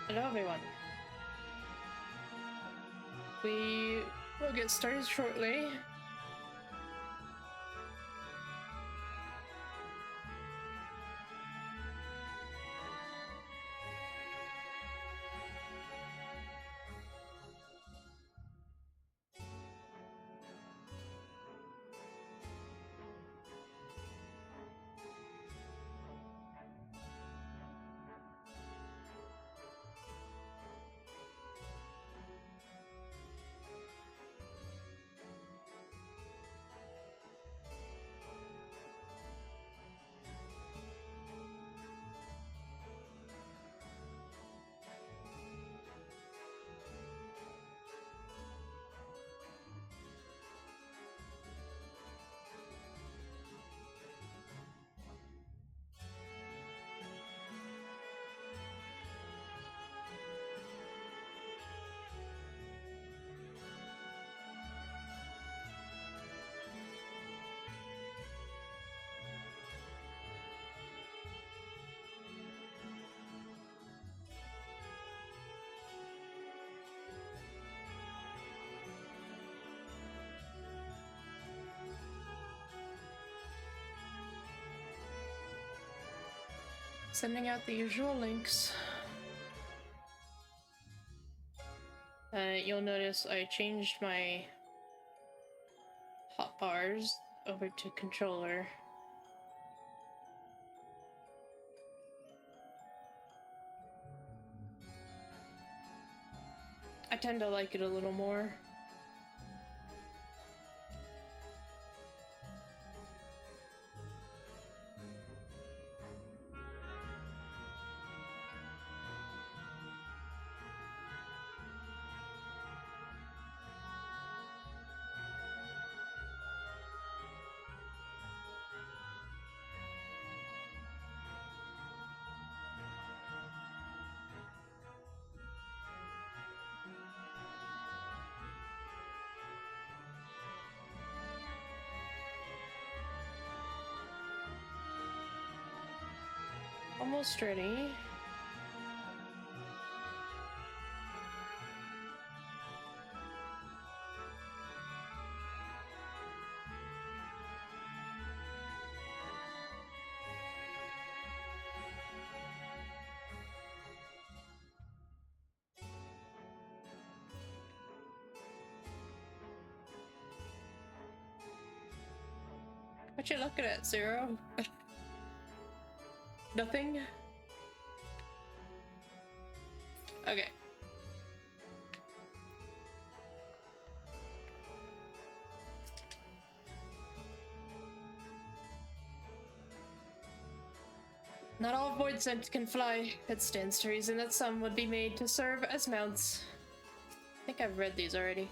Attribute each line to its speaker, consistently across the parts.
Speaker 1: Hello everyone. We will get started shortly. Sending out the usual links. You'll notice I changed my hotbars over to controller. I tend to like it a little more. Almost ready. What you looking at, Zero? Nothing? Okay. Not all void scent can fly. It stands to reason that some would be made to serve as mounts. I think I've read these already.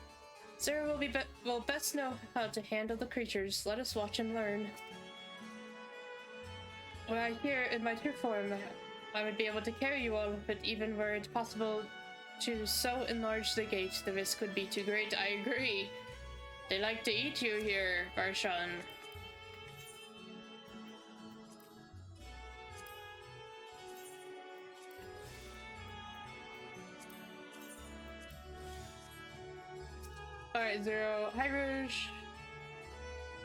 Speaker 1: Zero will best know how to handle the creatures. Let us watch and learn. Were I here in my true form, I would be able to carry you all, but even were it possible to so enlarge the gate, the risk would be too great. I agree. They like to eat you here, Barshan. Alright, Zero. Hi, Rouge.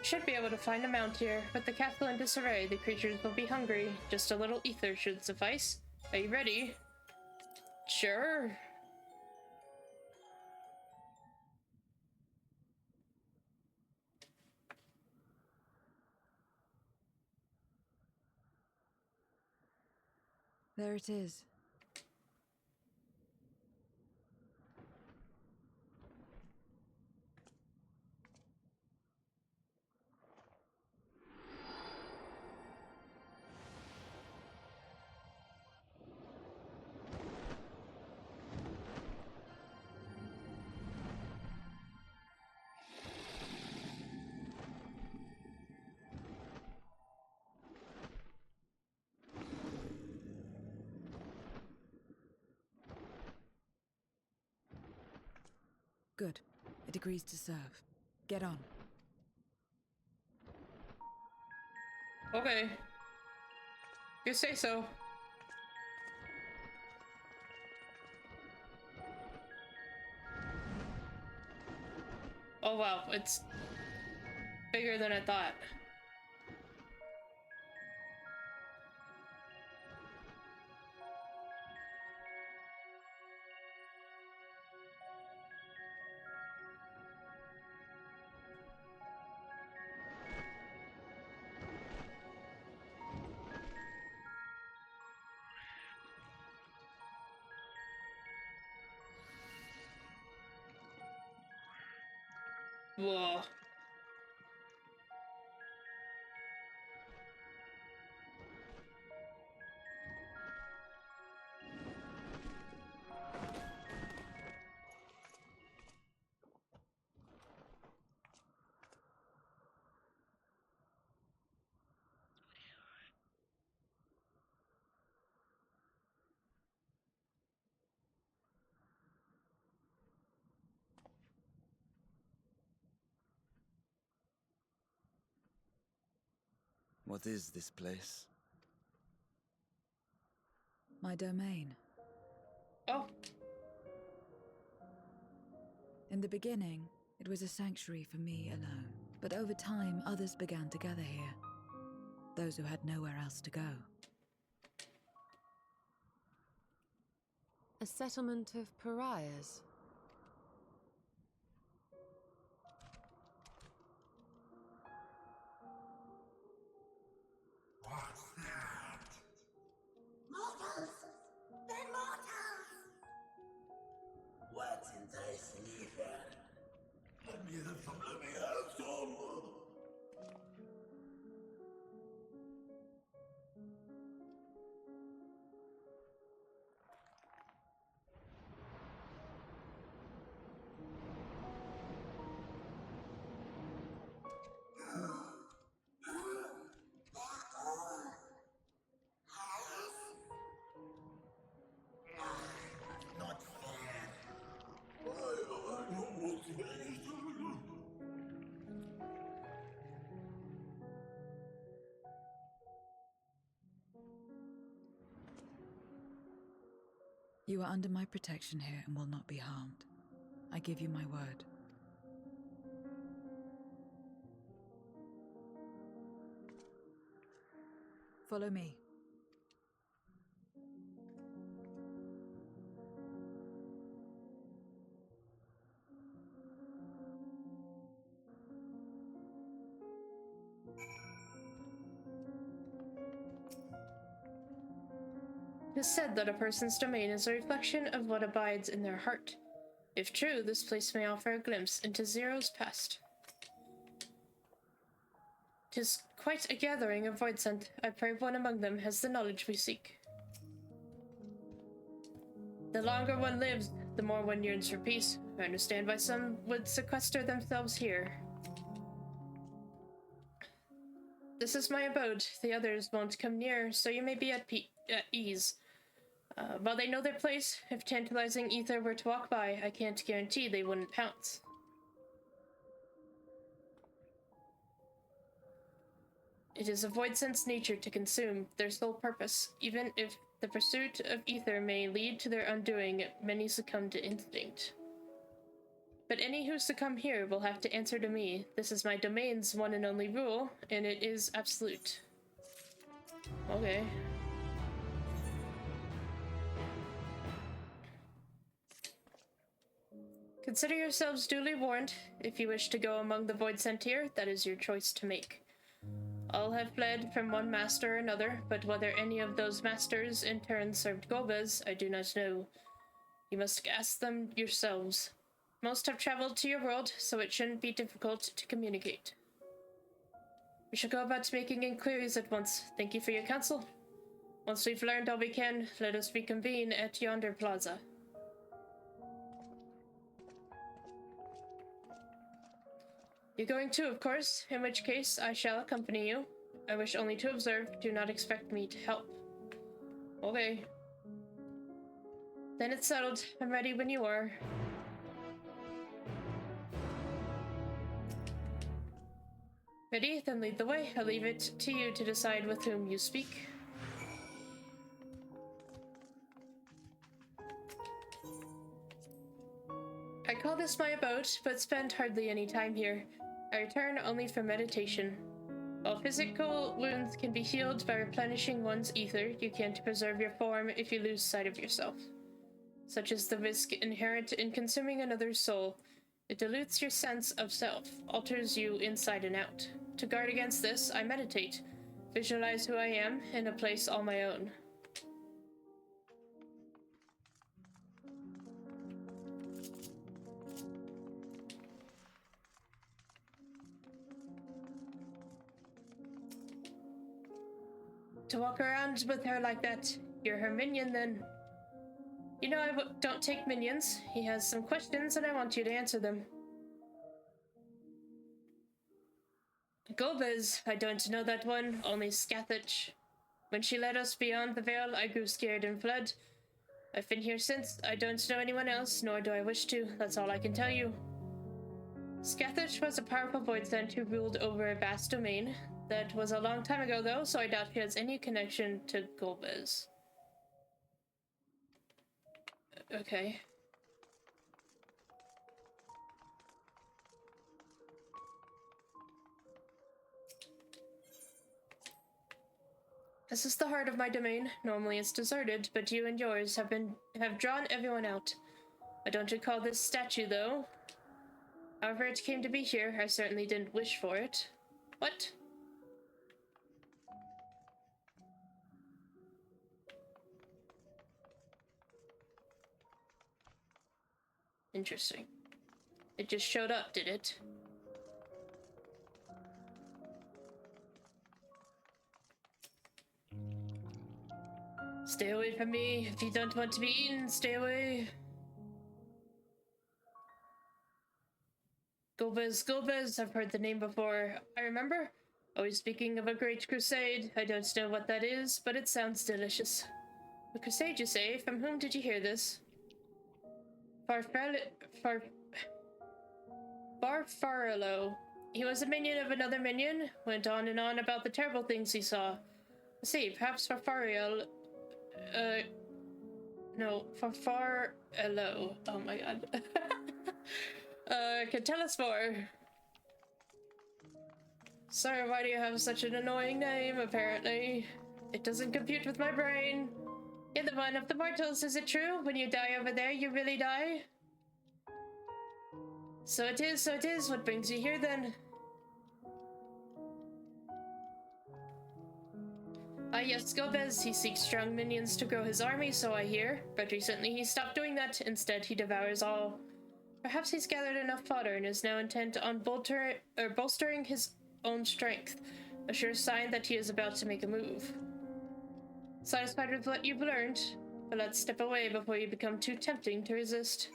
Speaker 1: Should be able to find a mount here. With the castle in disarray, the creatures will be hungry. Just a little ether should suffice. Are you ready? Sure.
Speaker 2: There it is. Good. It agrees to serve. Get on.
Speaker 1: Okay. You say so. Oh wow, it's bigger than I thought. Whoa.
Speaker 3: What is this place?
Speaker 2: My domain.
Speaker 1: Oh.
Speaker 2: In the beginning, it was a sanctuary for me alone. But over time, others began to gather here. Those who had nowhere else to go.
Speaker 4: A settlement of pariahs.
Speaker 5: What's that? Mortals! They're mortals! What's enticing ether? Let me have some, let me have some! Not fair. I almost finished.
Speaker 2: You are under my protection here and will not be harmed. I give you my word. Follow me.
Speaker 1: It is said that a person's domain is a reflection of what abides in their heart. If true, this place may offer a glimpse into Zero's past. 'Tis quite a gathering of voidsent. I pray one among them has the knowledge we seek. The longer one lives, the more one yearns for peace. I understand why some would sequester themselves here. This is my abode. The others won't come near, so you may be at ease. While they know their place, if tantalizing ether were to walk by, I can't guarantee they wouldn't pounce. It is a voidsent's nature to consume, their sole purpose. Even if the pursuit of ether may lead to their undoing, many succumb to instinct. But any who succumb here will have to answer to me. This is my domain's one and only rule, and it is absolute. Okay. Consider yourselves duly warned. If you wish to go among the voidsent here, that is your choice to make. All have fled from one master or another, but whether any of those masters in turn served Golbez, I do not know. You must ask them yourselves. Most have traveled to your world, so it shouldn't be difficult to communicate. We shall go about making inquiries at once. Thank you for your counsel. Once we've learned all we can, let us reconvene at yonder plaza. You're going too, of course, in which case I shall accompany you. I wish only to observe. Do not expect me to help. Okay. Then it's settled. I'm ready when you are. Ready? Then lead the way. I'll leave it to you to decide with whom you speak. I call this my abode, but spend hardly any time here. I return only for meditation. While physical wounds can be healed by replenishing one's ether, you can't preserve your form if you lose sight of yourself. Such is the risk inherent in consuming another's soul. It dilutes your sense of self, alters you inside and out. To guard against this, I meditate, visualize who I am in a place all my own. To walk around with her like that, you're her minion then. You know don't take minions. He has some questions and I want you to answer them. Golbez, I don't know that one, only Scathach. When she led us beyond the veil, I grew scared and fled. I've been here since. I don't know anyone else, nor do I wish to. That's all I can tell you. Scathach was a powerful void sent who ruled over a vast domain. That was a long time ago, though, so I doubt she has any connection to Golbez. Okay. This is the heart of my domain. Normally it's deserted, but you and yours have drawn everyone out. I don't recall this statue, though. However it came to be here, I certainly didn't wish for it. What? Interesting. It just showed up, did it? Stay away from me. If you don't want to be eaten, stay away. Golbez, Golbez, I've heard the name before. I remember. Always speaking of a great crusade. I don't know what that is, but it sounds delicious. A crusade, you say? From whom did you hear this? Farfarello. He was a minion of another minion. Went on and on about the terrible things he saw. See, perhaps Farfarello. No, Farfarello. Oh my god. Can tell us more. Sorry, why do you have such an annoying name, apparently? It doesn't compute with my brain. You're the one of the mortals, is it true? When you die over there, you really die? So it is, so it is. What brings you here, then? Ah, yes, Golbez. He seeks strong minions to grow his army, so I hear. But recently he stopped doing that. Instead, he devours all. Perhaps he's gathered enough fodder and is now intent on bolstering his own strength. A sure sign that he is about to make a move. Satisfied with what you've learned? But let's step away before you become too tempting to resist.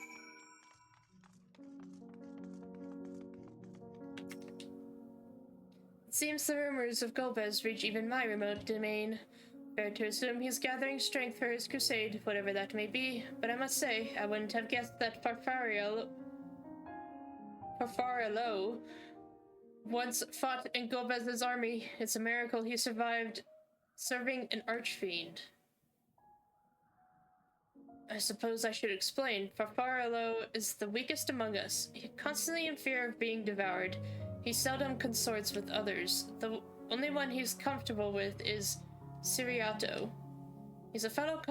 Speaker 1: It seems the rumors of Golbez reach even my remote domain. Fair to assume he's gathering strength for his crusade, whatever that may be, but I must say, I wouldn't have guessed that Farfarello once fought in Golbez's army. It's a miracle he survived serving an archfiend. I suppose I should explain. Farfarello is the weakest among us. He's constantly in fear of being devoured. He seldom consorts with others. The only one he's comfortable with is Siriato. He's a fellow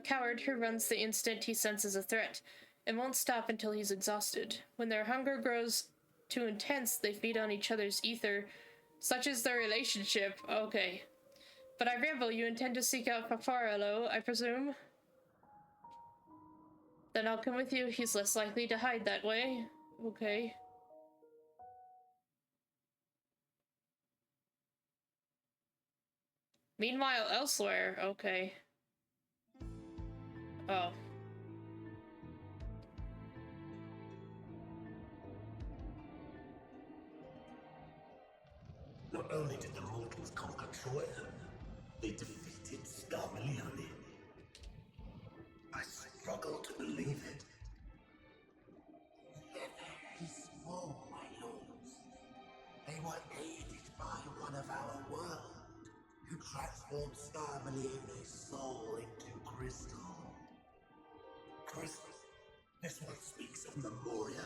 Speaker 1: coward who runs the instant he senses a threat, and won't stop until he's exhausted. When their hunger grows too intense, they feed on each other's ether. Such is their relationship. Okay. But I ramble. You intend to seek out Farfarello, I presume? Then I'll come with you. He's less likely to hide that way. Okay. Meanwhile, elsewhere. Okay. Oh.
Speaker 5: Not only did the mortals conquer Troy, they defeated Scarmalione. I struggle to believe it. They're very small, my lords. They were aided by one of our world, who transformed Scarmalione's soul into crystal. Crystal? This one speaks of Memoria.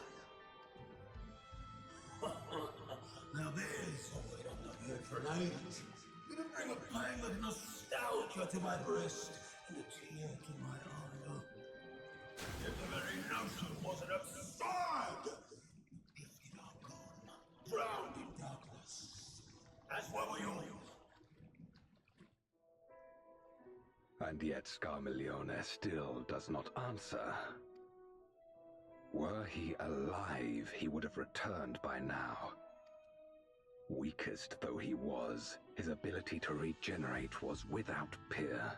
Speaker 5: Now there's something I've not heard for an age. It'll bring a pang of nostalgia to my breast and a tear to my eye. Yet the very notion was an absurd. Gifted are gone, drowned in darkness, as were we all.
Speaker 6: And yet Scarmiglione still does not answer. Were he alive, he would have returned by now. Weakest though he was, his ability to regenerate was without peer.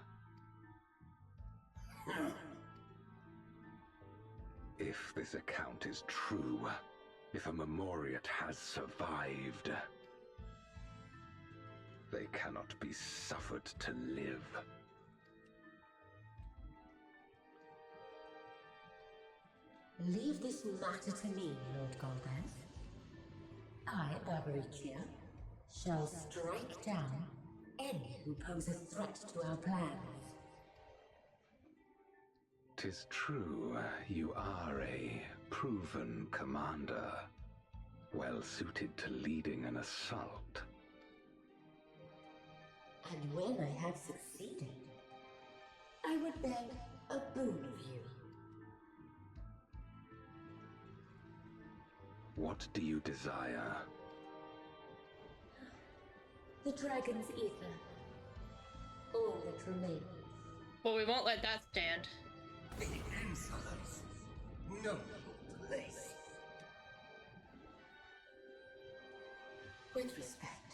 Speaker 6: If this account is true, if a Memoriat has survived, they cannot be suffered to live.
Speaker 7: Leave this matter to me, Lord Golbez. I, Barbaricia, shall strike down any who pose a threat to our plans.
Speaker 6: 'Tis true, you are a proven commander, well suited to leading an assault.
Speaker 7: And when I have succeeded, I would beg a boon of you.
Speaker 6: What do you desire?
Speaker 7: The dragon's ether. All that remains.
Speaker 1: Well, we won't let that stand.
Speaker 5: The insolence. No place.
Speaker 7: With respect,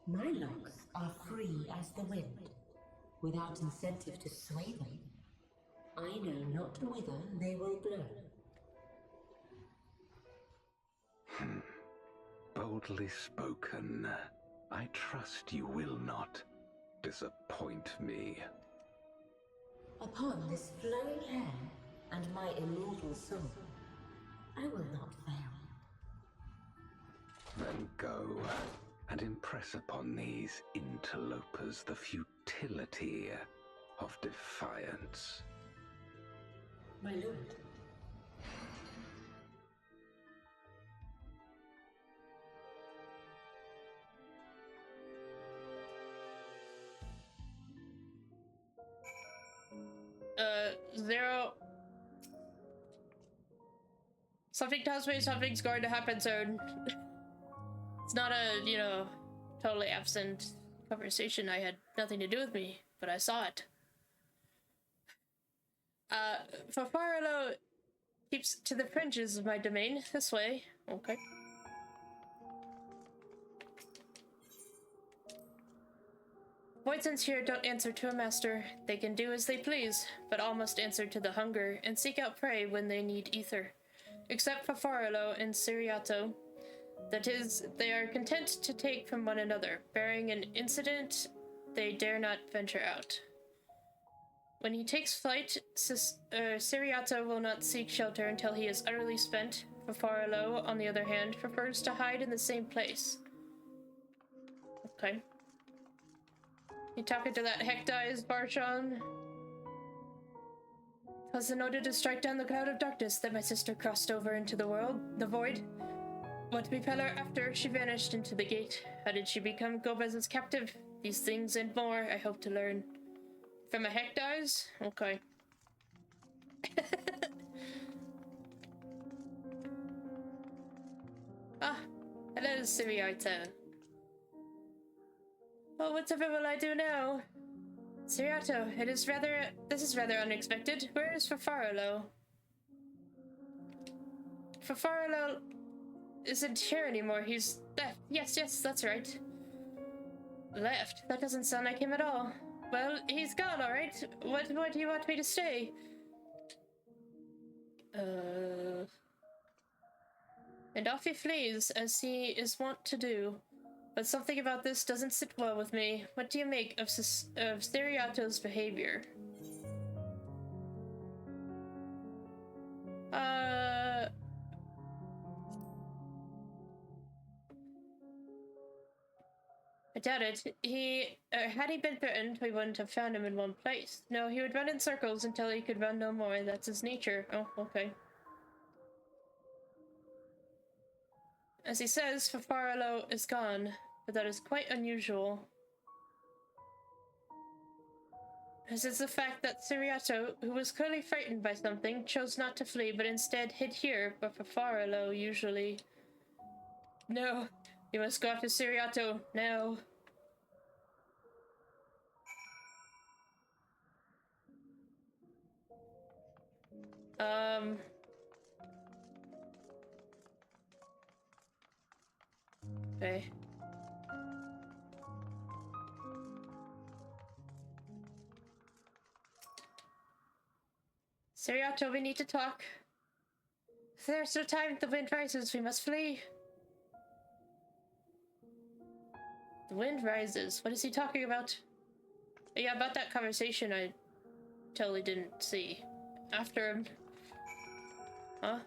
Speaker 7: my locks are free as the wind, without incentive to sway them. I know not whither they will blow.
Speaker 6: Boldly spoken. I trust you will not disappoint me.
Speaker 7: Upon this flowing hair and my immortal soul, I will not fail.
Speaker 6: Then go and impress upon these interlopers the futility of defiance.
Speaker 7: My lord.
Speaker 1: Zero. Something tells me something's going to happen soon. It's not a, totally absent conversation. I had nothing to do with me, but I saw it. Fafarolo keeps to the fringes of my domain. This way. Okay. Voidsons here don't answer to a master. They can do as they please, but all must answer to the hunger and seek out prey when they need ether. Except Fafarolo and Siriato. That is, they are content to take from one another. Bearing an incident, they dare not venture out. When he takes flight, Siriato will not seek shelter until he is utterly spent. Fafarolo, on the other hand, prefers to hide in the same place. Okay. You talking to that Hecdize, Barshon? Was in order to strike down the cloud of darkness that my sister crossed over into the void. What befell her after she vanished into the gate? How did she become Golbez's captive? These things and more I hope to learn. From a Hecdize? Okay. Ah, hello, Siriato. Well, whatever will I do now? Siriato, this is rather unexpected. Where is Fafarolo? Fafarolo isn't here anymore. He's left. Yes, that's right. Left? That doesn't sound like him at all. Well, he's gone, alright. What do you want me to say? And off he flees, as he is wont to do. But something about this doesn't sit well with me. What do you make of Siriato's behavior? I doubt it. Had he been threatened, we wouldn't have found him in one place. No, he would run in circles until he could run no more. That's his nature. Oh, okay. As he says, Fafaralo is gone, but that is quite unusual. As is the fact that Siriato, who was clearly frightened by something, chose not to flee, but instead hid here, but Fafaralo usually... No, you must go after Siriato, now. Okay. Siriato, we need to talk. If there's no time, the wind rises, we must flee. The wind rises? What is he talking about? Yeah, about that conversation I totally didn't see. After him. Huh?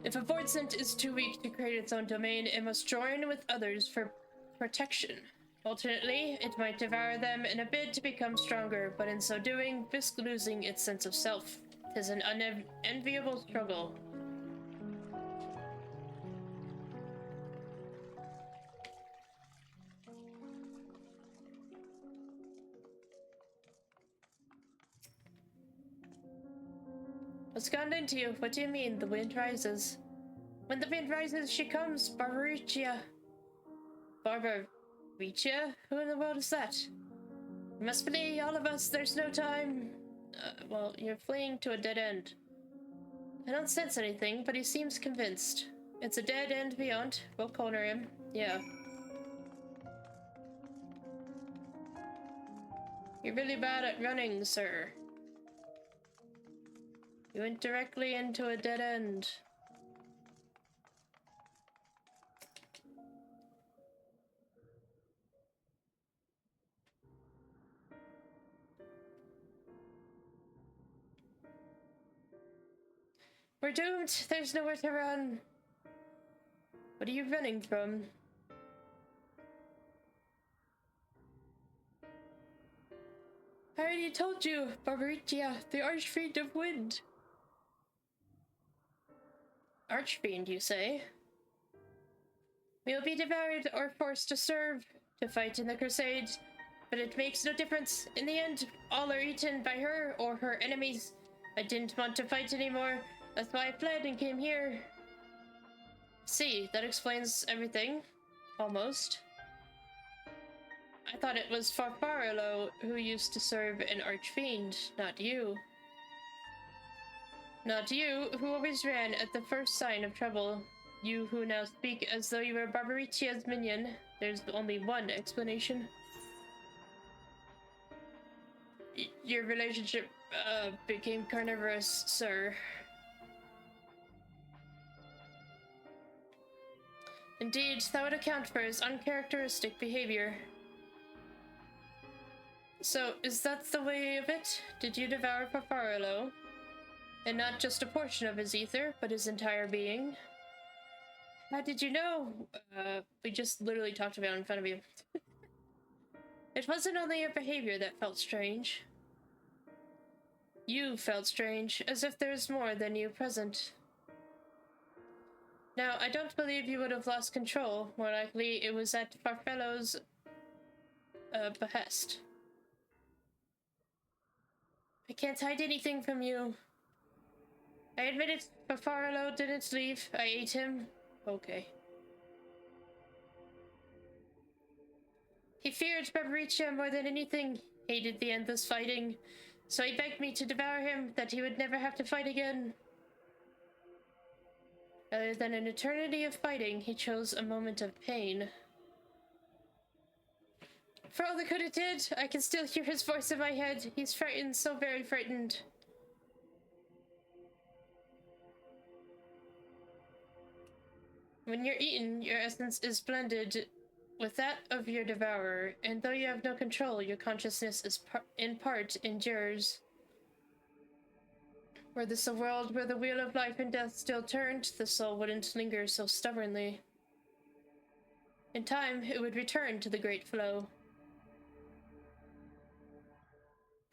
Speaker 1: If a void scent is too weak to create its own domain, it must join with others for protection. Alternately, it might devour them in a bid to become stronger, but in so doing, risk losing its sense of self. 'Tis an unenviable struggle. What's gone into you? What do you mean, the wind rises? When the wind rises, she comes, Barbaricia. Barbaricia? Who in the world is that? We must flee, all of us, there's no time. Well, you're fleeing to a dead end. I don't sense anything, but he seems convinced. It's a dead end beyond. We'll corner him. Yeah. You're really bad at running, sir. You went directly into a dead end. We're doomed! There's nowhere to run! What are you running from? I already told you, Barbaricia, the Archfiend of Wind. Archfiend, you say? We'll be devoured or forced to serve, to fight in the crusade, but it makes no difference. In the end, all are eaten by her or her enemies. I didn't want to fight anymore. That's why I fled and came here. See, that explains everything. Almost. I thought it was Farfarolo who used to serve an archfiend, not you. Not you, who always ran at the first sign of trouble. You who now speak as though you were Barbaricia's minion. There's only one explanation. Your relationship, became carnivorous, sir. Indeed, that would account for his uncharacteristic behavior. So, is that the way of it? Did you devour Farfarolo? And not just a portion of his ether, but his entire being? How did you know? We just literally talked about it in front of you. It wasn't only your behavior that felt strange. You felt strange, as if there's more than you present. Now, I don't believe you would have lost control. More likely, it was at Farfello's behest. I can't hide anything from you. I admit it, Farfarolo didn't leave. I ate him. Okay. He feared Barbaricia more than anything, hated the endless fighting, so he begged me to devour him, that he would never have to fight again. Rather than an eternity of fighting, he chose a moment of pain. For all the good it did, I can still hear his voice in my head. He's frightened, so very frightened. When you're eaten, your essence is blended with that of your devourer, and though you have no control, your consciousness is in part endures. Were this a world where the wheel of life and death still turned, the soul wouldn't linger so stubbornly. In time, it would return to the great flow.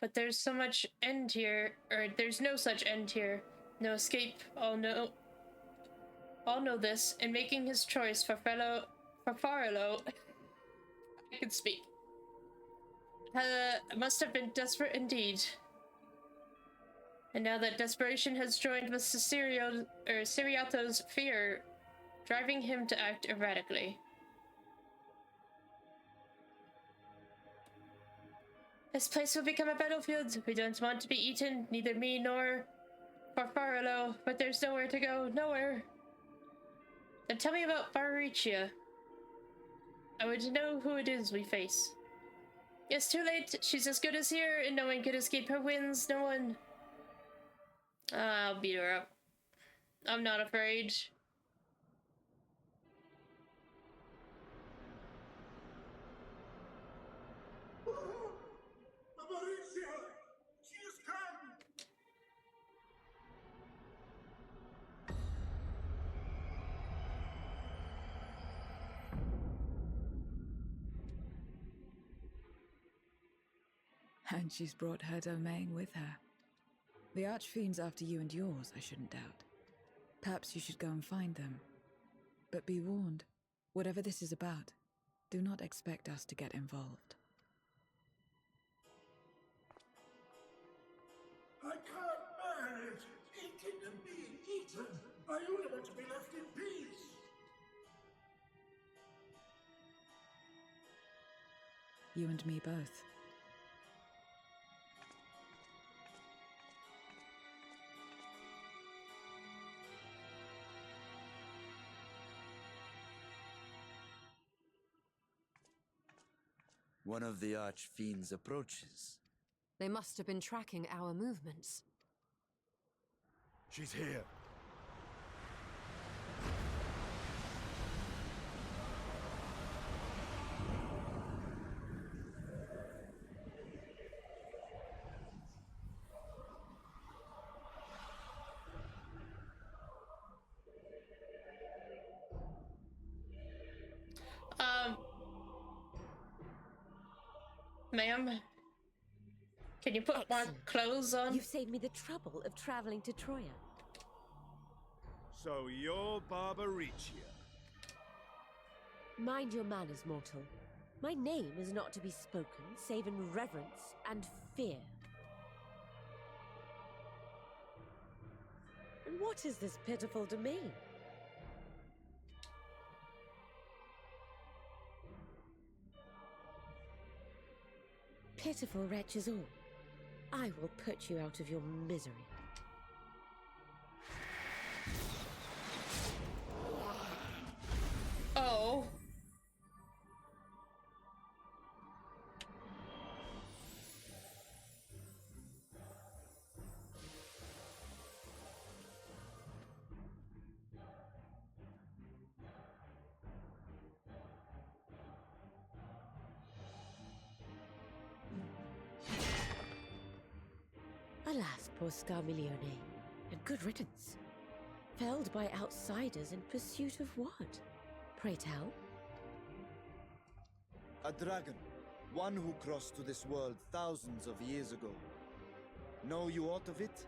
Speaker 1: But there's so much end here, or there's no such end here. No escape, all know this, and making his choice for Farelo, I can speak, must have been desperate indeed. And now that desperation has joined with Siriato's fear, driving him to act erratically. This place will become a battlefield. We don't want to be eaten, neither me nor Farfarello, but there's nowhere to go, nowhere. Then tell me about Barricia. I want to know who it is we face. Yes, too late. She's as good as here, and no one could escape her winds, no one. I'll beat her up. I'm not afraid.
Speaker 5: Mauricio! She has come!
Speaker 2: And she's brought her domain with her. The Archfiend's after you and yours, I shouldn't doubt. Perhaps you should go and find them. But be warned, whatever this is about, do not expect us to get involved.
Speaker 5: I can't manage eating and being eaten. I only want to be left in peace.
Speaker 2: You and me both.
Speaker 3: One of the Archfiend's approaches.
Speaker 4: They must have been tracking our movements.
Speaker 5: She's here.
Speaker 1: Ma'am, can you put more clothes on?
Speaker 8: You've saved me the trouble of traveling to Troya.
Speaker 9: So you're Barbariccia.
Speaker 8: Mind your manners, mortal. My name is not to be spoken, save in reverence and fear. And what is this pitiful domain? Pitiful wretches all. I will put you out of your misery.
Speaker 1: Oh.
Speaker 8: Alas, poor Scarmiglione, and good riddance. Felled by outsiders in pursuit of what? Pray tell.
Speaker 3: A dragon. One who crossed to this world thousands of years ago. Know you aught of it?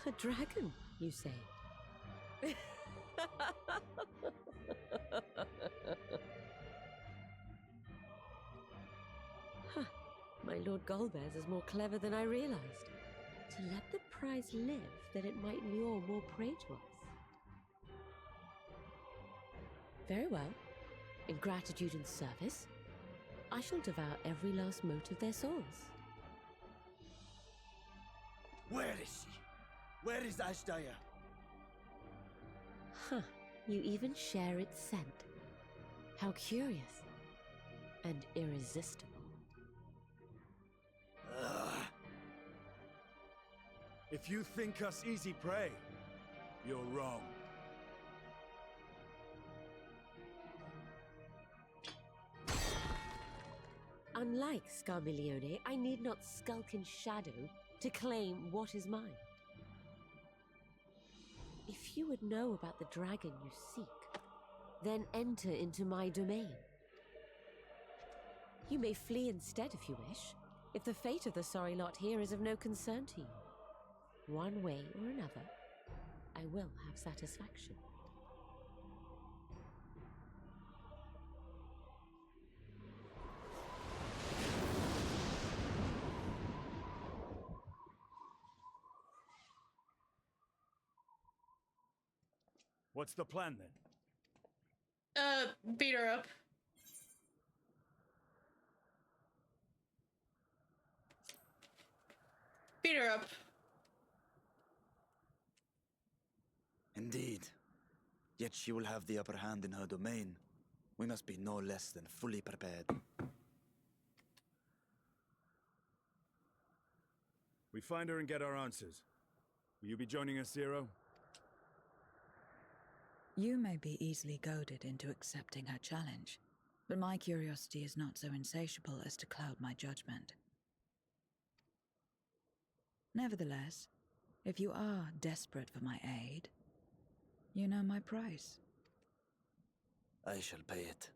Speaker 8: A dragon, you say? Huh. My Lord Golbez is more clever than I realized. To let the prize live, that it might lure more prey to us. Very well. In gratitude and service, I shall devour every last mote of their souls.
Speaker 3: Where is she? Where is Ashdaya?
Speaker 8: Huh. You even share its scent. How curious. And irresistible.
Speaker 9: If you think us easy prey, you're wrong.
Speaker 8: Unlike Scarmiglione, I need not skulk in shadow to claim what is mine. If you would know about the dragon you seek, then enter into my domain. You may flee instead if you wish, if the fate of the sorry lot here is of no concern to you. One way or another, I will have satisfaction.
Speaker 9: What's the plan then?
Speaker 1: Beat her up. Beat her up.
Speaker 3: Indeed. Yet she will have the upper hand in her domain. We must be no less than fully prepared.
Speaker 9: We find her and get our answers. Will you be joining us, Zero?
Speaker 2: You may be easily goaded into accepting her challenge, but my curiosity is not so insatiable as to cloud my judgment. Nevertheless, if you are desperate for my aid, you know my price.
Speaker 3: I shall pay it.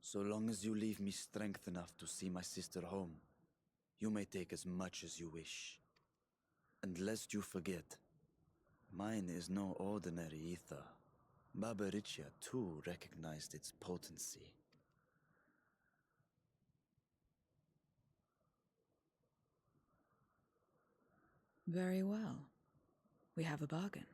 Speaker 3: So long as you leave me strength enough to see my sister home, you may take as much as you wish. And lest you forget, mine is no ordinary ether. Barbariccia too recognized its potency.
Speaker 2: Very well. We have a bargain.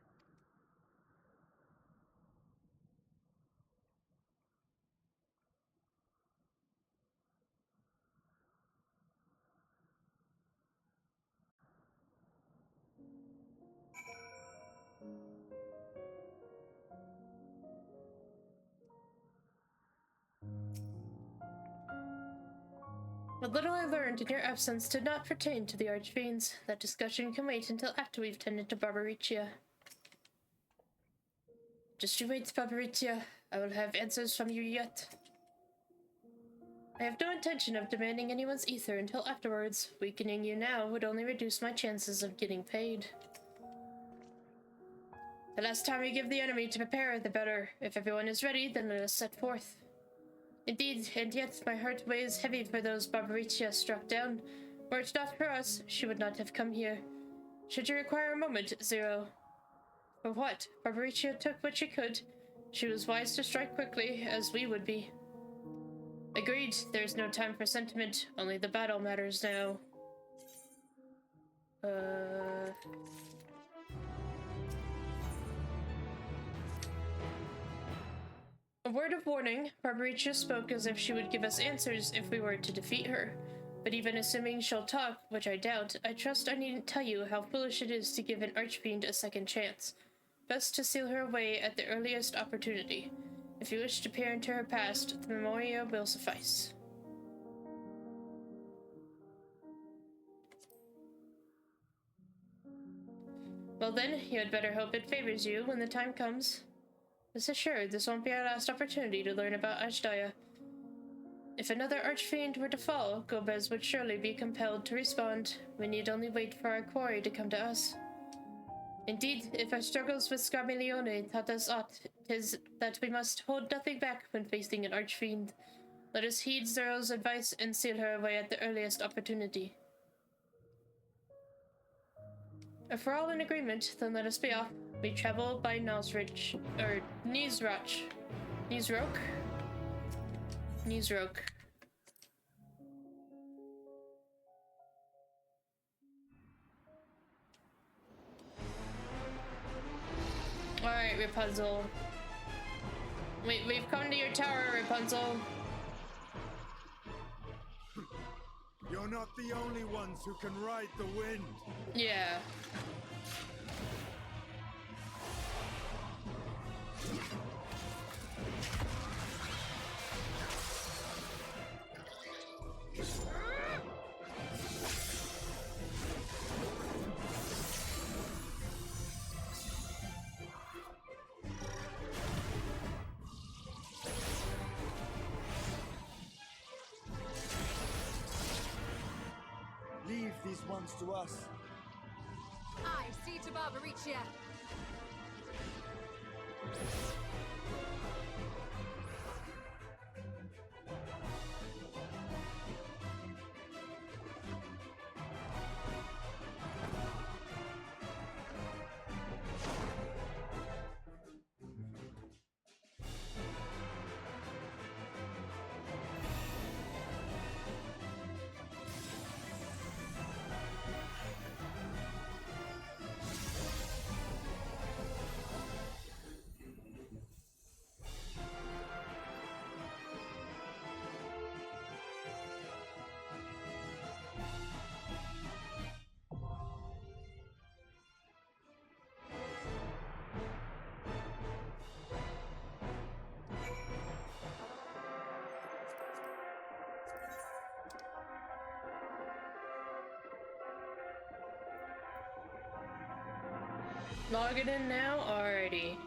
Speaker 1: What little I learned in your absence did not pertain to the Archfiends. That discussion can wait until after we've tended to Barbariccia. Just you wait, Barbariccia. I will have answers from you yet. I have no intention of demanding anyone's ether until afterwards. Weakening you now would only reduce my chances of getting paid. The less time we give the enemy to prepare, the better. If everyone is ready, then let us set forth. Indeed, and yet my heart weighs heavy for those Barbariccia struck down. Were it not for us, she would not have come here. Should you require a moment, Zero? For what? Barbariccia took what she could. She was wise to strike quickly, as we would be. Agreed, there is no time for sentiment, only the battle matters now. A word of warning, Barbariccia spoke as if she would give us answers if we were to defeat her. But even assuming she'll talk, which I doubt, I trust I needn't tell you how foolish it is to give an archfiend a second chance. Best to seal her away at the earliest opportunity. If you wish to peer into her past, the memoria will suffice. Well then, you had better hope it favors you when the time comes. Rest assured, this won't be our last opportunity to learn about Ashdaya. If another archfiend were to fall, Golbez would surely be compelled to respond. We need only wait for our quarry to come to us. Indeed, if our struggles with Scarmiglione taught us aught, 'tis that we must hold nothing back when facing an archfiend. Let us heed Zero's advice and seal her away at the earliest opportunity. If we're all in agreement, then let us be off. We travel by Nosrich, or Nizroch. Nizroch? Nizroch. Alright, Rapunzel. We've come to your tower, Rapunzel.
Speaker 9: You're not the only ones who can ride the wind.
Speaker 1: Yeah.
Speaker 3: these ones to us.
Speaker 4: I see to Barbaricia.
Speaker 1: Log it in now? Alrighty.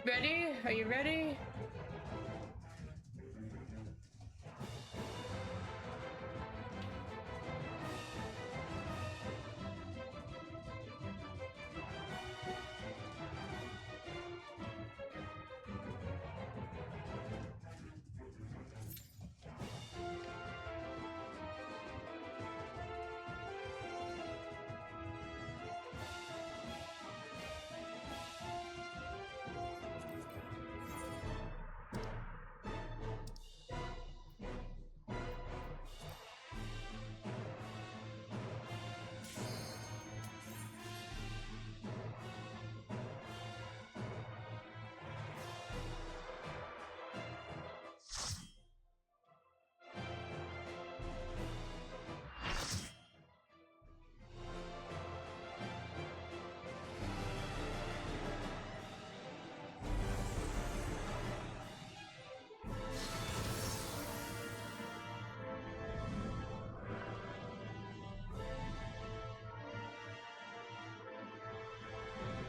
Speaker 1: Ready? Are you ready?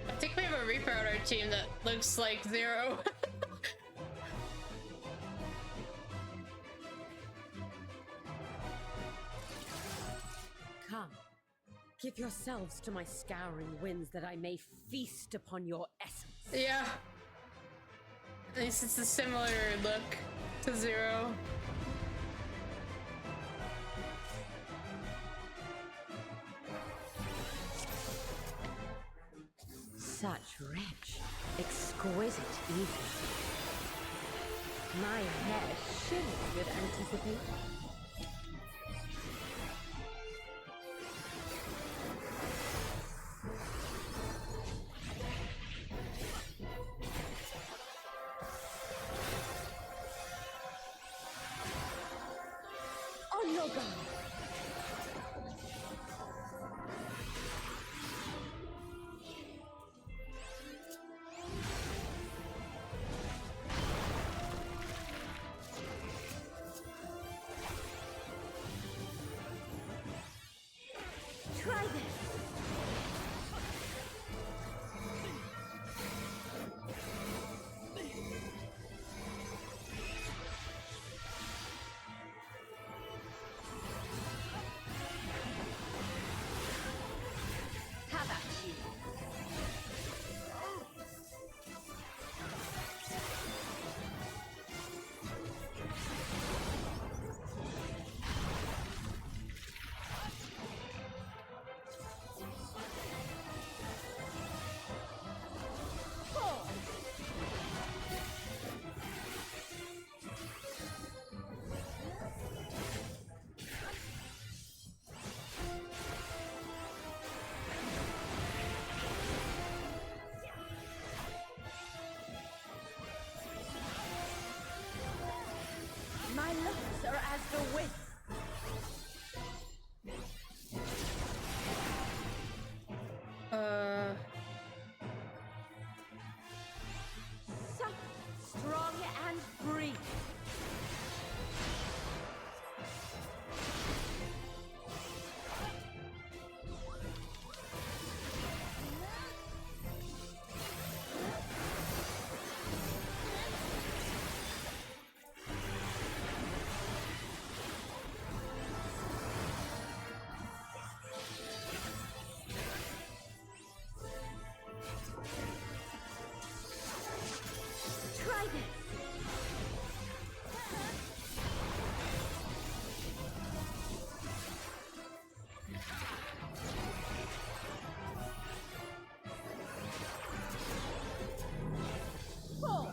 Speaker 1: I think we have a Reaper on our team that looks like Zero.
Speaker 8: Come, give yourselves to my scouring winds that I may feast upon your essence.
Speaker 1: Yeah. At least it's a similar look to Zero.
Speaker 8: Such rich, exquisite evening. My hair shivers with anticipation. On your guard. Sure as the wind. Soft, strong, and free. Try this. Pull.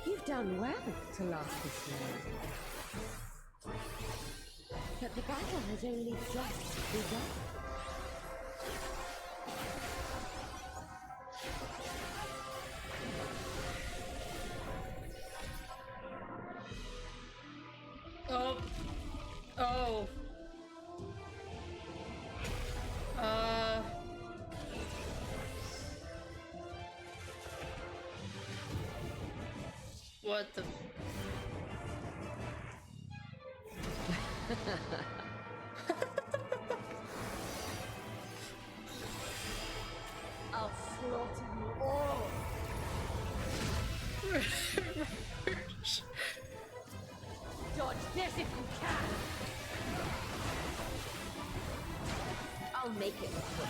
Speaker 8: You've done well to last this long. But the battle has only just begun.
Speaker 1: Oh. Oh. What the?
Speaker 8: I'll slaughter you all. Dodge this if you can. I'll make it quick.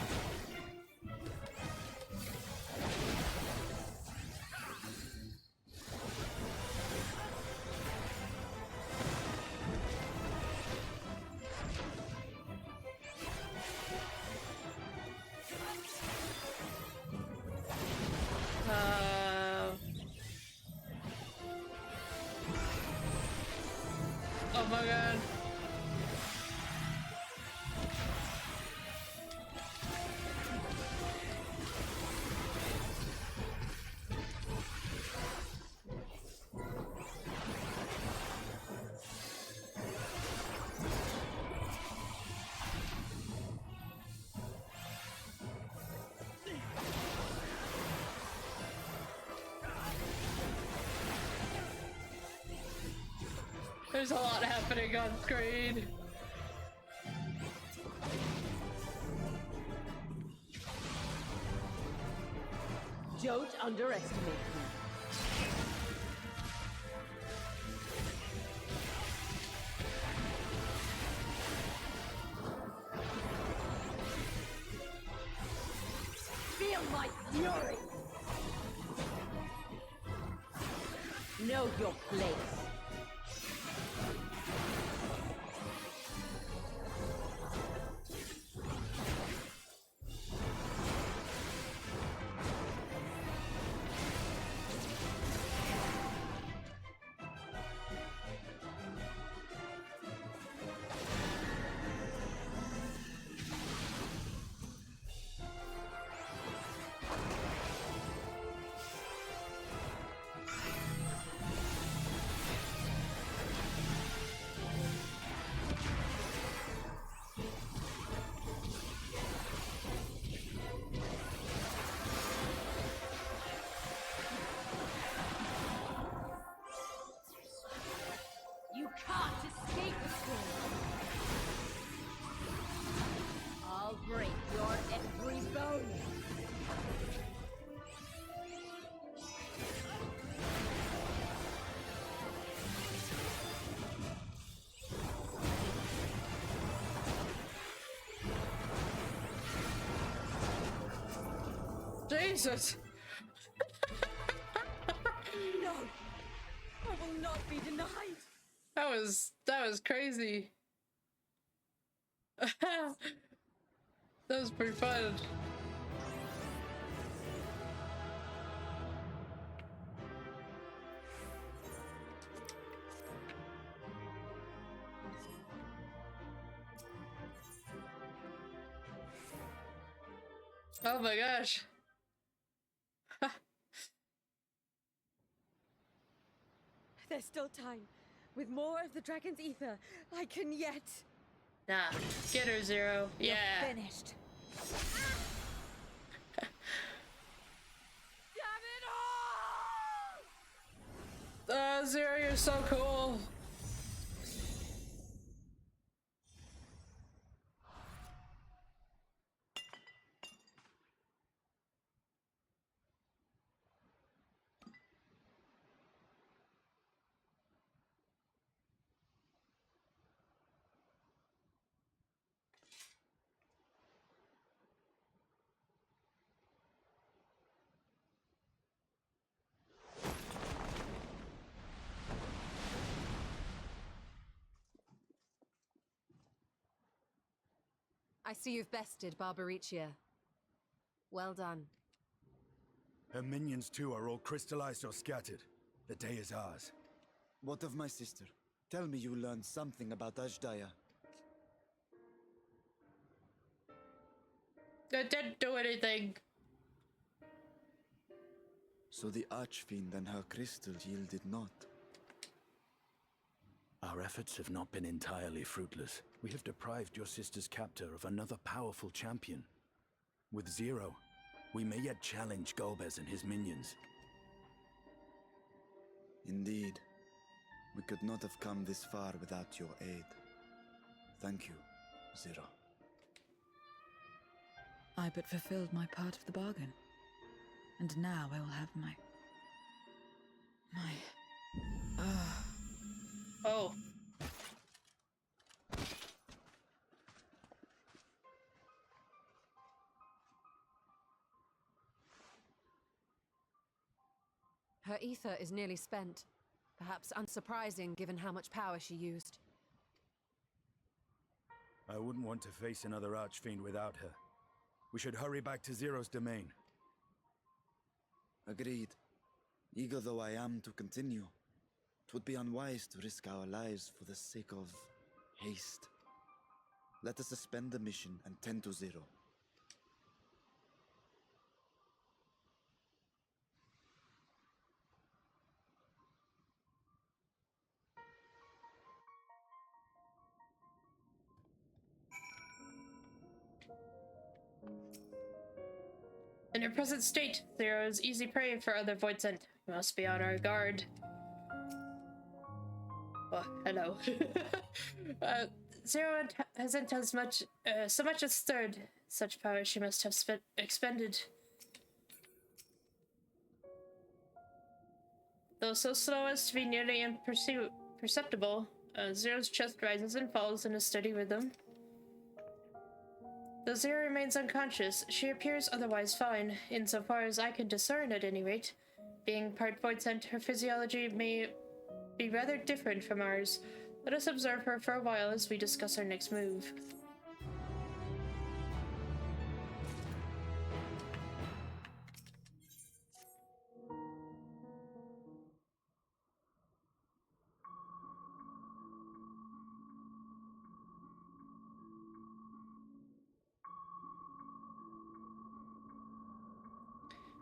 Speaker 1: Oh my god. There's a lot happening on screen.
Speaker 8: Don't underestimate me. Feel my fury! Know your place. You can't escape the storm. I'll break your every bone.
Speaker 1: Jesus.
Speaker 8: No, I will not be denied.
Speaker 1: That was crazy. That was pretty fun. Oh my gosh.
Speaker 8: There's still time. With more of the dragon's ether, I can yet.
Speaker 1: Nah, get her, Zero.
Speaker 8: You're
Speaker 1: Yeah.
Speaker 8: finished. Damn it all!
Speaker 1: Zero, you're so cool.
Speaker 4: I see you've bested Barbaricia. Well done.
Speaker 9: Her minions too are all crystallized or scattered. The day is ours.
Speaker 3: What of my sister? Tell me you learned something about Ajdaya.
Speaker 1: That didn't do anything.
Speaker 3: So the Archfiend and her crystal yielded not.
Speaker 10: Our efforts have not been entirely fruitless. We have deprived your sister's captor of another powerful champion. With Zero, we may yet challenge Golbez and his minions.
Speaker 3: Indeed. We could not have come this far without your aid. Thank you, Zero.
Speaker 2: I but fulfilled my part of the bargain. And now I will have my...
Speaker 1: Oh.
Speaker 4: Her ether is nearly spent. Perhaps unsurprising given how much power she used.
Speaker 9: I wouldn't want to face another Archfiend without her. We should hurry back to Zero's domain.
Speaker 3: Agreed. Eager though I am to continue, it would be unwise to risk our lives for the sake of haste. Let us suspend the mission and tend to Zero.
Speaker 1: In her present state, Zero is easy prey for other Voidsent. We must be on our guard. Oh, hello. Zero hasn't as much, so much as stirred. Such power she must have expended. Though so slow as to be nearly imperceptible, Zero's chest rises and falls in a steady rhythm. Though Zero remains unconscious, she appears otherwise fine, insofar as I can discern at any rate. Being part Voidsent, her physiology may be rather different from ours. Let us observe her for a while as we discuss our next move.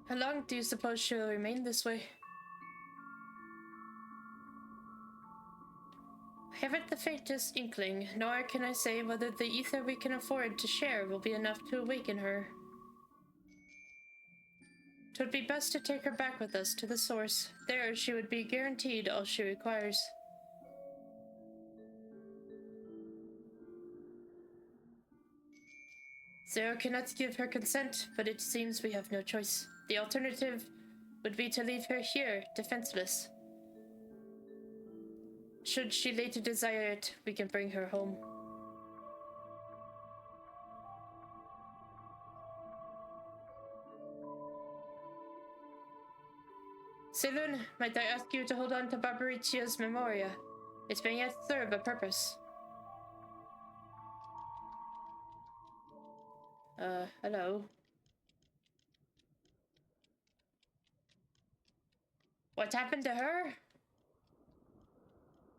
Speaker 1: How long do you suppose she will remain this way? I haven't the faintest inkling, nor can I say whether the ether we can afford to share will be enough to awaken her. 'Twould be best to take her back with us to the source. There she would be guaranteed all she requires. Zero cannot give her consent, but it seems we have no choice. The alternative would be to leave her here, defenseless. Should she later desire it, we can bring her home. Selûne, might I ask you to hold on to Barbaricia's memoria? It may yet serve a purpose. Hello. What happened to her?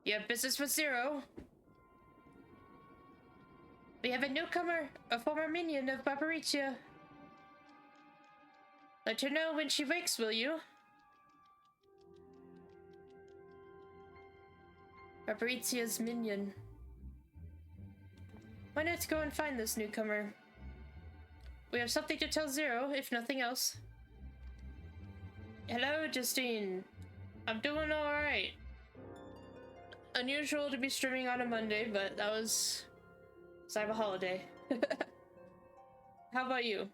Speaker 1: You have business with Zero? We have a newcomer, a former minion of Barbaricia. Let her know when she wakes, will you? Barbaricia's minion. Why not go and find this newcomer? We have something to tell Zero, if nothing else. Hello, Justine. I'm doing alright. Unusual to be streaming on a Monday, but that was... I have a holiday. How about you?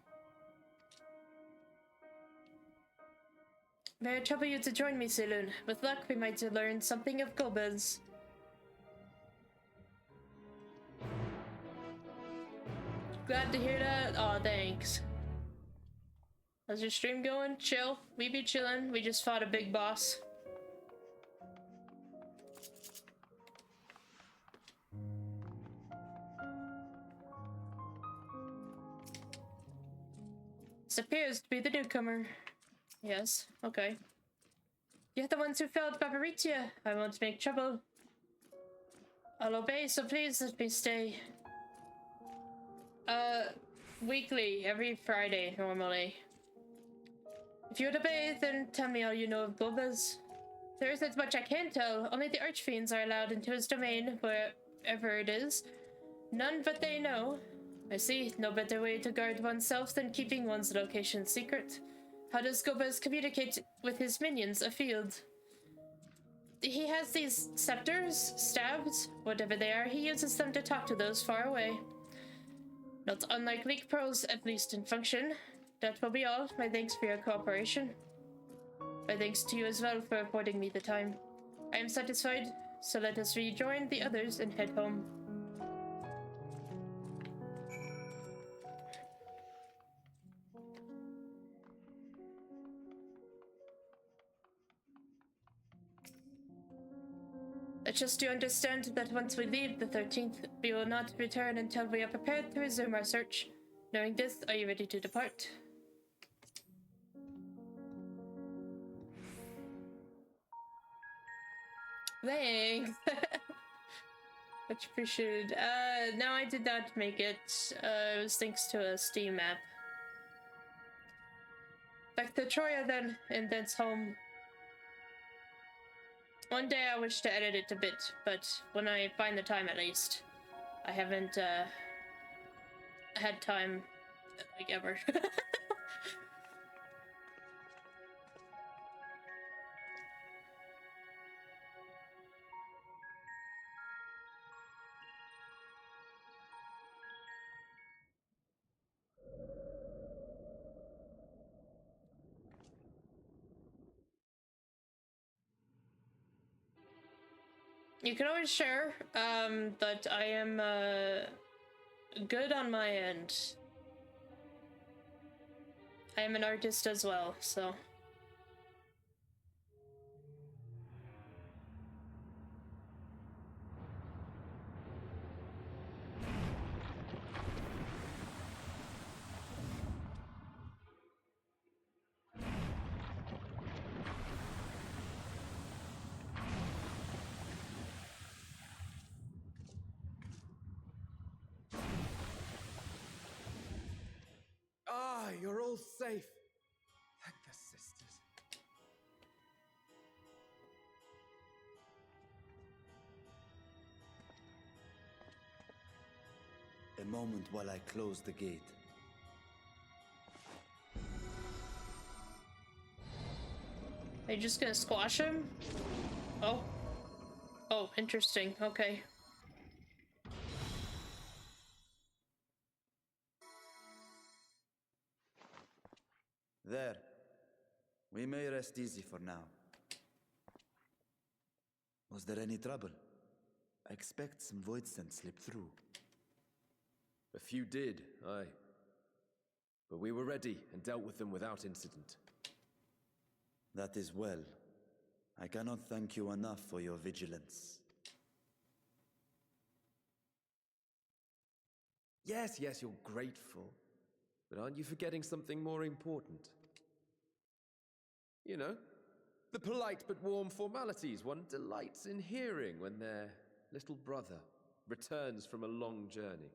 Speaker 1: May I trouble you to join me, Saloon? With luck, we might learn something of Golbez. Glad to hear that. Aw, thanks. How's your stream going? Chill. We be chillin'. We just fought a big boss. This appears to be the newcomer. Yes, okay. You're the ones who failed Barbaricia. I won't make trouble. I'll obey, so please let me stay. Weekly, every Friday, normally. If you would obey, then tell me all you know of Golbez. There isn't much I can tell. Only the Archfiends are allowed into his domain, wherever it is. None but they know. I see. No better way to guard oneself than keeping one's location secret. How does Golbez communicate with his minions afield? He has these scepters, stabs, whatever they are. He uses them to talk to those far away. Not unlike League Pros, at least in function. That will be all. My thanks for your cooperation. My thanks to you as well for affording me the time. I am satisfied, so let us rejoin the others and head home. It's just to understand that once we leave the 13th, we will not return until we are prepared to resume our search. Knowing this, are you ready to depart? Thanks! Much appreciated. No, I did not make it. It was thanks to a Steam app. Back to Troya then, and thence home. One day I wish to edit it a bit, but when I find the time at least. I haven't, had time, like, ever. You can always share, but I am, good on my end. I am an artist as well, so...
Speaker 11: You're all safe. Thank the sisters.
Speaker 3: A moment while I close the gate.
Speaker 1: Are you just gonna squash him? Oh. Oh, interesting. Okay.
Speaker 3: There. We may rest easy for now. Was there any trouble? I expect some void scent slipped through.
Speaker 11: A few did, aye. But we were ready and dealt with them without incident.
Speaker 3: That is well. I cannot thank you enough for your vigilance.
Speaker 11: Yes, you're grateful. But aren't you forgetting something more important? You know, the polite but warm formalities one delights in hearing when their little brother returns from a long journey.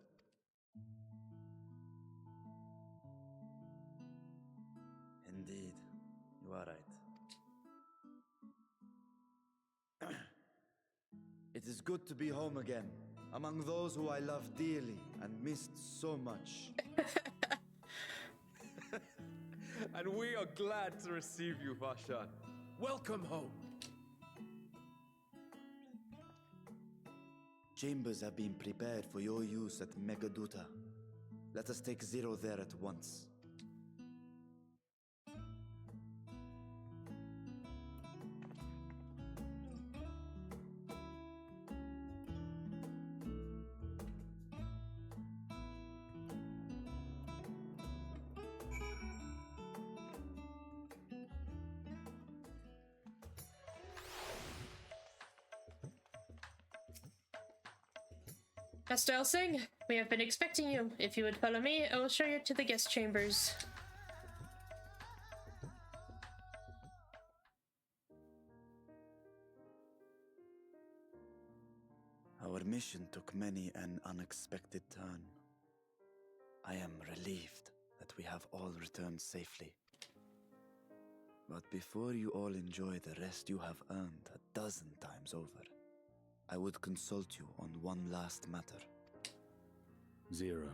Speaker 3: Indeed, you are right. It is good to be home again, among those who I love dearly and missed so much.
Speaker 11: And we are glad to receive you, Vashan. Welcome home.
Speaker 3: Chambers have been prepared for your use at Megaduta. Let us take Zero there at once.
Speaker 1: Master Elsing, we have been expecting you. If you would follow me, I will show you to the guest chambers.
Speaker 3: Our mission took many an unexpected turn. I am relieved that we have all returned safely. But before you all enjoy the rest you have earned 12 times over, I would consult you on one last matter.
Speaker 10: Zero.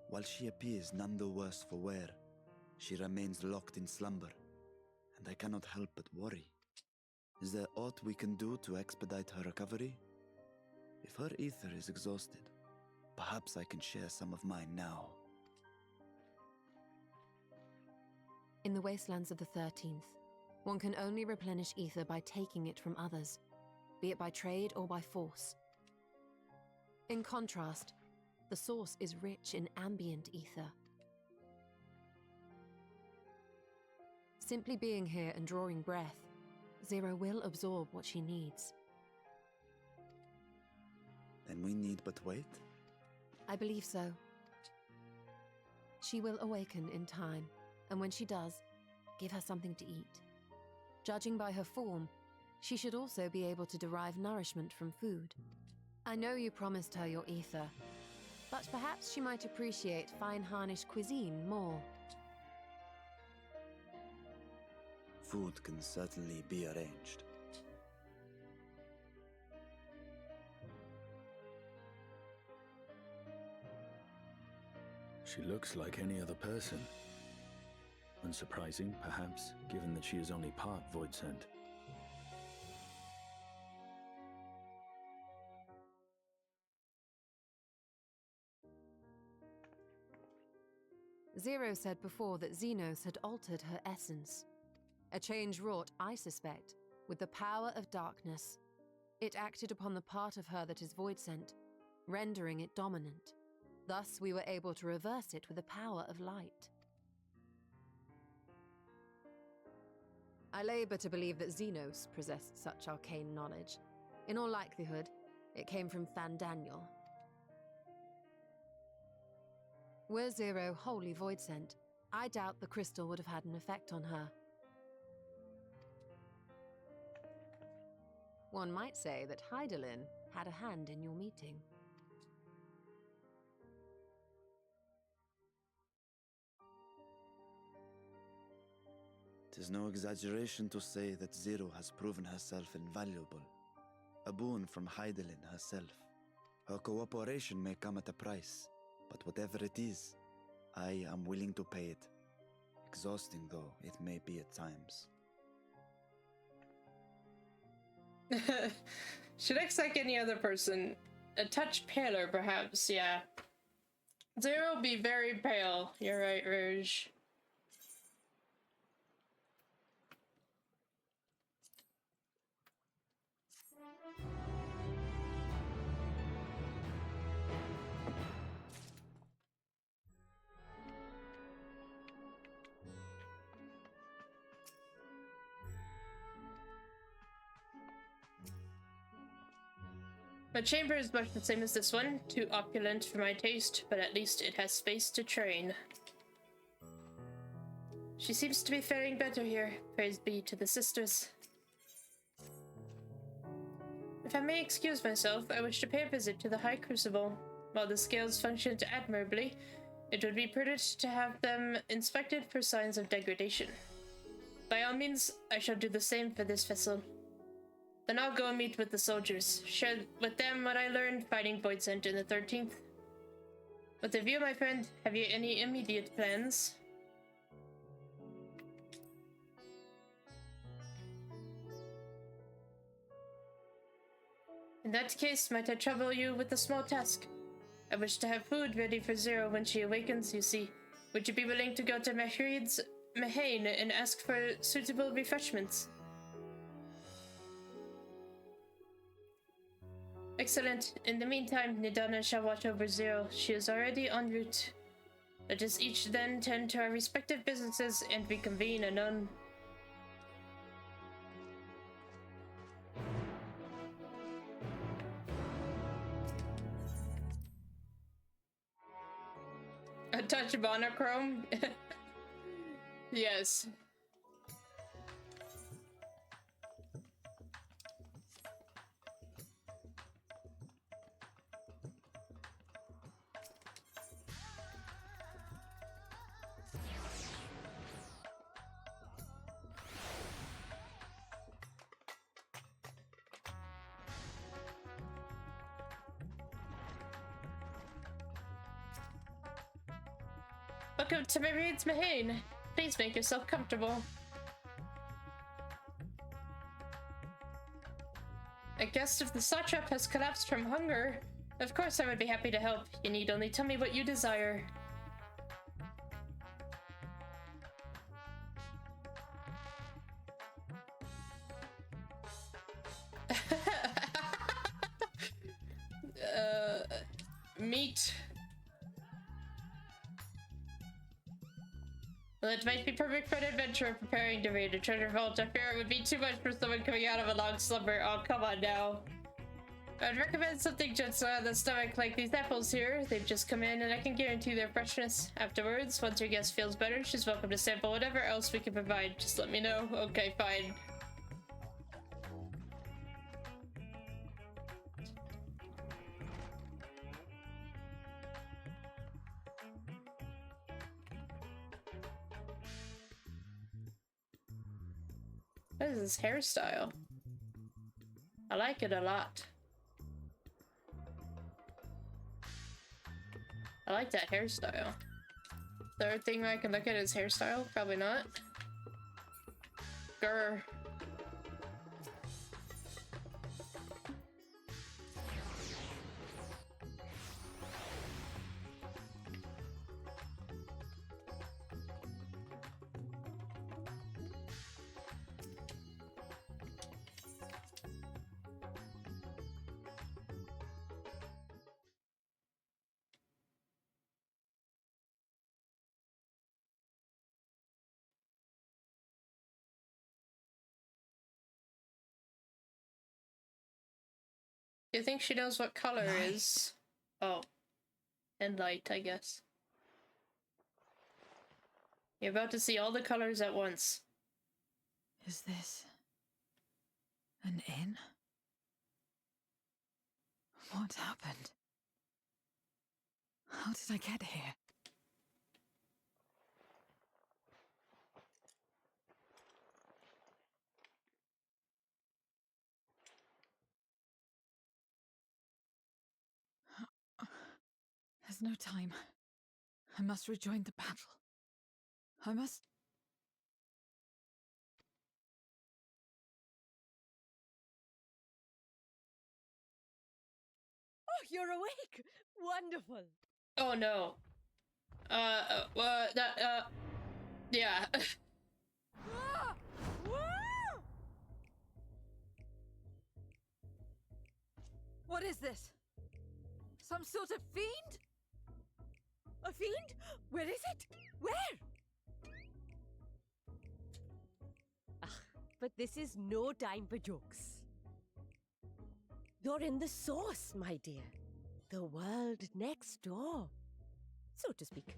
Speaker 3: While she appears none the worse for wear, she remains locked in slumber, and I cannot help but worry. Is there aught we can do to expedite her recovery? If her ether is exhausted, perhaps I can share some of mine now.
Speaker 4: In the wastelands of the 13th, one can only replenish ether by taking it from others, be it by trade or by force. In contrast, the source is rich in ambient ether. Simply being here and drawing breath, Zero will absorb what she needs.
Speaker 3: Then we need but wait?
Speaker 4: I believe so. She will awaken in time, and when she does, give her something to eat. Judging by her form, she should also be able to derive nourishment from food. I know you promised her your ether, but perhaps she might appreciate fine harnish cuisine more.
Speaker 3: Food can certainly be arranged.
Speaker 10: She looks like any other person. Unsurprising, perhaps, given that she is only part void sent.
Speaker 4: Zero said before that Xenos had altered her essence. A change wrought, I suspect, with the power of darkness. It acted upon the part of her that is void-sent, rendering it dominant. Thus we were able to reverse it with the power of light. I labor to believe that Xenos possessed such arcane knowledge. In all likelihood, it came from Fandaniel. Were Zero wholly void-sent, I doubt the crystal would have had an effect on her. One might say that Hydaelyn had a hand in your meeting.
Speaker 3: Tis no exaggeration to say that Zero has proven herself invaluable. A boon from Hydaelyn herself. Her cooperation may come at a price, but whatever it is, I am willing to pay it. Exhausting though it may be at times.
Speaker 1: She looks like any other person. A touch paler, perhaps, yeah. Zero be very pale. You're right, Rouge. My chamber is much the same as this one, too opulent for my taste, but at least it has space to train. She seems to be faring better here, praise be to the sisters. If I may excuse myself, I wish to pay a visit to the High Crucible. While the scales functioned admirably, it would be prudent to have them inspected for signs of degradation. By all means, I shall do the same for this vessel. Then I'll go and meet with the soldiers, share with them what I learned fighting Voidsent in the 13th. With a view, my friend, have you any immediate plans? In that case, might I trouble you with a small task? I wish to have food ready for Zero when she awakens, you see. Would you be willing to go to Mahane and ask for suitable refreshments? Excellent. In the meantime, Nidana shall watch over Zero. She is already en route. Let us each then tend to our respective businesses and reconvene anon. A touch of monochrome? Yes. Welcome to Marian's Mahane. Please make yourself comfortable. A guest of the satrap has collapsed from hunger. Of course I would be happy to help. You need only tell me what you desire. Meat. Well, it might be perfect for an adventurer preparing to raid a treasure vault. I fear it would be too much for someone coming out of a long slumber. Oh, come on now. I'd recommend something gentler on the stomach, like these apples here. They've just come in and I can guarantee their freshness. Afterwards, once your guest feels better, she's welcome to sample whatever else we can provide. Just let me know. Okay, fine. What is this hairstyle? I like it a lot. I like that hairstyle. Third thing I can look at is hairstyle? Probably not. Grr. Do you think she knows what color is? Oh. And light, I guess. You're about to see all the colors at once.
Speaker 2: Is this an inn? What happened? How did I get here? There's no time. I must rejoin the battle. I must...
Speaker 8: Oh, you're awake! Wonderful!
Speaker 1: Oh no. Yeah.
Speaker 8: Ah! Ah!
Speaker 2: What is this? Some sort of fiend?
Speaker 8: A fiend? Where is it? Where? Ah, but this is no time for jokes. You're in the source, my dear. The world next door, so to speak.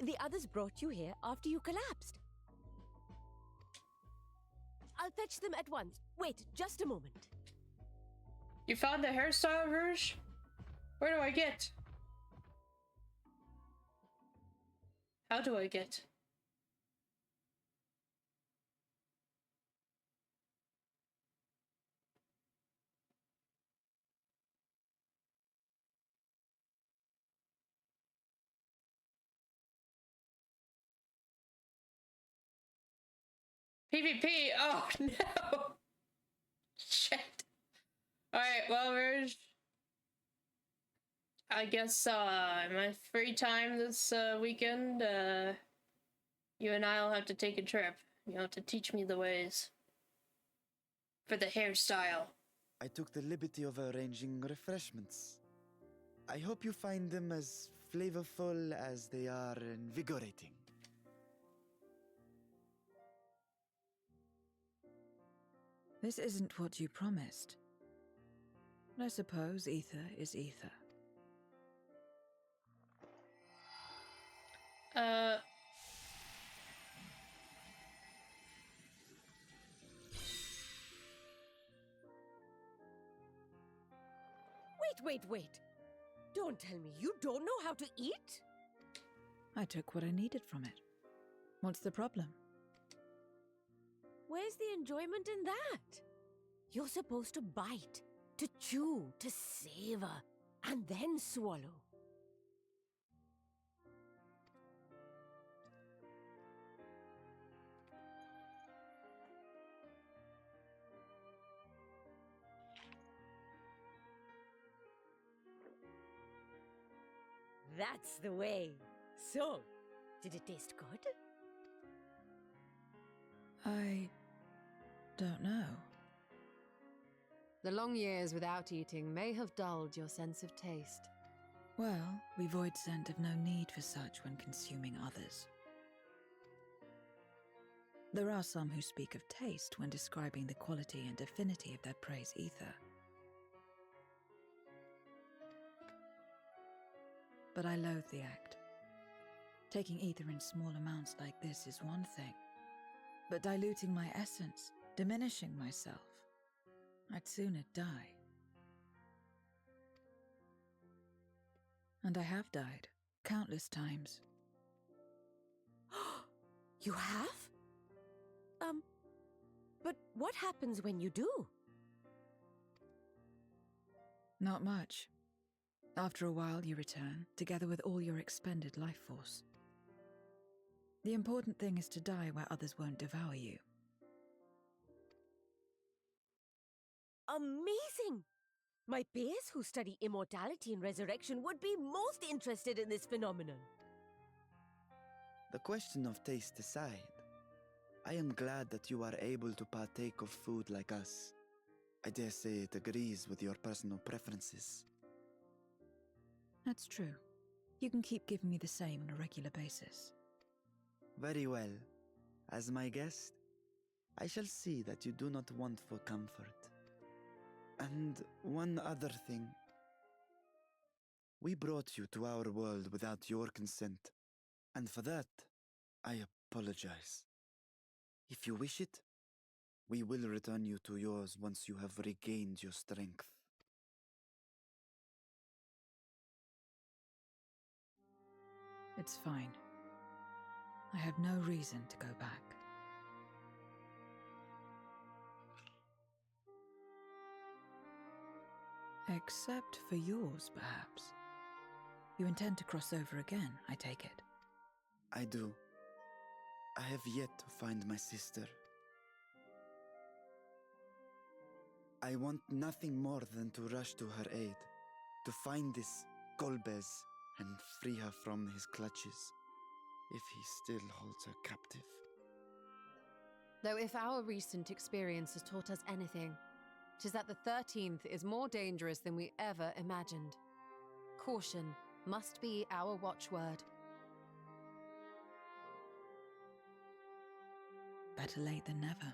Speaker 8: The others brought you here after you collapsed. I'll fetch them at once. Wait, just a moment.
Speaker 1: You found the hairstyle, Rouge? Where do I get? How do I get? PvP! Oh no! Shit. Alright, well, Rouge. I guess, my free time this, weekend, you and I'll have to take a trip, you know, to teach me the ways. For the hairstyle.
Speaker 3: I took the liberty of arranging refreshments. I hope you find them as flavorful as they are invigorating.
Speaker 2: This isn't what you promised. But I suppose ether is ether.
Speaker 8: Wait. Don't tell me you don't know how to eat?
Speaker 2: I took what I needed from it. What's the problem?
Speaker 8: Where's the enjoyment in that? You're supposed to bite, to chew, to savor, and then swallow. That's the way. So, did it taste good?
Speaker 2: I don't know.
Speaker 4: The long years without eating may have dulled your sense of taste.
Speaker 2: Well, we void scent have no need for such when consuming others. There are some who speak of taste when describing the quality and affinity of their prey's ether. But I loathe the act. Taking ether in small amounts like this is one thing, but diluting my essence, diminishing myself, I'd sooner die. And I have died, countless times.
Speaker 8: You have? But what happens when you do?
Speaker 2: Not much. After a while, you return, together with all your expended life force. The important thing is to die where others won't devour you.
Speaker 8: Amazing! My peers who study immortality and resurrection would be most interested in this phenomenon.
Speaker 3: The question of taste aside, I am glad that you are able to partake of food like us. I dare say it agrees with your personal preferences.
Speaker 2: That's true. You can keep giving me the same on a regular basis.
Speaker 3: Very well. As my guest, I shall see that you do not want for comfort. And one other thing. We brought you to our world without your consent, and for that, I apologize. If you wish it, we will return you to yours once you have regained your strength.
Speaker 2: It's fine. I have no reason to go back. Except for yours, perhaps. You intend to cross over again, I take it.
Speaker 3: I do. I have yet to find my sister. I want nothing more than to rush to her aid, to find this Golbez and free her from his clutches, if he still holds her captive.
Speaker 4: Though if our recent experience has taught us anything, 'tis that the 13th is more dangerous than we ever imagined. Caution must be our watchword.
Speaker 2: Better late than never.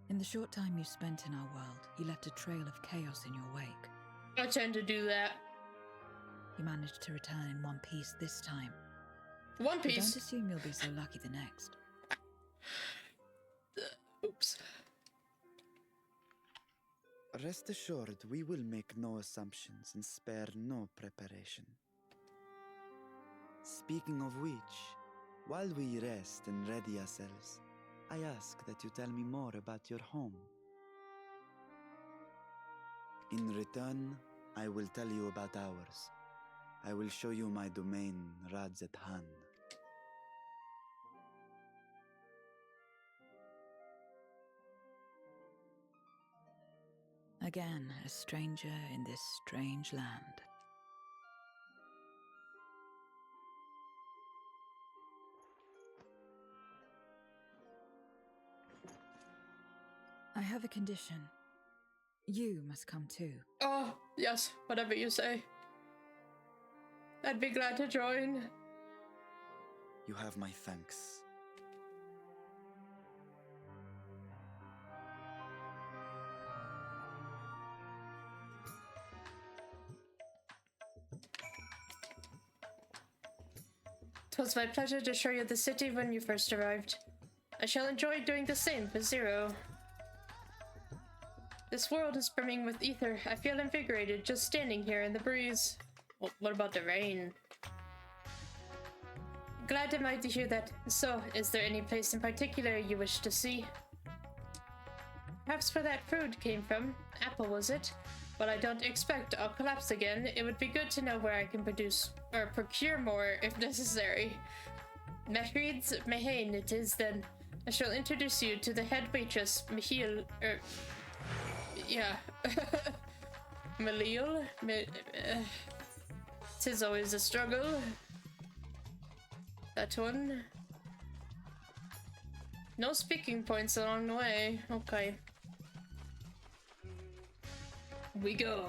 Speaker 2: In the short time you spent in our world, you left a trail of chaos in your wake.
Speaker 1: I tend to do that.
Speaker 2: You managed to return in one piece this time.
Speaker 1: One
Speaker 2: But
Speaker 1: piece.
Speaker 2: don't assume you'll be so lucky the next.
Speaker 1: Oops.
Speaker 3: Rest assured, we will make no assumptions and spare no preparation. Speaking of which, while we rest and ready ourselves, I ask that you tell me more about your home. In return, I will tell you about ours. I will show you my domain, Radzet Han.
Speaker 2: Again, a stranger in this strange land. I have a condition. You must come too.
Speaker 1: Oh, yes, whatever you say. I'd be glad to join.
Speaker 3: You have my thanks.
Speaker 1: Twas my pleasure to show you the city when you first arrived. I shall enjoy doing the same for Zero. This world is brimming with ether. I feel invigorated just standing here in the breeze. Well, what about the rain? Glad am I to hear that. So, is there any place in particular you wish to see? Perhaps where that food came from. Apple, was it? But I don't expect I'll collapse again. It would be good to know where I can produce or procure more if necessary. Mehrid's Mehane it is then. I shall introduce you to the head waitress, Michiel, yeah. Malil? Tis always a struggle. That one. No speaking points along the way. Okay. We go.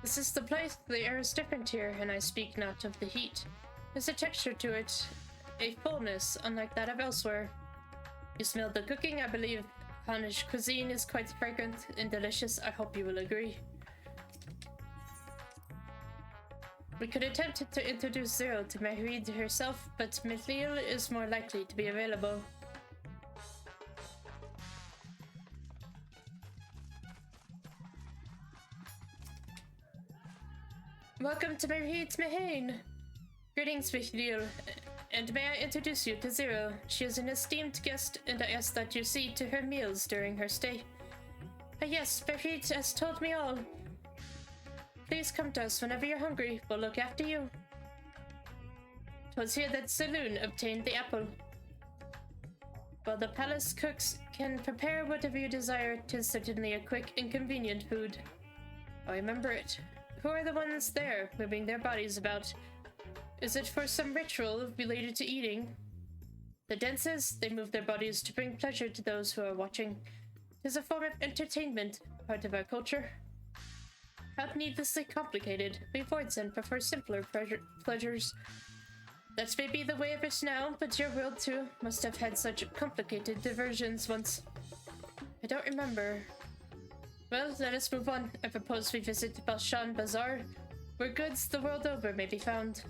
Speaker 1: This is the place. The air is different here, and I speak not of the heat. There's a texture to it, a fullness, unlike that of elsewhere. You smelled the cooking, I believe. Hanish cuisine is quite fragrant and delicious. I hope you will agree. We could attempt to introduce Zero to Mehrid herself, but Mithlil is more likely to be available. Welcome to Mehrid's Mehane! Greetings, Mithlil, and may I introduce you to Zero. She is an esteemed guest, and I ask that you see to her meals during her stay. Yes, Mehrid has told me all. Please come to us whenever you're hungry. We'll look after you. 'Twas here that Saloon obtained the apple. While the palace cooks can prepare whatever you desire, 'tis certainly a quick and convenient food. I remember it. Who are the ones there, moving their bodies about? Is it for some ritual related to eating? The dances, they move their bodies to bring pleasure to those who are watching. It is a form of entertainment, part of our culture. Not needlessly complicated, we avoid and prefer simpler pleasures. That may be the way of it now, but your world too must have had such complicated diversions once. I don't remember. Well, let us move on. I propose we visit Balshan Bazaar, where goods the world over may be found.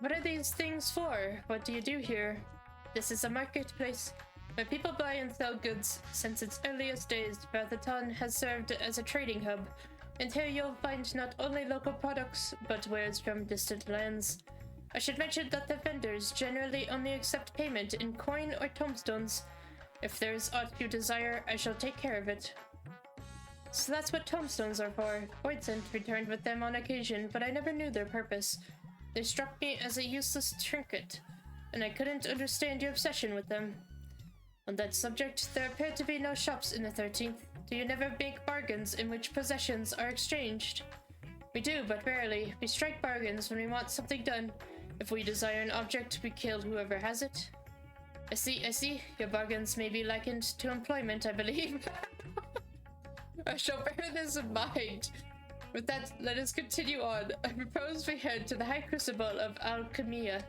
Speaker 1: What are these things for? What do you do here? This is a marketplace where people buy and sell goods. Since its earliest days, Bathatan has served as a trading hub, and here you'll find not only local products, but wares from distant lands. I should mention that the vendors generally only accept payment in coin or tombstones. If there is aught you desire, I shall take care of it. So that's what tombstones are for. Voidsent returned with them on occasion, but I never knew their purpose. They struck me as a useless trinket, and I couldn't understand your obsession with them. On that subject, there appear to be no shops in the 13th. Do you never make bargains in which possessions are exchanged? We do, but rarely. We strike bargains when we want something done. If we desire an object, we kill whoever has it. I see. Your bargains may be likened to employment, I believe. I shall bear this in mind. With that, let us continue on. I propose we head to the High Crucible of Alchemia.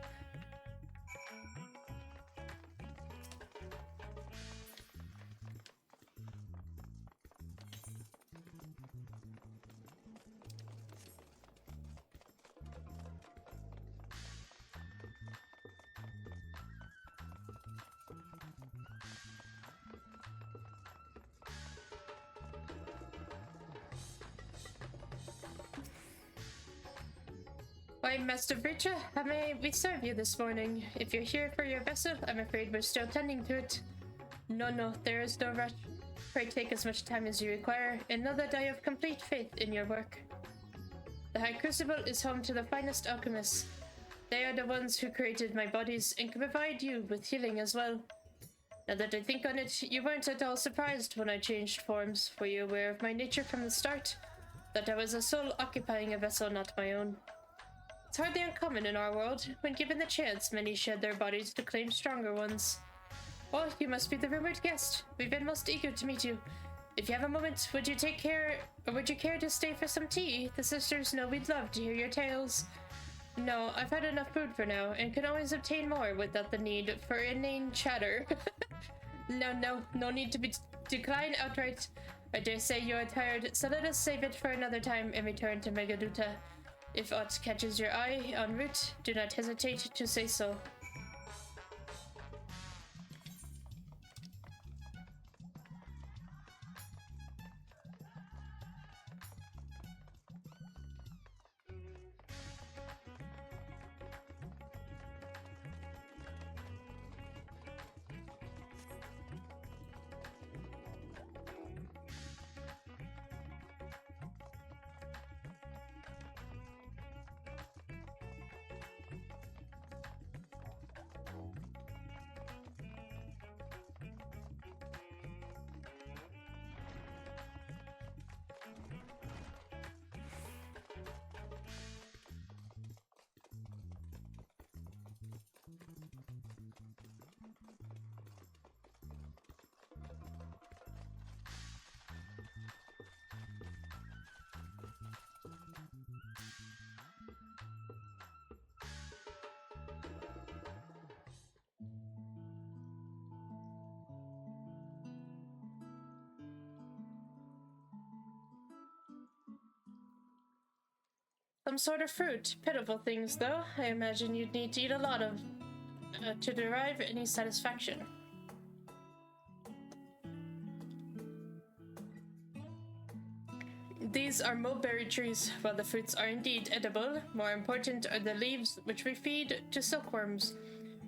Speaker 1: Why, Master Breacher, how may we serve you this morning? If you're here for your vessel, I'm afraid we're still tending to it. No, there is no rush. Pray take as much time as you require, and know that I have complete faith in your work. The High Crucible is home to the finest alchemists. They are the ones who created my bodies and can provide you with healing as well. Now that I think on it, you weren't at all surprised when I changed forms. Were you aware of my nature from the start? That I was a soul occupying a vessel not my own. It's hardly uncommon in our world. When given the chance, many shed their bodies to claim stronger ones. Oh, you must be the rumored guest. We've been most eager to meet you. If you have a moment, would you care to stay for some tea? The sisters know we'd love to hear your tales. No, I've had enough food for now, and can always obtain more without the need for inane chatter. No need to decline outright. I dare say you are tired, so let us save it for another time and return to Megaduta. If aught catches your eye en route, do not hesitate to say so. Some sort of fruit. Pitiful things, though. I imagine you'd need to eat a lot of to derive any satisfaction. These are mulberry trees. While the fruits are indeed edible, more important are the leaves which we feed to silkworms.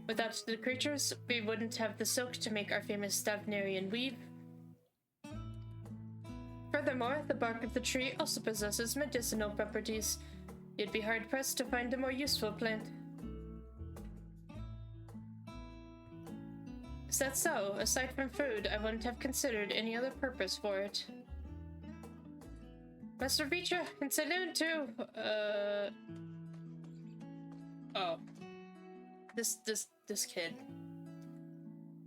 Speaker 1: Without the creatures, we wouldn't have the silk to make our famous Stavnarian weave. Furthermore, the bark of the tree also possesses medicinal properties. You'd be hard-pressed to find a more useful plant. Is that so? Aside from food, I wouldn't have considered any other purpose for it. Master Vicha, and Saloon too! Oh. This kid.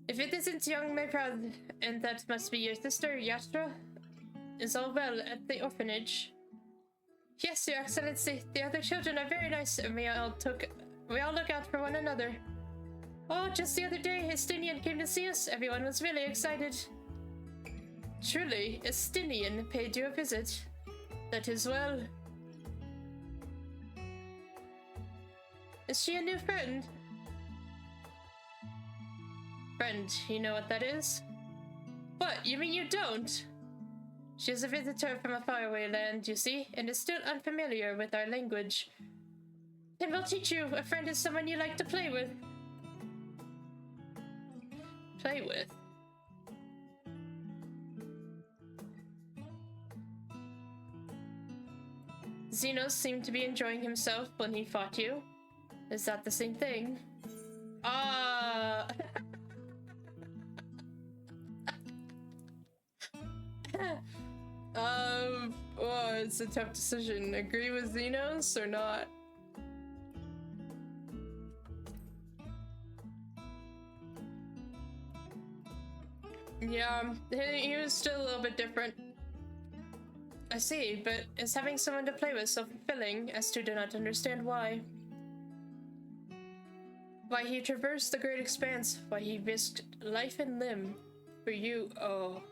Speaker 1: If it isn't young my proud, and that must be your sister, Yastra, is all well at the orphanage. Yes, Your Excellency, the other children are very nice, and we all look out for one another. Oh, just the other day, Estinian came to see us. Everyone was really excited. Truly, Estinian paid you a visit. That is well. Is she a new friend? Friend, you know what that is? What, you mean you don't? She is a visitor from a faraway land, you see, and is still unfamiliar with our language. Then we'll teach you. A friend is someone you like to play with. Play with? Xenos seemed to be enjoying himself when he fought you. Is that the same thing? Ah! Oh, it's a tough decision. Agree with Xenos or not? Yeah, he was still a little bit different. I see, but is having someone to play with so fulfilling as to do not understand why? Why he traversed the great expanse, why he risked life and limb for you, oh.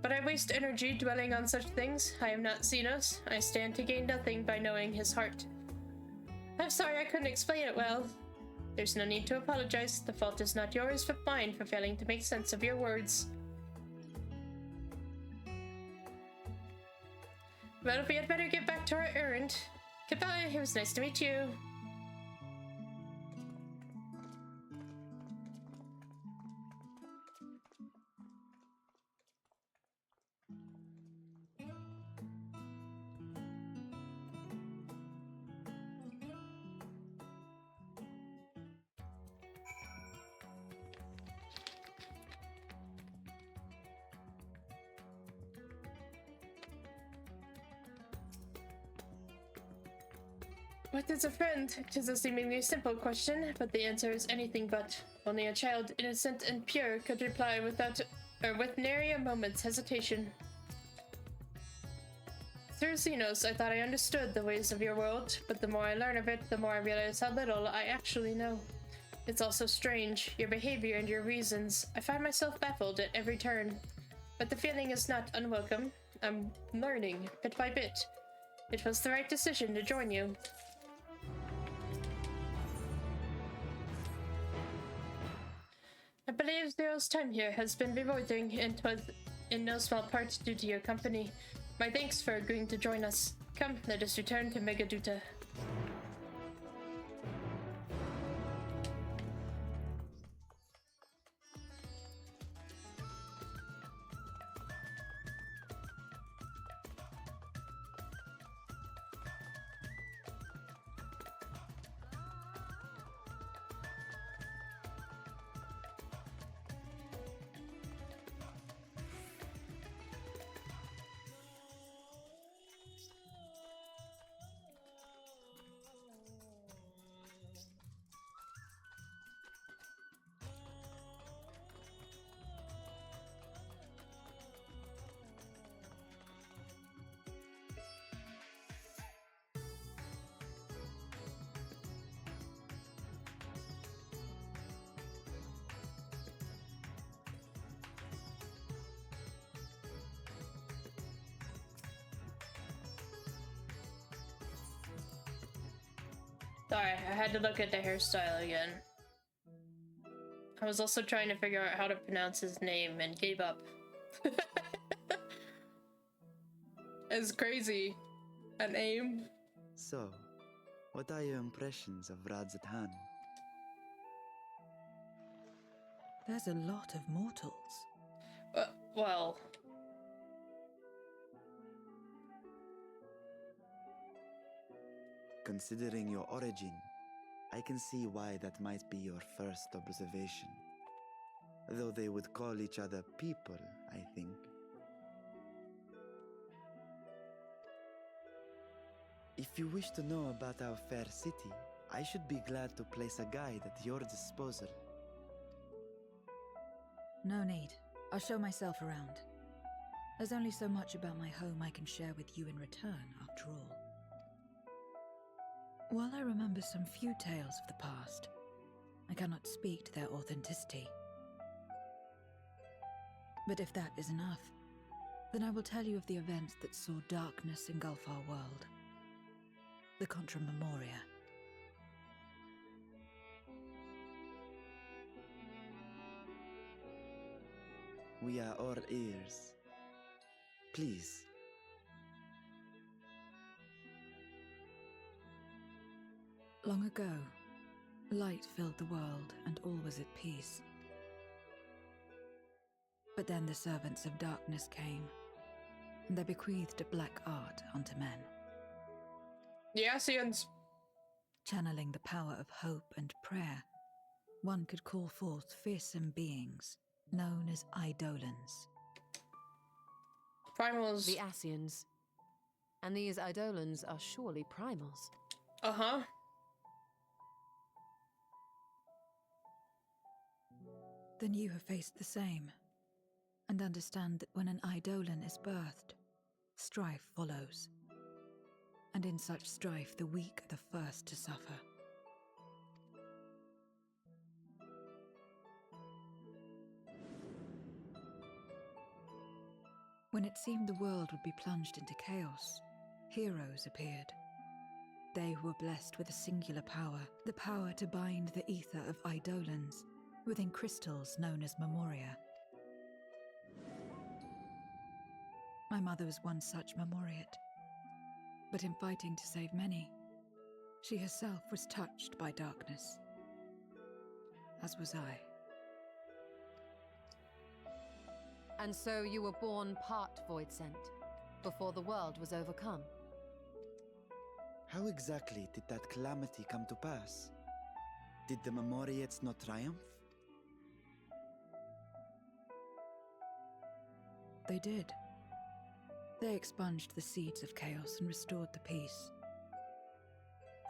Speaker 1: But I waste energy dwelling on such things. I am not Xenos. I stand to gain nothing by knowing his heart. I'm sorry I couldn't explain it well. There's no need to apologize. The fault is not yours but mine for failing to make sense of your words. Well, we had better get back to our errand. Goodbye, it was nice to meet you. What is a friend? 'Tis a seemingly simple question, but the answer is anything but. Only a child, innocent and pure, could reply with nary a moment's hesitation. Through Xenos, I thought I understood the ways of your world, but the more I learn of it, the more I realize how little I actually know. It's also strange, your behavior and your reasons. I find myself baffled at every turn. But the feeling is not unwelcome. I'm learning, bit by bit. It was the right decision to join you. I believe Zero's time here has been rewarding, and 'twas in no small part due to your company. My thanks for agreeing to join us. Come, let us return to Megaduta. Sorry, I had to look at the hairstyle again. I was also trying to figure out how to pronounce his name and gave up. It's crazy. A name.
Speaker 3: So, what are your impressions of Radzatan?
Speaker 2: There's a lot of mortals.
Speaker 1: Well...
Speaker 3: Considering your origin, I can see why that might be your first observation. Though they would call each other people, I think. If you wish to know about our fair city, I should be glad to place a guide at your disposal.
Speaker 2: No need. I'll show myself around. There's only so much about my home I can share with you in return, after all. While I remember some few tales of the past, I cannot speak to their authenticity. But if that is enough, then I will tell you of the events that saw darkness engulf our world. The Contra Memoria.
Speaker 3: We are all ears. Please.
Speaker 2: Long ago, light filled the world and all was at peace. But then the servants of darkness came, and they bequeathed a black art unto men.
Speaker 1: The Asians.
Speaker 2: Channeling the power of hope and prayer, one could call forth fearsome beings known as Eidolons.
Speaker 1: Primals.
Speaker 4: The Asians. And these Eidolons are surely primals.
Speaker 1: Uh-huh.
Speaker 2: Then you have faced the same, and understand that when an Eidolon is birthed, strife follows. And in such strife, the weak are the first to suffer. When it seemed the world would be plunged into chaos, heroes appeared. They who were blessed with a singular power, the power to bind the ether of Eidolons within crystals known as Memoria. My mother was one such Memoriate, but in fighting to save many, she herself was touched by darkness, as was I.
Speaker 4: And so you were born part Voidsent, before the world was overcome.
Speaker 3: How exactly did that calamity come to pass? Did the Memoriates not triumph?
Speaker 2: They did. They expunged the seeds of chaos and restored the peace,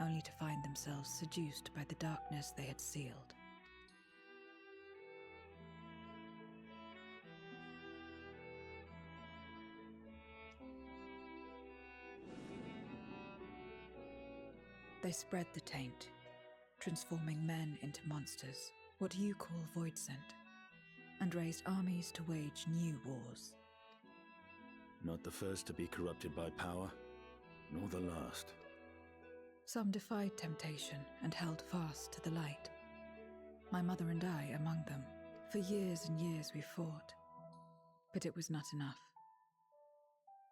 Speaker 2: only to find themselves seduced by the darkness they had sealed. They spread the taint, transforming men into monsters, what you call Voidsent, and raised armies to wage new wars.
Speaker 10: Not the first to be corrupted by power, nor the last.
Speaker 2: Some defied temptation and held fast to the light. My mother and I among them. For years and years we fought, but it was not enough.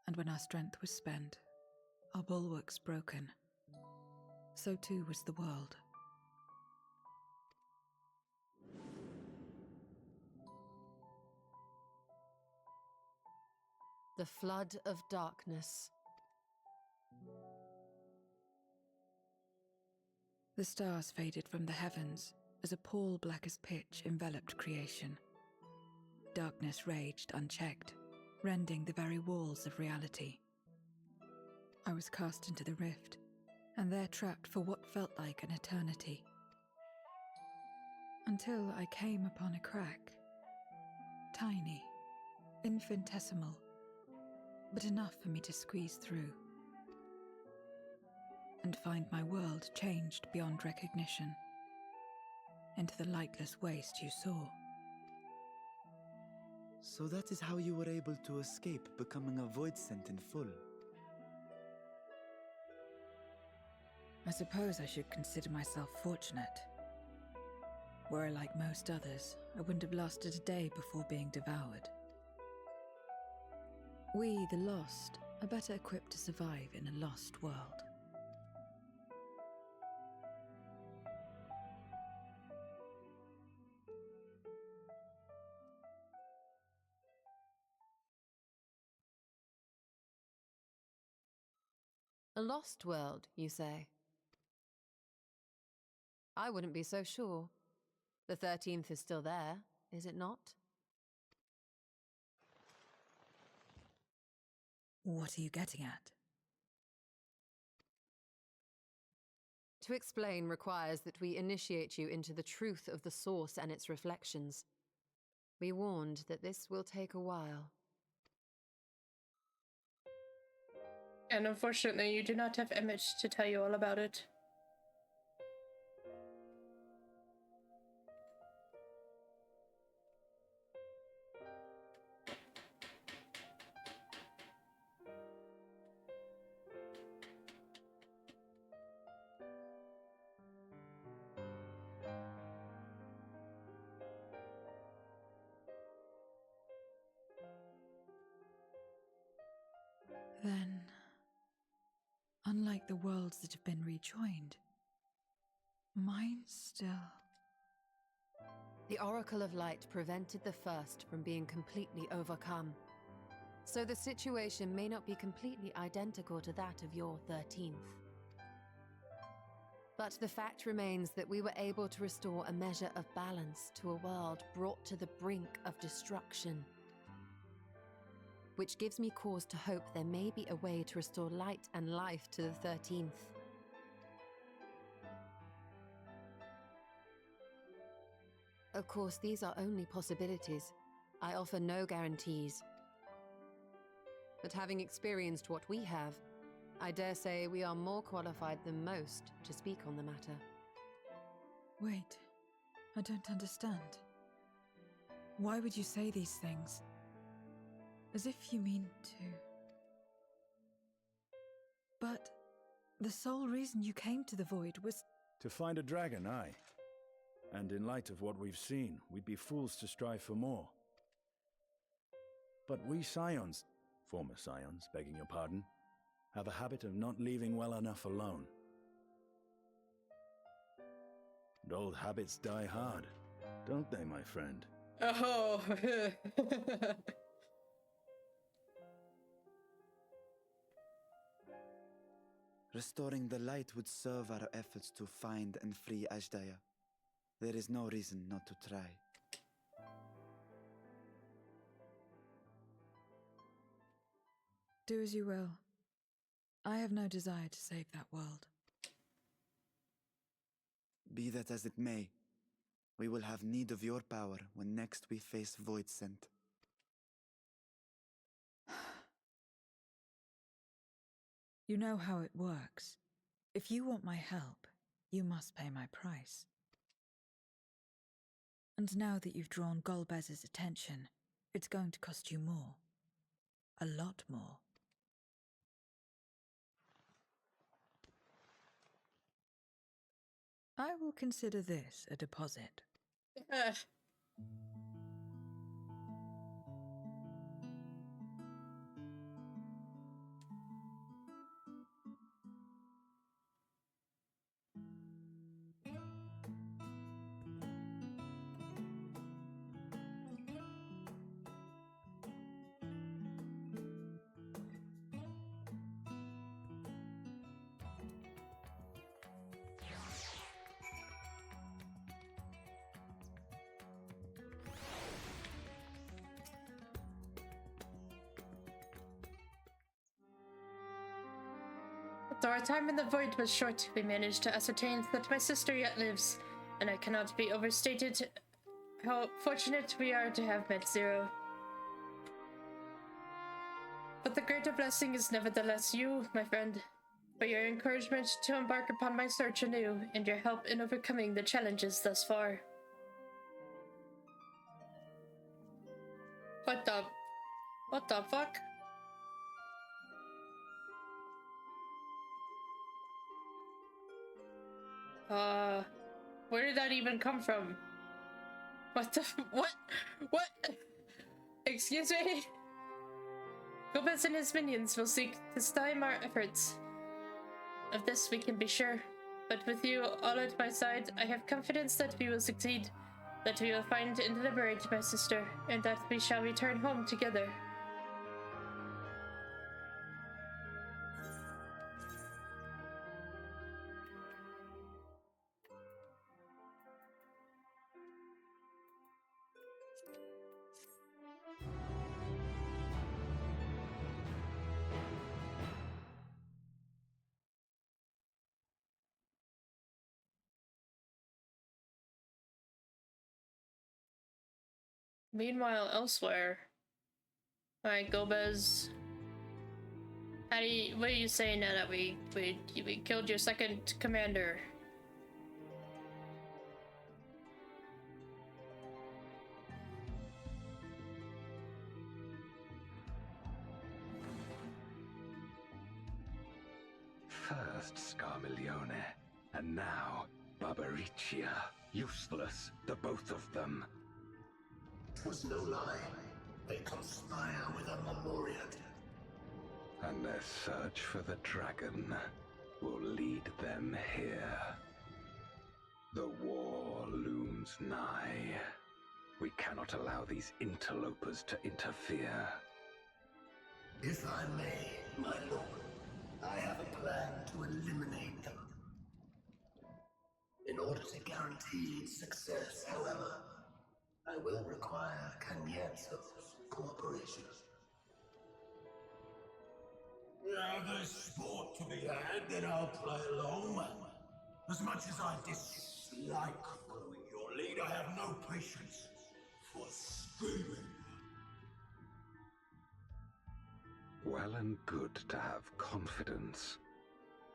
Speaker 2: And when our strength was spent, our bulwarks broken, so too was the world.
Speaker 4: The flood of darkness.
Speaker 2: The stars faded from the heavens as a pall black as pitch enveloped creation. Darkness raged unchecked, rending the very walls of reality. I was cast into the rift, and there trapped for what felt like an eternity. Until I came upon a crack. Tiny, infinitesimal, but enough for me to squeeze through and find my world changed beyond recognition into the lightless waste you saw.
Speaker 3: So that is how you were able to escape becoming a Voidsent in full.
Speaker 2: I suppose I should consider myself fortunate. were I like most others, I wouldn't have lasted a day before being devoured. We, the lost, are better equipped to survive in a lost world.
Speaker 4: A lost world, you say? I wouldn't be so sure. The 13th is still there, is it not?
Speaker 2: What are you getting at?
Speaker 4: To explain requires that we initiate you into the truth of the source and its reflections. Be warned that this will take a while.
Speaker 1: And unfortunately, you do not have Emmett to tell you all about it.
Speaker 2: Then, unlike the worlds that have been rejoined, mine still...
Speaker 4: The Oracle of Light prevented the first from being completely overcome. So the situation may not be completely identical to that of your 13th. But the fact remains that we were able to restore a measure of balance to a world brought to the brink of destruction. Which gives me cause to hope there may be a way to restore light and life to the 13th. Of course, these are only possibilities. I offer no guarantees. But having experienced what we have, I dare say we are more qualified than most to speak on the matter.
Speaker 2: Wait, I don't understand. Why would you say these things? As if you mean to... But the sole reason you came to the Void was...
Speaker 9: To find a dragon, aye. And in light of what we've seen, we'd be fools to strive for more. But we Scions, former Scions, begging your pardon, have a habit of not leaving well enough alone. And old habits die hard, don't they, my friend?
Speaker 1: Oh.
Speaker 3: Restoring the light would serve our efforts to find and free Ashdaya. There is no reason not to try.
Speaker 2: Do as you will. I have no desire to save that world.
Speaker 3: Be that as it may, we will have need of your power when next we face Void Scent.
Speaker 2: You know how it works. If you want my help, you must pay my price. And now that you've drawn Golbez's attention, it's going to cost you more. A lot more. I will consider this a deposit.
Speaker 1: Though our time in the Void was short, we managed to ascertain that my sister yet lives, and it cannot be overstated how fortunate we are to have met Zero. But the greater blessing is nevertheless you, my friend, for your encouragement to embark upon my search anew, and your help in overcoming the challenges thus far. What the fuck? Where did that even come from? What the? What? What? Excuse me? Golbez and his minions will seek to stymie our efforts. Of this we can be sure. But with you all at my side, I have confidence that we will succeed, that we will find and liberate my sister, and that we shall return home together. Meanwhile, elsewhere. Alright, Golbez. What are you saying now that we killed your second commander?
Speaker 6: First Scarmiglione, and now Barbariccia. Useless, the both of them.
Speaker 5: 'Twas no lie. They conspire with a memoriat.
Speaker 6: And their search for the dragon will lead them here. The war looms nigh. We cannot allow these interlopers to interfere.
Speaker 5: If I may, my lord, I have a plan to eliminate them. In order to guarantee its success, however, I will require Cagnazzo's cooperation. Now there's sport to be had, then I'll play along. As much as I dislike following your lead, I have no patience for scheming.
Speaker 6: Well and good to have confidence,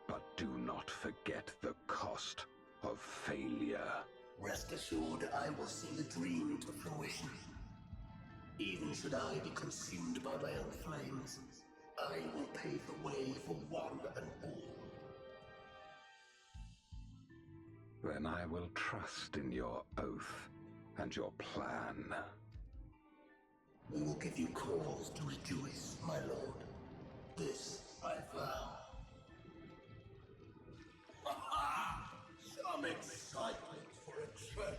Speaker 6: but do not forget the cost of failure.
Speaker 5: Rest assured, I will see the dream to fruition. Even should I be consumed by my own flames, I will pave the way for one and all.
Speaker 6: Then I will trust in your oath and your plan.
Speaker 5: We will give you cause to rejoice, my lord. This I vow. Ha-ha! Some excitement for a change.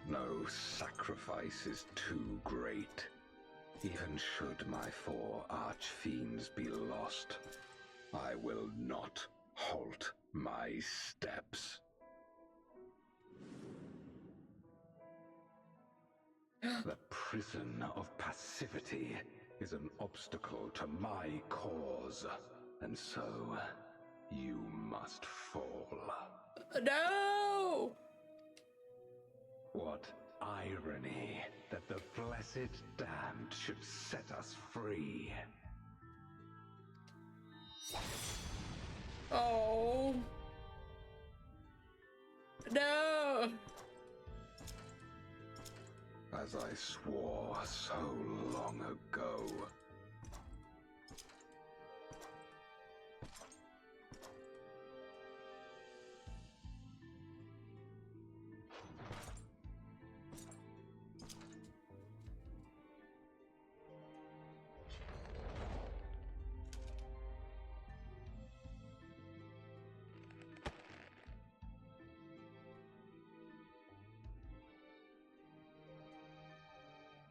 Speaker 6: No sacrifice is too great. Even should my 4 archfiends be lost, I will not halt my steps. The prison of passivity is an obstacle to my cause, and so you must fall.
Speaker 1: No!
Speaker 6: What irony that the blessed damned should set us free.
Speaker 1: Oh. No!
Speaker 6: As I swore so long ago.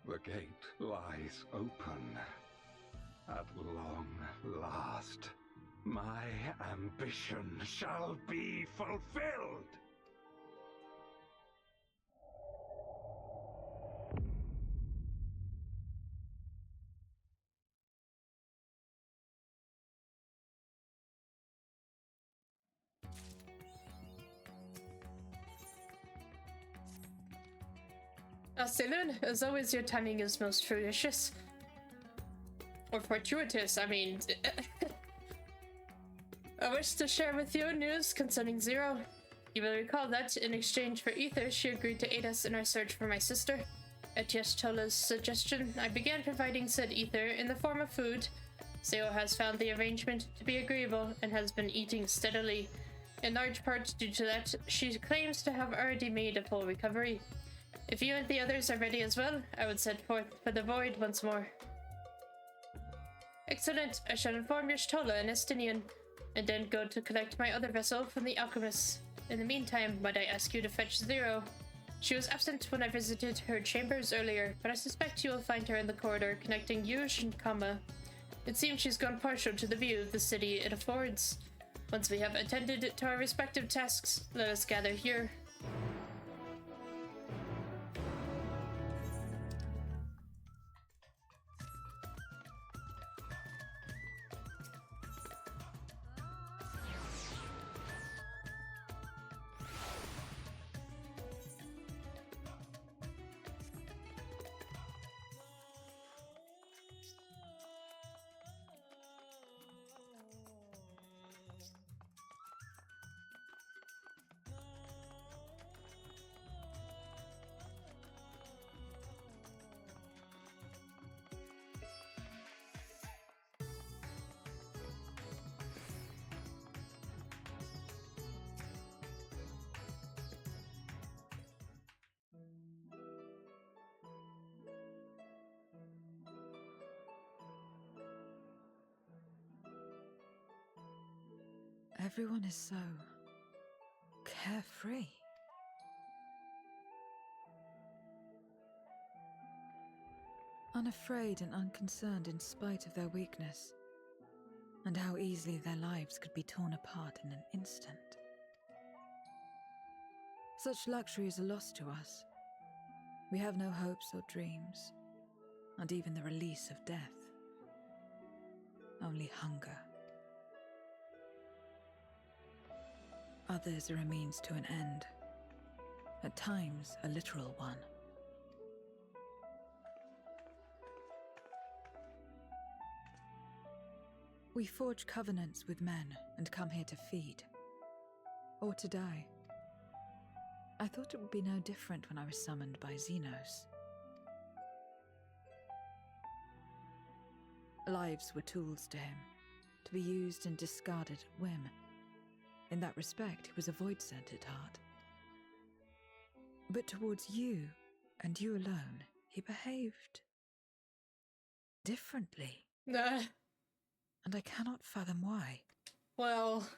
Speaker 6: The gate lies open. At long last, my ambition shall be fulfilled!
Speaker 1: Saloon, as always, your timing is most fruitious. Or fortuitous, I mean. I wish to share with you news concerning Zero. You will recall that, in exchange for ether, she agreed to aid us in our search for my sister. At Yeshtola's suggestion, I began providing said ether in the form of food. Zero has found the arrangement to be agreeable and has been eating steadily. In large part due to that, she claims to have already made a full recovery. If you and the others are ready as well, I would set forth for the void once more. Excellent. I shall inform Yeshtola and Estinian, and then go to collect my other vessel from the alchemists. In the meantime, might I ask you to fetch Zero? She was absent when I visited her chambers earlier, but I suspect you will find her in the corridor connecting Yuj and Kama. It seems she's gone partial to the view of the city it affords. Once we have attended to our respective tasks, let us gather here.
Speaker 2: Everyone is so carefree. Unafraid and unconcerned in spite of their weakness, and how easily their lives could be torn apart in an instant. Such luxury is a loss to us. We have no hopes or dreams, not even the release of death. Only hunger. Others are a means to an end, at times a literal one. We forge covenants with men and come here to feed, or to die. I thought it would be no different when I was summoned by Xenos. Lives were tools to him, to be used and discarded at whim. In that respect, he was a void-centered heart. But towards you, and you alone, he behaved differently. And I cannot fathom why.
Speaker 1: Well...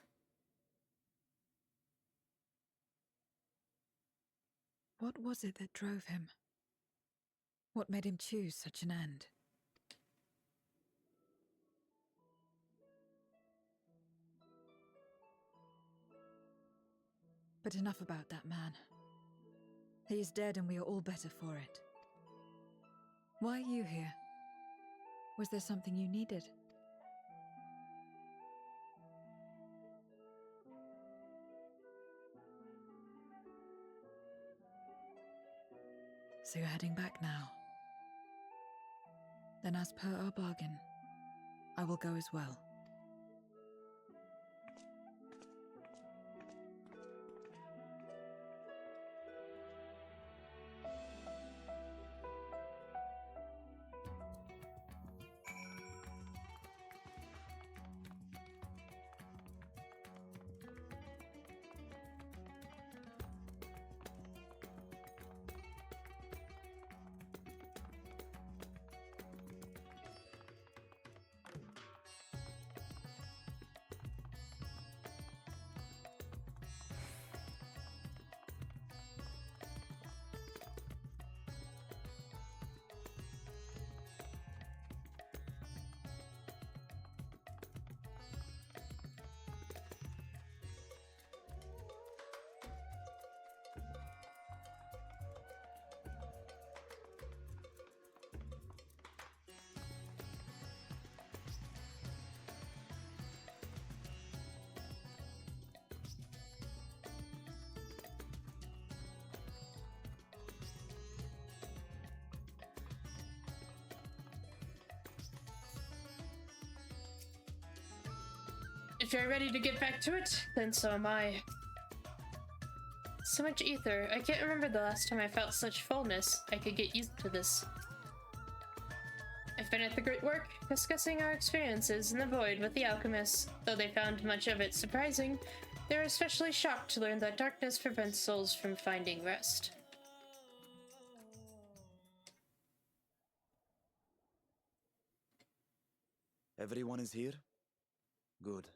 Speaker 2: What was it that drove him? What made him choose such an end? But enough about that man. He is dead and we are all better for it. Why are you here? Was there something you needed? So you're heading back now. Then as per our bargain, I will go as well.
Speaker 1: if you're ready to get back to it, then so am I. So much ether. I can't remember the last time I felt such fullness. I could get used to this. I've been at the great work, discussing our experiences in the void with the alchemists. Though they found much of it surprising, they were especially shocked to learn that darkness prevents souls from finding rest.
Speaker 3: Everyone is here? Good.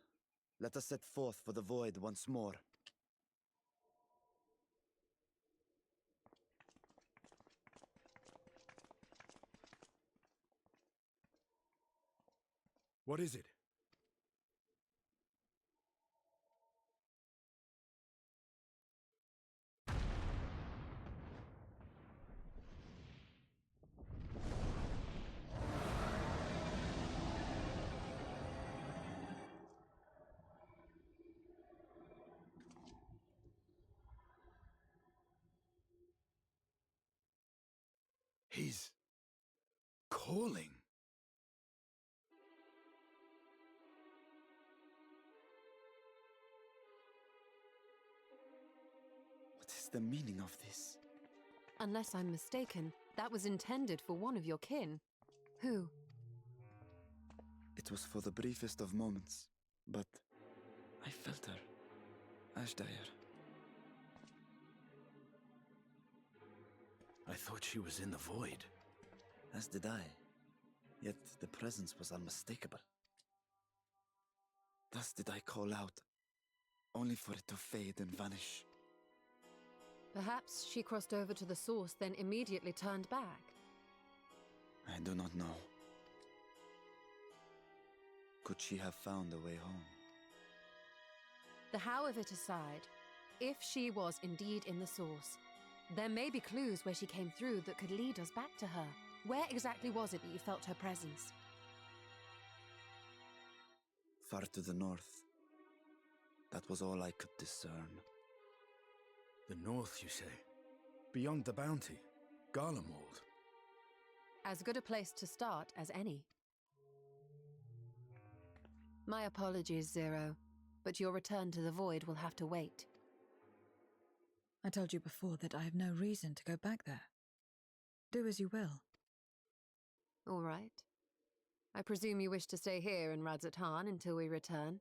Speaker 3: Let us set forth for the void once more.
Speaker 9: What is it? He's calling.
Speaker 3: What is the meaning of this?
Speaker 4: Unless I'm mistaken, that was intended for one of your kin. Who?
Speaker 3: It was for the briefest of moments, but I felt her. Ashdire.
Speaker 10: I thought she was in the void.
Speaker 3: As did I. Yet the presence was unmistakable. Thus did I call out, only for it to fade and vanish.
Speaker 4: Perhaps she crossed over to the source, then immediately turned back.
Speaker 3: I do not know. Could she have found a way home?
Speaker 4: The how of it aside, if she was indeed in the source, there may be clues where she came through that could lead us back to her. Where exactly was it that you felt her presence?
Speaker 3: Far to the north. That was all I could discern.
Speaker 10: The north, you say? Beyond the bounty? Garlemald?
Speaker 4: As good a place to start as any. My apologies, Zero, but your return to the void will have to wait.
Speaker 2: I told you before that I have no reason to go back there. Do as you will.
Speaker 4: All right. I presume you wish to stay here in Radzatan until we return?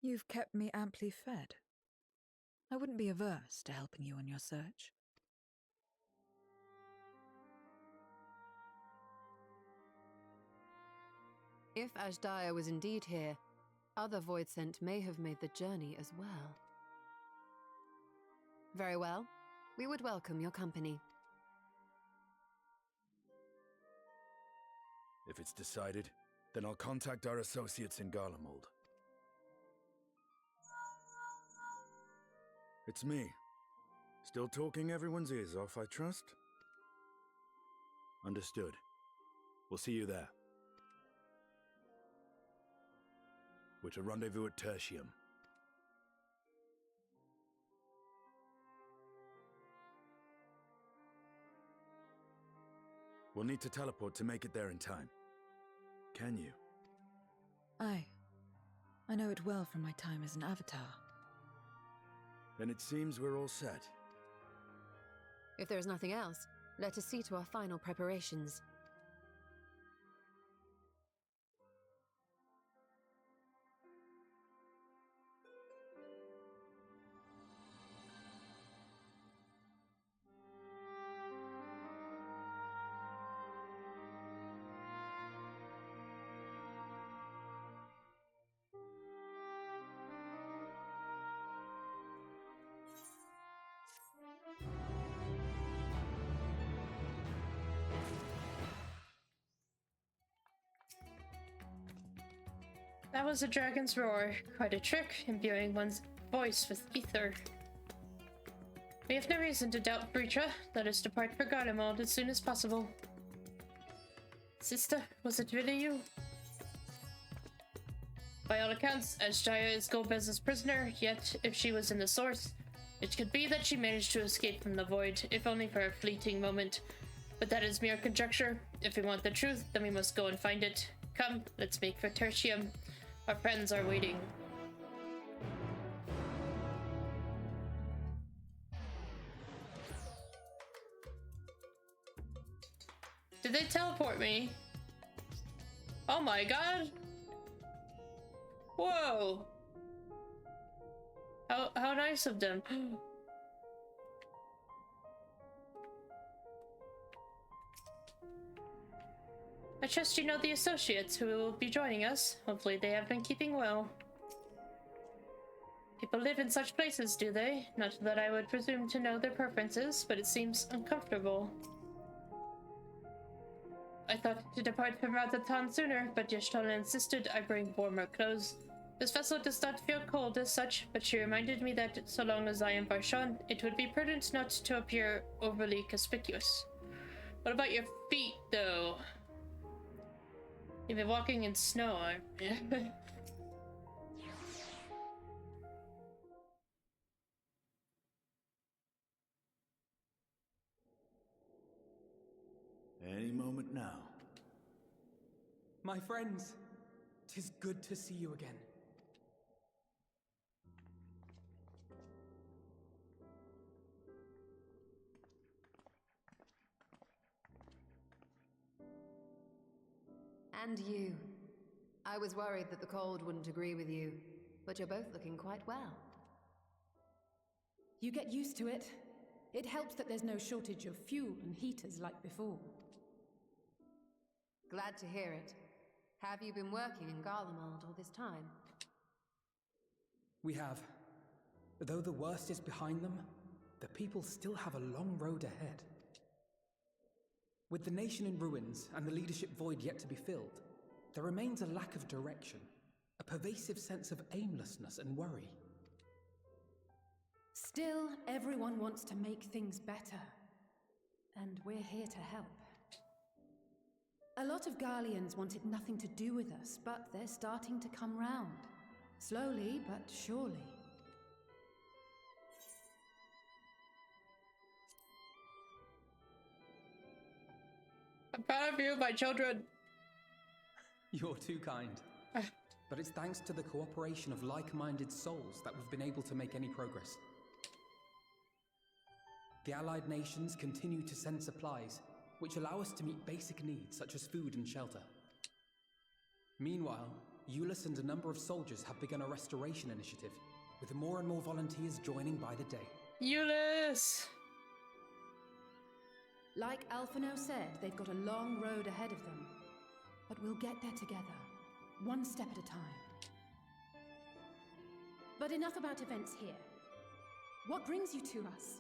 Speaker 2: You've kept me amply fed. I wouldn't be averse to helping you on your search.
Speaker 4: If Ashdaya was indeed here, other Voidsent may have made the journey as well. Very well. We would welcome your company.
Speaker 9: If it's decided, then I'll contact our associates in Garlemald. It's me. Still talking everyone's ears off, I trust? Understood. We'll see you there. We're to rendezvous at Tertium. We'll need to teleport to make it there in time. Can you?
Speaker 2: Aye. I know it well from my time as an avatar.
Speaker 9: Then it seems we're all set.
Speaker 4: If there is nothing else, let us see to our final preparations.
Speaker 1: That was a dragon's roar. Quite a trick, imbuing one's voice with ether. We have no reason to doubt Breacha. Let us depart for Garlemald as soon as possible. Sister, was it really you? By all accounts, Ashdaya is Golbez's prisoner, yet if she was in the source, it could be that she managed to escape from the void, if only for a fleeting moment. But that is mere conjecture. If we want the truth, then we must go and find it. Come, let's make for Tertium. Our friends are waiting. Did they teleport me? Oh my god! Whoa! How nice of them. I trust you know the associates who will be joining us. Hopefully they have been keeping well. People live in such places, do they? Not that I would presume to know their preferences, but it seems uncomfortable. I thought to depart from Ratatan sooner, but Yashtala insisted I bring warmer clothes. This vessel does not feel cold as such, but she reminded me that so long as I am Varshan, it would be prudent not to appear overly conspicuous. What about your feet, though? You've been walking in snow, aren't you?
Speaker 10: Any moment now.
Speaker 12: My friends, 'tis good to see you again.
Speaker 4: And you. I was worried that the cold wouldn't agree with you, but you're both looking quite well.
Speaker 13: You get used to it. It helps that there's no shortage of fuel and heaters like before.
Speaker 4: Glad to hear it. Have you been working in Garlemald all this time?
Speaker 12: We have. Though the worst is behind them, the people still have a long road ahead. With the nation in ruins and the leadership void yet to be filled, there remains a lack of direction, a pervasive sense of aimlessness and worry.
Speaker 13: Still, everyone wants to make things better. And we're here to help. A lot of Garleans wanted nothing to do with us, but they're starting to come round. Slowly, but surely.
Speaker 1: I'm proud of you, my children.
Speaker 12: You're too kind. But it's thanks to the cooperation of like-minded souls that we've been able to make any progress. The allied nations continue to send supplies, which allow us to meet basic needs such as food and shelter. Meanwhile, Euless and a number of soldiers have begun a restoration initiative, with more and more volunteers joining by the day.
Speaker 1: Euless!
Speaker 13: Like Alphino said, they've got a long road ahead of them. But we'll get there together, one step at a time. But enough about events here. What brings you to us?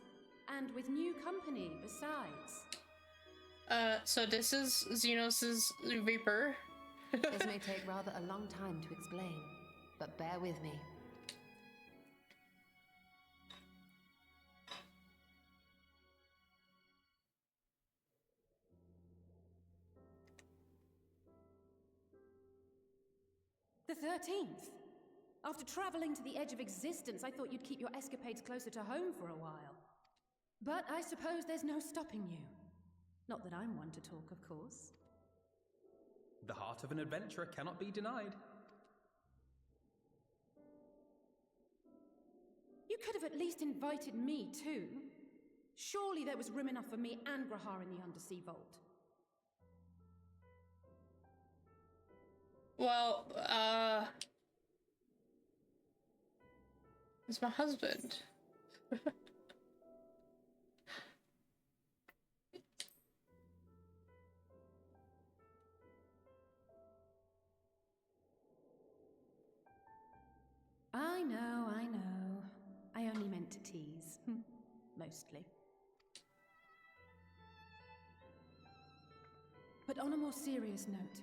Speaker 13: And with new company, besides.
Speaker 1: So this is Xenos' Reaper.
Speaker 4: This may take rather a long time to explain, but bear with me.
Speaker 13: The 13th! After traveling to the edge of existence, I thought you'd keep your escapades closer to home for a while. But I suppose there's no stopping you. Not that I'm one to talk, of course.
Speaker 12: The heart of an adventurer cannot be denied.
Speaker 13: You could have at least invited me, too. Surely there was room enough for me and Grahar in the Undersea Vault.
Speaker 1: Well, it's my husband.
Speaker 13: I know, I know. I only meant to tease. Mostly. But on a more serious note,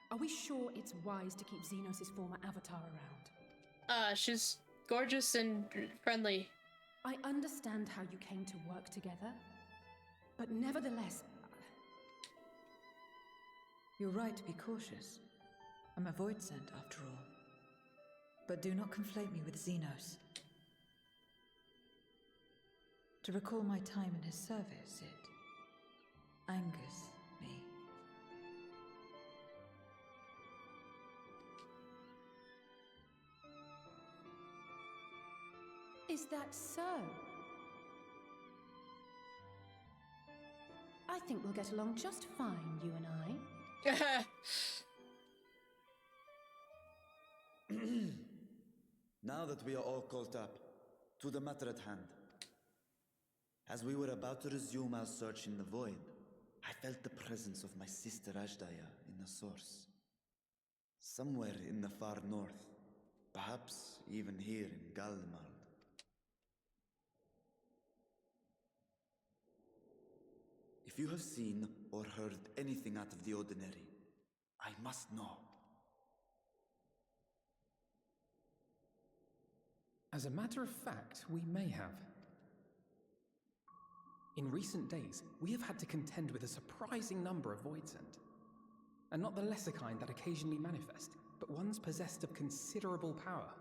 Speaker 13: are we sure it's wise to keep Xenos' former avatar around?
Speaker 1: She's gorgeous and friendly.
Speaker 13: I understand how you came to work together, but nevertheless...
Speaker 2: You're right to be cautious. I'm a void sent, after all. But do not conflate me with Xenos. To recall my time in his service, angers me.
Speaker 13: Is that so? I think we'll get along just fine, you and I.
Speaker 3: Now that we are all caught up, to the matter at hand. As we were about to resume our search in the void, I felt the presence of my sister Ajdaya in the source. Somewhere in the far north, perhaps even here in Galmald. If you have seen or heard anything out of the ordinary, I must know.
Speaker 12: As a matter of fact, we may have. In recent days, we have had to contend with a surprising number of Voidsent. And not the lesser kind that occasionally manifest, but ones possessed of considerable power.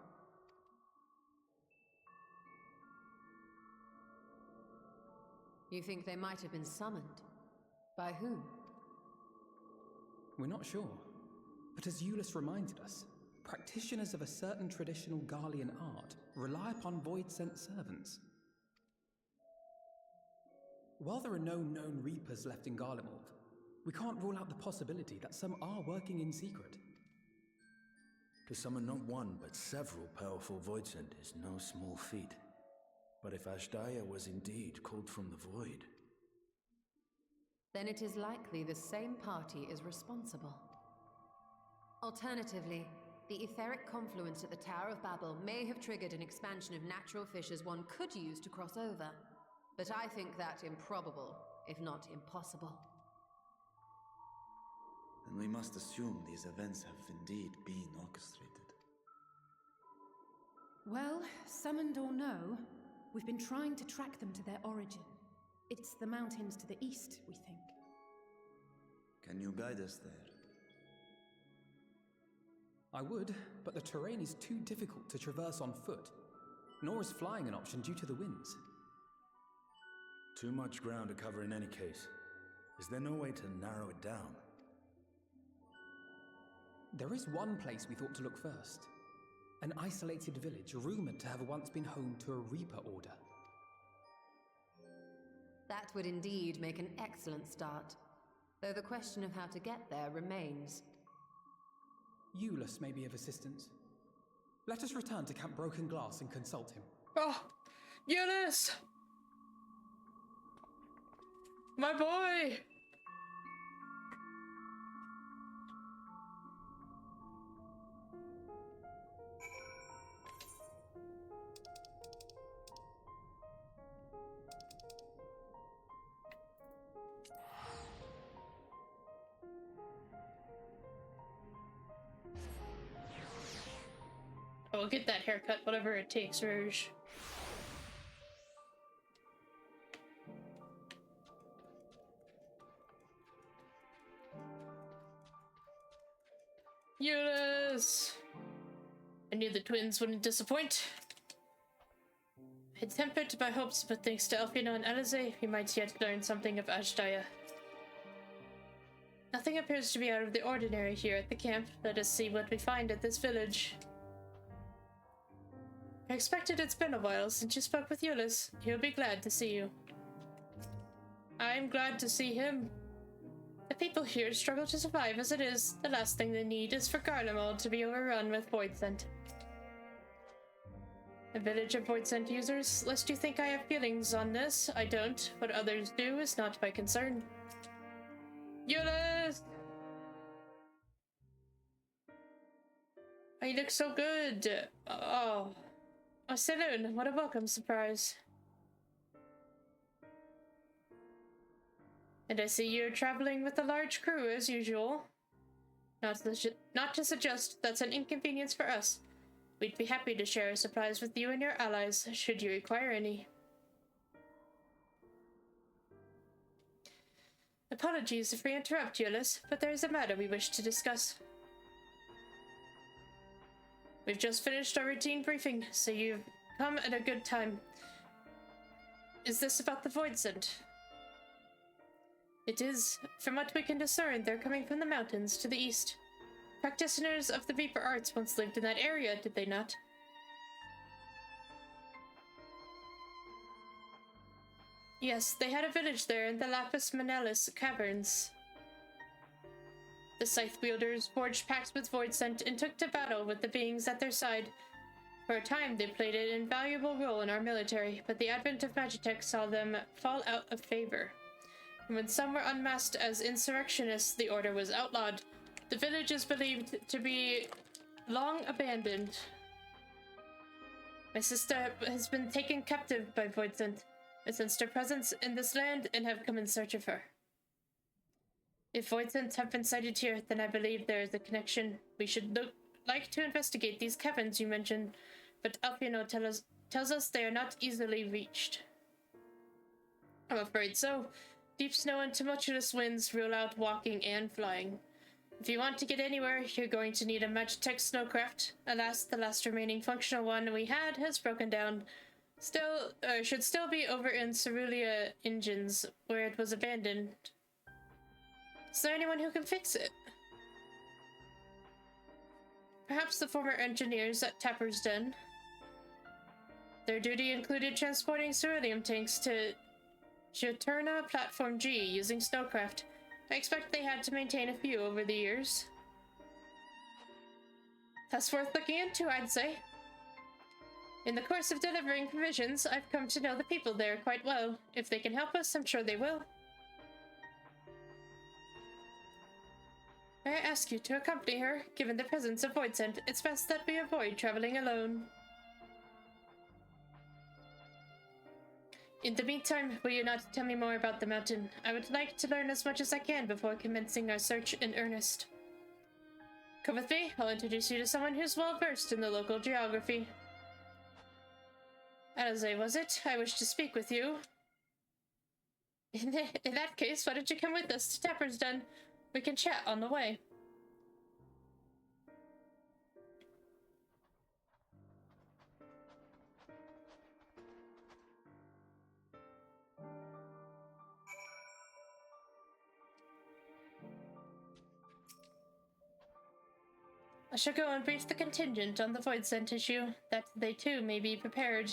Speaker 4: You think they might have been summoned? By whom?
Speaker 12: We're not sure. But as Euless reminded us, practitioners of a certain traditional Garlean art rely upon Void-sent servants. While there are no known Reapers left in Garlemald, we can't rule out the possibility that some are working in secret.
Speaker 10: To summon not one, but several powerful Voidsent is no small feat. But if Ajdaya was indeed called from the void...
Speaker 4: Then it is likely the same party is responsible. Alternatively, the etheric confluence at the Tower of Babel may have triggered an expansion of natural fissures one could use to cross over. But I think that improbable, if not impossible.
Speaker 3: And we must assume these events have indeed been orchestrated.
Speaker 13: Well, summoned or no, we've been trying to track them to their origin. It's the mountains to the east, we think.
Speaker 3: Can you guide us there?
Speaker 12: I would, but the terrain is too difficult to traverse on foot. Nor is flying an option due to the winds.
Speaker 10: Too much ground to cover in any case. Is there no way to narrow it down?
Speaker 12: There is one place we thought to look first. An isolated village rumored to have once been home to a Reaper order.
Speaker 4: That would indeed make an excellent start. Though the question of how to get there remains.
Speaker 12: Euless may be of assistance. Let us return to Camp Broken Glass and consult him.
Speaker 1: Oh, Eunice! My boy! I'll get that haircut, whatever it takes, Rouge. Eunice! I knew the twins wouldn't disappoint. I tempered my hopes, but thanks to Elfina and Alize, we might yet learn something of Ajdaya. Nothing appears to be out of the ordinary here at the camp. Let us see what we find at this village. I expected it's been a while since you spoke with Euless. He'll be glad to see you. I'm glad to see him. The people here struggle to survive as it is. The last thing they need is for Garlemald to be overrun with Voidsent. A village of Voidsent users? Lest you think I have feelings on this, I don't. What others do is not my concern. Euless! Oh, you look so good. Oh, Saloon, what a welcome surprise. And I see you're traveling with a large crew as usual. Not to suggest that's an inconvenience for us. We'd be happy to share our supplies with you and your allies, should you require any. Apologies if we interrupt, Euless, but there is a matter we wish to discuss. We've just finished our routine briefing, so you've come at a good time. Is this about the Voidsent? It is. From what we can discern, they're coming from the mountains to the east. Practitioners of the Reaper arts once lived in that area, did they not? Yes, they had a village there in the Lapis Manalis caverns. The scythe wielders forged pacts with Voidsent and took to battle with the beings at their side. For a time, they played an invaluable role in our military, but the advent of Magitech saw them fall out of favor. And when some were unmasked as insurrectionists, the order was outlawed. The village is believed to be long abandoned. My sister has been taken captive by Voidsent. I sensed her presence in this land and have come in search of her. If Voidsent have been sighted here, then I believe there is a connection. We should like to investigate these caverns you mentioned, but Alpiano tells us they are not easily reached. I'm afraid so. Deep snow and tumultuous winds rule out walking and flying. If you want to get anywhere, you're going to need a Magitech snowcraft. Alas, the last remaining functional one we had has broken down. Should still be over in Cerulean Engines, where it was abandoned. Is there anyone who can fix it? Perhaps the former engineers at Tapper's Den. Their duty included transporting ceruleum tanks to Juturna Platform G using snowcraft. I expect they had to maintain a few over the years. That's worth looking into, I'd say. In the course of delivering provisions, I've come to know the people there quite well. If they can help us, I'm sure they will. May I ask you to accompany her? Given the presence of Voidsent, it's best that we avoid traveling alone. In the meantime, will you not tell me more about the mountain? I would like to learn as much as I can before commencing our search in earnest. Come with me. I'll introduce you to someone who's well versed in the local geography. Alize, was it? I wish to speak with you. In that case, why don't you come with us to Tapper's Den? We can chat on the way. I shall go and brief the contingent on the Voidsent issue, that they too may be prepared.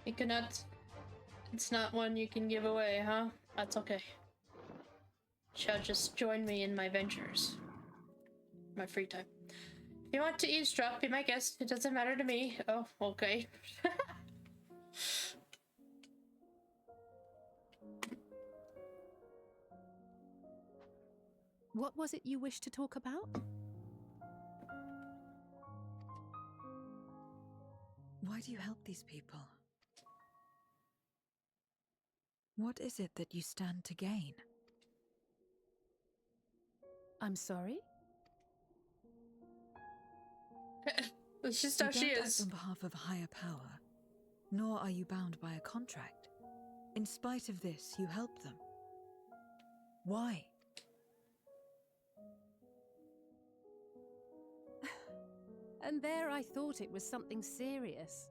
Speaker 1: You cannot... It's not one you can give away, huh? That's okay. Shall just join me in my ventures. My free time. If you want to eavesdrop, be my guest. It doesn't matter to me. Oh, okay.
Speaker 13: What was it you wished to talk about?
Speaker 2: Why do you help these people? What is it that you stand to gain?
Speaker 13: I'm sorry?
Speaker 1: It's just how she
Speaker 2: You don't
Speaker 1: is.
Speaker 2: act on behalf of a higher power, nor are you bound by a contract. In spite of this, you help them. Why?
Speaker 13: And there I thought it was something serious.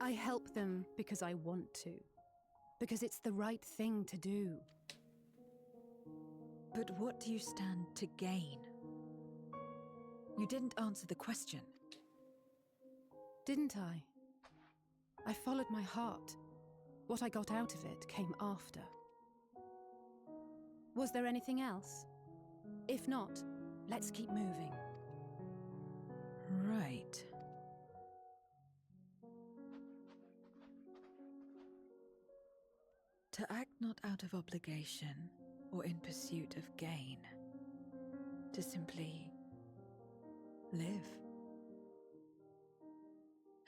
Speaker 13: I help them because I want to. Because it's the right thing to do.
Speaker 2: But what do you stand to gain? You didn't answer the question.
Speaker 13: Didn't I? I followed my heart. What I got out of it came after. Was there anything else? If not, let's keep moving.
Speaker 2: Right. To act not out of obligation or in pursuit of gain. To simply live.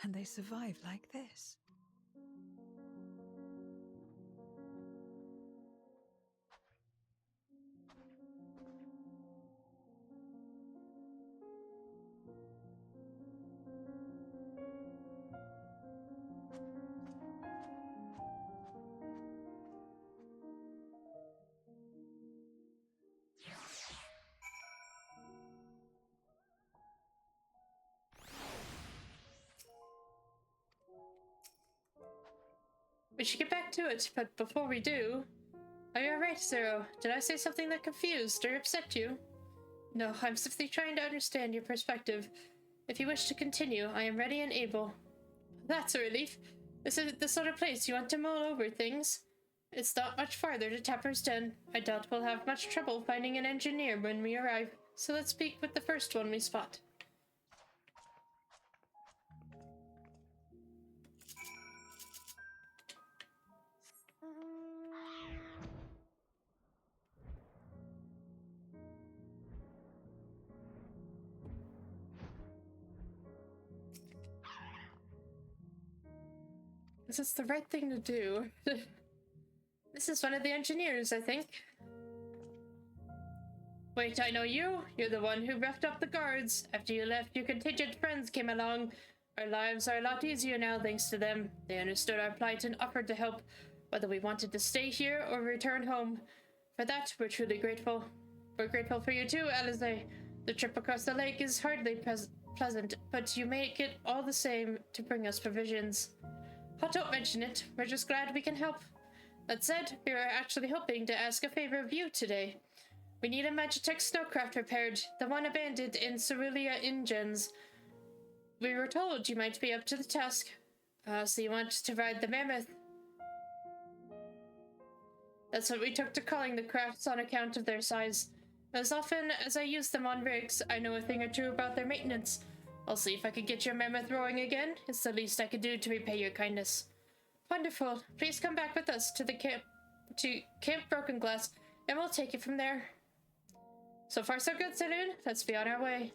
Speaker 2: And they survive like this.
Speaker 1: We should get back to it, but before we do... Are you alright, Zero? Did I say something that confused or upset you? No, I'm simply trying to understand your perspective. If you wish to continue, I am ready and able. That's a relief. This is the sort of place you want to mull over things. It's not much farther to Tapper's Den. I doubt we'll have much trouble finding an engineer when we arrive, so let's speak with the first one we spot. This is the right thing to do. This is one of the engineers, I think. Wait, I know you. You're the one who roughed up the guards. After you left, your contingent friends came along. Our lives are a lot easier now thanks to them. They understood our plight and offered to help, whether we wanted to stay here or return home. For that, we're truly grateful. We're grateful for you too, Alize. The trip across the lake is hardly pleasant, but you make it all the same to bring us provisions. But don't mention it. We're just glad we can help. That said, we are actually hoping to ask a favor of you today. We need a Magitech snowcraft repaired, the one abandoned in Cerulean Ingens. We were told you might be up to the task. So you want to ride the mammoth? That's what we took to calling the crafts on account of their size. As often as I use them on rigs, I know a thing or two about their maintenance. I'll see if I can get your mammoth rowing again. It's the least I could do to repay your kindness. Wonderful. Please come back with us to Camp Broken Glass, and we'll take it from there. So far so good, Saloon. Let's be on our way.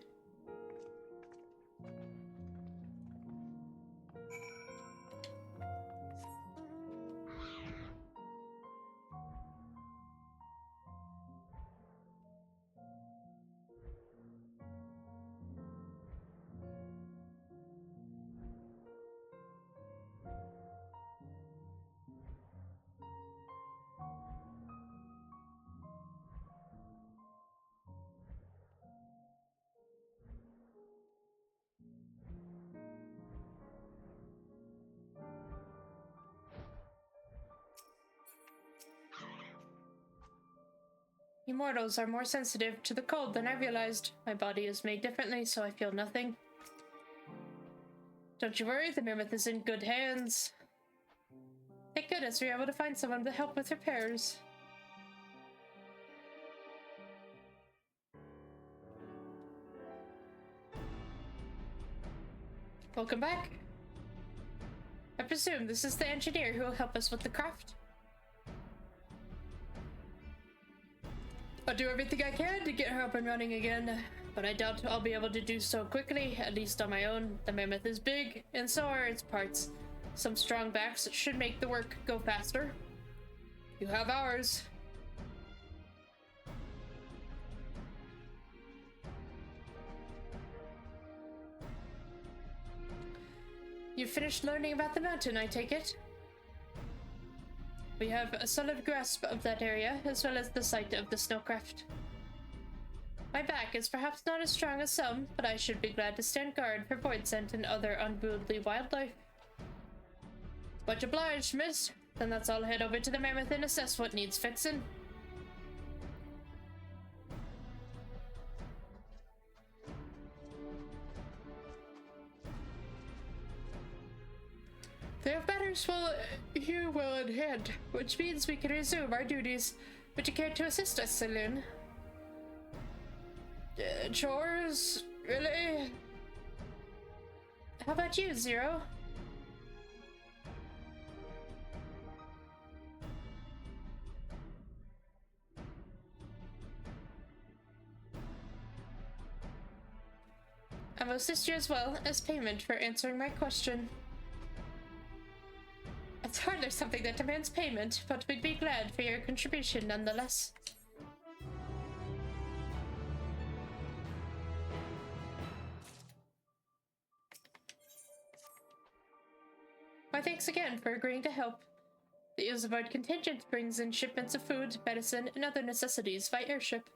Speaker 1: Immortals are more sensitive to the cold than I realized. My body is made differently, so I feel nothing. Don't you worry, the mammoth is in good hands. Thank goodness we were able to find someone to help with repairs. Welcome back. I presume this is the engineer who will help us with the craft. I'll do everything I can to get her up and running again, but I doubt I'll be able to do so quickly, at least on my own. The mammoth is big, and so are its parts. Some strong backs should make the work go faster. You have ours. You've finished learning about the mountain, I take it? We have a solid grasp of that area, as well as the site of the snowcraft. My back is perhaps not as strong as some, but I should be glad to stand guard for void scent and other unwieldy wildlife. Much obliged, miss. Then let's all head over to the mammoth and assess what needs fixing. They have matters here well in hand, which means we can resume our duties. Would you care to assist us, Saloon? Chores? Really? How about you, Zero? I will assist you as well as payment for answering my question. It's hardly something that demands payment, but we'd be glad for your contribution nonetheless. My thanks again for agreeing to help. The Uzabard contingent brings in shipments of food, medicine, and other necessities by airship.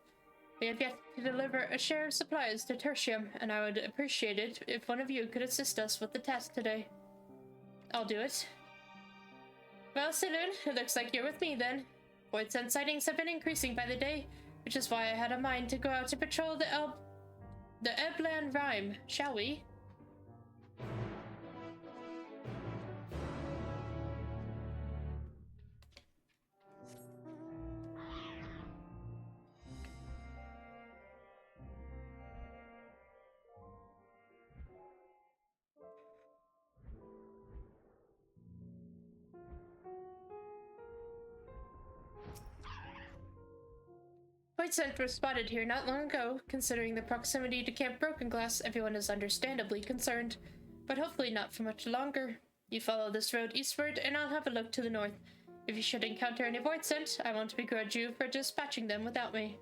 Speaker 1: We have yet to deliver a share of supplies to Tertium, and I would appreciate it if one of you could assist us with the task today. I'll do it. Well, Saloon, it looks like you're with me then. Void Scent sightings have been increasing by the day, which is why I had a mind to go out to patrol the Eblan Rime, shall we? Void Scent was spotted here not long ago. Considering the proximity to Camp Broken Glass, everyone is understandably concerned. But hopefully not for much longer. You follow this road eastward, and I'll have a look to the north. If you should encounter any Void Scent, I won't begrudge you for dispatching them without me.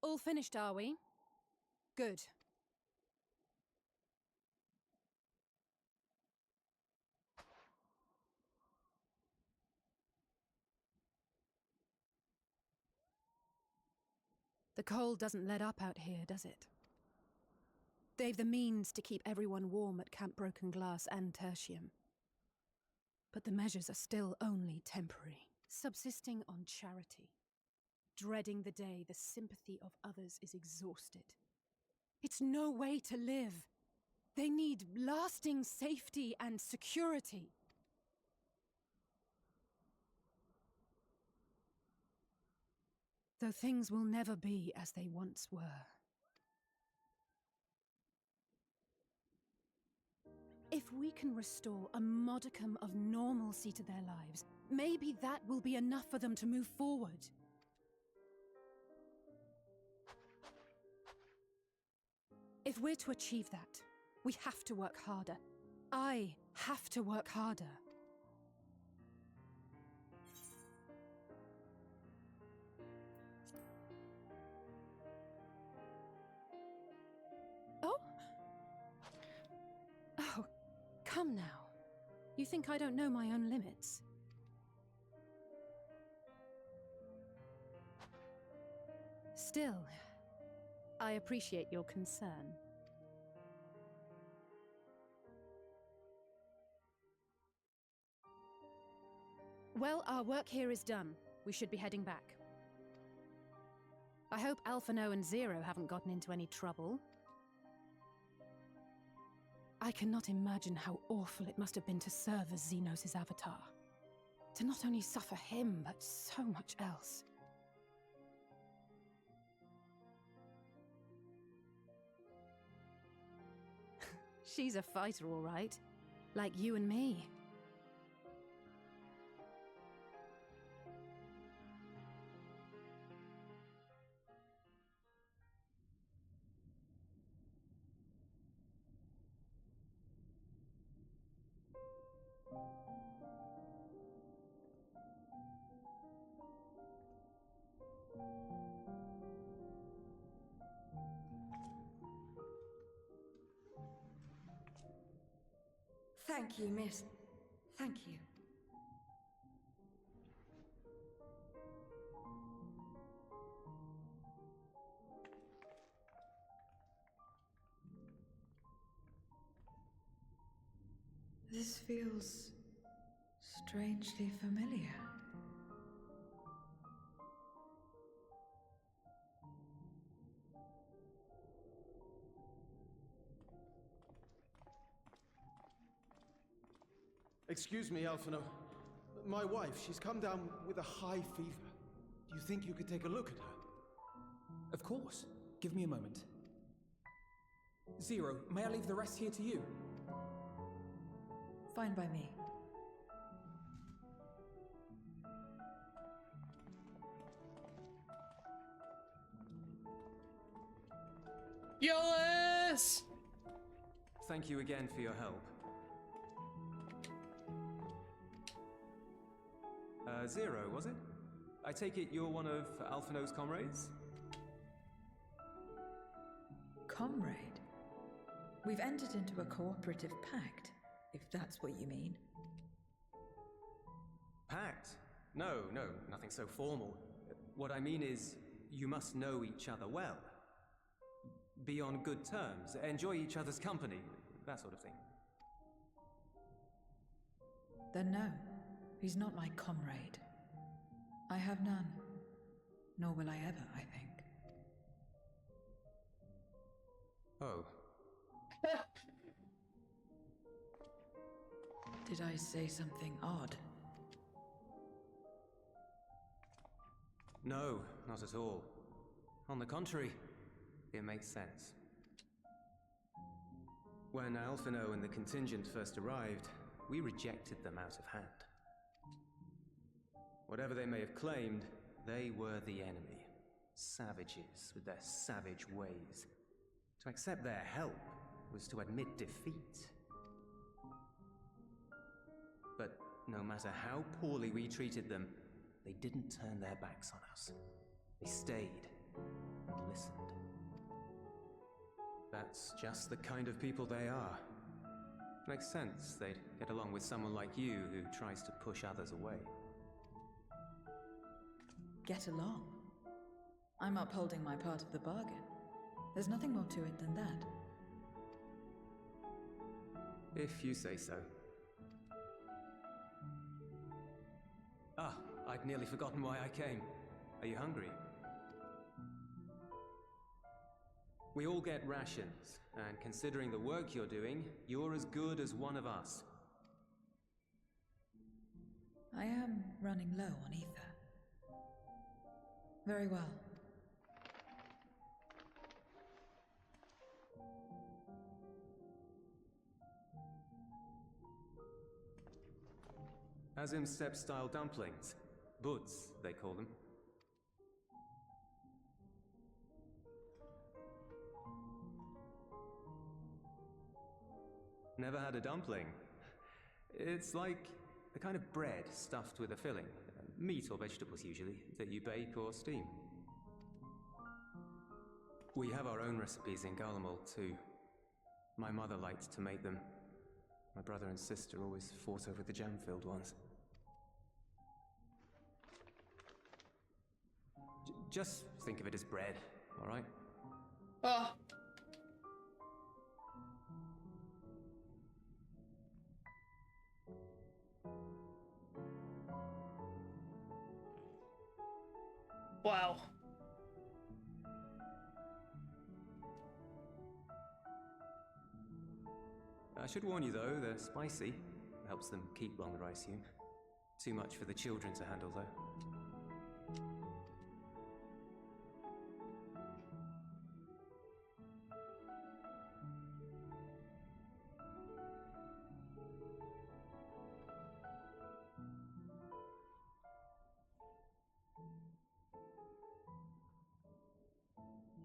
Speaker 13: All finished, are we? Good. The cold doesn't let up out here, does it? They've the means to keep everyone warm at Camp Broken Glass and Tertium. But the measures are still only temporary, subsisting on charity. Dreading the day the sympathy of others is exhausted. It's no way to live. They need lasting safety and security. Though things will never be as they once were. If we can restore a modicum of normalcy to their lives, maybe that will be enough for them to move forward. If we're to achieve that, we have to work harder. I have to work harder. Oh? Oh, come now. You think I don't know my own limits? Still, I appreciate your concern. Well, our work here is done. We should be heading back. I hope Alphino and Zero haven't gotten into any trouble. I cannot imagine how awful it must have been to serve as Xenos' avatar. To not only suffer him, but so much else. She's a fighter, all right. Like you and me.
Speaker 14: Thank you, miss. Thank you. This feels strangely familiar.
Speaker 15: Excuse me, Alphino. My wife, she's come down with a high fever. Do you think you could take a look at her?
Speaker 12: Of course. Give me a moment. Zero, may I leave the rest here to you?
Speaker 14: Fine by me.
Speaker 1: Yolis!
Speaker 16: Thank you again for your help. Zero, was it? I take it you're one of Alphino's comrades?
Speaker 14: Comrade? We've entered into a cooperative pact, if that's what you mean.
Speaker 16: Pact? No, nothing so formal. What I mean is, you must know each other well. Be on good terms, enjoy each other's company, that sort of thing.
Speaker 14: Then no, he's not my comrade. I have none. Nor will I ever, I think.
Speaker 16: Oh.
Speaker 14: Did I say something odd?
Speaker 16: No, not at all. On the contrary, it makes sense. When Alphino and the contingent first arrived, we rejected them out of hand. Whatever they may have claimed, they were the enemy. Savages with their savage ways. To accept their help was to admit defeat. But no matter how poorly we treated them, they didn't turn their backs on us. They stayed and listened. That's just the kind of people they are. Makes sense they'd get along with someone like you who tries to push others away.
Speaker 14: Get along? I'm upholding my part of the bargain. There's nothing more to it than that.
Speaker 16: If you say so. Ah, I'd nearly forgotten why I came. Are you hungry? We all get rations, and considering the work you're doing, you're as good as one of us.
Speaker 14: I am running low on ether. Very well.
Speaker 16: Azim steppe-style dumplings. Buds, they call them. Never had a dumpling. It's like the kind of bread stuffed with a filling, meat or vegetables usually, that you bake or steam. We have our own recipes in Garlemald too. My mother liked to make them. My brother and sister always fought over the jam-filled ones. Just think of it as bread, all right?
Speaker 1: Oh. Wow.
Speaker 16: I should warn you though, they're spicy. Helps them keep longer, I assume. Too much for the children to handle though.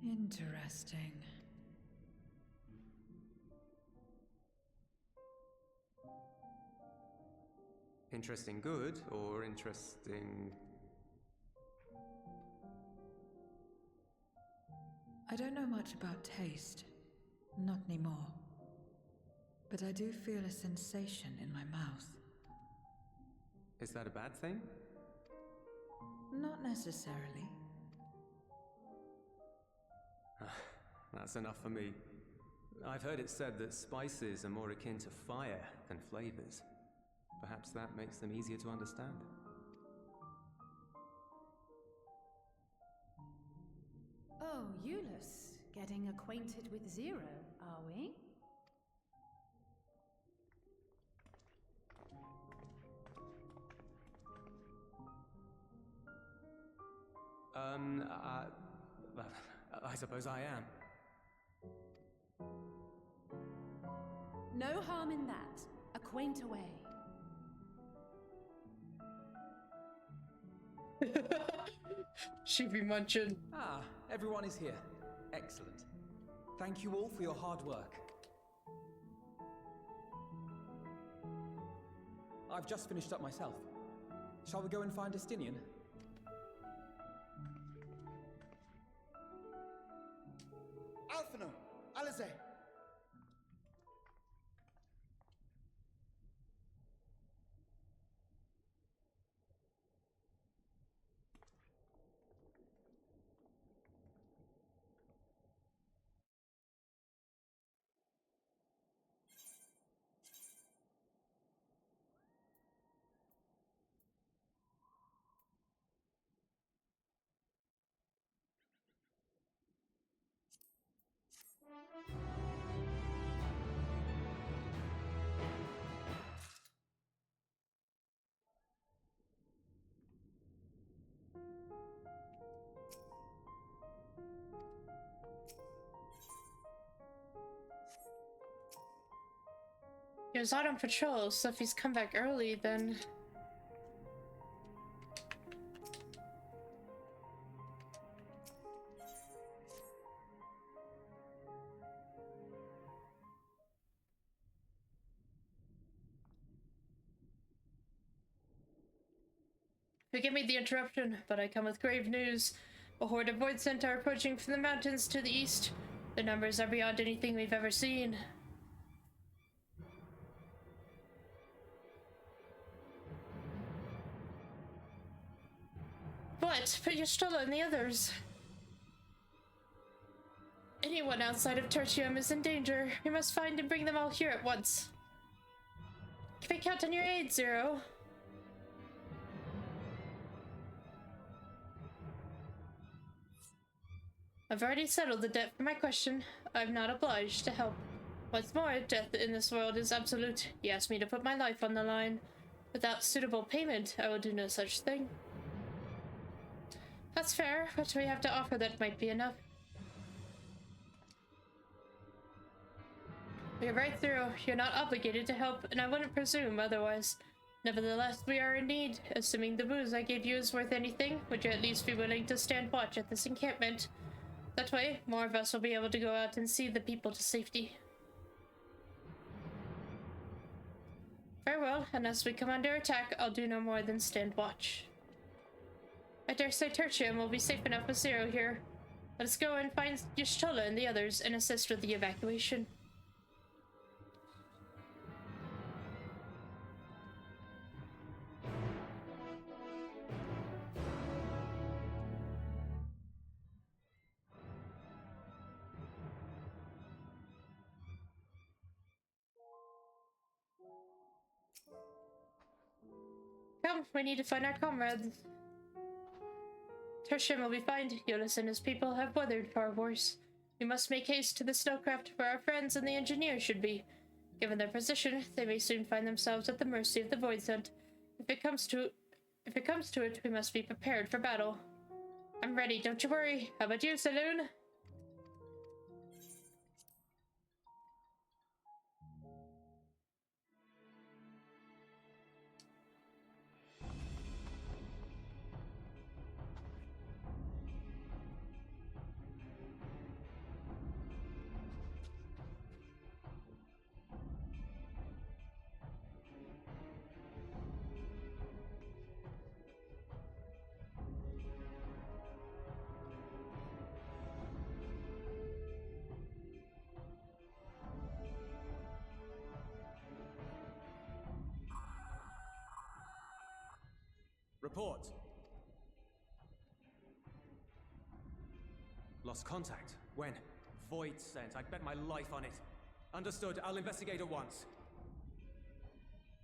Speaker 14: Interesting.
Speaker 16: Interesting good, or interesting...
Speaker 14: I don't know much about taste. Not anymore. But I do feel a sensation in my mouth.
Speaker 16: Is that a bad thing?
Speaker 14: Not necessarily.
Speaker 16: That's enough for me. I've heard it said that spices are more akin to fire than flavors. Perhaps that makes them easier to understand.
Speaker 13: Oh, Euless, getting acquainted with Zero, are we?
Speaker 16: I suppose I am.
Speaker 13: No harm in that. Acquaint away.
Speaker 1: She be munching.
Speaker 12: Ah, everyone is here. Excellent. Thank you all for your hard work. I've just finished up myself. Shall we go and find Estinian?
Speaker 3: Alphino! Alize!
Speaker 1: He was out on patrol, so if he's come back early, then... Forgive me the interruption, but I come with grave news. A horde of Void Scent are approaching from the mountains to the east. The numbers are beyond anything we've ever seen. What? But Yashtala and the others. Anyone outside of Tertium is in danger. We must find and bring them all here at once. Can we count on your aid, Zero? I've already settled the debt for my question. I'm not obliged to help. What's more, death in this world is absolute. He asked me to put my life on the line. Without suitable payment, I will do no such thing. That's fair. What we have to offer that might be enough. We're right through. You're not obligated to help, and I wouldn't presume otherwise. Nevertheless, we are in need. Assuming the booze I gave you is worth anything, would you at least be willing to stand watch at this encampment? That way, more of us will be able to go out and see the people to safety. Very well, and as we come under attack, I'll do no more than stand watch. I dare say Tertium will be safe enough with Zero here. Let us go and find Y'shtola and the others and assist with the evacuation. Come, we need to find our comrades. Tertium will be fine. Eolus and his people have weathered far worse. We must make haste to the snowcraft where our friends and the engineers should be. Given their position, they may soon find themselves at the mercy of the Void Scent. If it comes to it, we must be prepared for battle. I'm ready, don't you worry. How about you, Saloon?
Speaker 16: Report. Lost contact. When? Void Scent. I'd bet my life on it. Understood. I'll investigate at once.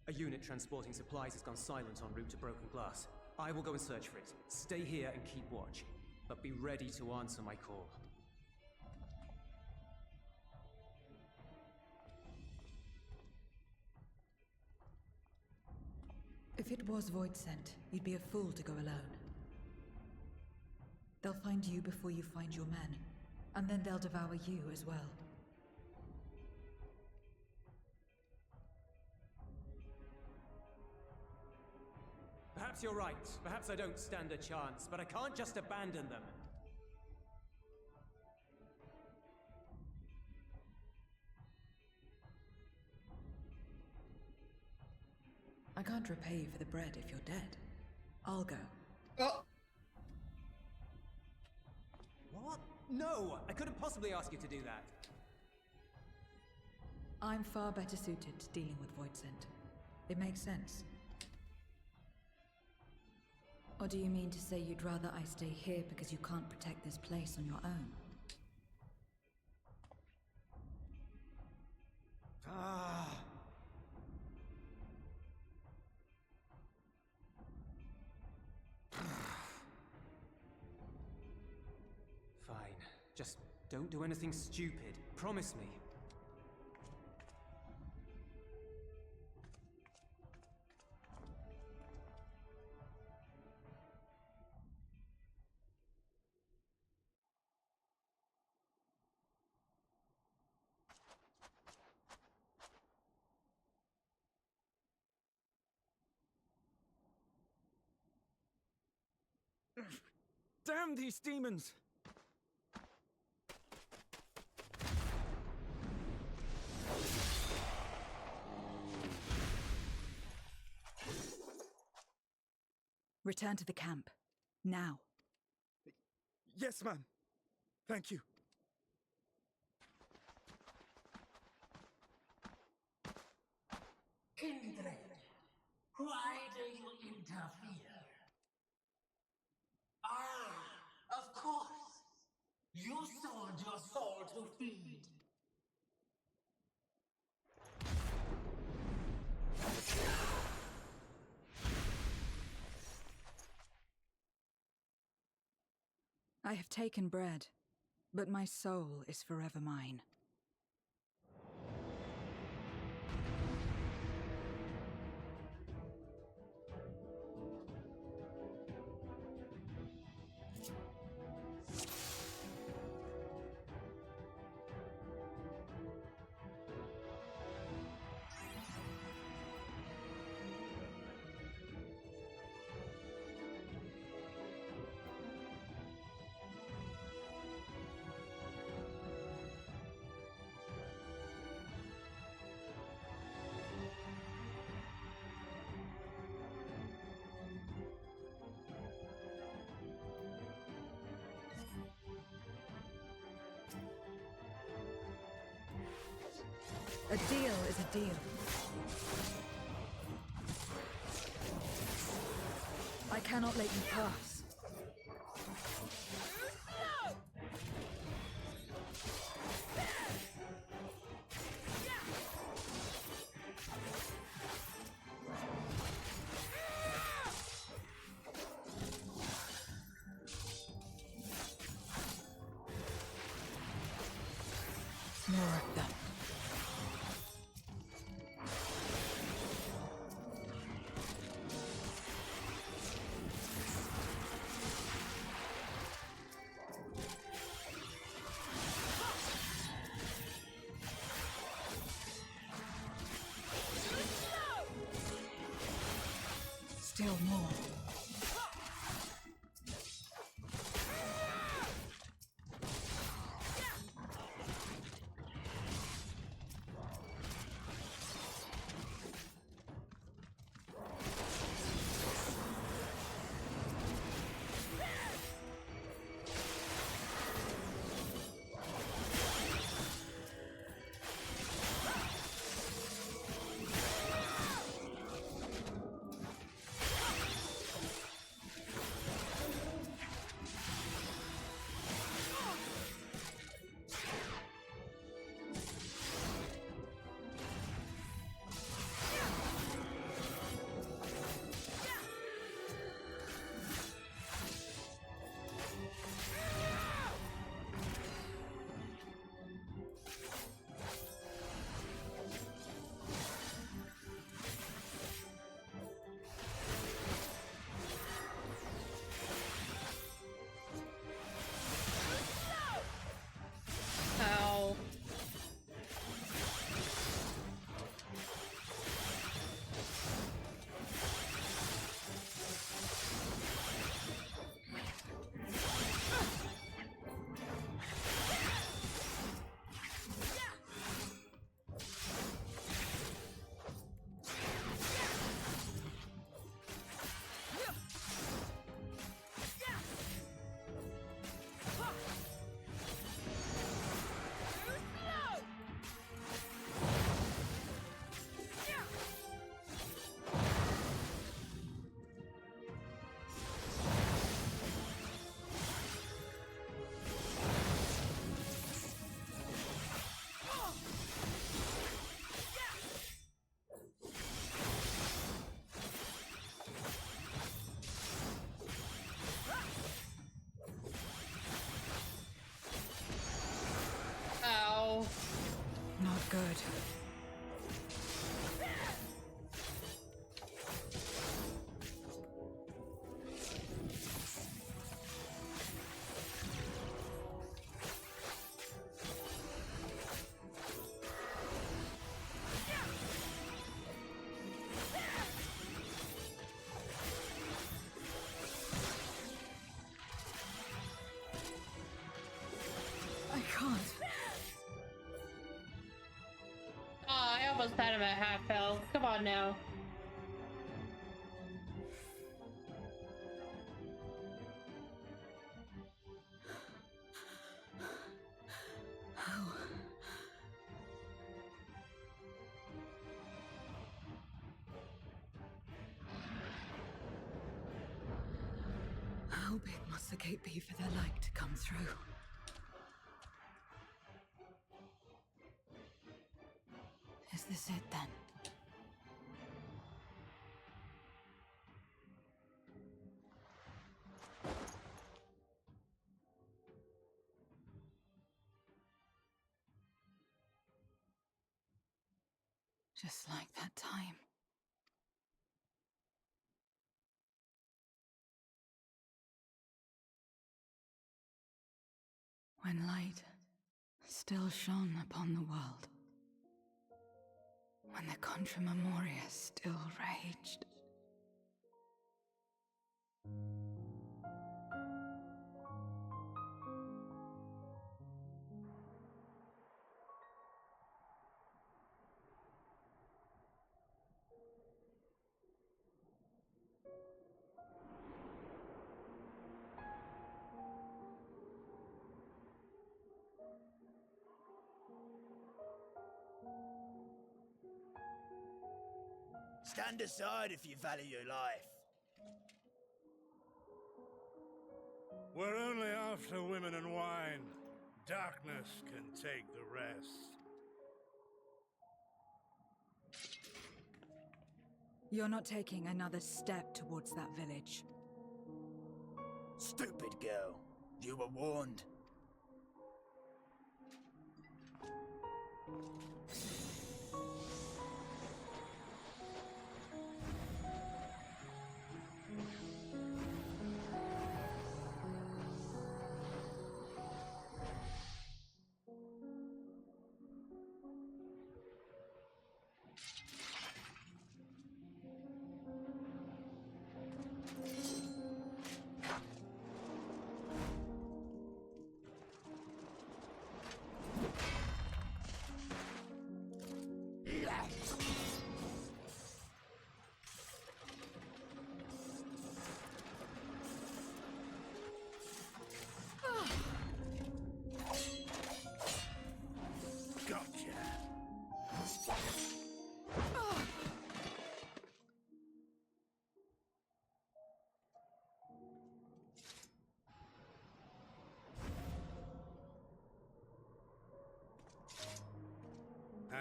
Speaker 16: A unit transporting supplies has gone silent en route to Broken Glass. I will go and search for it. Stay here and keep watch. But be ready to answer my call.
Speaker 14: If it was Void Scent, you'd be a fool to go alone. They'll find you before you find your men, and then they'll devour you as well.
Speaker 16: Perhaps you're right. Perhaps I don't stand a chance, but I can't just abandon them.
Speaker 14: I can't repay you for the bread if you're dead. I'll go.
Speaker 1: Oh.
Speaker 16: What? No! I couldn't possibly ask you to do that.
Speaker 14: I'm far better suited to dealing with Void Scent. It makes sense. Or do you mean to say you'd rather I stay here because you can't protect this place on your own?
Speaker 16: Fine. Just don't do anything stupid. Promise me.
Speaker 9: Damn these demons!
Speaker 2: Return to the camp. Now.
Speaker 9: Yes, ma'am. Thank you.
Speaker 5: Kindred, why do you interfere? Ah, of course. You sold your soul to feed.
Speaker 2: I have taken bread, but my soul is forever mine. A deal is a deal. I cannot let you pass. More of them. Still more.
Speaker 1: Ow. Ow.
Speaker 2: Not good. I can't.
Speaker 1: Aw, I almost had him at half health. Come on now.
Speaker 2: How? How big must the gate be for their light to come through? Is this it then? Just like that time. When light still shone upon the world. When the Contra Memoria still raged.
Speaker 3: Stand aside if you value your life.
Speaker 17: We're only after women and wine. Darkness can take the rest.
Speaker 14: You're not taking another step towards that village.
Speaker 3: Stupid girl. You were warned.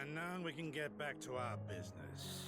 Speaker 17: And now we can get back to our business.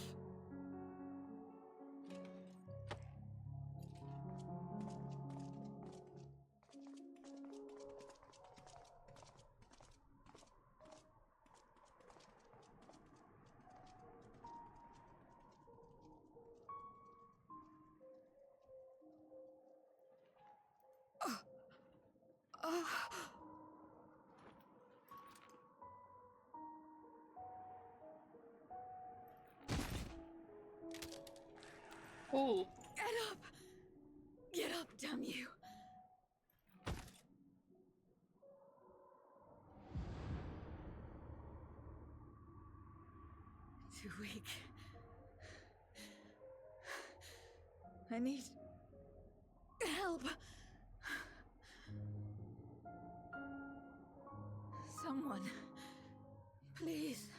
Speaker 1: Ooh.
Speaker 14: Get up! Get up, damn you! Too weak. I need help. Someone, please.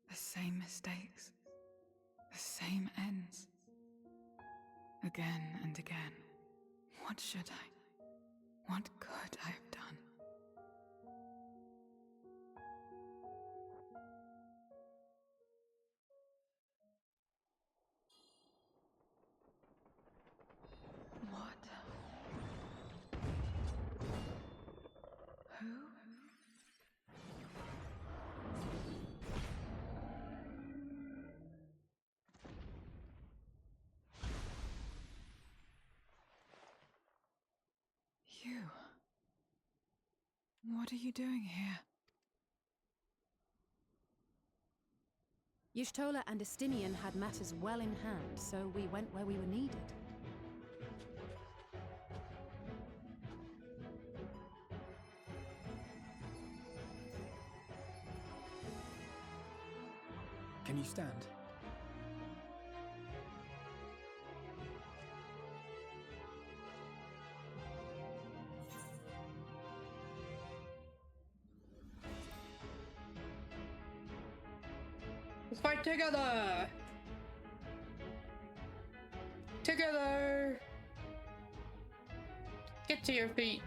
Speaker 14: The same mistakes, the same ends. Again and again. What should I? What could I have done? What? Who? You. What are you doing here?
Speaker 13: Y'shtola and Estinian had matters well in hand, so we went where we were needed.
Speaker 12: Can you stand?
Speaker 1: Let's fight together! Together! Get to your feet.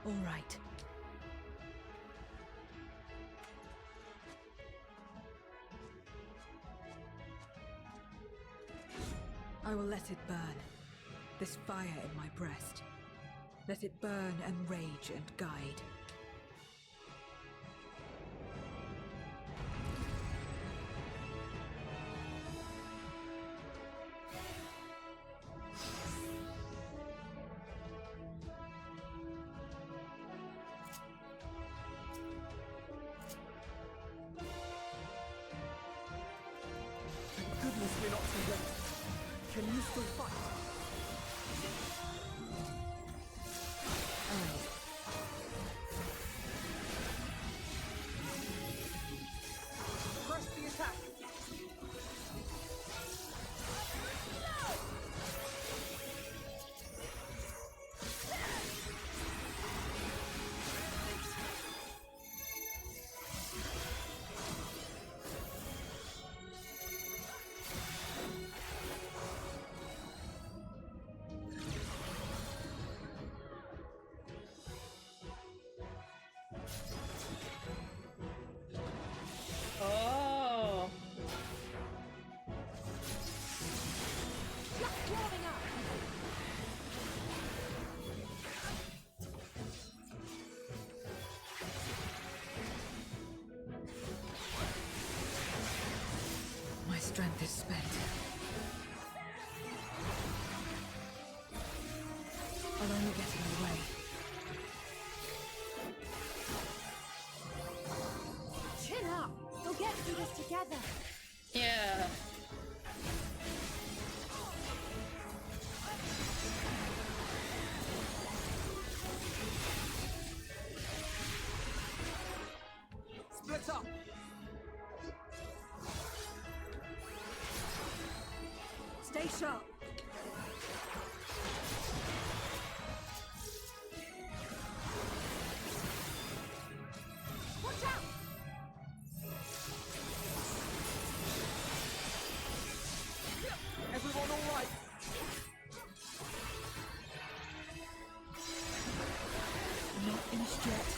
Speaker 14: All right. I will let it burn. This fire in my breast. Let it burn and rage and guide.
Speaker 12: Thank goodness we're not too late. Can you still fight? Press the attack!
Speaker 2: is spent. I'll only get in the way.
Speaker 13: Chin up! We'll get through this together!
Speaker 1: Yeah.
Speaker 12: Split up!
Speaker 13: Stay sharp! Watch out!
Speaker 12: Everyone all right?
Speaker 2: Not finished yet.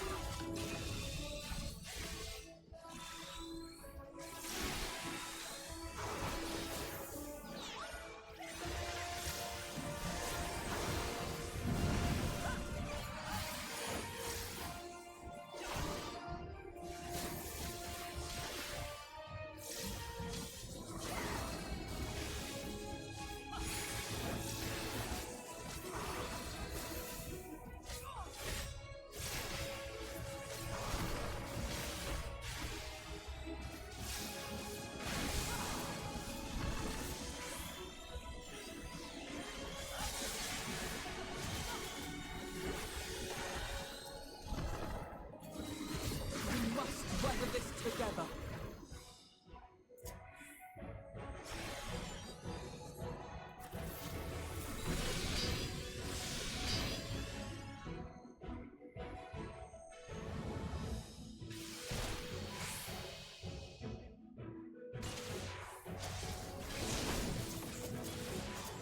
Speaker 12: We must weather this together.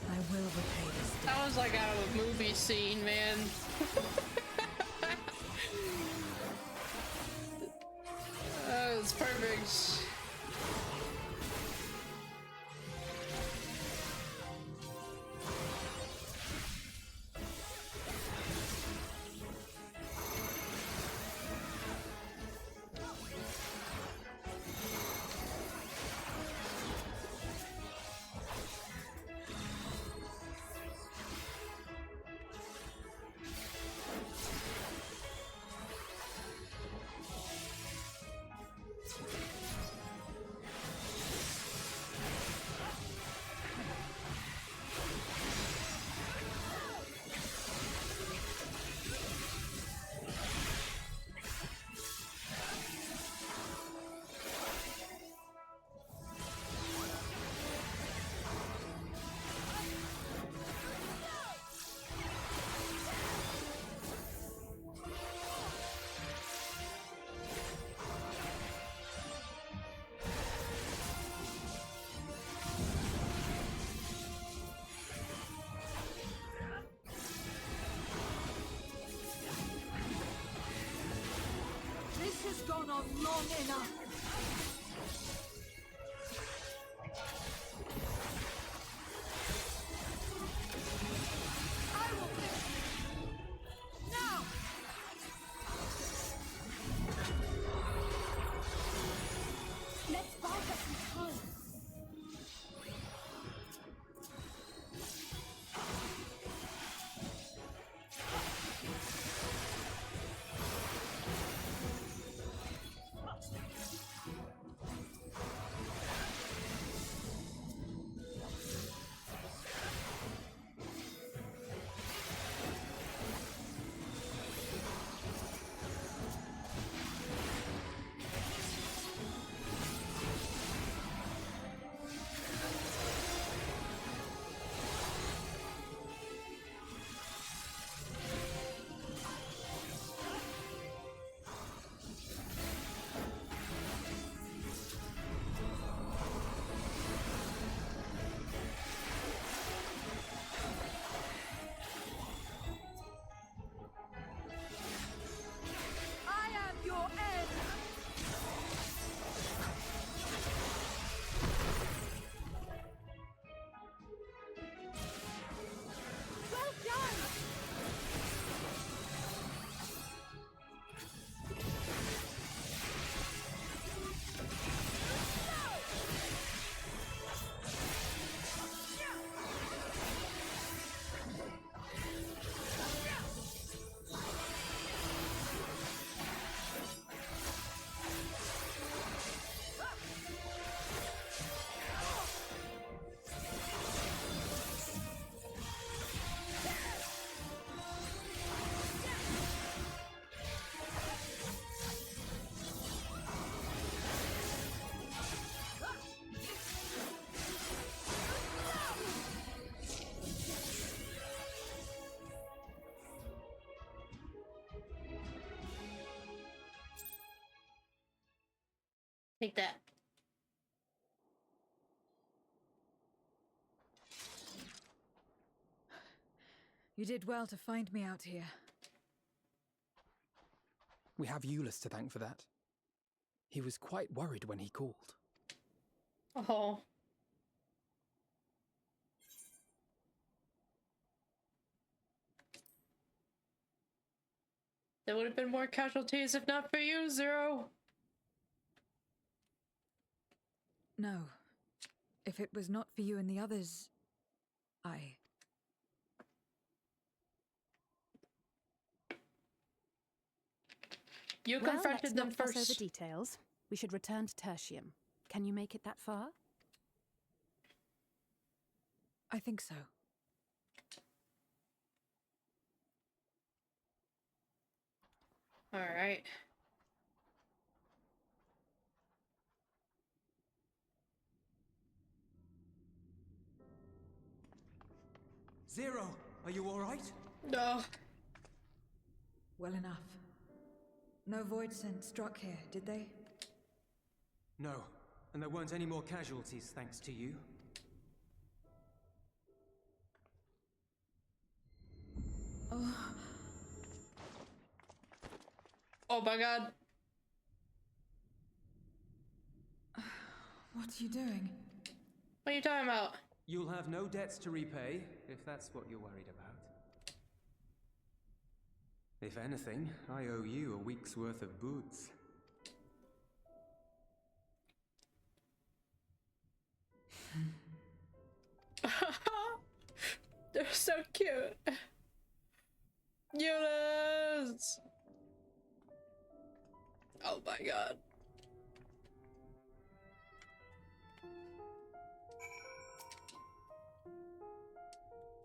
Speaker 2: I will repay this.
Speaker 1: That was like out of a movie scene, man. That was perfect.
Speaker 13: This has gone on long enough! I will fix you! Now! Let's buy her some time!
Speaker 1: Take that.
Speaker 2: You did well to find me out here.
Speaker 12: We have Euless to thank for that. He was quite worried when he called.
Speaker 1: Oh. There would have been more casualties if not for you, Zero.
Speaker 2: No. If it was not for you and the others,
Speaker 1: You
Speaker 13: Well,
Speaker 1: confronted
Speaker 13: let's
Speaker 1: them
Speaker 13: not fuss
Speaker 1: first.
Speaker 13: over details. We should return to Tertium. Can you make it that far?
Speaker 2: I think so.
Speaker 1: All right.
Speaker 16: Zero, are you all right?
Speaker 1: No.
Speaker 2: Well enough. No void scent struck here, did they?
Speaker 16: No, and there weren't any more casualties thanks to you.
Speaker 2: Oh.
Speaker 1: Oh my god.
Speaker 2: What are you doing?
Speaker 1: What are you talking about?
Speaker 16: You'll have no debts to repay, if that's what you're worried about. If anything, I owe you a week's worth of boots.
Speaker 1: They're so cute. Euless! Oh my god.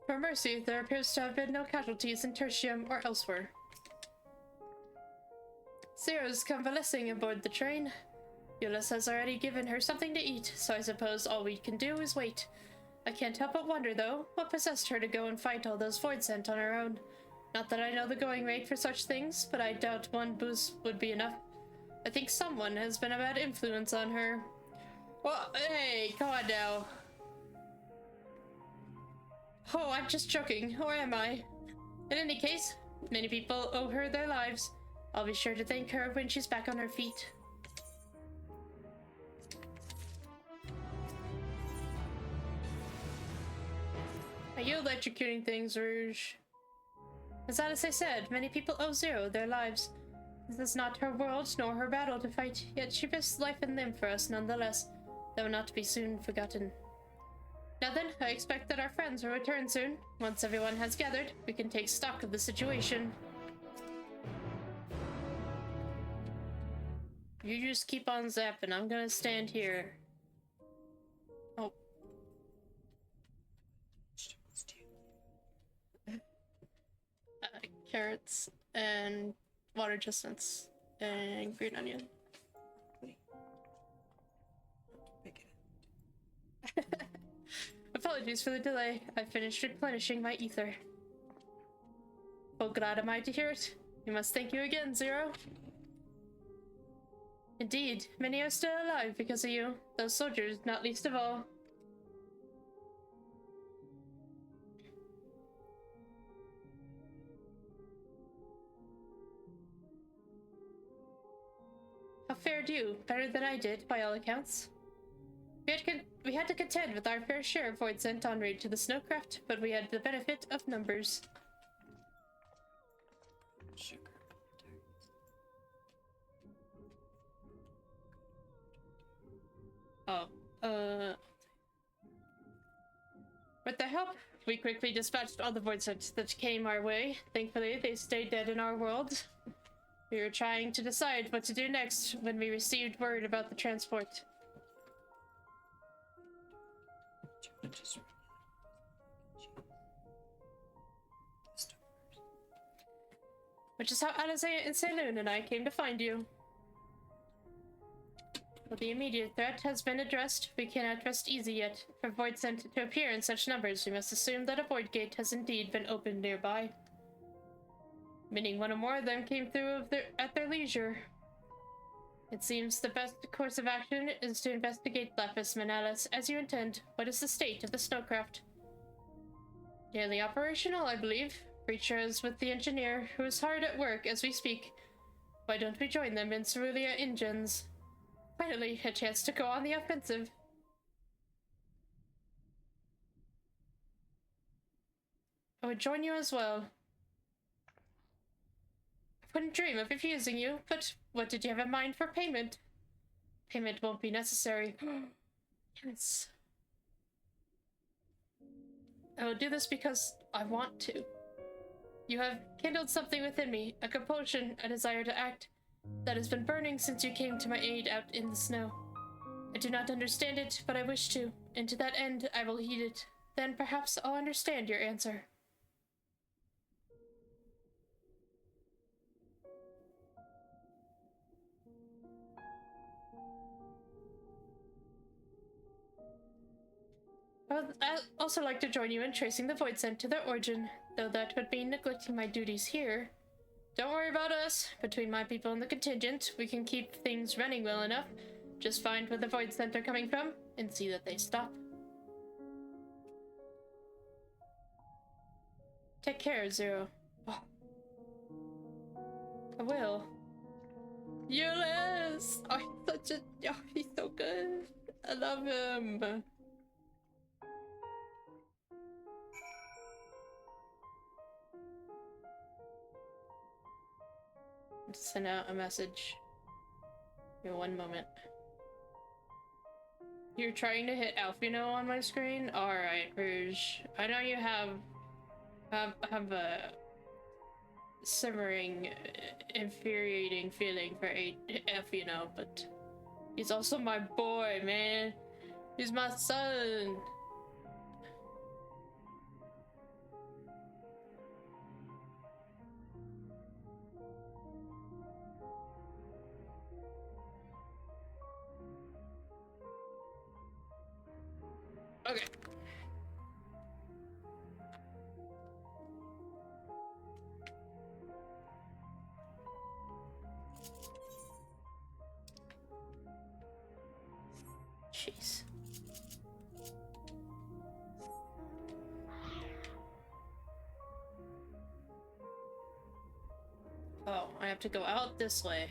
Speaker 1: For mercy, there appears to have been no casualties in Tertium or elsewhere. Zero's convalescing aboard the train. Euless has already given her something to eat, so I suppose all we can do is wait. I can't help but wonder, though, what possessed her to go and fight all those void scent on her own. Not that I know the going rate for such things, but I doubt one boost would be enough. I think someone has been a bad influence on her. Well, hey, come on now. Oh, I'm just joking, or am I? In any case, many people owe her their lives. I'll be sure to thank her when she's back on her feet. Are you electrocuting things, Rouge? As Alice said, many people owe Zero their lives. This is not her world, nor her battle to fight, yet she risked life and limb for us nonetheless, though not to be soon forgotten. Now then, I expect that our friends will return soon. Once everyone has gathered, we can take stock of the situation. You just keep on zapping. I'm gonna stand here. Oh. Carrots and water adjustments and green onion. Apologies for the delay. I finished replenishing my ether. Oh, glad am I to hear it. We must thank you again, Zero. Indeed, many are still alive because of you. Those soldiers, not least of all. How fared you? Better than I did, by all accounts. We had to contend with our fair share of void sent en route to the snowcraft, but we had the benefit of numbers. Sugar. With their help, we quickly dispatched all the void sent that came our way. Thankfully, they stayed dead in our world. We were trying to decide what to do next when we received word about the transport. Which is how Alizé and Saloon and I came to find you. Well, the immediate threat has been addressed. We cannot rest easy yet. For void sent to appear in such numbers, we must assume that a void gate has indeed been opened nearby. Meaning one or more of them came through at their leisure. It seems the best course of action is to investigate Lapis Manalis as you intend. What is the state of the snowcraft? Nearly operational, I believe. Breacher is with the engineer, who is hard at work as we speak. Why don't we join them in Cerulean engines? Finally, a chance to go on the offensive. I would join you as well. I wouldn't dream of refusing you, but what did you have in mind for payment? Payment won't be necessary. Yes. I will do this because I want to. You have kindled something within me, a compulsion, a desire to act, that has been burning since you came to my aid out in the snow. I do not understand it, but I wish to, and to that end I will heed it. Then perhaps I'll understand your answer. I'd also like to join you in tracing the void scent to their origin, though that would mean neglecting my duties here. Don't worry about us. Between my people and the contingent, we can keep things running well enough. Just find where the void scent are coming from, and see that they stop. Take care, Zero. Oh. I will. Ulysses! Oh, he's so good. I love him. Send out a message. Give me one moment. You're trying to hit Alfino on my screen? Alright, Rouge. I know you have a simmering, infuriating feeling for Alfino, but he's also my boy, man. He's my son. Okay. Jeez. Oh, I have to go out this way.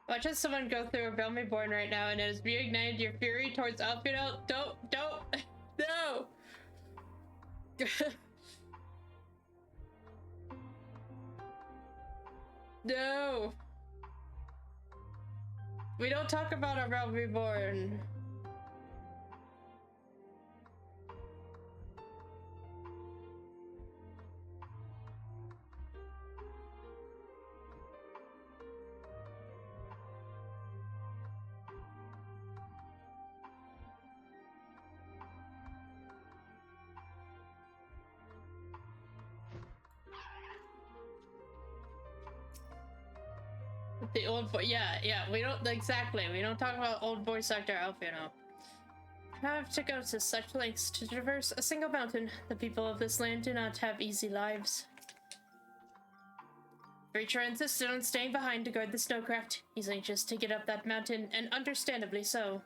Speaker 1: Watch as someone go through a Realm Reborn right now and it has reignited your fury towards Alfino. Don't, no! No! We don't talk about a Realm Reborn. The old boy, yeah, we don't, exactly, we don't talk about old voice actor Alfino. Have to go to such lengths to traverse a single mountain. The people of this land do not have easy lives. Breacher insisted on staying behind to guard the snowcraft. He's anxious to get up that mountain, and understandably so.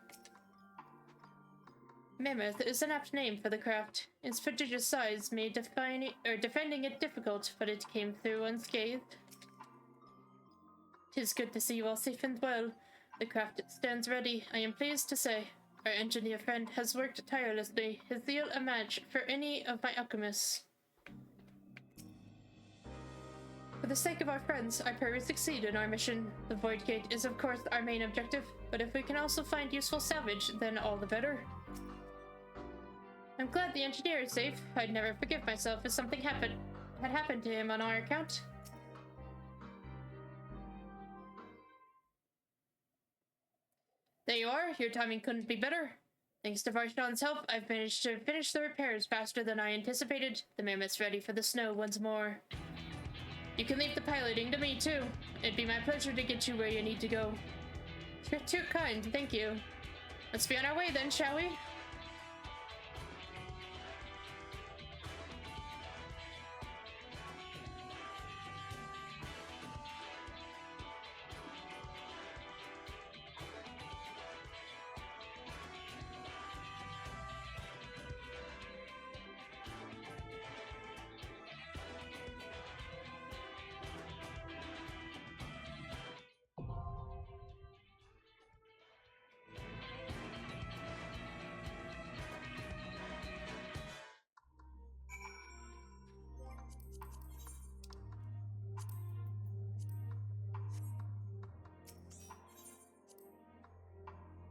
Speaker 1: Mammoth is an apt name for the craft. Its prodigious size made defending it difficult, but it came through unscathed. 'Tis good to see you all safe and well. The craft stands ready, I am pleased to say. Our engineer friend has worked tirelessly, his zeal a match for any of my alchemists. For the sake of our friends, I pray we succeed in our mission. The Void Gate is of course our main objective, but if we can also find useful salvage, then all the better. I'm glad the engineer is safe. I'd never forgive myself if something had happened to him on our account. There you are. Your timing couldn't be better. Thanks to Varshan's help, I've managed to finish the repairs faster than I anticipated. The Mammoth's ready for the snow once more. You can leave the piloting to me, too. It'd be my pleasure to get you where you need to go. You're too kind, thank you. Let's be on our way then, shall we?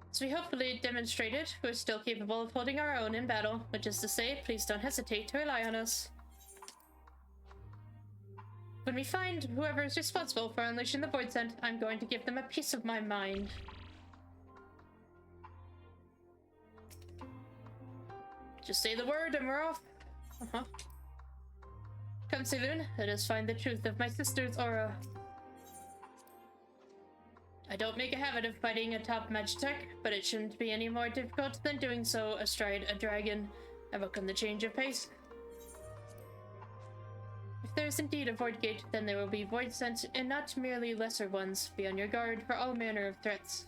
Speaker 1: As we hopefully demonstrated, we're still capable of holding our own in battle, which is to say, please don't hesitate to rely on us. When we find whoever is responsible for unleashing the Void Scent, I'm going to give them a piece of my mind. Just say the word and we're off. Come, Saloon, let us find the truth of my sister's aura. I don't make a habit of fighting a top Magitech, but it shouldn't be any more difficult than doing so astride a dragon. I welcome the change of pace. If there is indeed a Void Gate, then there will be Void Scent, and not merely lesser ones. Be on your guard for all manner of threats.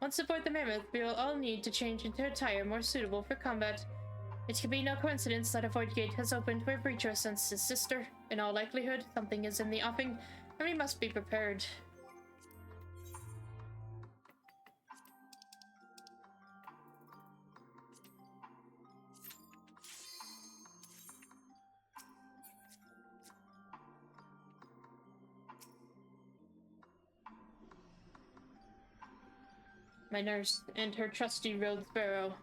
Speaker 1: Once aboard the Mammoth, we will all need to change into attire more suitable for combat. It can be no coincidence that a Void Gate has opened where Breacher sensed his sister. In all likelihood, something is in the offing, and we must be prepared. My nurse and her trusty road sparrow.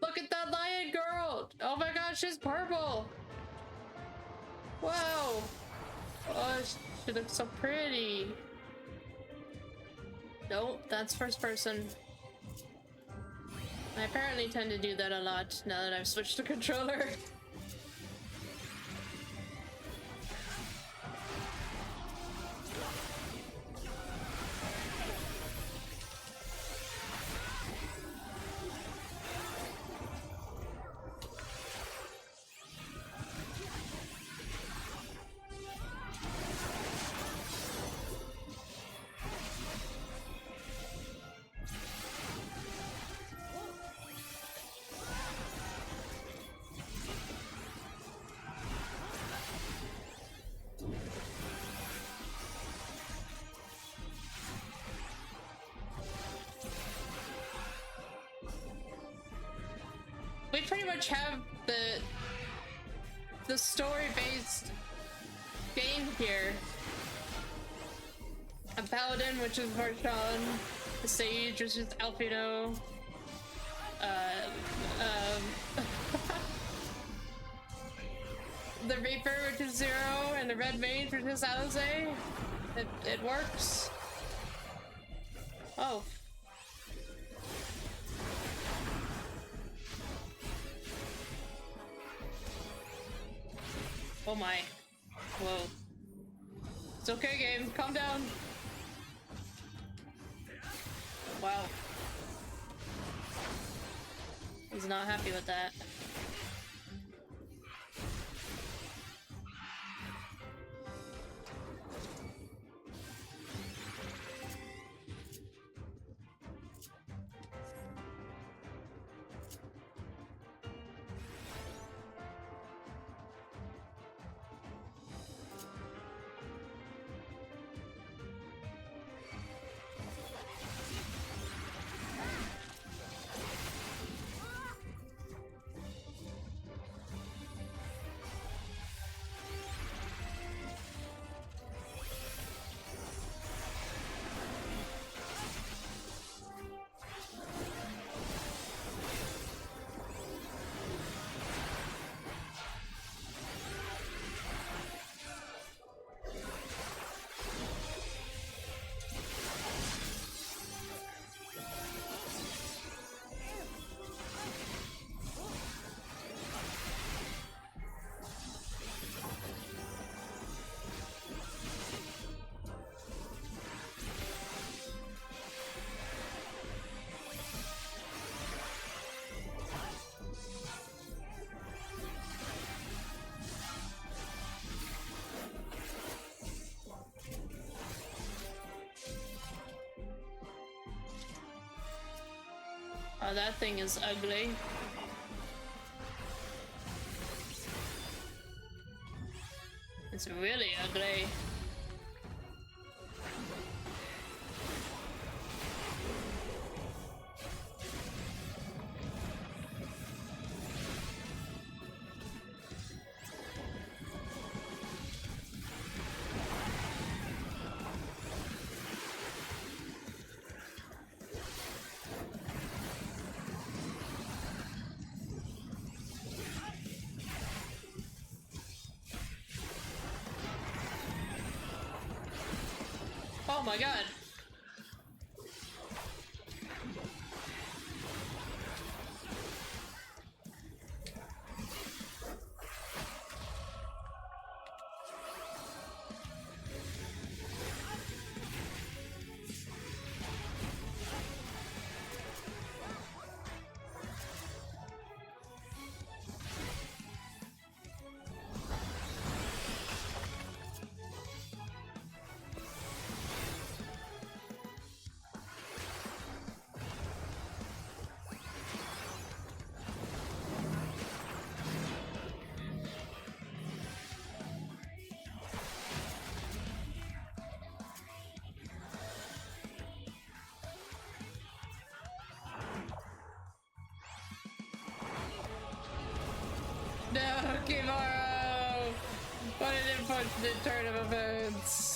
Speaker 1: Look at that lion girl! Oh my gosh, she's purple! Wow! Oh, she looks so pretty. Nope, that's first person. I apparently tend to do that a lot now that I've switched to controller. We pretty much have the story-based game here. A paladin, which is Varshan, the sage, which is Alfino, the Reaper, which is Zero, and the Red Mage, which is Alize. It works. Oh. Oh my. Whoa. It's okay, game. Calm down. Wow. He's not happy with that. Oh, that thing is ugly. It's really ugly. Oh my god. No, Kimaro! What an unfortunate turn of events.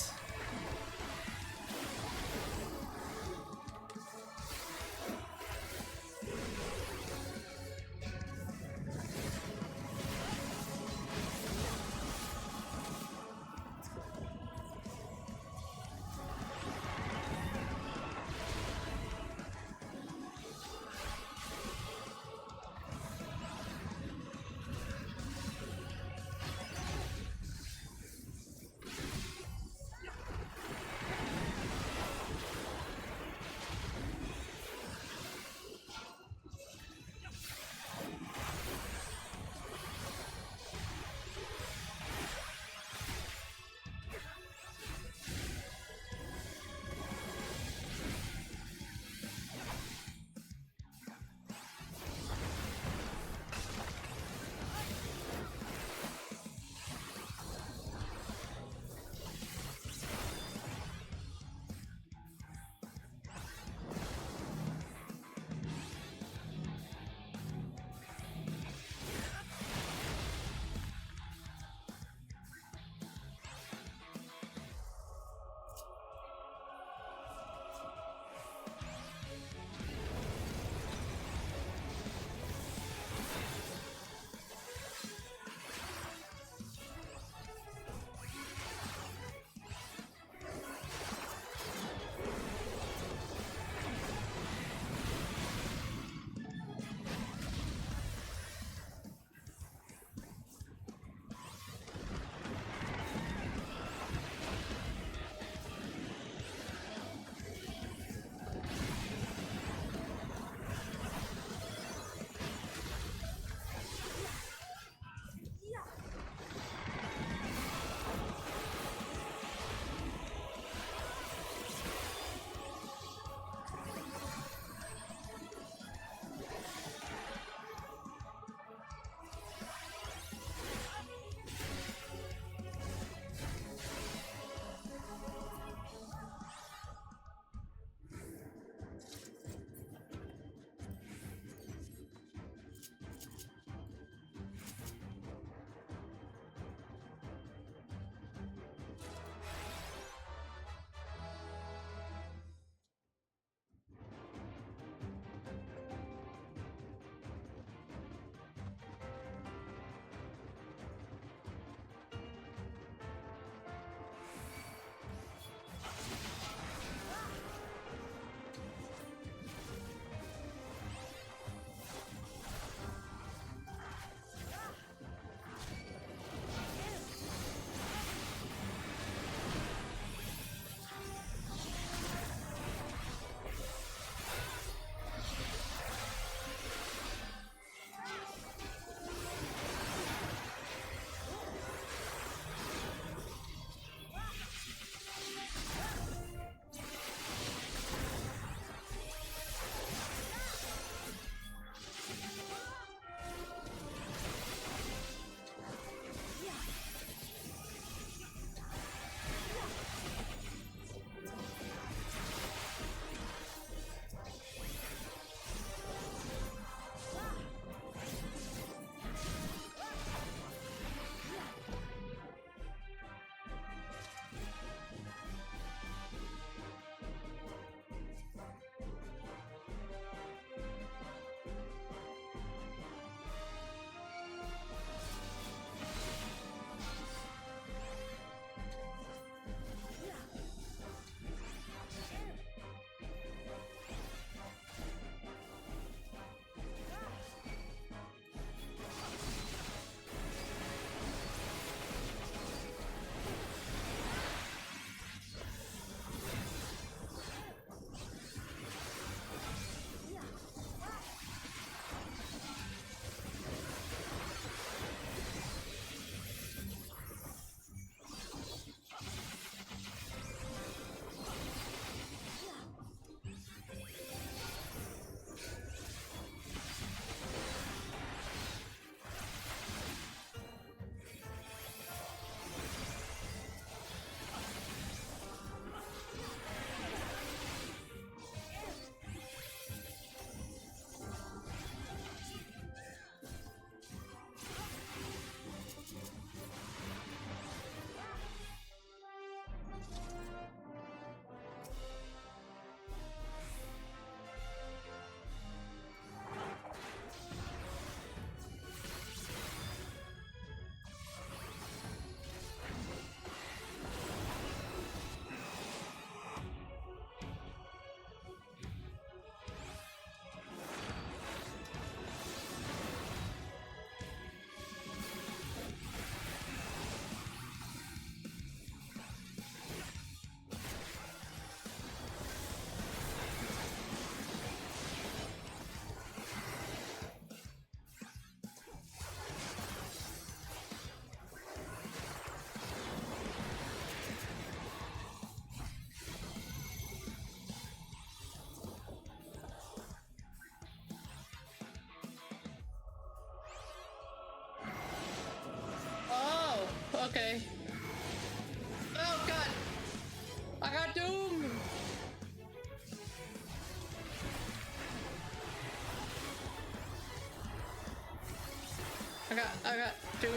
Speaker 1: got Doom.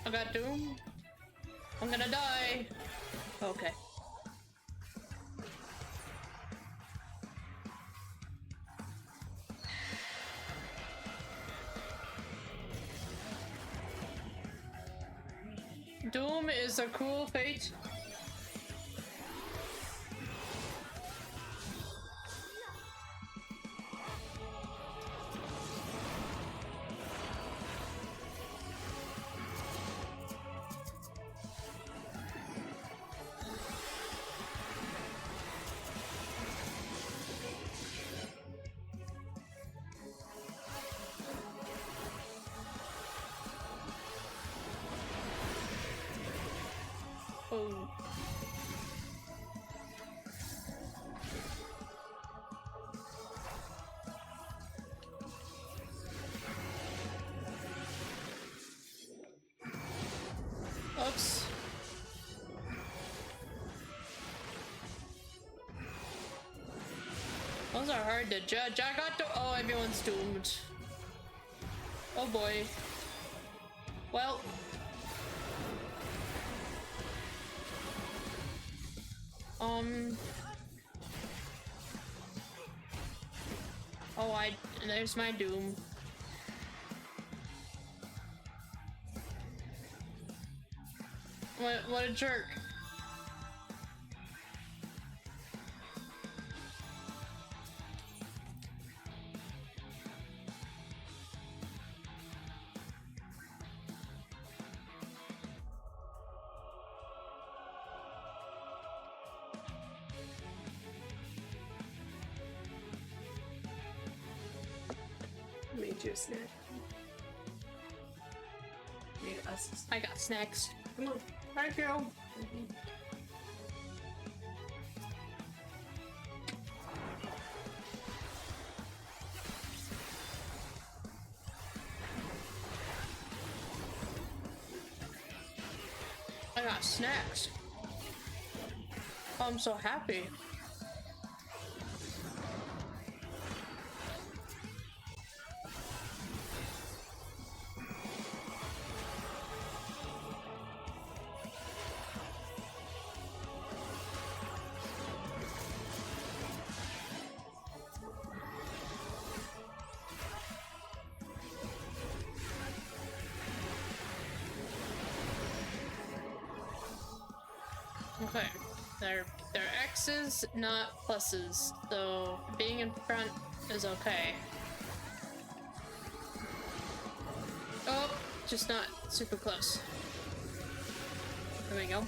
Speaker 1: I got Doom. I'm gonna die. Okay. Doom is a cruel fate. Oh. Oops. Those are hard to judge. I got to— oh, everyone's doomed. Oh boy. Well. Oh, there's my Doom. What a jerk.
Speaker 18: Made you a snack. Made us a snack.
Speaker 1: I got snacks.
Speaker 18: Come on.
Speaker 1: Thank you. I got snacks. Oh, I'm so happy. Okay, they're X's, not pluses, so being in front is okay. Oh, just not super close. There we go.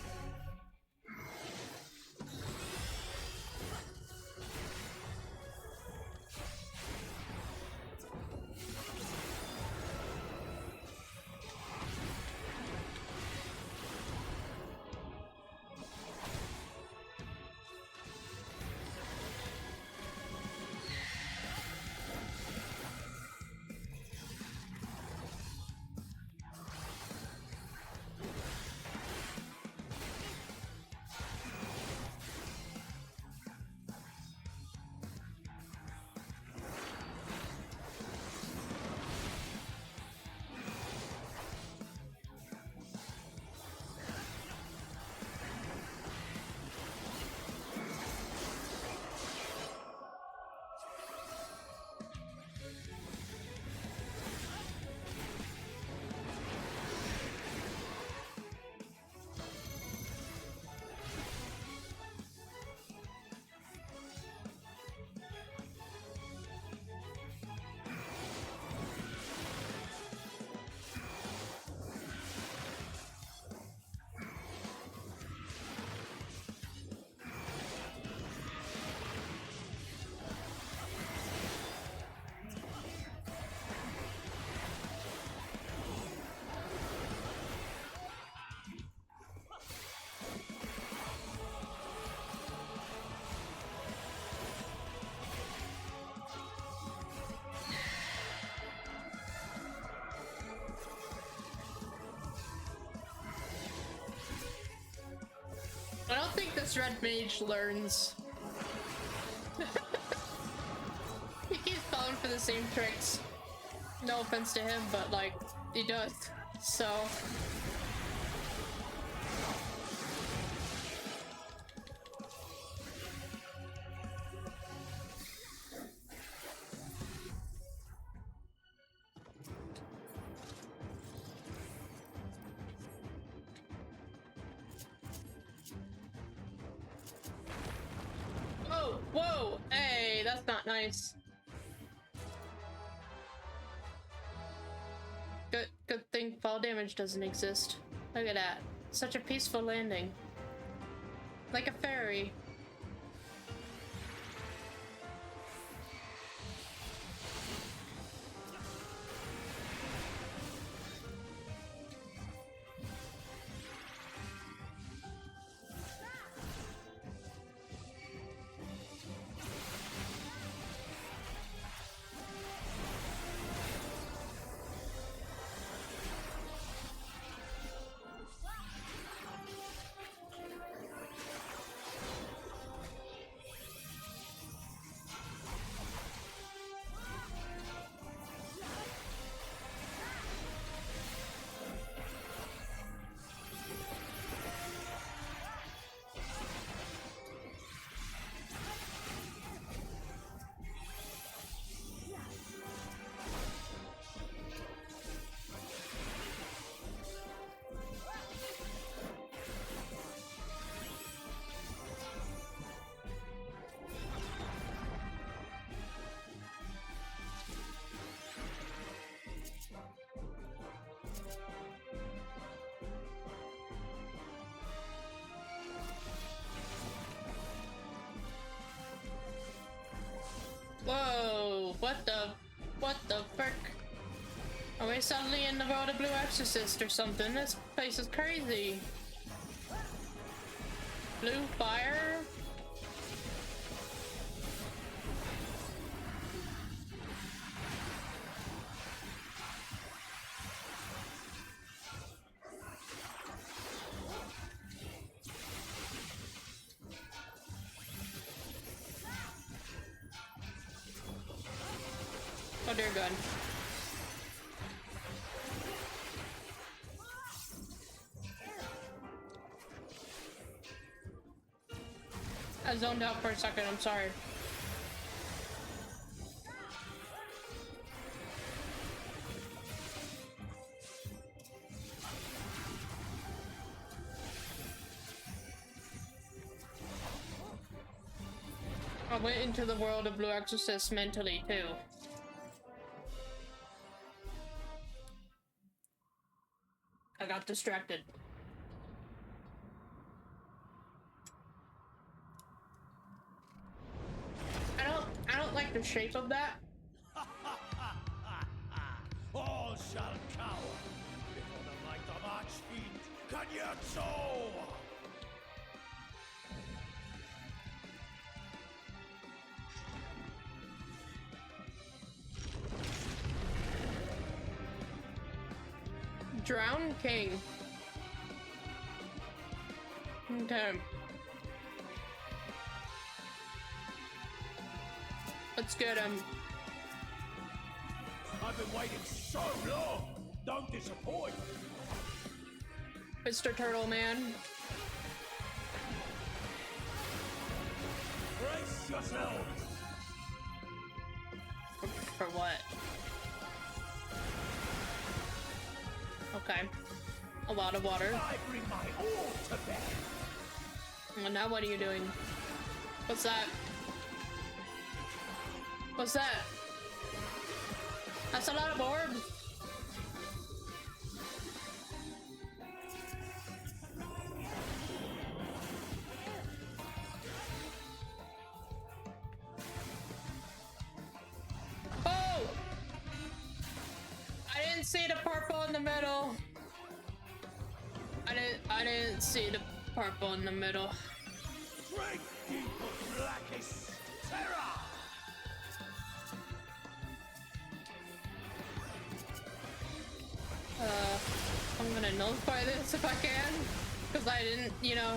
Speaker 1: I don't think this red mage learns. He's falling for the same tricks. No offense to him, but like, He does. So. Whoa, whoa, hey, that's not nice. Good thing fall damage doesn't exist. Look at that. Such a peaceful landing. Like a fairy. Whoa, what the frick? Are we suddenly in the world of Blue Exorcist or something? This place is crazy. Blue fire? Oh dear God. I zoned out for a second, I'm sorry. I went into the world of Blue Exorcist mentally too. I got distracted. I don't like the shape of that.
Speaker 5: All shall cower before the might of Archfiend Kanyatso!
Speaker 1: Drown King. Okay. Let's get him.
Speaker 5: I've been waiting so long. Don't disappoint.
Speaker 1: Mr. Turtle Man.
Speaker 5: Brace yourselves.
Speaker 1: For what? Okay. A lot of water.
Speaker 5: I bring my all to bear.
Speaker 1: Well, now what are you doing? What's that? What's that? That's a lot of orbs. Oh! I didn't see the purple in the middle. I didn't see the purple in the middle.
Speaker 5: Drink deep of blackest terror.
Speaker 1: I'm gonna nullify this if I can, because I didn't,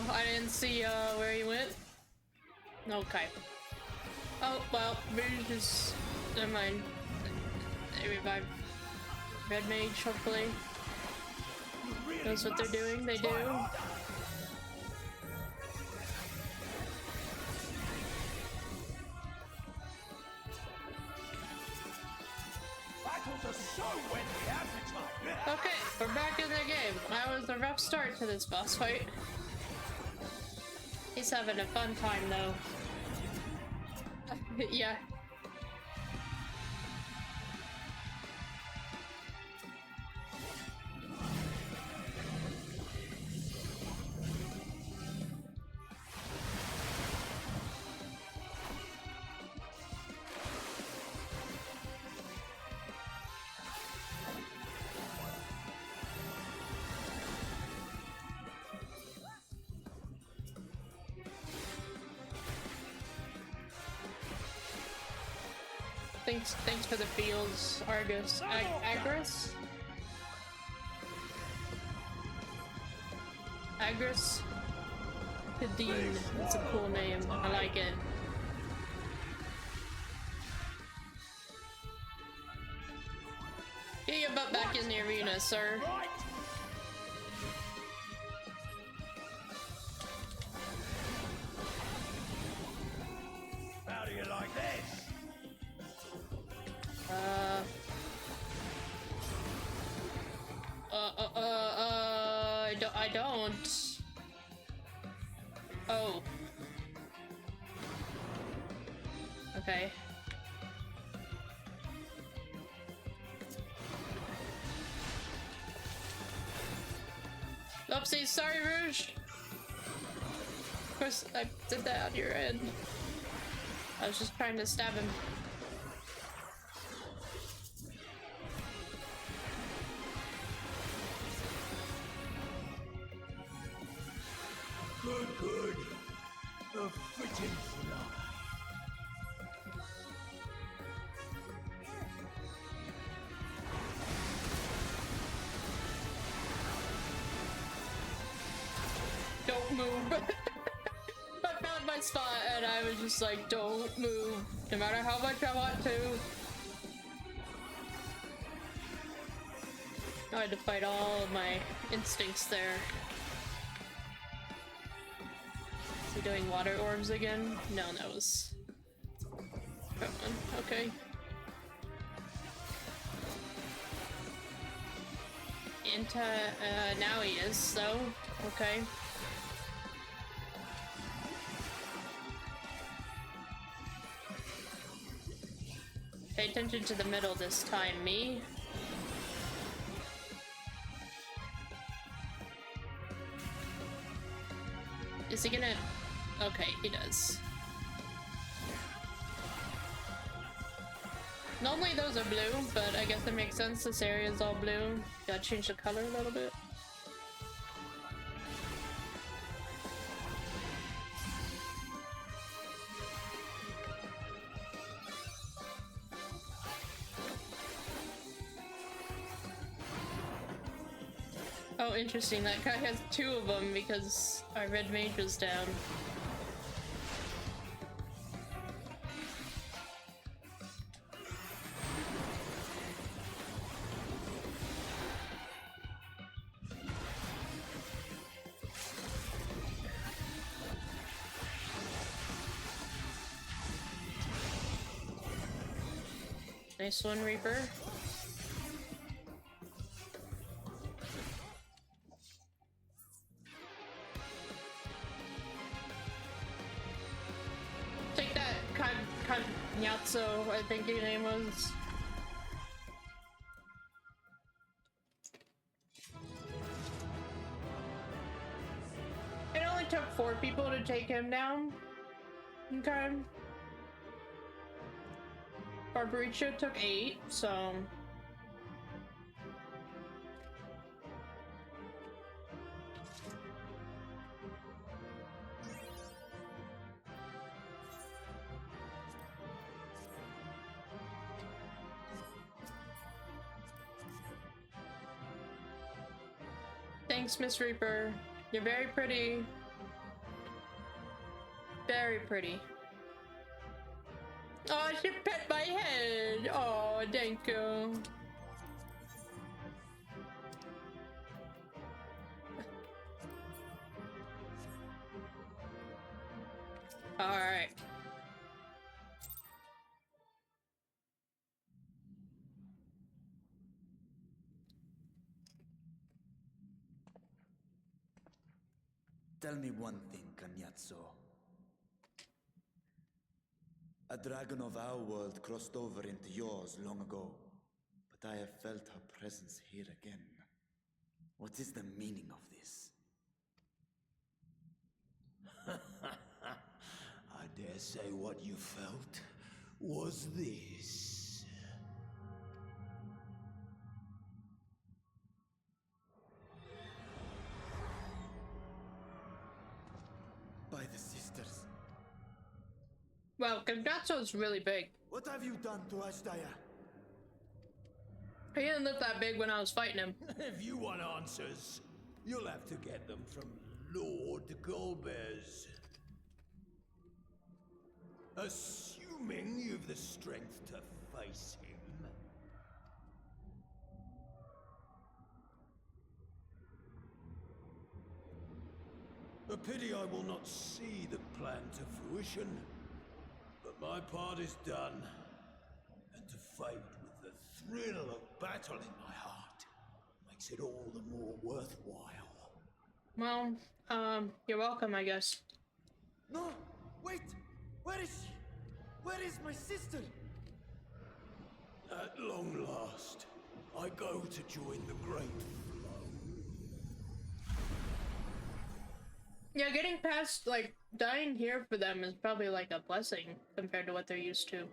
Speaker 1: I didn't see where he went. Okay. Oh well, we just never mind. They revived. Red Mage, hopefully. Knows what they're doing. They do. Okay, we're back in the game. That was a rough start to this boss fight. He's having a fun time though. Yeah. Thanks for the fields, Argus. Agris? Agris? Kadeen. That's a cool name. I like it. Get your butt back in the arena, sir.
Speaker 5: How do you like this?
Speaker 1: I don't. Oh. Okay. Oopsies, sorry, Rouge. Of course, I did that on your end. I was just trying to stab him.
Speaker 5: Good. A fitting fly.
Speaker 1: Don't move. I found my spot and I was just like, don't move, no matter how much I want to. I had to fight all of my instincts there. Is he doing water orbs again? No, that was that one. Okay. Now he is, so okay. Pay attention to the middle this time, me. Is he gonna... Okay, he does. Normally those are blue, but I guess it makes sense. This area is all blue. Gotta change the color a little bit. Oh, interesting. That guy has two of them because our red mage was down. Nice one, Reaper. Take that, Kanyatso, I think your name was. It only took 4 people to take him down. Okay. Barbaricho took 8, so... Thanks, Miss Reaper. You're very pretty. Very pretty. Oh, she pet my head. Oh, thank you. Alright.
Speaker 3: Tell me one thing, Cagnazzo. A dragon of our world crossed over into yours long ago, but I have felt her presence here again. What is the meaning of this?
Speaker 5: I dare say what you felt was this.
Speaker 3: By the sisters.
Speaker 1: Well, Cagnazzo's really big.
Speaker 3: What have you done to Ashdaya?
Speaker 1: He didn't look that big when I was fighting him.
Speaker 5: If you want answers, you'll have to get them from Lord Golbez. Assuming you've the strength to face him. A pity I will not see the plan to fruition, but my part is done. And to fight with the thrill of battle in my heart makes it all the more worthwhile.
Speaker 1: Well, you're welcome, I guess.
Speaker 3: No! Wait! Where is she? Where is my sister?
Speaker 5: At long last, I go to join the great flow.
Speaker 1: Yeah, getting past, like, dying here for them is probably like a blessing compared to what they're used to.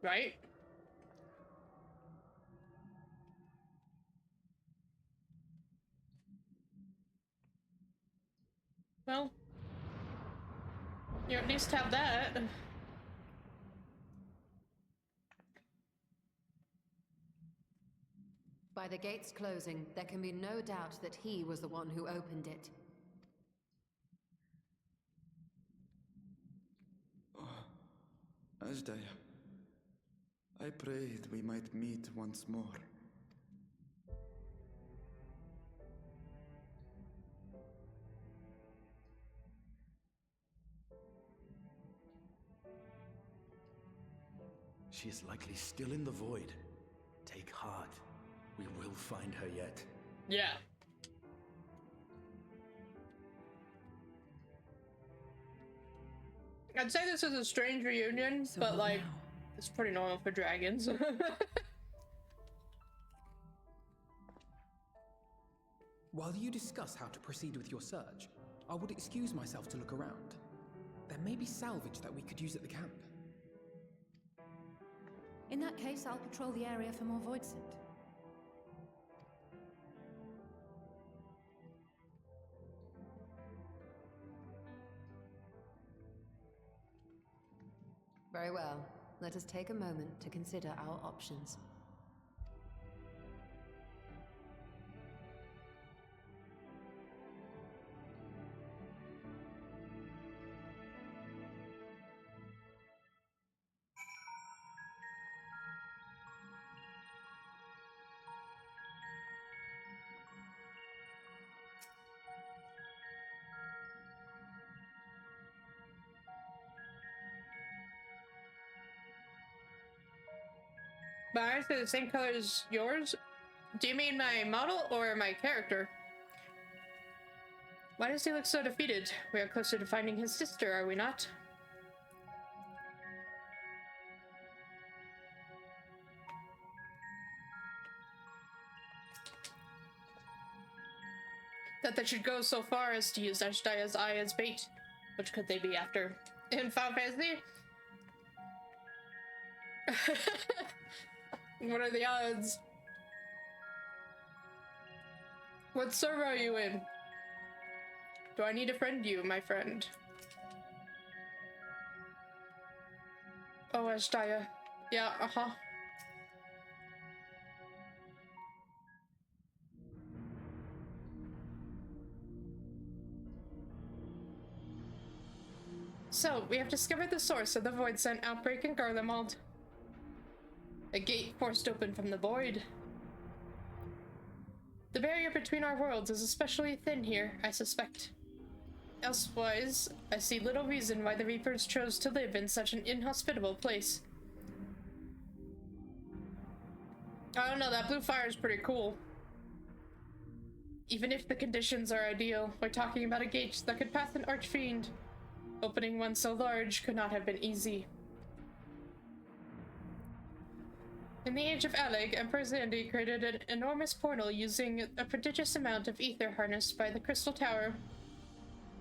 Speaker 1: Right? Well, you at least have that.
Speaker 4: By the gates closing, there can be no doubt that he was the one who opened it.
Speaker 3: Oh, Ashdaya. I prayed we might meet once more.
Speaker 10: She is likely still in the void. Take heart. We will find her yet.
Speaker 1: Yeah. I'd say this is a strange reunion,
Speaker 2: So
Speaker 1: but
Speaker 2: what
Speaker 1: like,
Speaker 2: now?
Speaker 1: it's pretty normal for dragons.
Speaker 12: While you discuss how to proceed with your search, I would excuse myself to look around. There may be salvage that we could use at the camp.
Speaker 13: In that case, I'll patrol the area for more void scent.
Speaker 4: Very well. Let us take a moment to consider our options.
Speaker 1: But ours are the same color as yours? Do you mean my model or my character? Why does he look so defeated? We are closer to finding his sister, are we not? That they should go so far as to use Ashdaya's eye as bait. Which could they be after? In Final Fantasy? What are the odds? What server are you in? Do I need to friend you, my friend? Oh, Ashdaya. Yeah, uh-huh. So, we have discovered the source of the Void Scent outbreak in Garlemald. A gate forced open from the void. The barrier between our worlds is especially thin here, I suspect. Elsewise, I see little reason why the Reapers chose to live in such an inhospitable place. I don't know, that blue fire is pretty cool. Even if the conditions are ideal, we're talking about a gate that could pass an archfiend. Opening one so large could not have been easy. In the age of Aleg, Emperor Zandi created an enormous portal using a prodigious amount of ether harnessed by the Crystal Tower.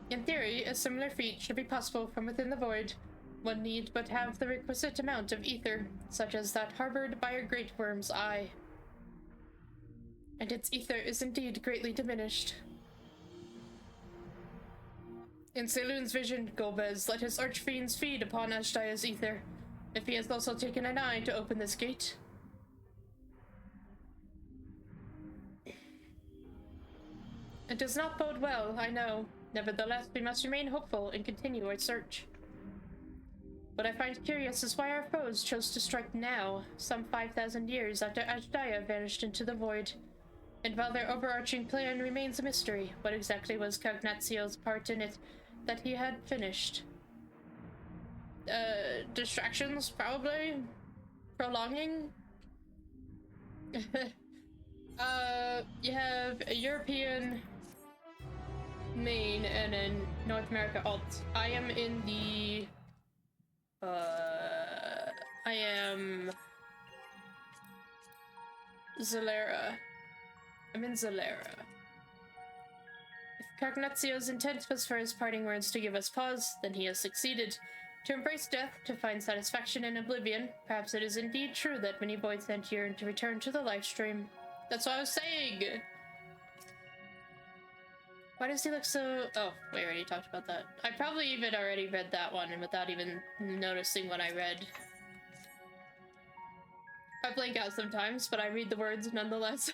Speaker 1: In theory, a similar feat should be possible from within the void. One need but have the requisite amount of ether, such as that harbored by a great worm's eye. And its ether is indeed greatly diminished. In Selûne's vision, Golbez let his archfiends feed upon Ashdaya's ether. If he has also taken an eye to open this gate. It does not bode well, I know. Nevertheless, we must remain hopeful and continue our search. What I find curious is why our foes chose to strike now, some 5,000 years after Ashdaya vanished into the void. And while their overarching plan remains a mystery, what exactly was Cognazio's part in it that he had finished? Distractions, probably? Prolonging? You have a European main and a North America alt. I am in the... I am... Zalera. I'm in Zalera. If Cognazio's intent was for his parting words to give us pause, then he has succeeded. To embrace death, to find satisfaction in oblivion, perhaps it is indeed true that many void sent yearn to return to the life stream. That's what I was saying! Why does he look so... Oh, we already talked about that. I probably even already read that one and without even noticing what I read. I blank out sometimes, but I read the words nonetheless.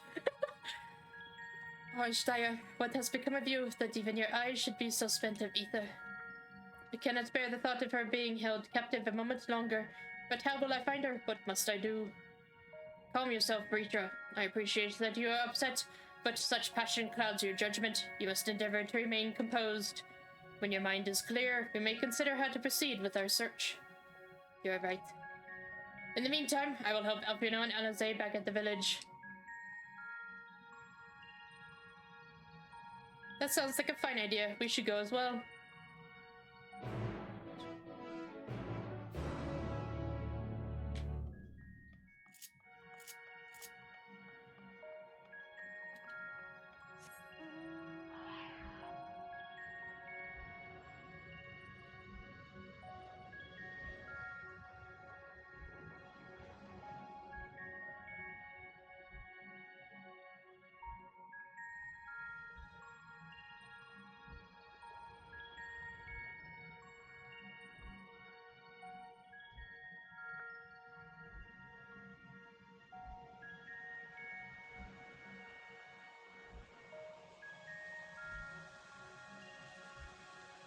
Speaker 1: Oh, Ashdaya, what has become of you that even your eyes should be so spent of ether? I cannot bear the thought of her being held captive a moment longer, but how will I find her? What must I do? Calm yourself, Breacher. I appreciate that you are upset, but such passion clouds your judgment. You must endeavor to remain composed. When your mind is clear, we may consider how to proceed with our search. You are right. In the meantime, I will help Alpino and Alize back at the village. That sounds like a fine idea. We should go as well.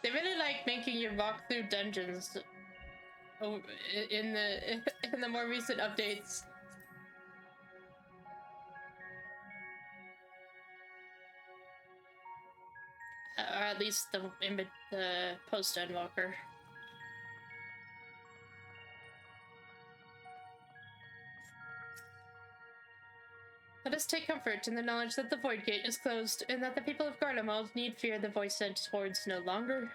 Speaker 1: They really like making you walk through dungeons in the more recent updates. Or at least the post Endwalker. Let us take comfort in the knowledge that the Void Gate is closed, and that the people of Garlemald need fear the voice sent towards no longer.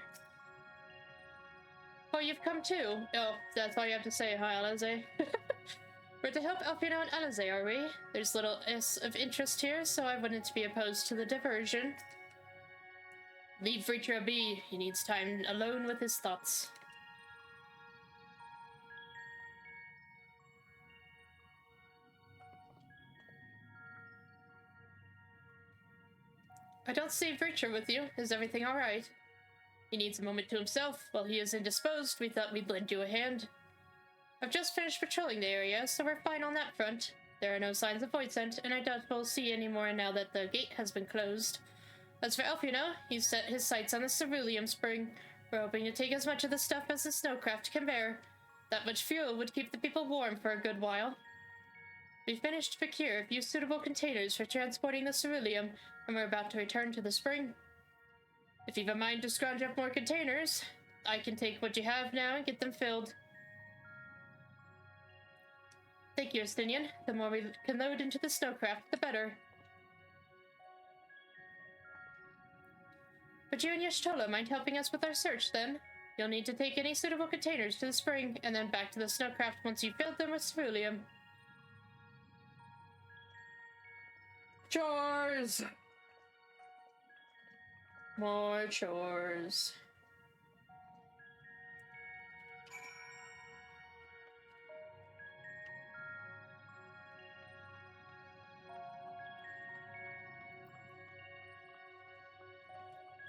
Speaker 1: Oh, you've come too? Oh, that's all you have to say, huh, Alize? We're to help Alpino and Alize, are we? There's little s of interest here, so I wouldn't be opposed to the diversion. Leave Reacher be. He needs time alone with his thoughts. I don't see Breacher with you. Is everything alright? He needs a moment to himself. While he is indisposed, we thought we'd lend you a hand. I've just finished patrolling the area, so we're fine on that front. There are no signs of void scent, and I doubt we'll see any more now that the gate has been closed. As for Alpino, he's set his sights on the ceruleum spring. We're hoping to take as much of the stuff as the snowcraft can bear. That much fuel would keep the people warm for a good while. We've managed to procure a few suitable containers for transporting the ceruleum, and we're about to return to the spring. If you've a mind to scrounge up more containers, I can take what you have now and get them filled. Thank you, Estinian. The more we can load into the snowcraft, the better. But you and Yashtola mind helping us with our search, then? You'll need to take any suitable containers to the spring, and then back to the snowcraft once you've filled them with ceruleum. Chores! More chores.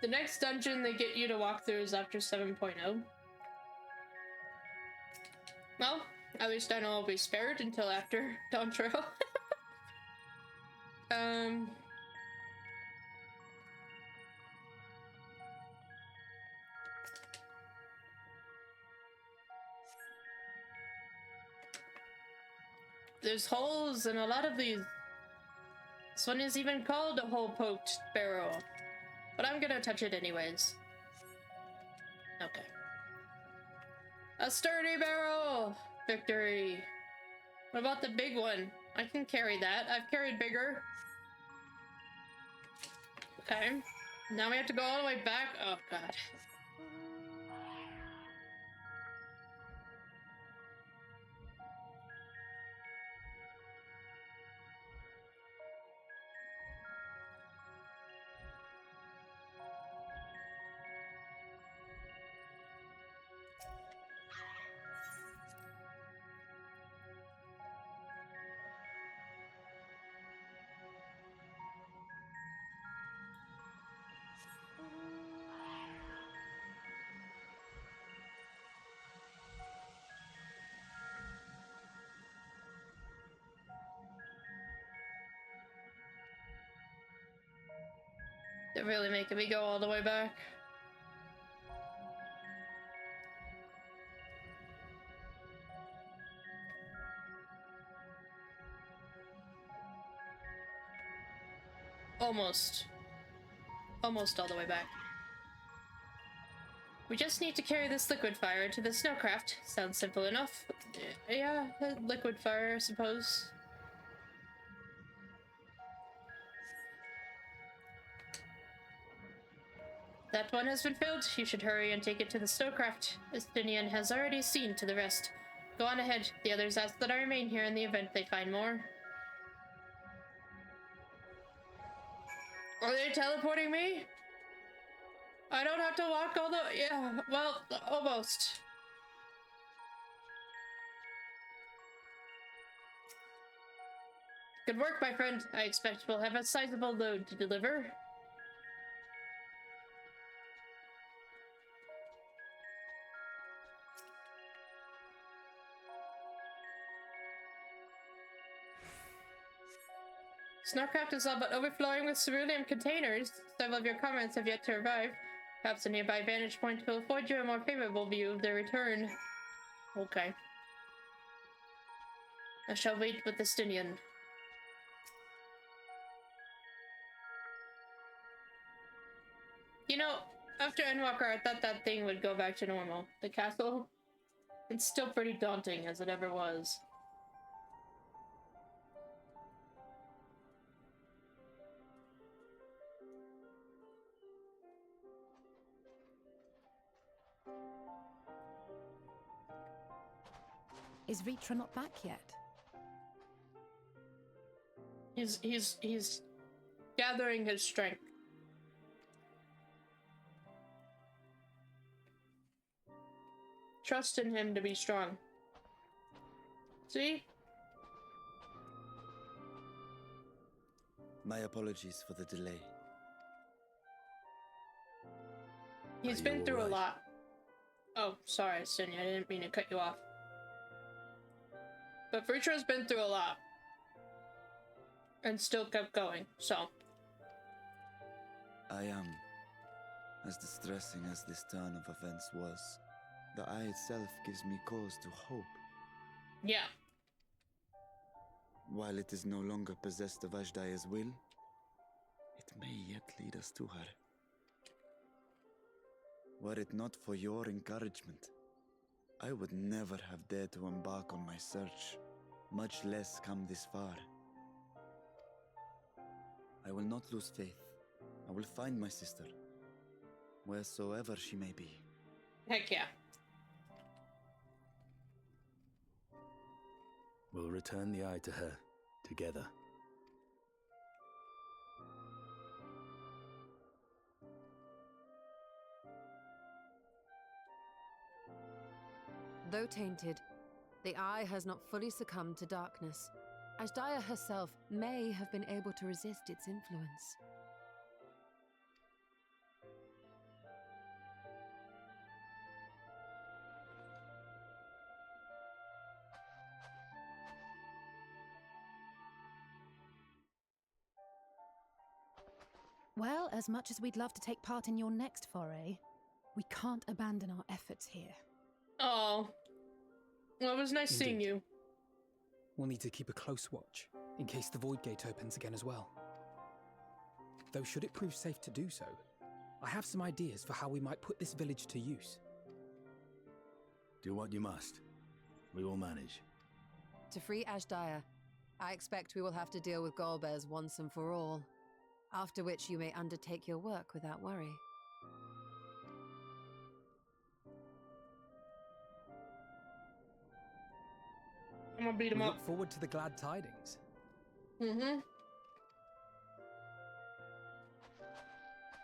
Speaker 1: The next dungeon they get you to walk through is after 7.0. Well, at least I know I'll be spared until after Dawn Trail. There's holes in a lot of these. This one is even called a hole-poked barrel. But I'm gonna touch it anyways. Okay. A sturdy barrel! Victory! What about the big one? I can carry that. I've carried bigger. Okay. Now we have to go all the way back. Oh, God. They're really making me go all the way back. Almost. Almost all the way back. We just need to carry this liquid fire to the snowcraft. Sounds simple enough. Yeah, liquid fire, I suppose. That one has been filled. You should hurry and take it to the snowcraft. Estinian has already seen to the rest. Go on ahead. The others ask that I remain here in the event they find more. Are they teleporting me? I don't have to walk all the... Yeah, well, almost. Good work, my friend. I expect we'll have a sizable load to deliver. Snowcraft is all but overflowing with ceruleum containers. Several of your comrades have yet to arrive. Perhaps a nearby vantage point will afford you a more favorable view of their return. Okay. I shall wait with the Estinian. You know, after Endwalker, I thought that thing would go back to normal. The castle, it's still pretty daunting as it ever was.
Speaker 13: Is Ritra not back yet?
Speaker 1: He's gathering his strength. Trust in him to be strong. See?
Speaker 3: My apologies for the delay.
Speaker 1: He's been through a lot. Oh, sorry, Sinya, I didn't mean to cut you off. But Fritra's been through a lot. And still kept going, so.
Speaker 3: I am. As distressing as this turn of events was, the eye itself gives me cause to hope.
Speaker 1: Yeah.
Speaker 3: while it is no longer possessed of Ashdaya's will, it may yet lead us to her. Were it not for your encouragement, I would never have dared to embark on my search, much less come this far. I will not lose faith. I will find my sister, wheresoever she may be.
Speaker 1: Heck yeah.
Speaker 10: We'll return the eye to her, together.
Speaker 4: Though tainted, the eye has not fully succumbed to darkness. Ashdaya herself may have been able to resist its influence.
Speaker 13: Well, as much as we'd love to take part in your next foray, we can't abandon our efforts here.
Speaker 1: Oh. Well, it was nice seeing you.
Speaker 12: We'll need to keep a close watch, in case the Void Gate opens again as well. Though should it prove safe to do so, I have some ideas for how we might put this village to use.
Speaker 10: Do what you must. We will manage.
Speaker 4: To free Ashdaya, I expect we will have to deal with Golbez once and for all. After which you may undertake your work without worry.
Speaker 1: I'm gonna beat him up.
Speaker 12: Look forward to the glad tidings.
Speaker 1: Mm-hmm.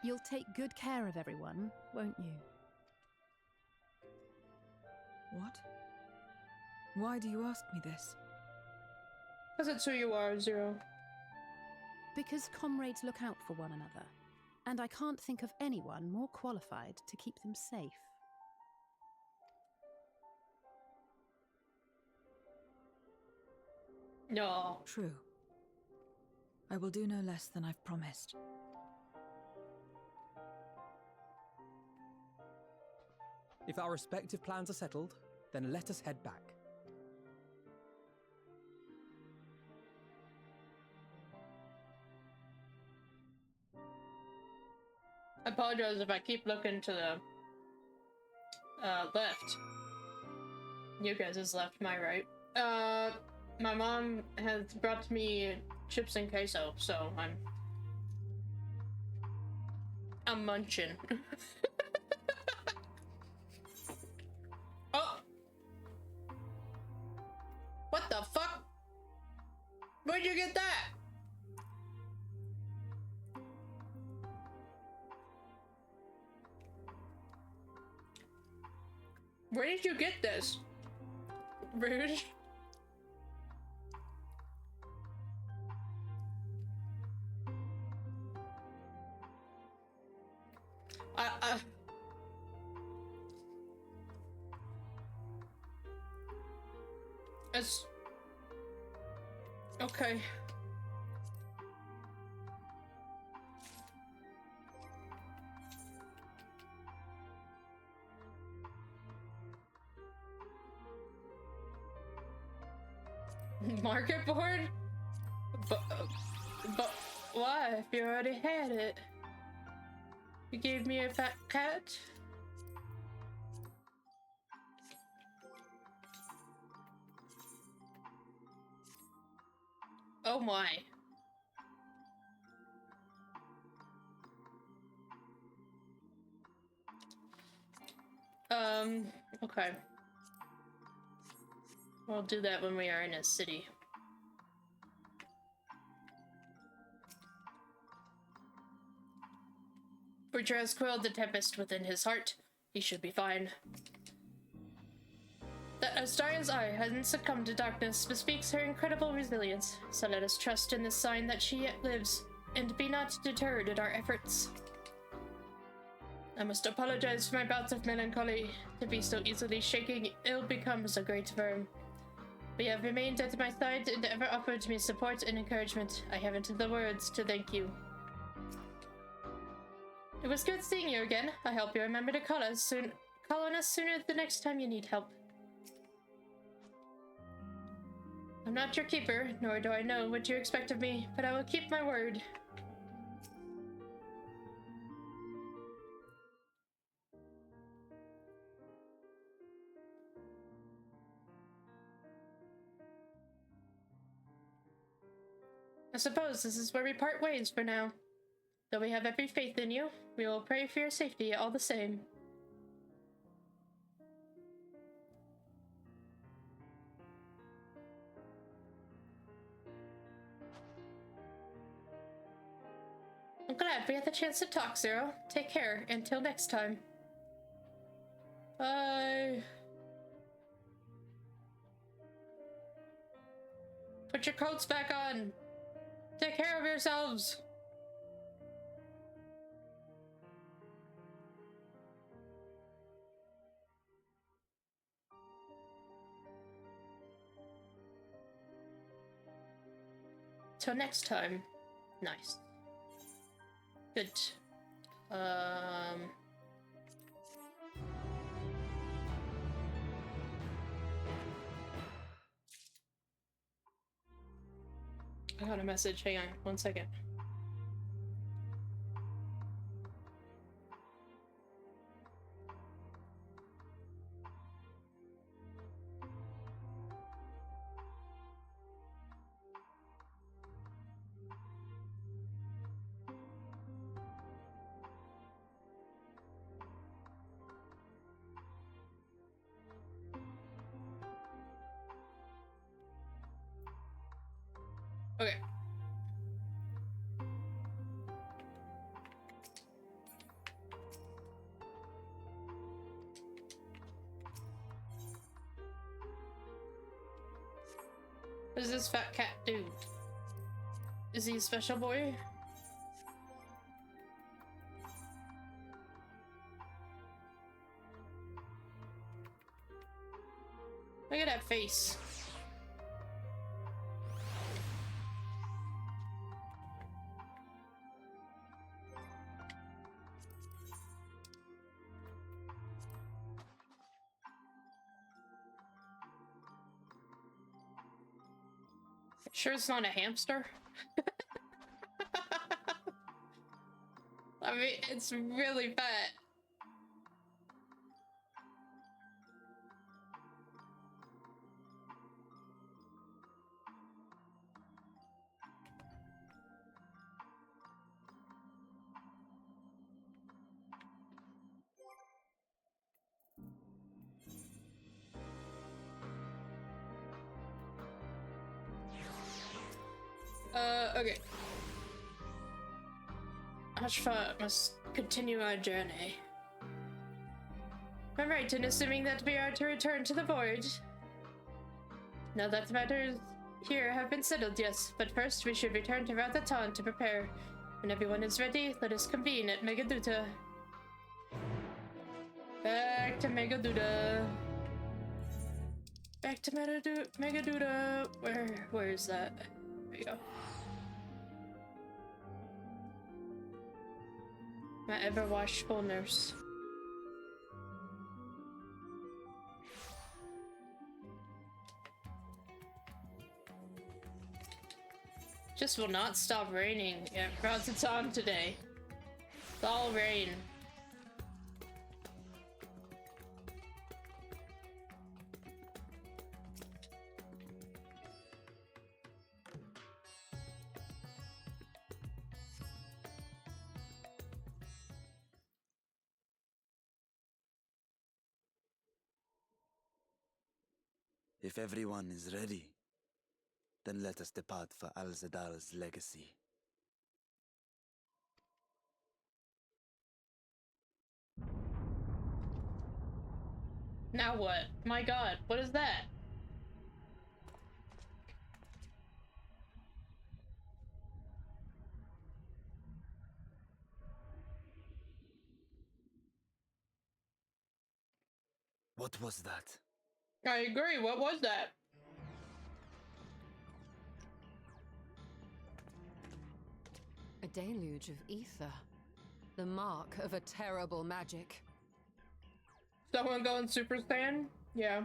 Speaker 13: You'll take good care of everyone, won't you?
Speaker 2: What? Why do you ask me this?
Speaker 1: Because it's who you are, Zero.
Speaker 13: Because comrades look out for one another, and I can't think of anyone more qualified to keep them safe.
Speaker 1: No.
Speaker 2: True. I will do no less than I've promised.
Speaker 12: If our respective plans are settled, then let us head back.
Speaker 1: I apologize if I keep looking to the left. You guys is left, my right. My mom has brought me chips and queso, so I'm munching. Oh! What the fuck? Where'd you get that? Where did you get this? Rude. It's okay. Market board? But why? If you already had it. You gave me a fat cat? Oh my. Okay. We'll do that when we are in a city. Preacher has quelled the tempest within his heart. He should be fine. That Astaria's eye hasn't succumbed to darkness bespeaks her incredible resilience, so let us trust in this sign that she yet lives, and be not deterred at our efforts. I must apologize for my bouts of melancholy. To be so easily shaking ill becomes a great firm. But you have remained at my side and ever offered me support and encouragement. I haven't the words to thank you. It was good seeing you again. I hope you remember to call on us sooner the next time you need help. I'm not your keeper, nor do I know what you expect of me, but I will keep my word. I suppose this is where we part ways for now. Though we have every faith in you, we will pray for your safety all the same. I'm glad we had the chance to talk, Zero. Take care. Until next time. Bye. Put your coats back on. Take care of yourselves. Till next time. Nice. Good. I got a message. Hang on, 1 second. Okay. What does this fat cat do? Is he a special boy? Look at that face. Sure it's not a hamster? I mean, it's really fat. Okay. Ashfa must continue our journey. I'm right in assuming that we are to return to the Void. Now that the matters here have been settled, yes, but first we should return to Rathatan to prepare. When everyone is ready, let us convene at Megaduta. Back to Megaduta. Back to Megaduta. Where is that? There we go. My ever-watchful nurse. Just will not stop raining at Rathatan today. It's all rain.
Speaker 3: If everyone is ready, then let us depart for Al-Zadal's legacy.
Speaker 1: Now what? My god, what is that?
Speaker 3: What was that?
Speaker 1: I agree, what was that?
Speaker 4: A deluge of ether. The mark of a terrible magic.
Speaker 1: Someone going Super Saiyan? Yeah.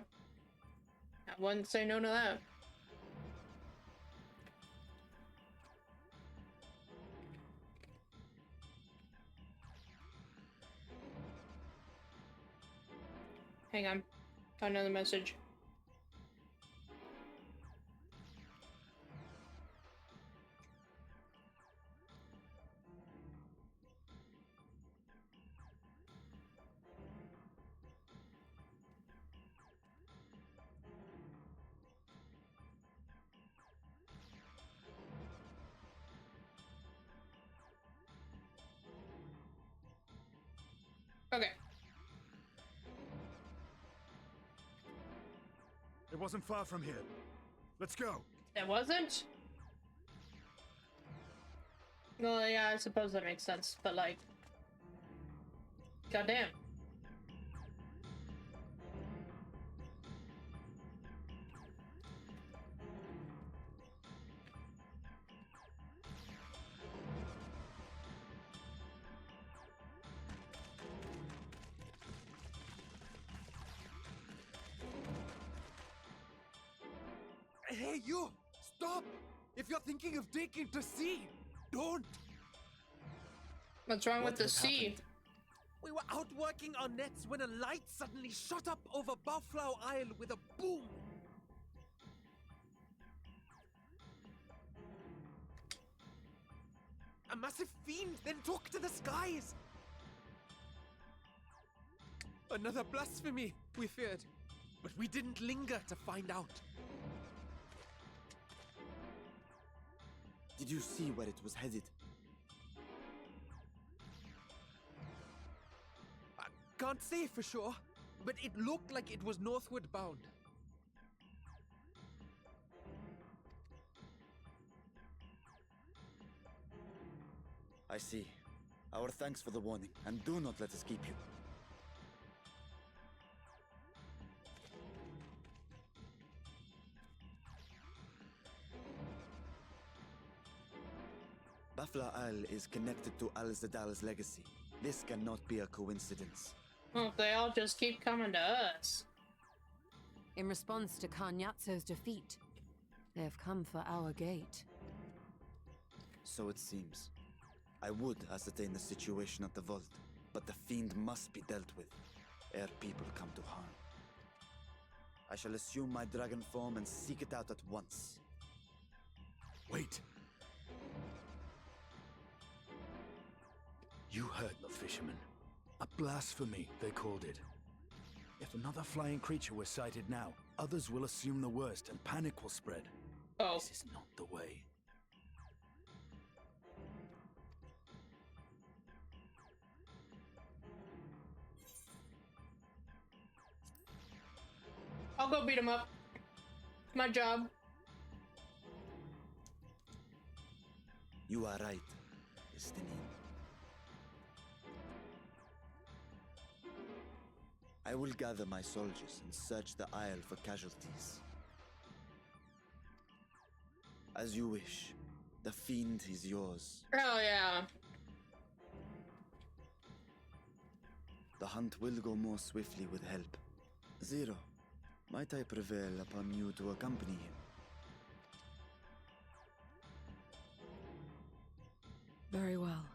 Speaker 1: I wouldn't say no to that. Hang on. Got another message. Okay.
Speaker 9: It wasn't far from here. Let's go.
Speaker 1: It wasn't? Well, yeah, I suppose that makes sense, but like... Goddamn.
Speaker 19: Hey, you! Stop! If you're thinking of taking to sea, don't!
Speaker 1: What's wrong with the sea?
Speaker 19: We were out working our nets when a light suddenly shot up over Buffalo Isle with a boom! A massive fiend then took to the skies! Another blasphemy, we feared. But we didn't linger to find out.
Speaker 3: Did you see where it was headed?
Speaker 19: I can't say for sure, but it looked like it was northward bound.
Speaker 3: I see. Our thanks for the warning, and do not let us keep you. Buffalo Isle is connected to Al-Zadal's legacy. This cannot be a coincidence.
Speaker 1: Well, they all just keep coming to us.
Speaker 4: In response to Karnyatso's defeat, they have come for our gate.
Speaker 3: So it seems. I would ascertain the situation at the vault, but the fiend must be dealt with, ere people come to harm. I shall assume my dragon form and seek it out at once.
Speaker 9: Wait. You heard the fisherman. A blasphemy, they called it. If another flying creature were sighted now, others will assume the worst and panic will spread.
Speaker 1: Oh.
Speaker 9: This is not the way.
Speaker 1: I'll go beat him up. My job.
Speaker 3: You are right, Estinian. I will gather my soldiers and search the Isle for casualties. As you wish. The fiend is yours.
Speaker 1: Oh, yeah.
Speaker 3: The hunt will go more swiftly with help. Zero, might I prevail upon you to accompany him?
Speaker 2: Very well.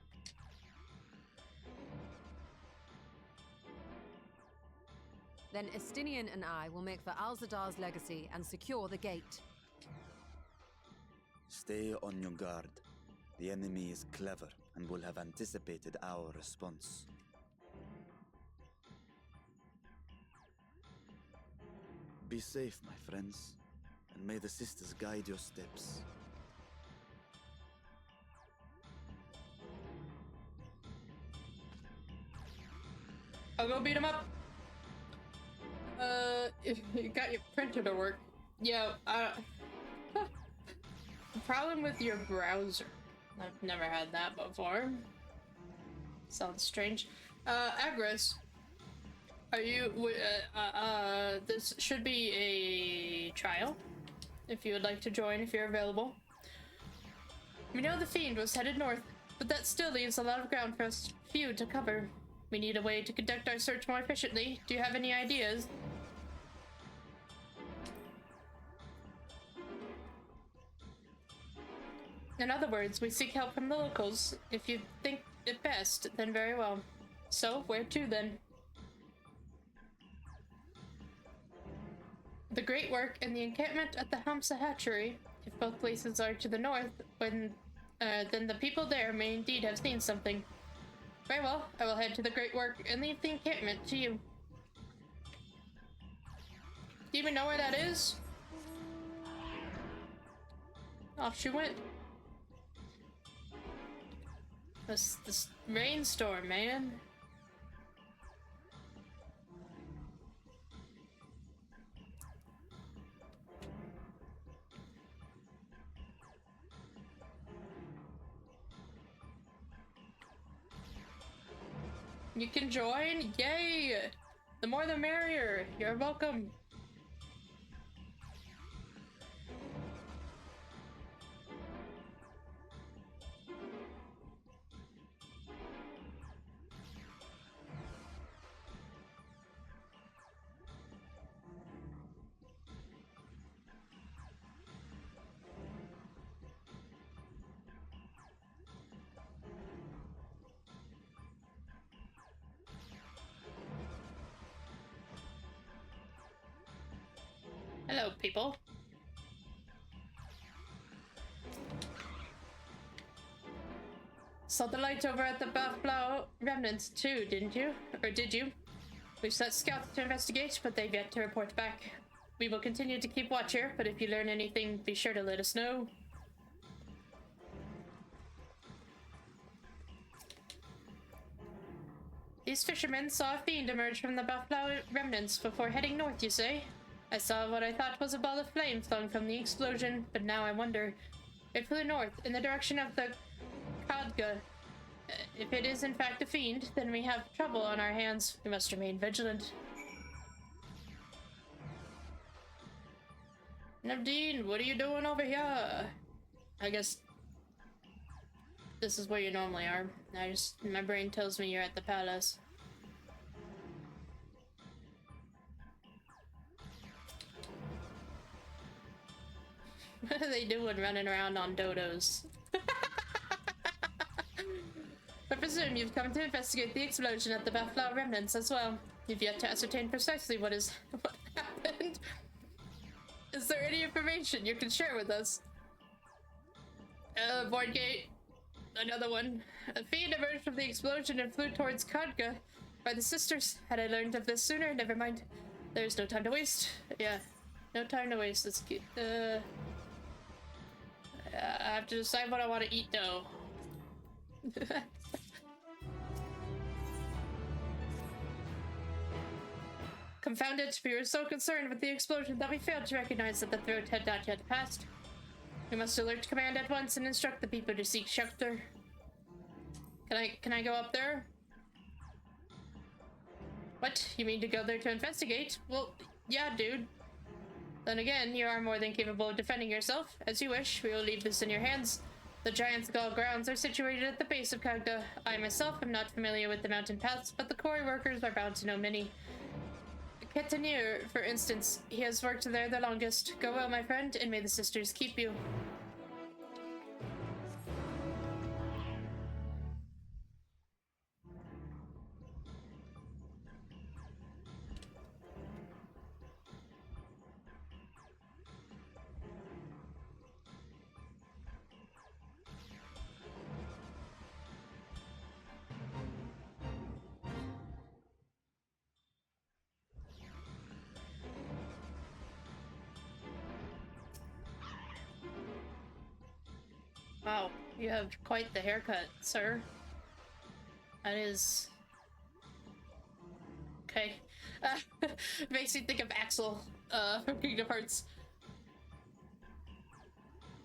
Speaker 4: Then Estinian and I will make for Al-Zadar's legacy and secure the gate.
Speaker 3: Stay on your guard. The enemy is clever and will have anticipated our response. Be safe, my friends, and may the sisters guide your steps.
Speaker 1: I'll go beat him up. You got your printer to work. Yeah, problem with your browser. I've never had that before. Sounds strange. Agris, are you, this should be a trial. If you would like to join, if you're available. We know the fiend was headed north, but that still leaves a lot of ground for us few to cover. We need a way to conduct our search more efficiently. Do you have any ideas? In other words, we seek help from the locals. If you think it best, then very well. So, where to then? the Great Work and the encampment at the Hamsa Hatchery. If both places are to the north, then the people there may indeed have seen something. Very well, I will head to the Great Work and leave the encampment to you. Do you even know where that is? Off she went. This rainstorm, man. You can join? Yay! The more the merrier. You're welcome. Hello, people. Saw the light over at the Buffalo Remnants too, didn't you? Or did you? We've set scouts to investigate, but they've yet to report back. We will continue to keep watch here, but if you learn anything, be sure to let us know. These fishermen saw a fiend emerge from the Buffalo Remnants before heading north, you say? I saw what I thought was a ball of flame flung from the explosion, but now I wonder. It flew north, in the direction of the Khadga. If it is in fact a fiend, then we have trouble on our hands. We must remain vigilant. Navdeen, what are you doing over here? I guess this is where you normally are. My brain tells me you're at the palace. What are they doing running around on dodos? I presume you've come to investigate the explosion at the Buffalo Remnants as well. You've yet to ascertain precisely what happened. Is there any information you can share with us? Board gate. Another one. A fiend emerged from the explosion and flew towards Khadga by the sisters. Had I learned of this sooner, never mind. There's no time to waste. Yeah, no time to waste. Let's get, I have to decide what I want to eat, though. Confound it, we were so concerned with the explosion that we failed to recognize that the threat had not yet passed. We must alert command at once and instruct the people to seek shelter. Can I go up there? What? You mean to go there to investigate? Well, yeah, dude. Then again, you are more than capable of defending yourself. As you wish, we will leave this in your hands. The Giant's Gull grounds are situated at the base of Khadga. I myself am not familiar with the mountain paths, but the quarry workers are bound to know many. Ketanir, for instance, he has worked there the longest. Go well, my friend, and may the sisters keep you. Wow, you have quite the haircut, sir. That is... okay. Makes me think of Axel, from Kingdom Hearts.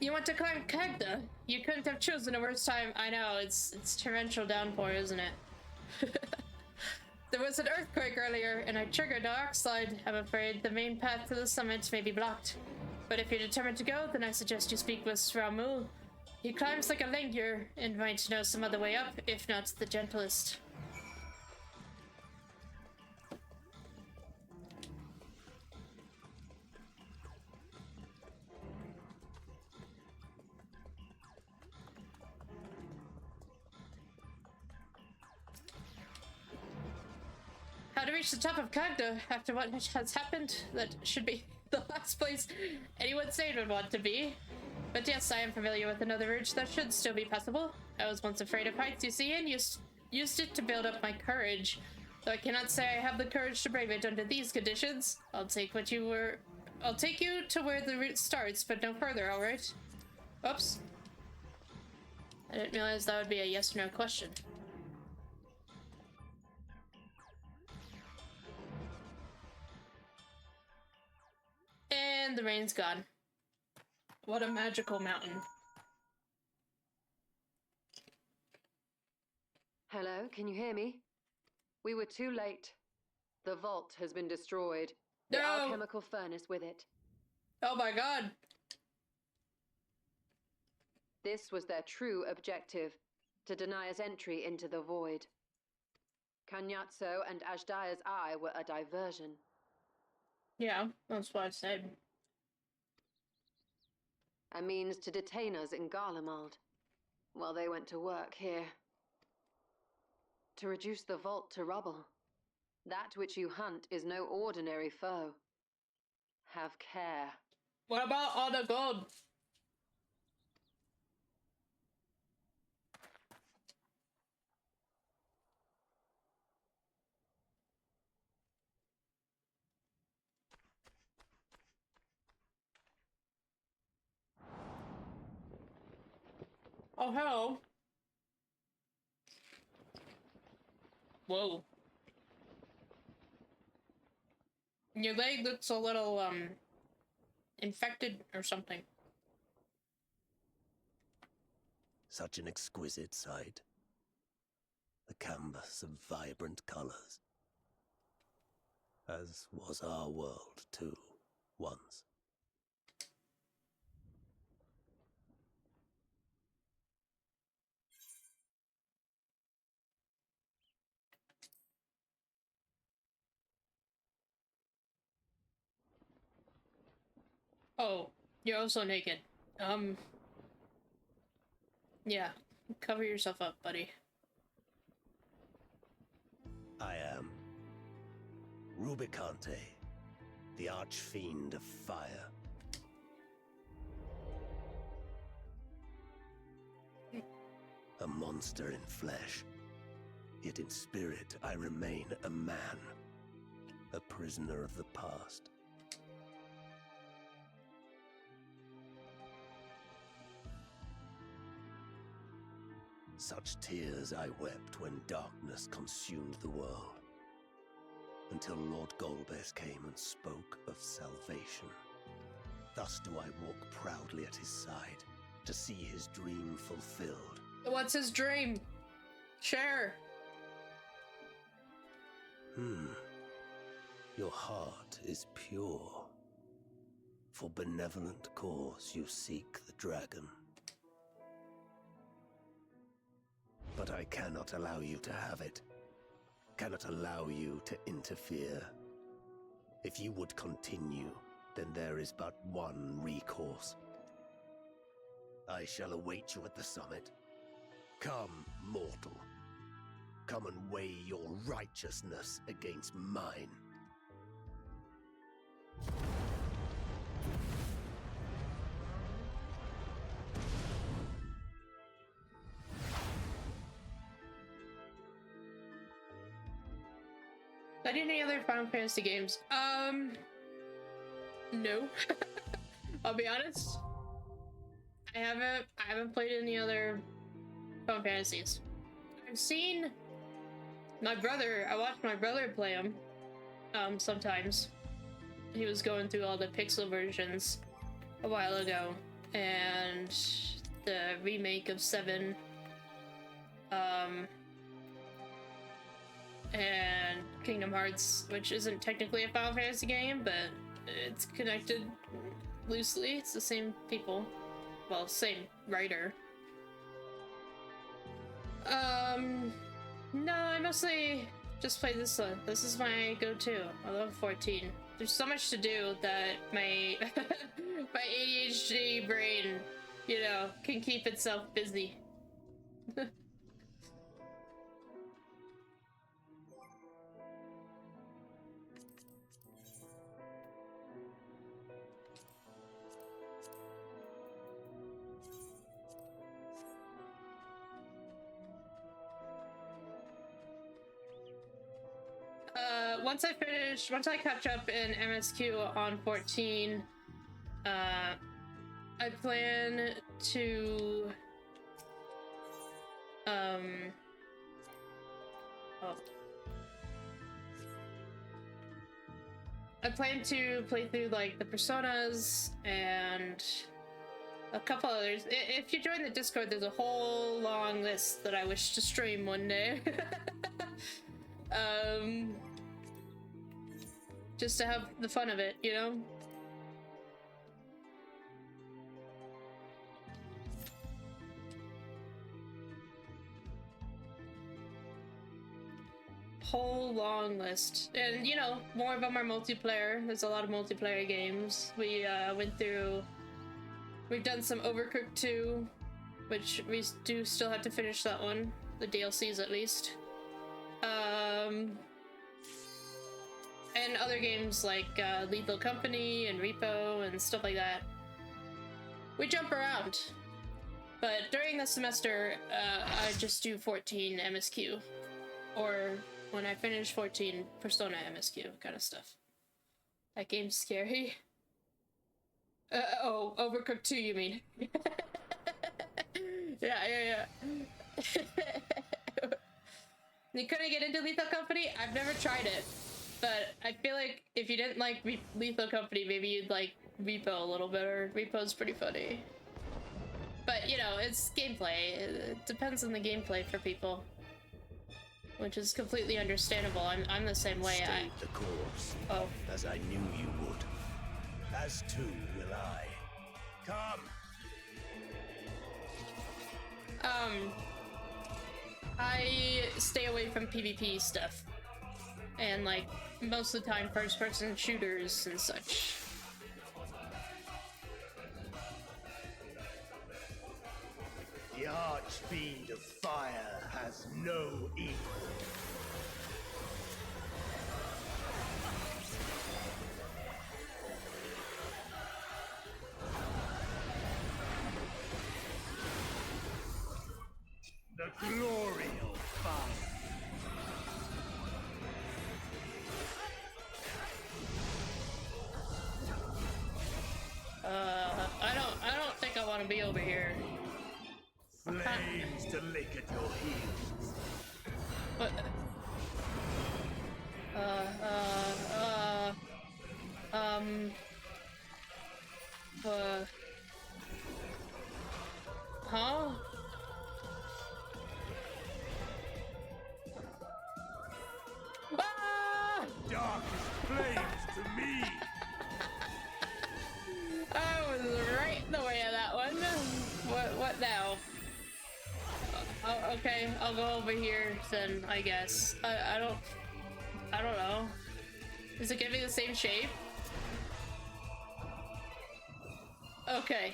Speaker 1: You want to climb Khadga? You couldn't have chosen a worse time. I know, it's torrential downpour, isn't it? There was an earthquake earlier, and I triggered a rock slide. I'm afraid the main path to the summit may be blocked. But if you're determined to go, then I suggest you speak with Sraumul. He climbs like a Langur and might know some other way up, if not the gentlest. How to reach the top of Khadga after what has happened? That should be the last place anyone sane would want to be. But yes, I am familiar with another route that should still be passable. I was once afraid of heights, you see, and used it to build up my courage. Though I cannot say I have the courage to brave it under these conditions. I'll take you to where the route starts, but no further, alright? Oops. I didn't realize that would be a yes or no question. And the rain's gone. What a magical mountain.
Speaker 4: Hello, can you hear me? We were too late. The vault has been destroyed. The alchemical furnace with it.
Speaker 1: Oh my god.
Speaker 4: This was their true objective, to deny us entry into the void. Kanyatso and Ajdaya's eye were a diversion.
Speaker 1: Yeah, that's what I said.
Speaker 4: A means to detain us in Garlemald, while they went to work here. To reduce the vault to rubble. That which you hunt is no ordinary foe. Have care.
Speaker 1: What about all the gold? Oh, hello. Whoa. Your leg looks a little, infected or something.
Speaker 20: Such an exquisite sight. A canvas of vibrant colors. As was our world, too, once.
Speaker 1: Oh, you're also naked. Yeah. Cover yourself up, buddy.
Speaker 20: I am Rubicante, the archfiend of fire. A monster in flesh, yet in spirit I remain a man, a prisoner of the past. Such tears I wept when darkness consumed the world, until Lord Golbez came and spoke of salvation. Thus do I walk proudly at his side, to see his dream fulfilled.
Speaker 1: What's his dream? Share.
Speaker 20: Your heart is pure. For benevolent cause you seek the dragon. But I cannot allow you to have it. Cannot allow you to interfere. If you would continue, then there is but one recourse. I shall await you at the summit. Come, mortal. Come and weigh your righteousness against mine.
Speaker 1: I did any other Final Fantasy games? No. I'll be honest. I haven't played any other Final Fantasies. I've seen my brother, I watched my brother play them, sometimes. He was going through all the pixel versions a while ago, and the remake of 7, and Kingdom Hearts, which isn't technically a Final Fantasy game, but it's connected loosely. It's the same people. Well, same writer. No, I mostly just play this one. This is my go-to. I love 14. There's so much to do that my my ADHD brain, you know, can keep itself busy. once I catch up in MSQ on 14, I plan to I plan to play through like the Personas and a couple others. If you join the Discord, there's a whole long list that I wish to stream one day. Just to have the fun of it, you know? Whole long list, and you know, more of them are multiplayer. There's a lot of multiplayer games. We we've done some Overcooked 2, which we do still have to finish that one, the DLCs at least. And other games like Lethal Company and Repo and stuff like that. We jump around, but during the semester I just do 14 MSQ, or when I finish 14 Persona MSQ kind of stuff. That game's scary. Oh, Overcooked 2, you mean? Yeah. You couldn't get into Lethal Company? I've never tried it, but I feel like if you didn't like Lethal Company, maybe you'd like Repo a little better. Repo's pretty funny. But, you know, it's gameplay. It depends on the gameplay for people. Which is completely understandable. I'm the same way.
Speaker 20: Stay the course.
Speaker 1: Oh.
Speaker 20: As I knew you would. As too will I. Come.
Speaker 1: I stay away from PvP stuff. And like most of the time first-person shooters and such.
Speaker 20: The Archfiend of Fire has no equal. The glory of fire.
Speaker 1: I don't think I want to be over here.
Speaker 20: Flames to lick at your heels.
Speaker 1: What? Huh? Ah!
Speaker 20: Darkest flames to me.
Speaker 1: I was right in the way of that one. What now? Oh, okay, I'll go over here then, I guess. I don't know. Is it giving the same shape? Okay.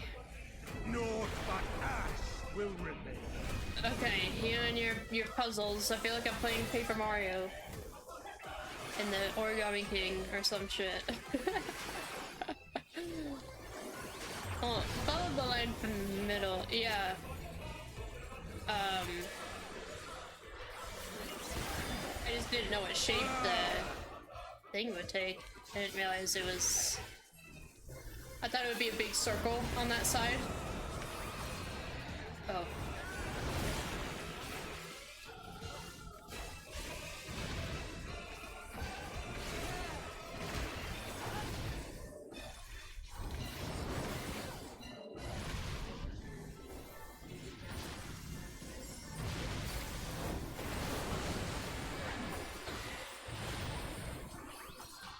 Speaker 20: Naught but ash will remain.
Speaker 1: Okay, you and your puzzles. I feel like I'm playing Paper Mario in the Origami King or some shit. Oh, follow the line from the middle. Yeah. I just didn't know what shape the thing would take. I didn't realize it was... I thought it would be a big circle on that side. Oh.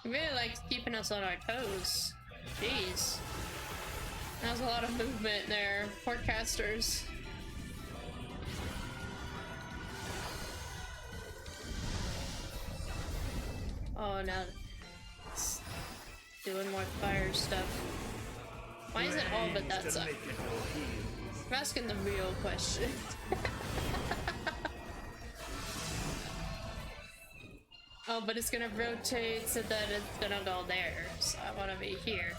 Speaker 1: He really likes keeping us on our toes. Jeez. That was a lot of movement there. Poor casters. Oh, now it's doing more fire stuff. Why is it all but that side? I'm asking the real question. Oh, but it's gonna rotate so that it's gonna go there. So I wanna be here.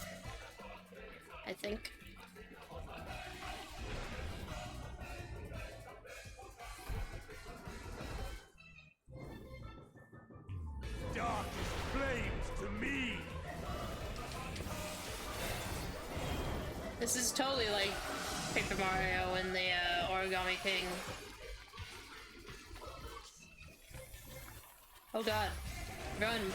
Speaker 1: I think.
Speaker 20: Darkest
Speaker 1: This is totally like Paper Mario and the Origami King. Oh god. Run.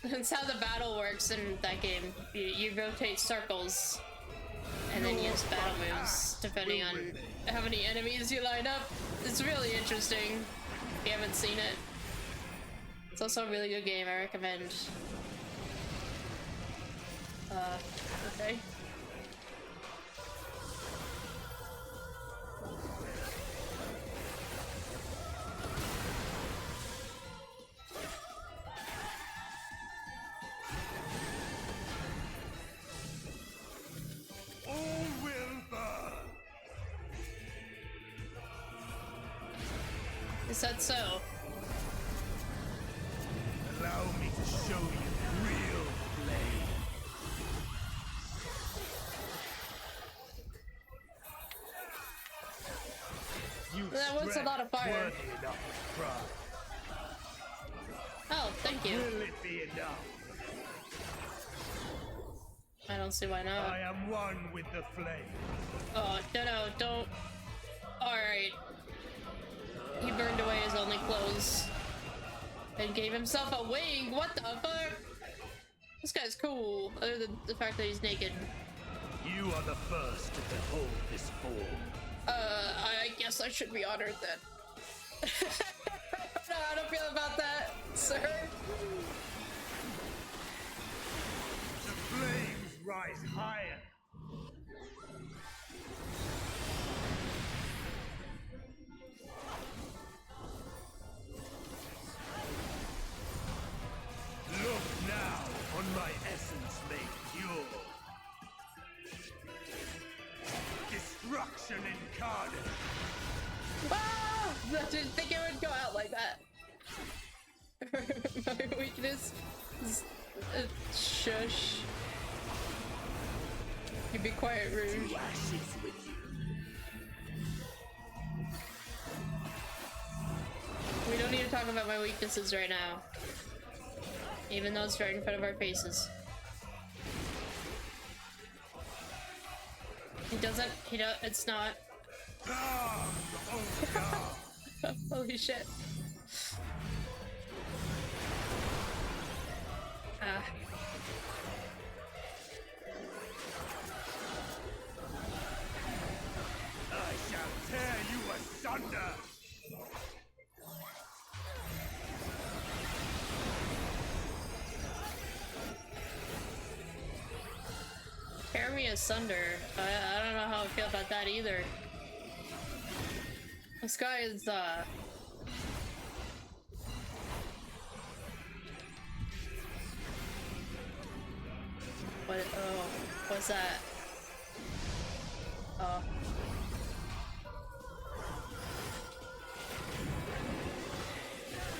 Speaker 1: That's how the battle works in that game. You rotate circles and then use battle moves depending on how many enemies you line up. It's really interesting if you haven't seen it. It's also a really good game, I recommend. Okay. Is that so?
Speaker 5: Allow me to show you real flame.
Speaker 1: That was a lot of fire.
Speaker 5: Worthy enough of pride.
Speaker 1: Oh, thank you.
Speaker 5: Will it be enough?
Speaker 1: I don't see why not.
Speaker 5: I am one with the flame.
Speaker 1: Oh, no, don't. Alright. He burned away his only clothes. And gave himself a wing. What the fuck? This guy's cool, other than the fact that he's naked.
Speaker 5: You are the first to behold this form.
Speaker 1: I guess I should be honored then. No, I don't feel about that, sir.
Speaker 5: The flames rise higher. Look now on my essence made pure. Destruction incarnate.
Speaker 1: Ah! I didn't think it would go out like that. My weakness is shush. You be quiet, Rouge.
Speaker 5: To ashes with you.
Speaker 1: We don't need to talk about my weaknesses right now. Even though it's right in front of our faces. It's not. Holy shit.
Speaker 5: I shall tear you asunder.
Speaker 1: Tear me asunder. I don't know how I feel about that either. This guy is, What? Oh, what's that? Oh.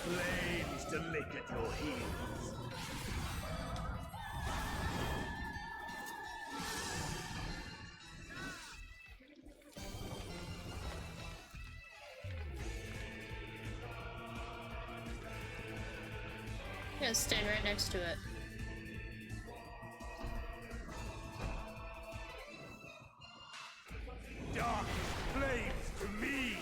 Speaker 5: Flames to lick at your heels.
Speaker 1: I'm gonna stand right next to it.
Speaker 5: Dark flames to me.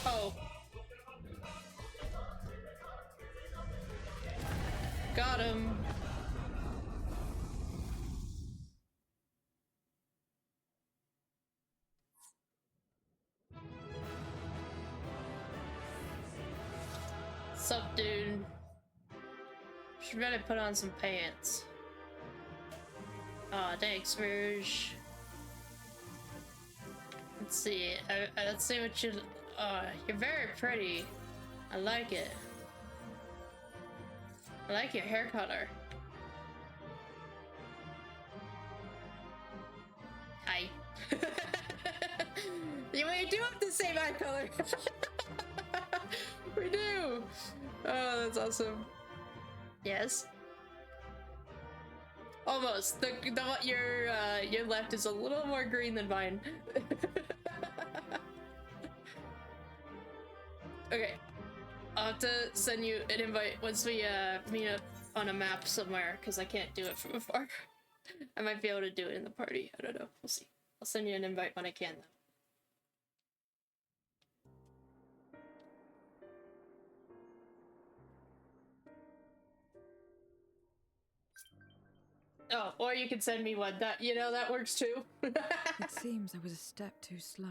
Speaker 1: Oh. Got him. Sup, dude? Should really put on some pants. Aw, thanks, Rouge. Let's see. Let's see what you. You're very pretty. I like it. I like your hair color. Hi. We do have the same eye color. We do. Oh, that's awesome. Yes. Almost. The your left is a little more green than mine. Okay. I'll have to send you an invite once we meet up on a map somewhere, because I can't do it from afar. I might be able to do it in the party. I don't know. We'll see. I'll send you an invite when I can, though. Oh, or you can send me one. That, you know, that works too.
Speaker 2: It seems I was a step too slow.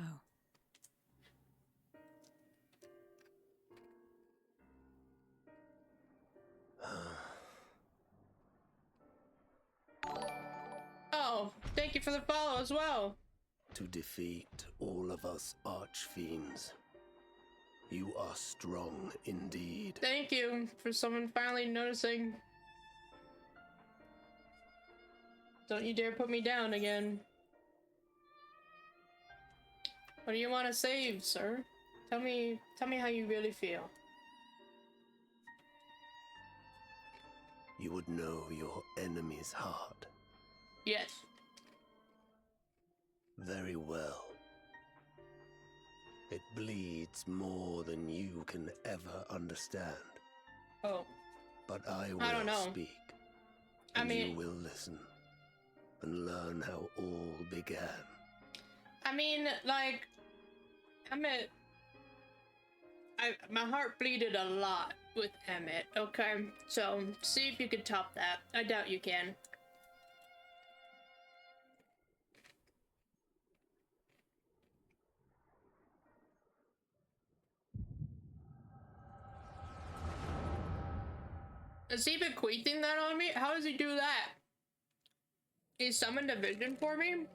Speaker 1: Oh, thank you for the follow as well.
Speaker 20: To defeat all of us archfiends. You are strong indeed.
Speaker 1: Thank you for someone finally noticing. Don't you dare put me down again. What do you want to save, sir? Tell me how you really feel.
Speaker 20: You would know your enemy's heart.
Speaker 1: Yes.
Speaker 20: Very well. It bleeds more than you can ever understand.
Speaker 1: Oh.
Speaker 20: But I
Speaker 1: don't
Speaker 20: will
Speaker 1: know.
Speaker 20: speak.
Speaker 1: I
Speaker 20: And
Speaker 1: mean,
Speaker 20: you will listen. And learn how all began.
Speaker 1: I mean, like, my heart bleeded a lot with Emmett, okay? So, see if you can top that. I doubt you can. Is he bequeathing that on me? How does he do that? He summoned a vision for me?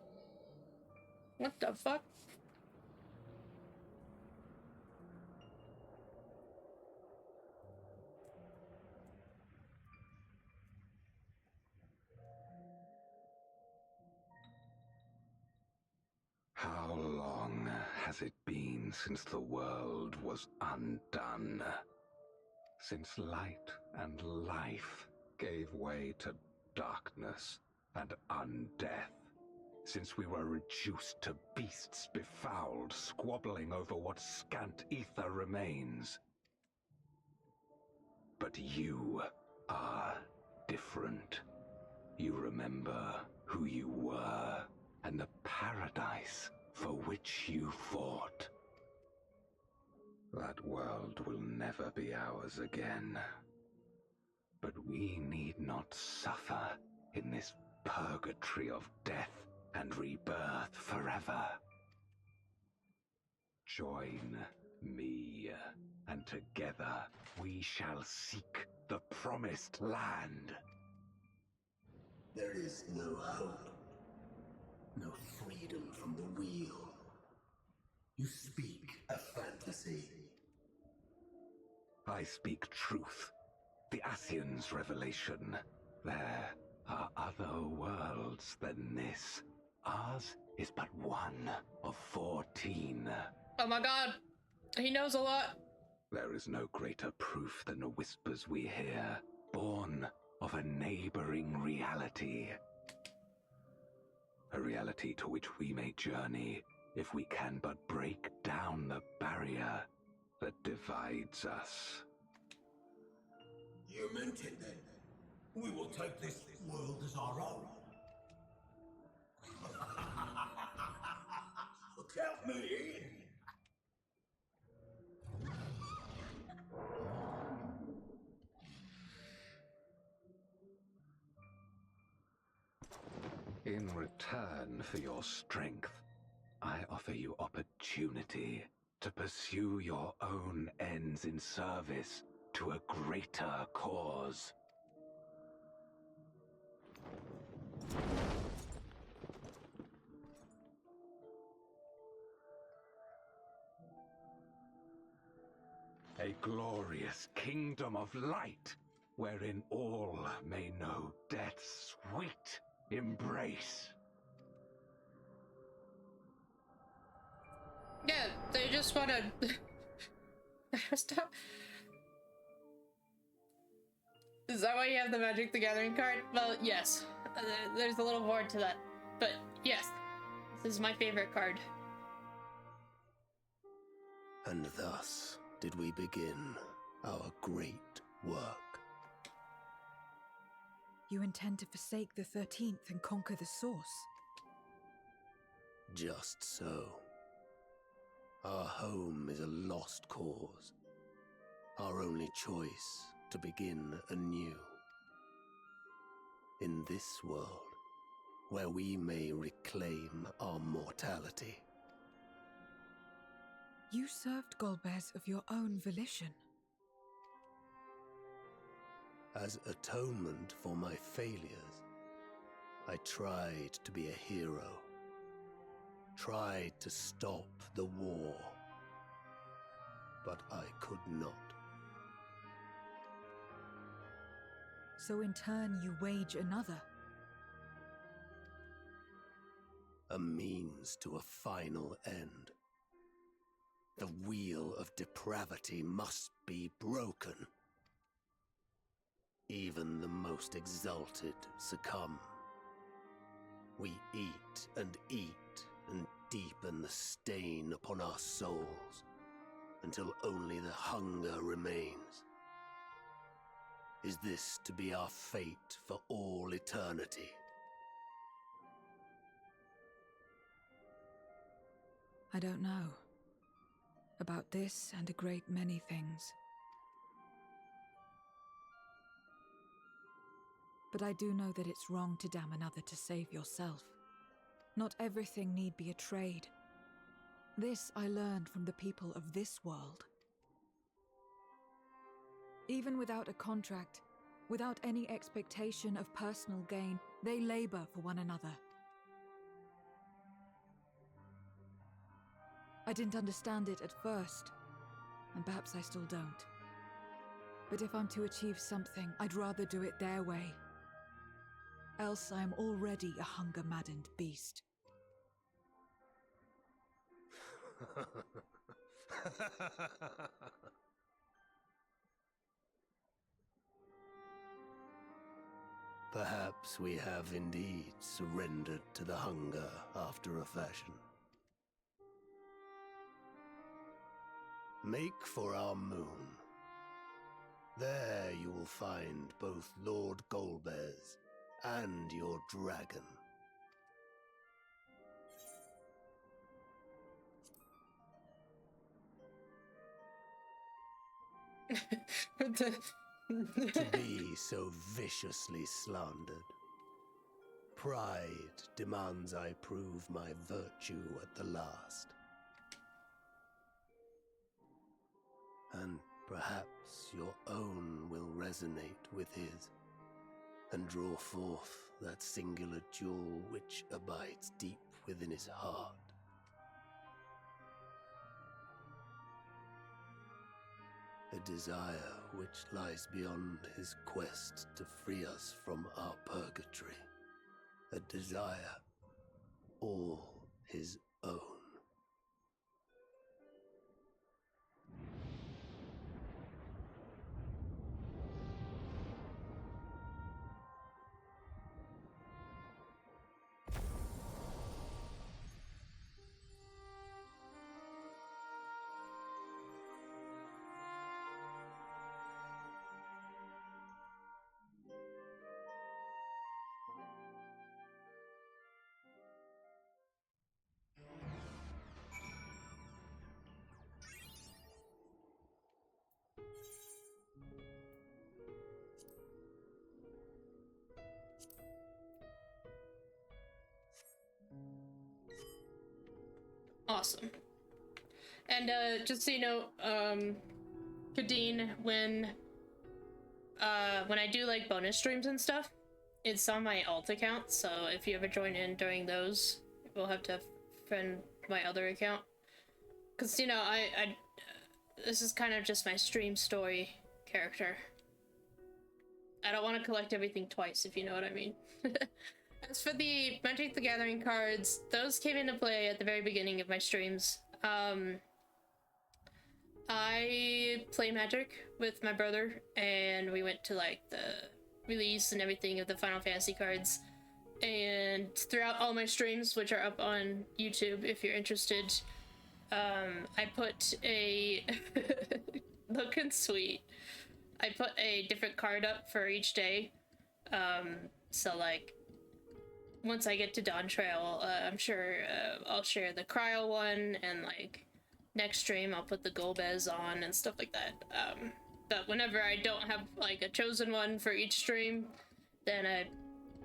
Speaker 1: What the fuck?
Speaker 6: How long has it been since the world was undone? Since light and life gave way to darkness and undeath? Since we were reduced to beasts befouled, squabbling over what scant ether remains? But you are different. You remember who you were and the paradise for which you fought. That world will never be ours again. But we need not suffer in this purgatory of death and rebirth forever. Join me, and together we shall seek the promised land.
Speaker 20: There is no hope. No freedom from the wheel. You speak a fantasy.
Speaker 6: I speak truth. The Ascian's revelation. There are other worlds than this. Ours is but one of 14.
Speaker 1: Oh my god. He knows a lot.
Speaker 6: There is no greater proof than the whispers we hear, born of a neighboring reality. A reality to which we may journey if we can but break down the barrier that divides us.
Speaker 5: You meant it then. We will take this world as our own. Count me in.
Speaker 6: In return for your strength, I offer you opportunity to pursue your own ends in service to a greater cause. A glorious kingdom of light, wherein all may know death's sweet embrace.
Speaker 1: Yeah, they just wanna... Stop. Is that why you have the Magic the Gathering card? Well, yes. there's a little more to that. But yes, this is my favorite card.
Speaker 20: And thus did we begin our great work.
Speaker 2: You intend to forsake the 13th and conquer the source?
Speaker 20: Just so. Our home is a lost cause. Our only choice to begin anew. In this world, where we may reclaim our mortality.
Speaker 2: You served Golbez of your own volition.
Speaker 20: As atonement for my failures, I tried to be a hero. Tried to stop the war. But I could not.
Speaker 2: So in turn you wage another.
Speaker 20: A means to a final end. The wheel of depravity must be broken. Even the most exalted succumb. We eat and deepen the stain upon our souls, until only the hunger remains. Is this to be our fate for all eternity?
Speaker 2: I don't know. About this and a great many things. But I do know that it's wrong to damn another to save yourself. Not everything need be a trade. This I learned from the people of this world. Even without a contract, without any expectation of personal gain, they labor for one another. I didn't understand it at first, and perhaps I still don't. But if I'm to achieve something, I'd rather do it their way. Else I am already a hunger-maddened beast.
Speaker 20: Perhaps we have indeed surrendered to the hunger after a fashion. Make for our moon. There you will find both Lord Golbez and your dragon. To be so viciously slandered. Pride demands I prove my virtue at the last. And perhaps your own will resonate with his, and draw forth that singular jewel which abides deep within his heart. A desire which lies beyond his quest to free us from our purgatory. A desire all his own.
Speaker 1: Awesome. And just so you know, Kadeen, when I do like bonus streams and stuff, it's on my alt account, so if you ever join in during those, we'll have to friend my other account. Cause you know, I this is kind of just my stream story character. I don't want to collect everything twice, if you know what I mean. As for the Magic the Gathering cards, those came into play at the very beginning of my streams. I play Magic with my brother, and we went to like the release and everything of the Final Fantasy cards. And throughout all my streams, which are up on YouTube if you're interested, I put a looking sweet. I put a different card up for each day. So like once I get to Dawn Trail, I'm sure I'll share the Cryo one, and like next stream I'll put the Golbez on and stuff like that. But whenever I don't have like a chosen one for each stream, then I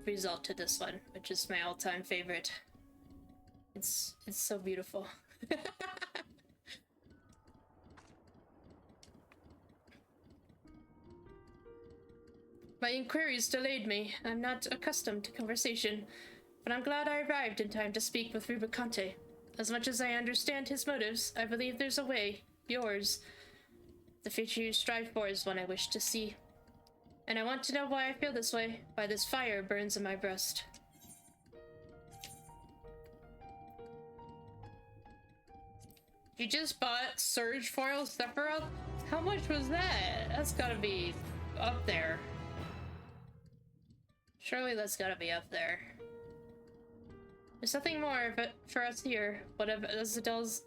Speaker 1: result to this one, which is my all-time favorite. It's so beautiful. My inquiries delayed me. I'm not accustomed to conversation, but I'm glad I arrived in time to speak with Rubicante. As much as I understand his motives, I believe there's a way, yours. The future you strive for is one I wish to see. And I want to know why I feel this way, why this fire burns in my breast. You just bought Surge Foil Sephiroth? How much was that? That's gotta be up there. Surely that's gotta be up there. There's nothing more of it for us here. What of Alzadel's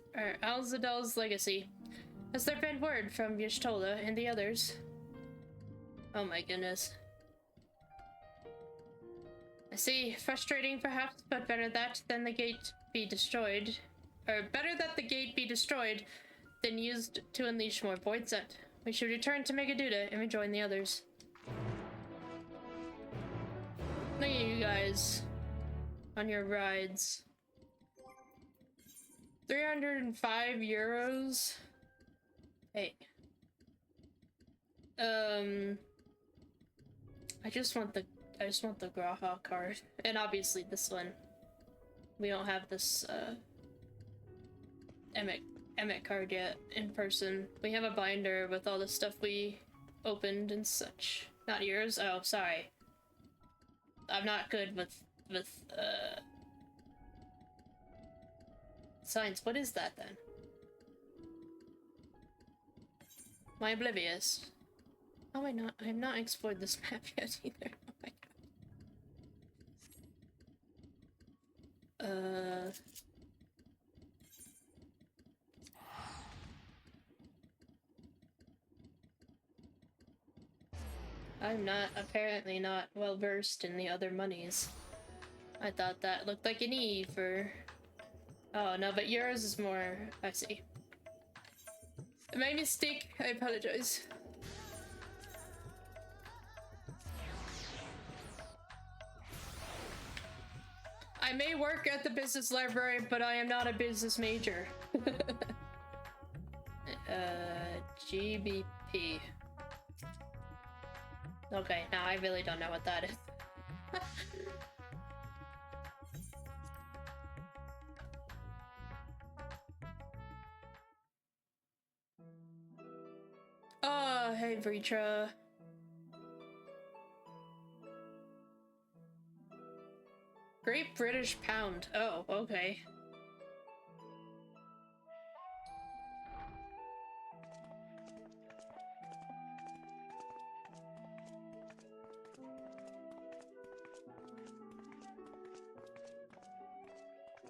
Speaker 1: legacy? Has there been word from Y'shtola and the others? Oh my goodness. I see. Frustrating perhaps, but better that than the gate be destroyed. Or better that the gate be destroyed than used to unleash more void scent. We should return to Megaduda and rejoin the others. Look at you guys on your rides. 305 euros. Hey. I just want the Graha card. And obviously this one. We don't have this Emmet card yet in person. We have a binder with all the stuff we opened and such. Not yours? Oh, sorry. I'm not good with science. What is that then? Am I oblivious? Oh, I have not explored this map yet either. Oh my god. I'm apparently not well versed in the other monies. I thought that looked like an E for... Oh no, but yours is more... I see. My mistake, I apologize. I may work at the business library, but I am not a business major. GBP. Okay, now I really don't know what that is. Oh, hey, Vritra. Great British Pound. Oh, okay.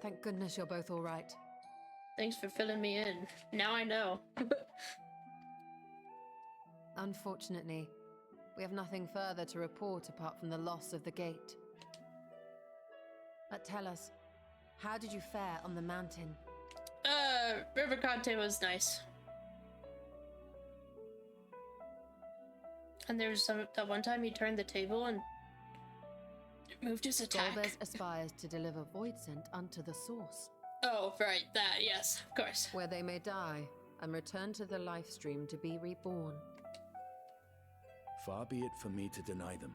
Speaker 4: Thank goodness you're both all right.
Speaker 1: Thanks for filling me in. Now I know.
Speaker 4: Unfortunately, we have nothing further to report apart from the loss of the gate. But tell us, how did you fare on the mountain?
Speaker 1: Rubicante was nice. And there was that one time he turned the table and moved his attack.
Speaker 4: Golbez aspires to deliver void scent unto the source.
Speaker 1: Oh, right, that, yes, of course.
Speaker 4: Where they may die and return to the life stream to be reborn.
Speaker 10: Far be it for me to deny them,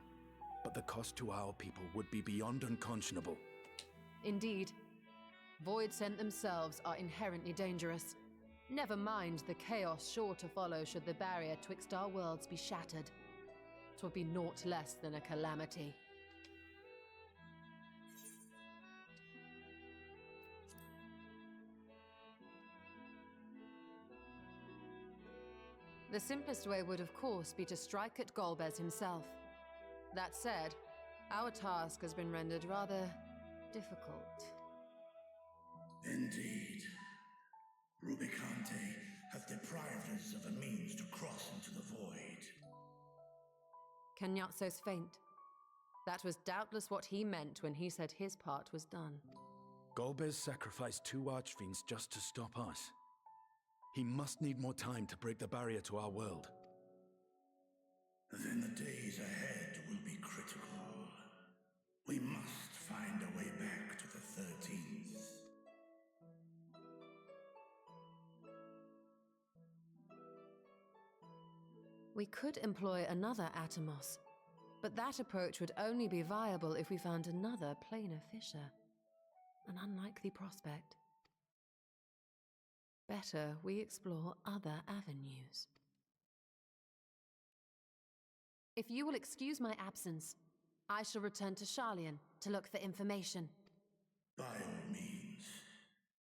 Speaker 10: but the cost to our people would be beyond unconscionable.
Speaker 4: Indeed. Void scent themselves are inherently dangerous. Never mind the chaos sure to follow should the barrier twixt our worlds be shattered. 'Twould be naught less than a calamity. The simplest way would, of course, be to strike at Golbez himself. That said, Our task has been rendered rather difficult.
Speaker 5: Indeed. Rubicante hath deprived us of a means to cross into the void.
Speaker 4: Cagnazzo's faint. That was doubtless what he meant when he said his part was done.
Speaker 10: Golbez sacrificed 2 archfiends just to stop us. He must need more time to break the barrier to our world.
Speaker 5: Then the days ahead will be critical. We must find a way back to the 13th.
Speaker 4: We could employ another Atomos, but that approach would only be viable if we found another planar fissure. An unlikely prospect. Better we explore other avenues. If you will excuse my absence, I shall return to Charlian to look for information.
Speaker 5: By all means.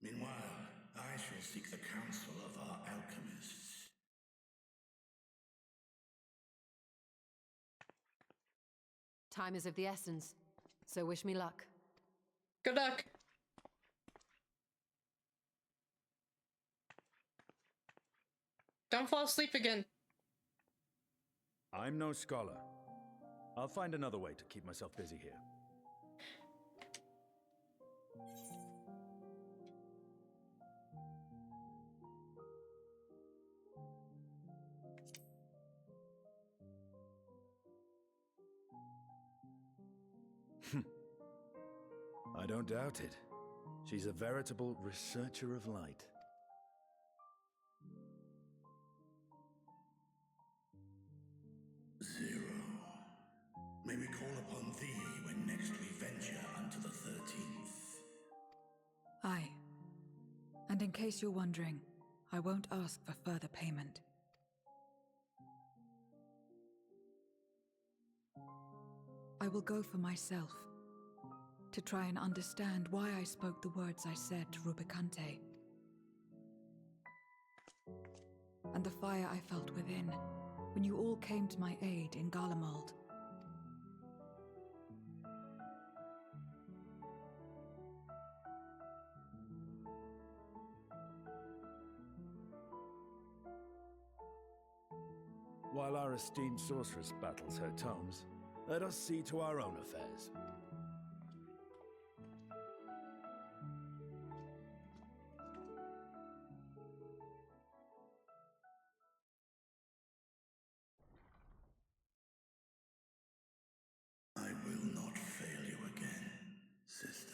Speaker 5: Meanwhile, I shall seek the counsel of our alchemists.
Speaker 4: Time is of the essence, so wish me luck.
Speaker 1: Good luck. Don't fall asleep again.
Speaker 10: I'm no scholar. I'll find another way to keep myself busy here. I don't doubt it. She's a veritable researcher of light.
Speaker 5: Zero. May we call upon thee when next we venture unto the 13th.
Speaker 2: Aye. And in case you're wondering, I won't ask for further payment. I will go for myself, to try and understand why I spoke the words I said to Rubicante. And the fire I felt within, when you all came to my aid in Garlemald.
Speaker 10: While our esteemed sorceress battles her tomes, let us see to our own affairs.
Speaker 5: I will not fail you again, sister.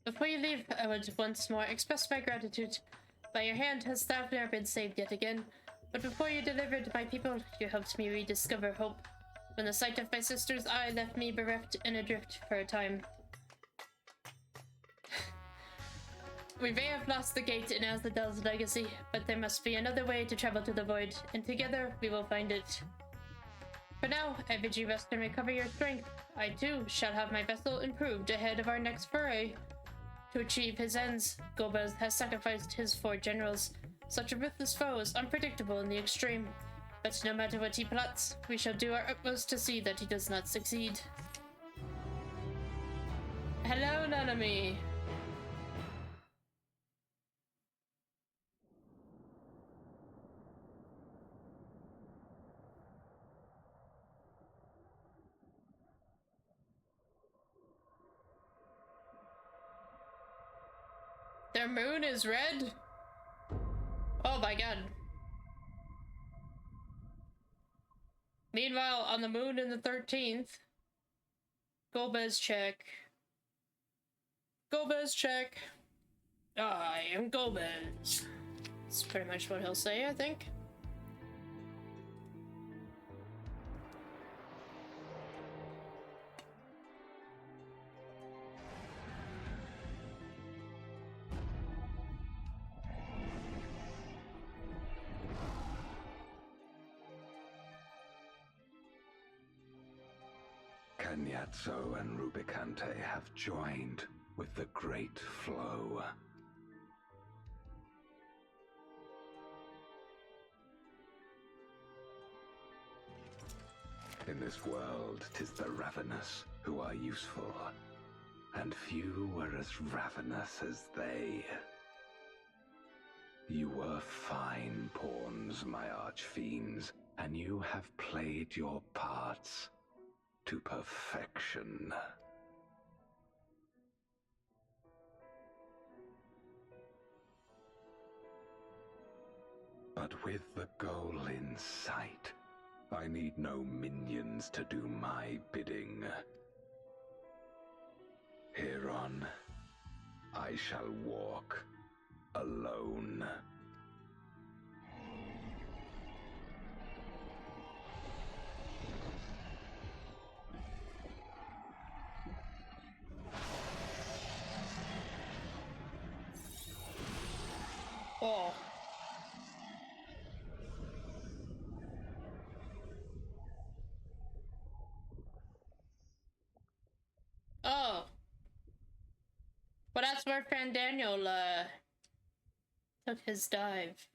Speaker 1: Before you leave, I would once more express my gratitude. By your hand has Thavner been saved yet again, but before you delivered my people, you helped me rediscover hope. When the sight of my sister's eye left me bereft and adrift for a time. We may have lost the gate in Azadal's legacy, but there must be another way to travel to the void, and together we will find it. For now, I bid you rest and recover your strength. I too shall have my vessel improved ahead of our next foray. To achieve his ends, Golbez has sacrificed his 4 generals. Such a ruthless foe is unpredictable in the extreme. But no matter what he plots, we shall do our utmost to see that he does not succeed. Hello, Nanami. Their moon is red? Oh my god. Meanwhile, on the moon in the 13th, Golbez check. Golbez check. I am Golbez. That's pretty much what he'll say, I think.
Speaker 6: Peñazzo and Rubicante have joined with the Great Flow. In this world, 'tis the ravenous who are useful, and few were as ravenous as they. You were fine pawns, my archfiends, and you have played your parts to perfection. But with the goal in sight, I need no minions to do my bidding. Hereon, I shall walk alone.
Speaker 1: Oh. Oh. Well, that's where friend Daniel, took his dive.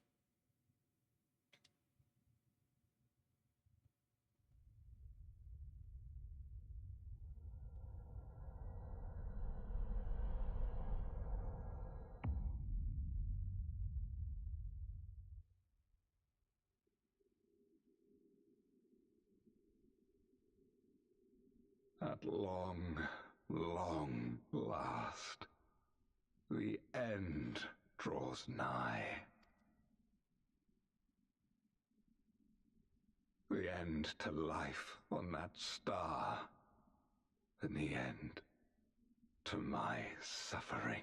Speaker 6: At long, long last, the end draws nigh. The end to life on that star, and the end to my suffering.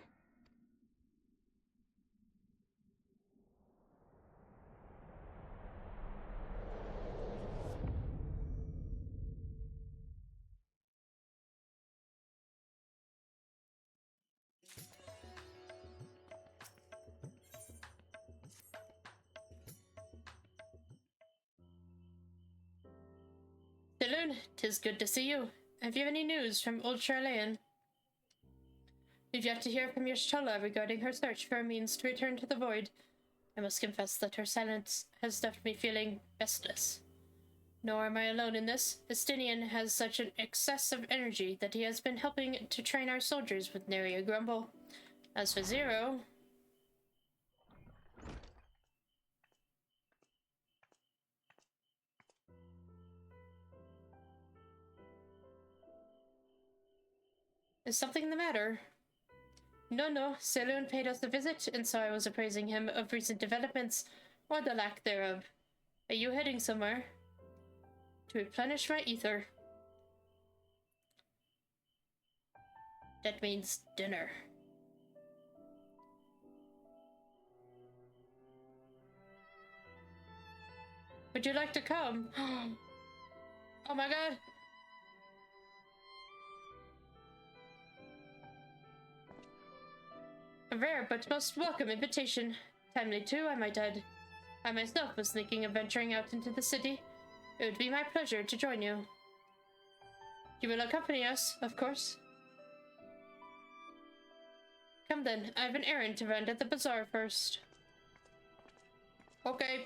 Speaker 1: Saloon, 'tis good to see you. Have you any news from old Charlayan? We've yet to hear from your Shtolla regarding her search for a means to return to the void. I must confess that her silence has left me feeling restless. Nor am I alone in this. Estinian has such an excess of energy that he has been helping to train our soldiers with nary a grumble. As for Zero... Is something the matter? No, Saloon paid us a visit, and so I was appraising him of recent developments, or the lack thereof. Are you heading somewhere? To replenish my ether. That means dinner. Would you like to come? Oh my god! A rare but most welcome invitation. Timely too, I might add. I myself was thinking of venturing out into the city. It would be my pleasure to join you. You will accompany us, of course. Come then, I have an errand to run at the bazaar first. Okay.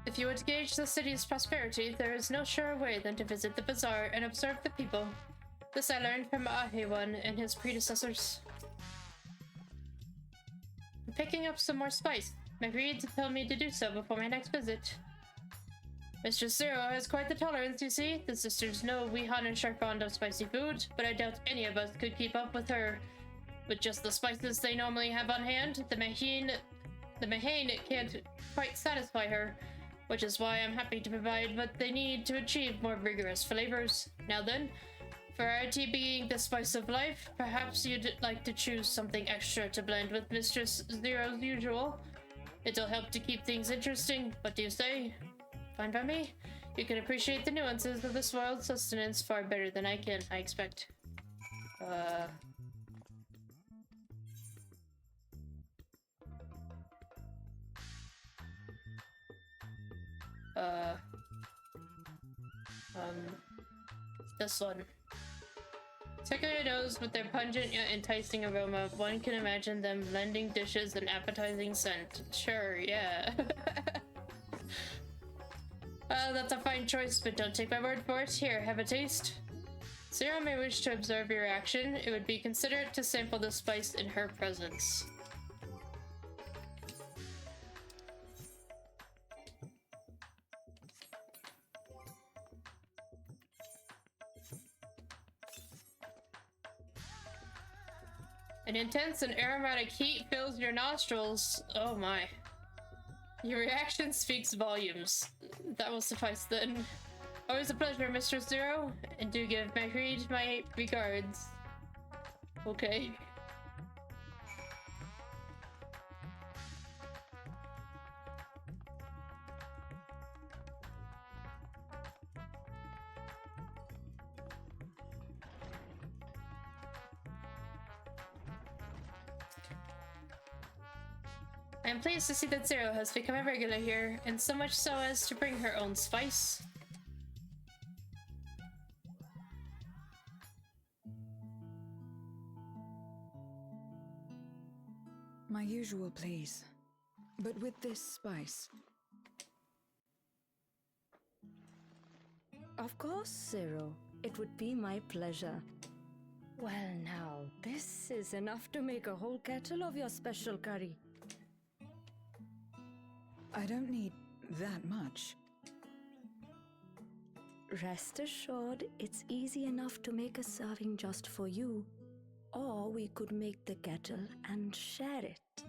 Speaker 1: If you would gauge the city's prosperity, there is no surer way than to visit the bazaar and observe the people. This I learned from Ahewan and his predecessors. I'm picking up some more spice. My reeds tell me to do so before my next visit. Mistress Zero has quite the tolerance, you see. The sisters know we Hanish are fond of spicy food, but I doubt any of us could keep up with her. With just the spices they normally have on hand, the mahine can't quite satisfy her, which is why I'm happy to provide what they need to achieve more rigorous flavors. Now then, variety being the spice of life, perhaps you'd like to choose something extra to blend with Mistress Zero's usual. It'll help to keep things interesting. What do you say? Fine by me. You can appreciate the nuances of this wild sustenance far better than I can, I expect. This one. Tickling your nose with their pungent yet enticing aroma, one can imagine them blending dishes and appetizing scent. Sure, yeah. That's a fine choice, but don't take my word for it. Here, have a taste. Zero may wish to observe your reaction. It would be considerate to sample the spice in her presence. An intense and aromatic heat fills your nostrils. Oh my. Your reaction speaks volumes. That will suffice then. Always a pleasure, Mistress Zero, and do give Magritte my regards. Okay. I am pleased to see that Zero has become a regular here, and so much so as to bring her own spice.
Speaker 2: My usual, please. But with this spice.
Speaker 8: Of course, Zero. It would be my pleasure. Well now, this is enough to make a whole kettle of your special curry.
Speaker 2: I don't need that much.
Speaker 8: Rest assured, it's easy enough to make a serving just for you. Or we could make the kettle and share it.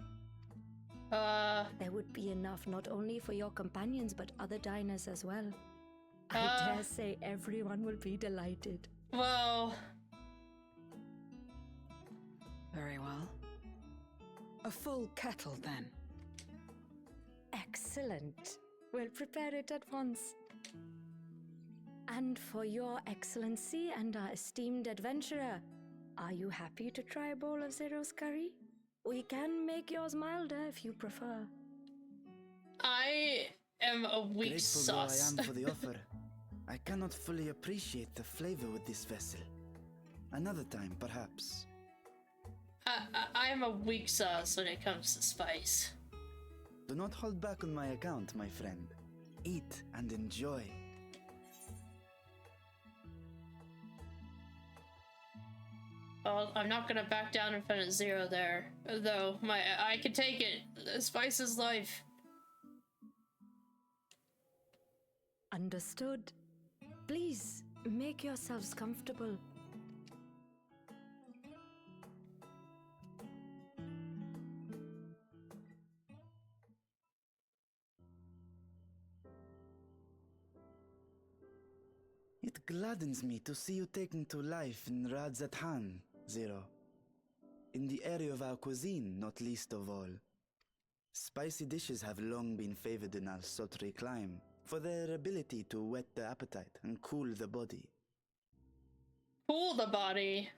Speaker 8: There would be enough not only for your companions but other diners as well. I dare say everyone will be delighted.
Speaker 1: Well...
Speaker 2: Very well. A full kettle, then.
Speaker 8: Excellent. We'll prepare it at once. And for your excellency and our esteemed adventurer, are you happy to try a bowl of Zero's curry? We can make yours milder if you prefer.
Speaker 1: I am a weak
Speaker 3: Grateful
Speaker 1: sauce.
Speaker 3: though I am for the offer, I cannot fully appreciate the flavor with this vessel. Another time, perhaps.
Speaker 1: I am a weak sauce when it comes to spice.
Speaker 3: Do not hold back on my account, my friend. Eat and enjoy.
Speaker 1: Well, I'm not gonna back down in front of Zero there, though. I can take it. The spice is life.
Speaker 8: Understood. Please, make yourselves comfortable.
Speaker 3: It gladdens me to see you taking to life in Radzatan, Zero. In the area of our cuisine, not least of all. Spicy dishes have long been favored in our sultry clime for their ability to whet the appetite and cool the body.
Speaker 1: Cool the body?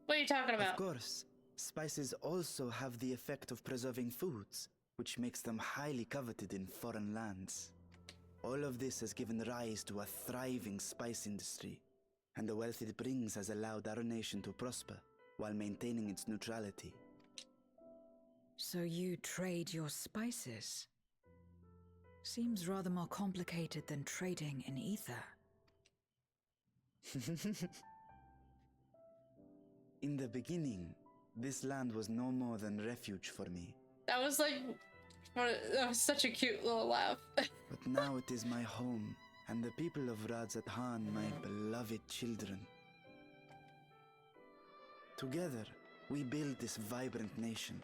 Speaker 1: What are you talking about?
Speaker 3: Of course, spices also have the effect of preserving foods, which makes them highly coveted in foreign lands. All of this has given rise to a thriving spice industry, and the wealth it brings has allowed our nation to prosper while maintaining its neutrality.
Speaker 2: So you trade your spices? Seems rather more complicated than trading in ether.
Speaker 3: In the beginning, this land was no more than refuge for me.
Speaker 1: That was like That was such a cute little laugh.
Speaker 3: But now it is my home, and the people of Radzat Han, my beloved children. Together, we build this vibrant nation.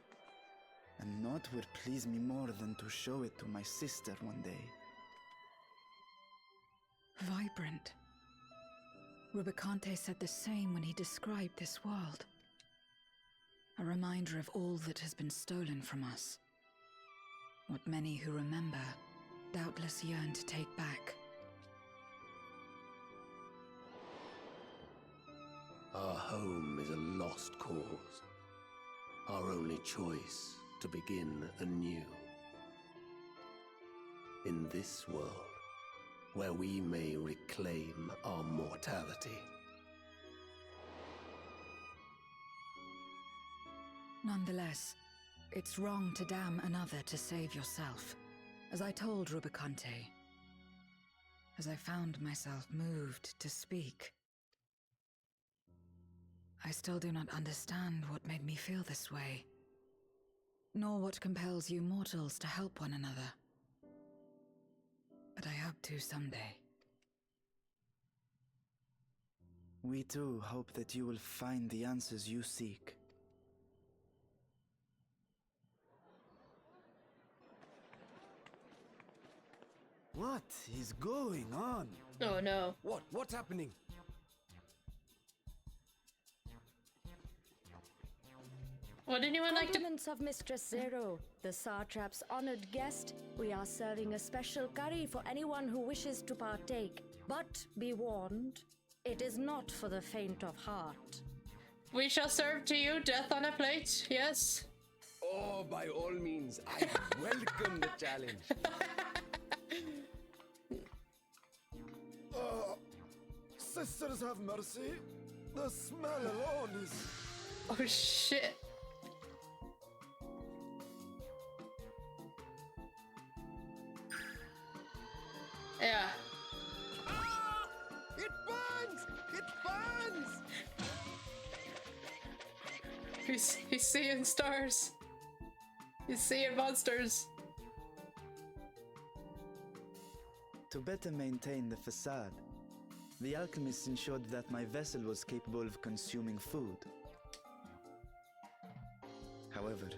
Speaker 3: And naught would please me more than to show it to my sister one day.
Speaker 2: Vibrant. Rubicante said the same when he described this world. A reminder of all that has been stolen from us. What many who remember doubtless yearn to take back.
Speaker 20: Our home is a lost cause. Our only choice to begin anew. In this world, where we may reclaim our mortality.
Speaker 2: Nonetheless, it's wrong to damn another to save yourself, as I told Rubicante. As I found myself moved to speak. I still do not understand what made me feel this way, nor what compels you mortals to help one another. But I hope to someday.
Speaker 3: We too hope that you will find the answers you seek.
Speaker 9: What is going on?
Speaker 1: Oh no.
Speaker 9: What's happening?
Speaker 1: Would anyone like to...
Speaker 21: Compliments of Mistress Zero, the Satrap's honored guest. We are serving a special curry for anyone who wishes to partake. But be warned, it is not for the faint of heart.
Speaker 1: We shall serve to you death on a plate, yes?
Speaker 22: Oh, by all means, I welcome the challenge.
Speaker 9: Sisters have mercy. The smell alone is...
Speaker 1: Oh shit. Yeah.
Speaker 22: Ah! It burns! It burns!
Speaker 1: He's seeing stars. He's seeing monsters.
Speaker 3: To better maintain the facade, the alchemists ensured that my vessel was capable of consuming food. However,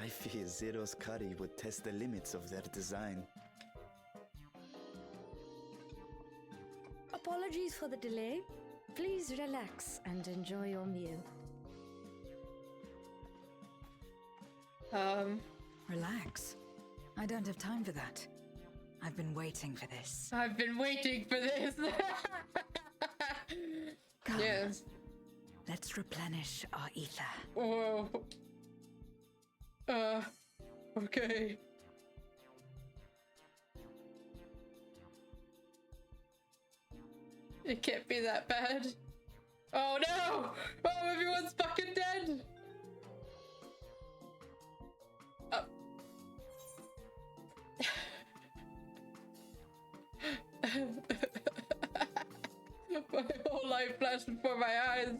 Speaker 3: I fear Zero's curry would test the limits of their design.
Speaker 21: Apologies for the delay. Please relax and enjoy your meal.
Speaker 2: Relax. I don't have time for that. I've been waiting for this.
Speaker 1: I've been waiting for this.
Speaker 2: Come.
Speaker 1: Yes.
Speaker 2: Let's replenish our ether.
Speaker 1: Whoa. Okay. It can't be that bad. Oh no! Oh, everyone's fucking dead! Oh. My whole life flashed before my eyes.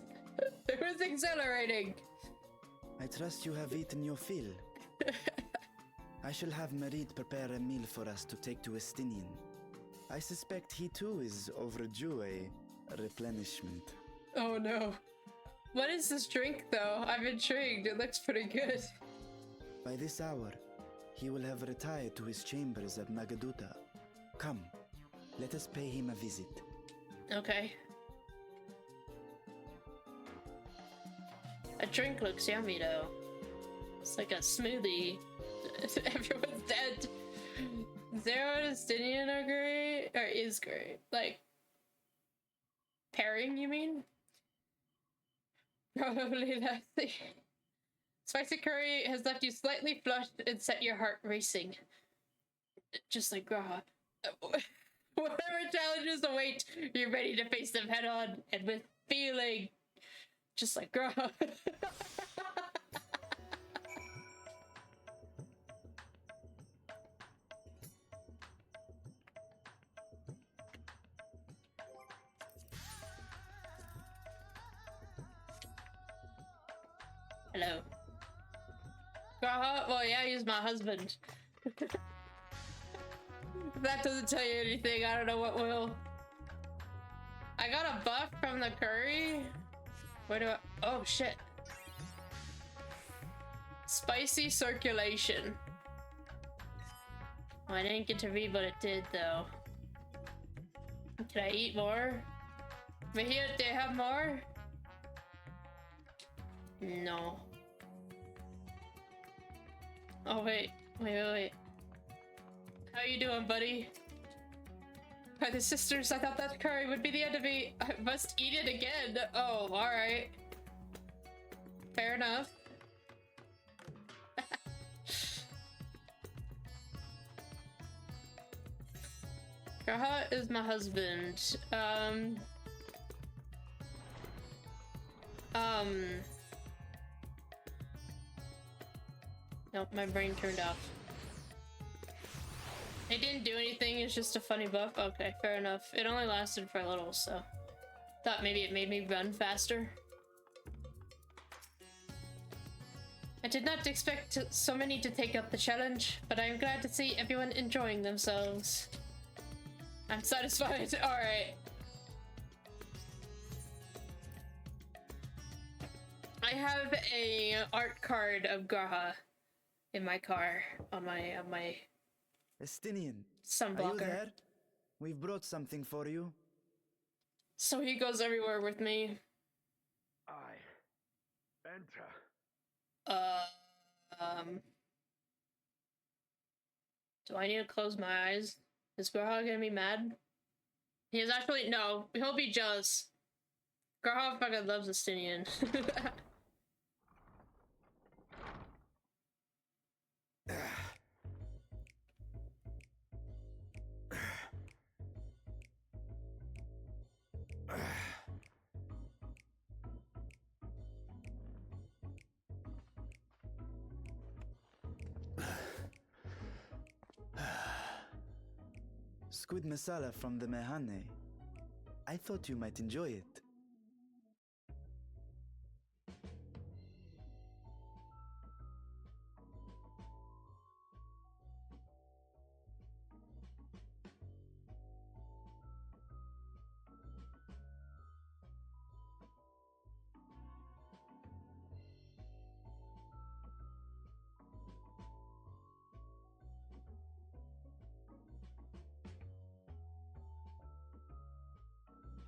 Speaker 1: It was exhilarating.
Speaker 3: I trust you have eaten your fill. I shall have Marid prepare a meal for us to take to Estinian. I suspect he too is overdue a replenishment.
Speaker 1: Oh no. What is this drink though? I'm intrigued. It looks pretty good.
Speaker 3: By this hour, he will have retired to his chambers at Magaduta. Come, let us pay him a visit.
Speaker 1: Okay. A drink looks yummy though. It's like a smoothie. Everyone's dead. Zero and Estinian are great, or is great. Like, pairing, you mean? Probably that's the... Spicy curry has left you slightly flushed and set your heart racing. Just like Graha. Whatever challenges await, you're ready to face them head on and with feeling. Just like Graha. Hello. Graha? Well, yeah, he's my husband. that doesn't tell you anything, I don't know what will. I got a buff from the curry. Where do I? Oh shit. Spicy circulation. Oh, I didn't get to read what it did though. Can I eat more? But here, they have more? No. Oh wait. Wait. How you doing, buddy? By the sisters, I thought that curry would be the end of me. I must eat it again. Oh, alright. Fair enough. Graha is my husband. Nope, my brain turned off. It didn't do anything, it's just a funny buff. Okay, fair enough. It only lasted for a little, so... Thought maybe it made me run faster. I did not expect so many to take up the challenge, but I'm glad to see everyone enjoying themselves. I'm satisfied. Alright. I have a art card of Graha in my car on my
Speaker 3: Estinian,
Speaker 1: sunblocker.
Speaker 3: are you there? We've brought something for you.
Speaker 1: So he goes everywhere with me.
Speaker 6: Enter.
Speaker 1: Do I need to close my eyes? Is Graha gonna be mad? He is actually no. He'll be jealous. Graha fucking loves Estinian.
Speaker 3: Squid masala from the Mehane. I thought you might enjoy it.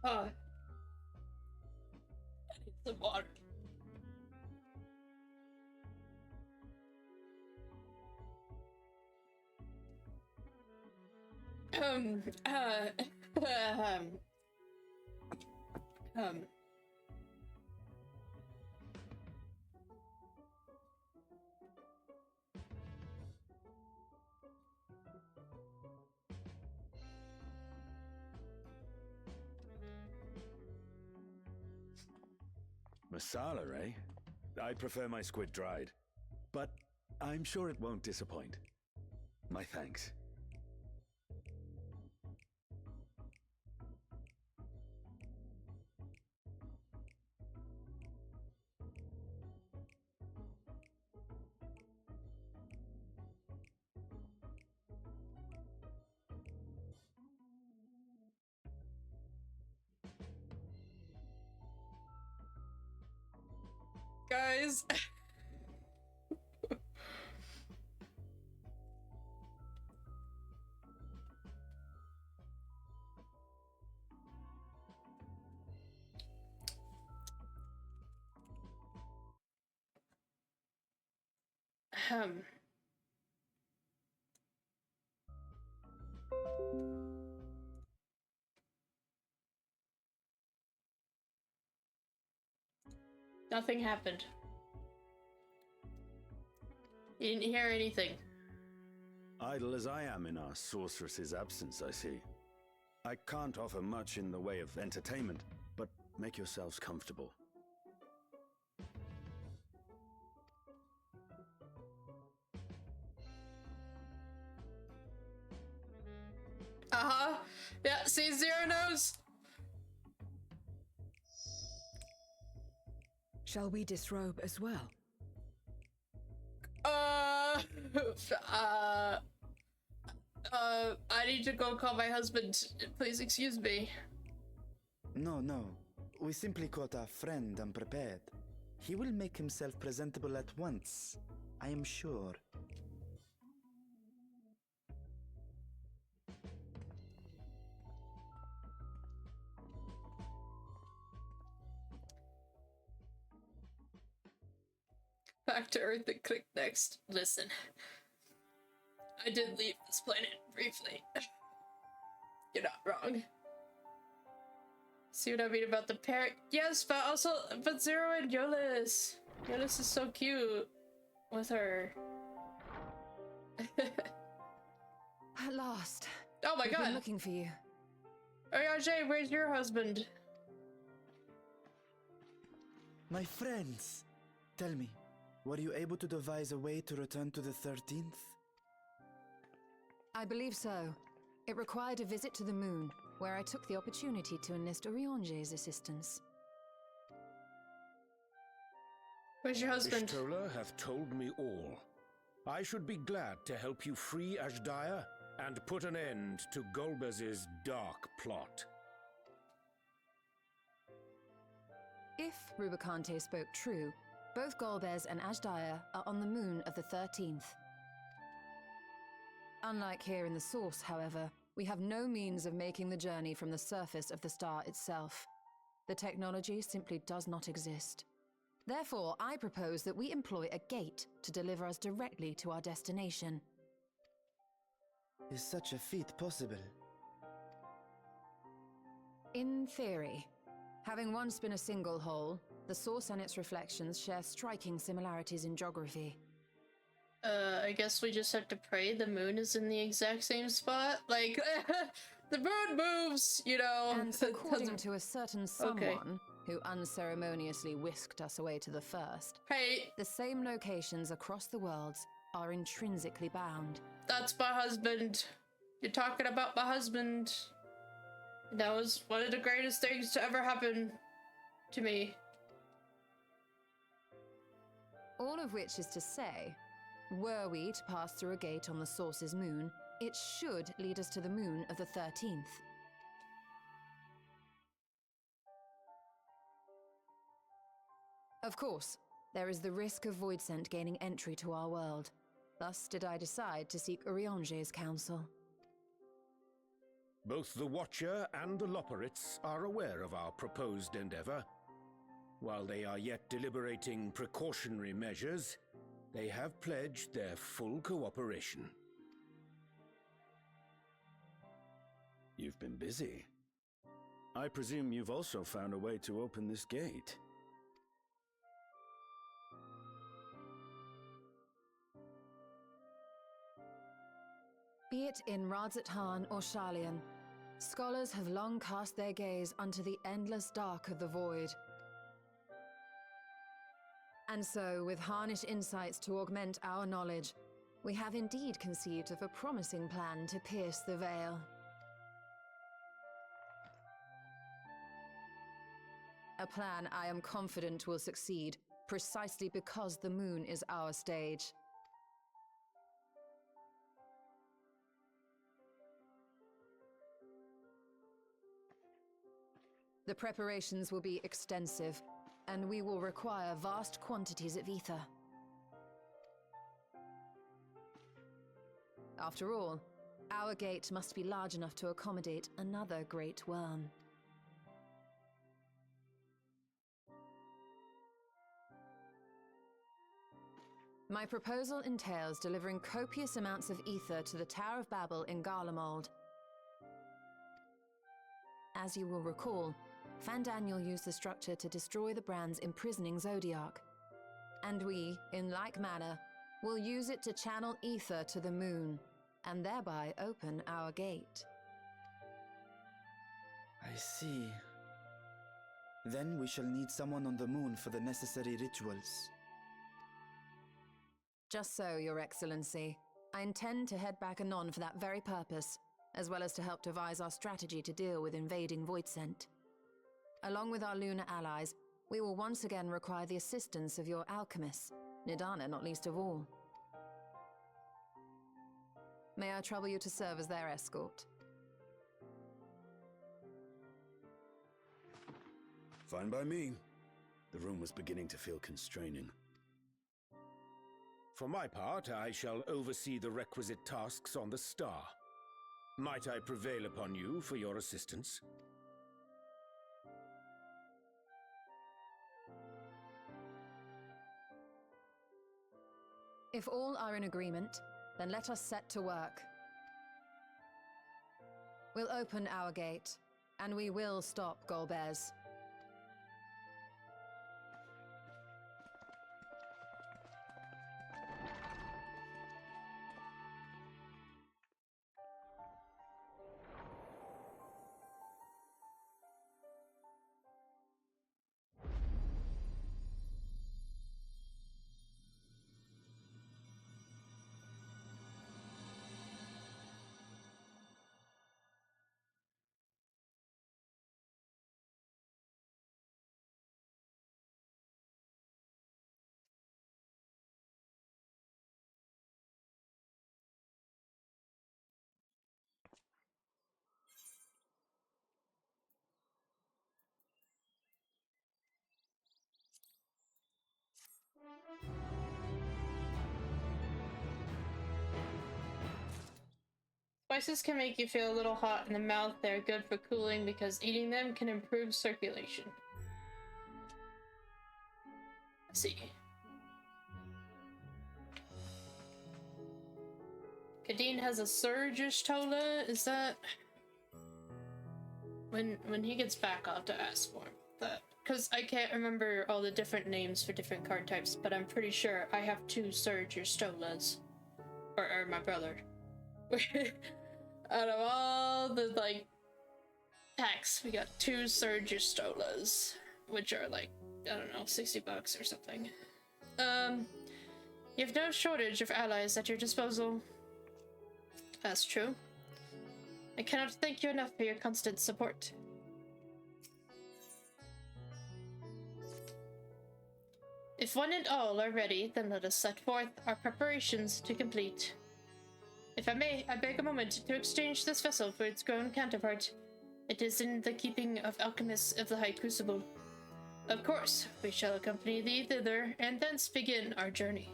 Speaker 1: Oh. I need some water.
Speaker 10: Masala, eh? I prefer my squid dried. But I'm sure it won't disappoint. My thanks.
Speaker 1: Guys. Nothing happened. You didn't hear anything.
Speaker 10: Idle as I am in our sorceress's absence, I see. I can't offer much in the way of entertainment, but make yourselves comfortable.
Speaker 1: Uh-huh. Yeah, see, Zero knows.
Speaker 2: Shall we disrobe as well?
Speaker 1: I need to go call my husband. Please excuse me.
Speaker 3: No. We simply caught our friend unprepared. He will make himself presentable at once, I am sure.
Speaker 1: Back to Earth and click next. Listen. I did leave this planet briefly. You're not wrong. See what I mean about the parrot? Yes, but Zero and Yolis. Yolis is so cute with her.
Speaker 4: At last.
Speaker 1: Oh my
Speaker 4: We've
Speaker 1: god.
Speaker 4: been looking for you.
Speaker 1: Ajay, where's your husband?
Speaker 3: My friends, tell me, were you able to devise a way to return to the 13th?
Speaker 4: I believe so. It required a visit to the moon, where I took the opportunity to enlist Orionge's assistance.
Speaker 1: Where's your husband?
Speaker 7: Ishtola hath told me all. I should be glad to help you free Ashdaya and put an end to Golbez's dark plot.
Speaker 4: If Rubicante spoke true, both Golbez and Ashdaya are on the moon of the 13th. Unlike here in the Source, however, we have no means of making the journey from the surface of the star itself. The technology simply does not exist. Therefore, I propose that we employ a gate to deliver us directly to our destination.
Speaker 3: Is such a feat possible?
Speaker 4: In theory. Having once been a single hole, the Source and its reflections share striking similarities in geography.
Speaker 1: I guess we just have to pray the moon is in the exact same spot? Like, the moon moves, you know.
Speaker 4: And according to a certain someone who unceremoniously whisked us away to the first, the same locations across the worlds are intrinsically bound.
Speaker 1: That's my husband. You're talking about my husband. That was one of the greatest things to ever happen to me.
Speaker 4: All of which is to say, were we to pass through a gate on the Source's moon, it should lead us to the moon of the 13th. Of course, there is the risk of Voidsent gaining entry to our world. Thus did I decide to seek Orionge's counsel.
Speaker 7: Both the Watcher and the Loporrits are aware of our proposed endeavor. While they are yet deliberating precautionary measures, they have pledged their full cooperation.
Speaker 10: You've been busy. I presume you've also found a way to open this gate.
Speaker 4: Be it in Radzat-Han or Sharlayan, scholars have long cast their gaze unto the endless dark of the void. And so, with harnish insights to augment our knowledge, we have indeed conceived of a promising plan to pierce the veil. A plan I am confident will succeed, precisely because the moon is our stage. The preparations will be extensive, and we will require vast quantities of ether. After all, our gate must be large enough to accommodate another great worm. My proposal entails delivering copious amounts of ether to the Tower of Babel in Garlemald. As you will recall, Fandaniel used the structure to destroy the Brand's imprisoning Zodiac. And we, in like manner, will use it to channel ether to the moon, and thereby open our gate.
Speaker 3: I see. Then we shall need someone on the moon for the necessary rituals.
Speaker 4: Just so, Your Excellency. I intend to head back anon for that very purpose, as well as to help devise our strategy to deal with invading Voidsent. Along with our lunar allies, we will once again require the assistance of your alchemists, Nidana not least of all. May I trouble you to serve as their escort?
Speaker 10: Fine by me. The room was beginning to feel constraining.
Speaker 7: For my part, I shall oversee the requisite tasks on the Star. Might I prevail upon you for your assistance?
Speaker 4: If all are in agreement, then let us set to work. We'll open our gate, and we will stop Golbez.
Speaker 1: Spices can make you feel a little hot in the mouth. They're good for cooling because eating them can improve circulation. Let's see. Kadeen has a Surge Tola. Is that when he gets back? I'll have to ask for him. That because I can't remember all the different names for different card types, but I'm pretty sure I have 2 Surge Stolas, or my brother. Out of all the like packs, we got 2 Surge Stolas, which are like, I don't know, $60 or something. You have no shortage of allies at your disposal. That's true. I cannot thank you enough for your constant support. If one and all are ready, then let us set forth our preparations to complete. If I may, I beg a moment to exchange this vessel for its grown counterpart. It is in the keeping of alchemists of the High Crucible. Of course, we shall accompany thee thither, and thence begin our journey.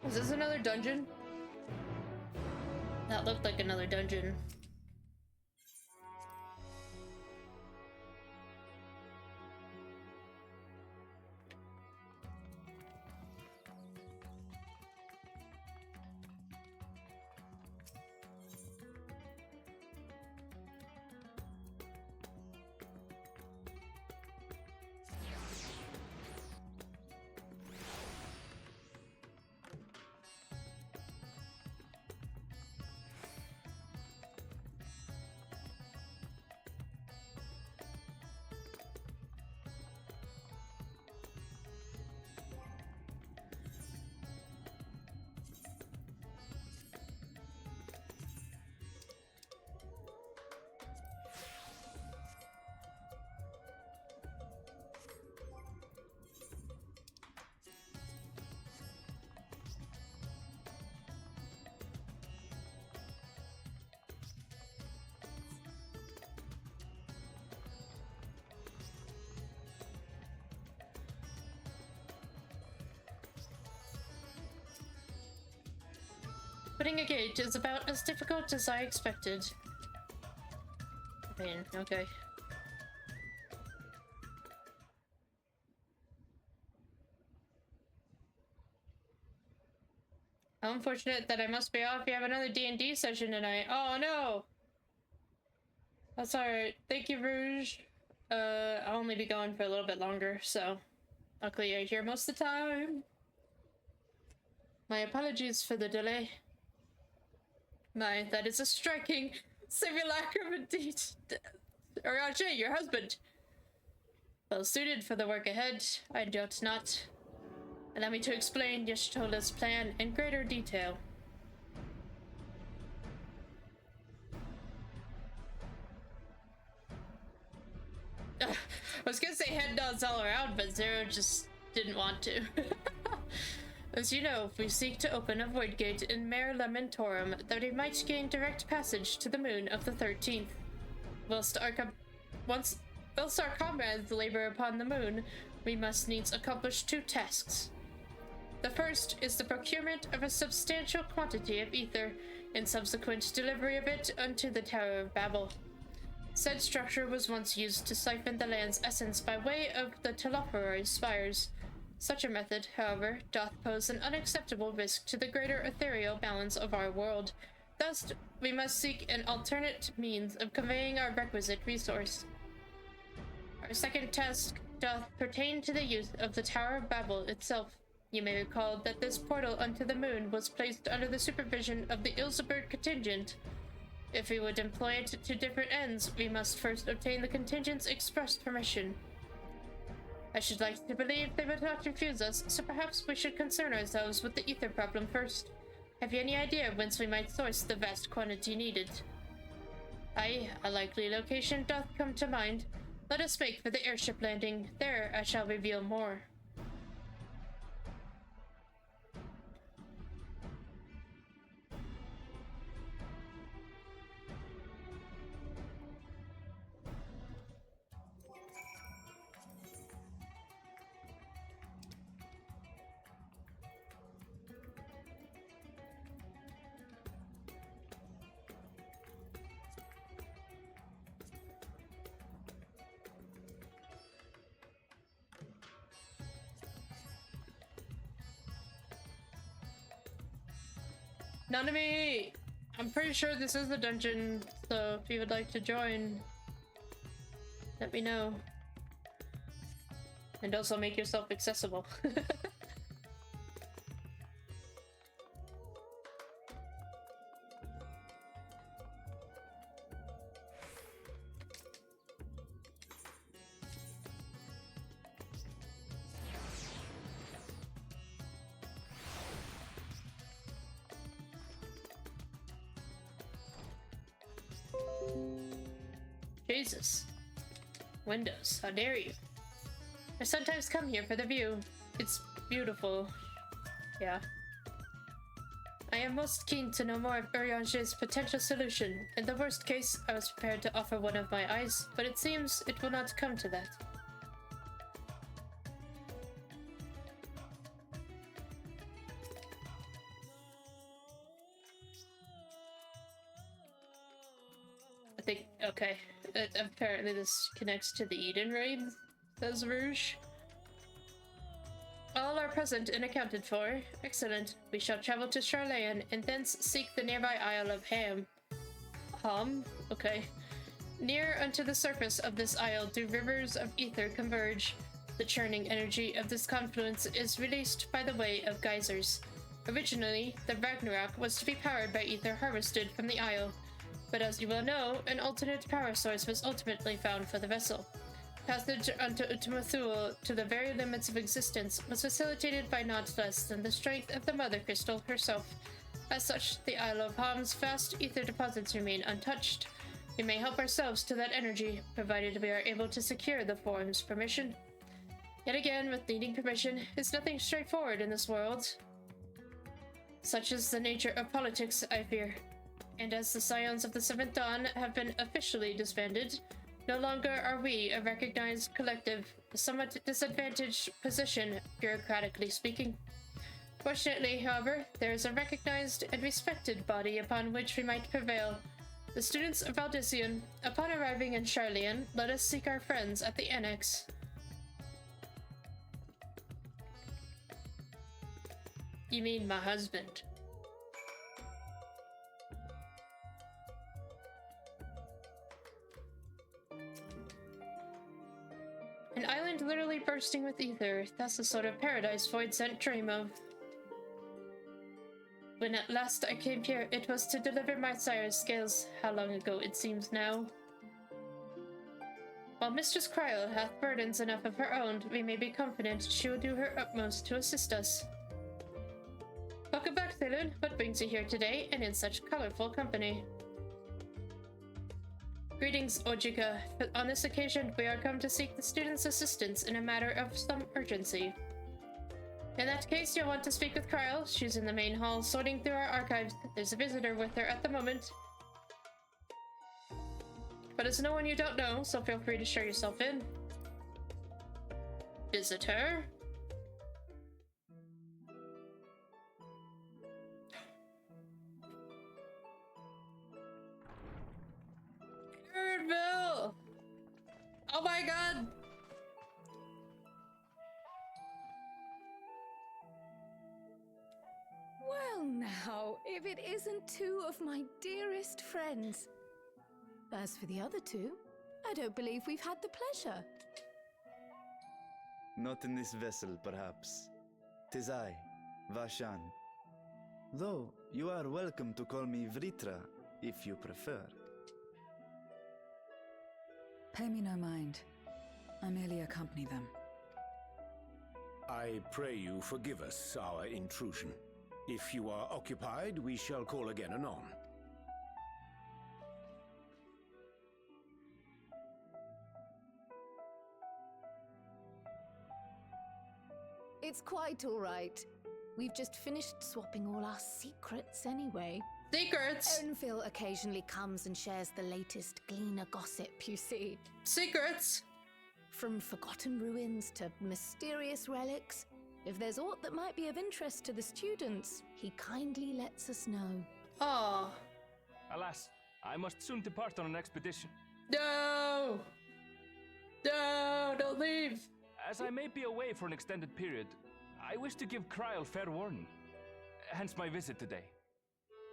Speaker 1: Is this another dungeon? That looked like another dungeon. Putting a gate is about as difficult as I expected. I mean, okay. How unfortunate that I must be off. You have another D&D session tonight. Oh no! That's alright. Thank you, Rouge. I'll only be going for a little bit longer, so luckily you're here most of the time. My apologies for the delay. My, that is a striking simulacrum indeed. Arache, your husband. Well suited for the work ahead, I doubt not. Allow me to explain Y'shtola's plan in greater detail. I was gonna say head nods all around, but Zero just didn't want to. As you know, we seek to open a void gate in Mare Lamentorum that we might gain direct passage to the moon of the 13th. Whilst our comrades labor upon the moon, we must needs accomplish 2 tasks. The first is the procurement of a substantial quantity of ether and subsequent delivery of it unto the Tower of Babel. Said structure was once used to siphon the land's essence by way of the telophoroi spires. Such a method, however, doth pose an unacceptable risk to the greater ethereal balance of our world. Thus, we must seek an alternate means of conveying our requisite resource. Our second task doth pertain to the use of the Tower of Babel itself. You may recall that this portal unto the moon was placed under the supervision of the Ilseburg contingent. If we would employ it to different ends, we must first obtain the contingent's express permission. I should like to believe they would not refuse us, so perhaps we should concern ourselves with the ether problem first. Have you any idea whence we might source the vast quantity needed? Aye, a likely location doth come to mind. Let us make for the airship landing. There I shall reveal more. Nanami! I'm pretty sure this is the dungeon, so if you would like to join, let me know. And also make yourself accessible. Jesus. Windows, how dare you? I sometimes come here for the view. It's beautiful. Yeah. I am most keen to know more of Uriange's potential solution. In the worst case, I was prepared to offer one of my eyes, but it seems it will not come to that. I think, okay. Apparently this connects to the Eden raid, says Rouge. All are present and accounted for. Excellent. We shall travel to Charlayan and thence seek the nearby Isle of Ham. Okay. Near unto the surface of this isle do rivers of ether converge. The churning energy of this confluence is released by the way of geysers. Originally, the Ragnarok was to be powered by ether harvested from the isle. But as you well know, an alternate power source was ultimately found for the vessel. Passage unto Utamathul to the very limits of existence was facilitated by not less than the strength of the Mother Crystal herself. As such, the Isle of Ham's vast ether deposits remain untouched. We may help ourselves to that energy, provided we are able to secure the Forum's permission. Yet again, with needing permission is nothing straightforward in this world. Such is the nature of politics, I fear. And as the Scions of the Seventh Dawn have been officially disbanded, no longer are we a recognized collective, a somewhat disadvantaged position, bureaucratically speaking. Fortunately, however, there is a recognized and respected body upon which we might prevail. The students of Valdician. Upon arriving in Charlian, let us seek our friends at the Annex. You mean my husband? An island literally bursting with ether. That's the sort of paradise Void sent dream of. When at last I came here, it was to deliver my sire's scales. How long ago it seems now. While Mistress Kryl hath burdens enough of her own, we may be confident she will do her utmost to assist us. Welcome back, Thilun. What brings you here today, and in such colorful company? Greetings, Ojika. On this occasion, we are come to seek the students' assistance in a matter of some urgency. In that case, you'll want to speak with Kyle. She's in the main hall sorting through our archives. There's a visitor with her at the moment. But it's no one you don't know, so feel free to show yourself in. Visitor? Nerdville! Oh my god!
Speaker 11: Well now, if it isn't two of my dearest friends. As for the other two, I don't believe we've had the pleasure.
Speaker 3: Not in this vessel, perhaps. 'Tis I, Vashan. Though, you are welcome to call me Vritra, if you prefer.
Speaker 2: Pay me no mind. I merely accompany them.
Speaker 7: I pray you forgive us our intrusion. If you are occupied, we shall call again anon.
Speaker 11: It's quite all right. We've just finished swapping all our secrets anyway.
Speaker 1: Secrets?
Speaker 11: Owenville occasionally comes and shares the latest Gleaner gossip, you see.
Speaker 1: Secrets?
Speaker 11: From forgotten ruins to mysterious relics, if there's aught that might be of interest to the students, he kindly lets us know.
Speaker 1: Oh.
Speaker 15: Alas, I must soon depart on an expedition.
Speaker 1: No! No, don't leave!
Speaker 15: As I may be away for an extended period, I wish to give Kryl fair warning. Hence my visit today.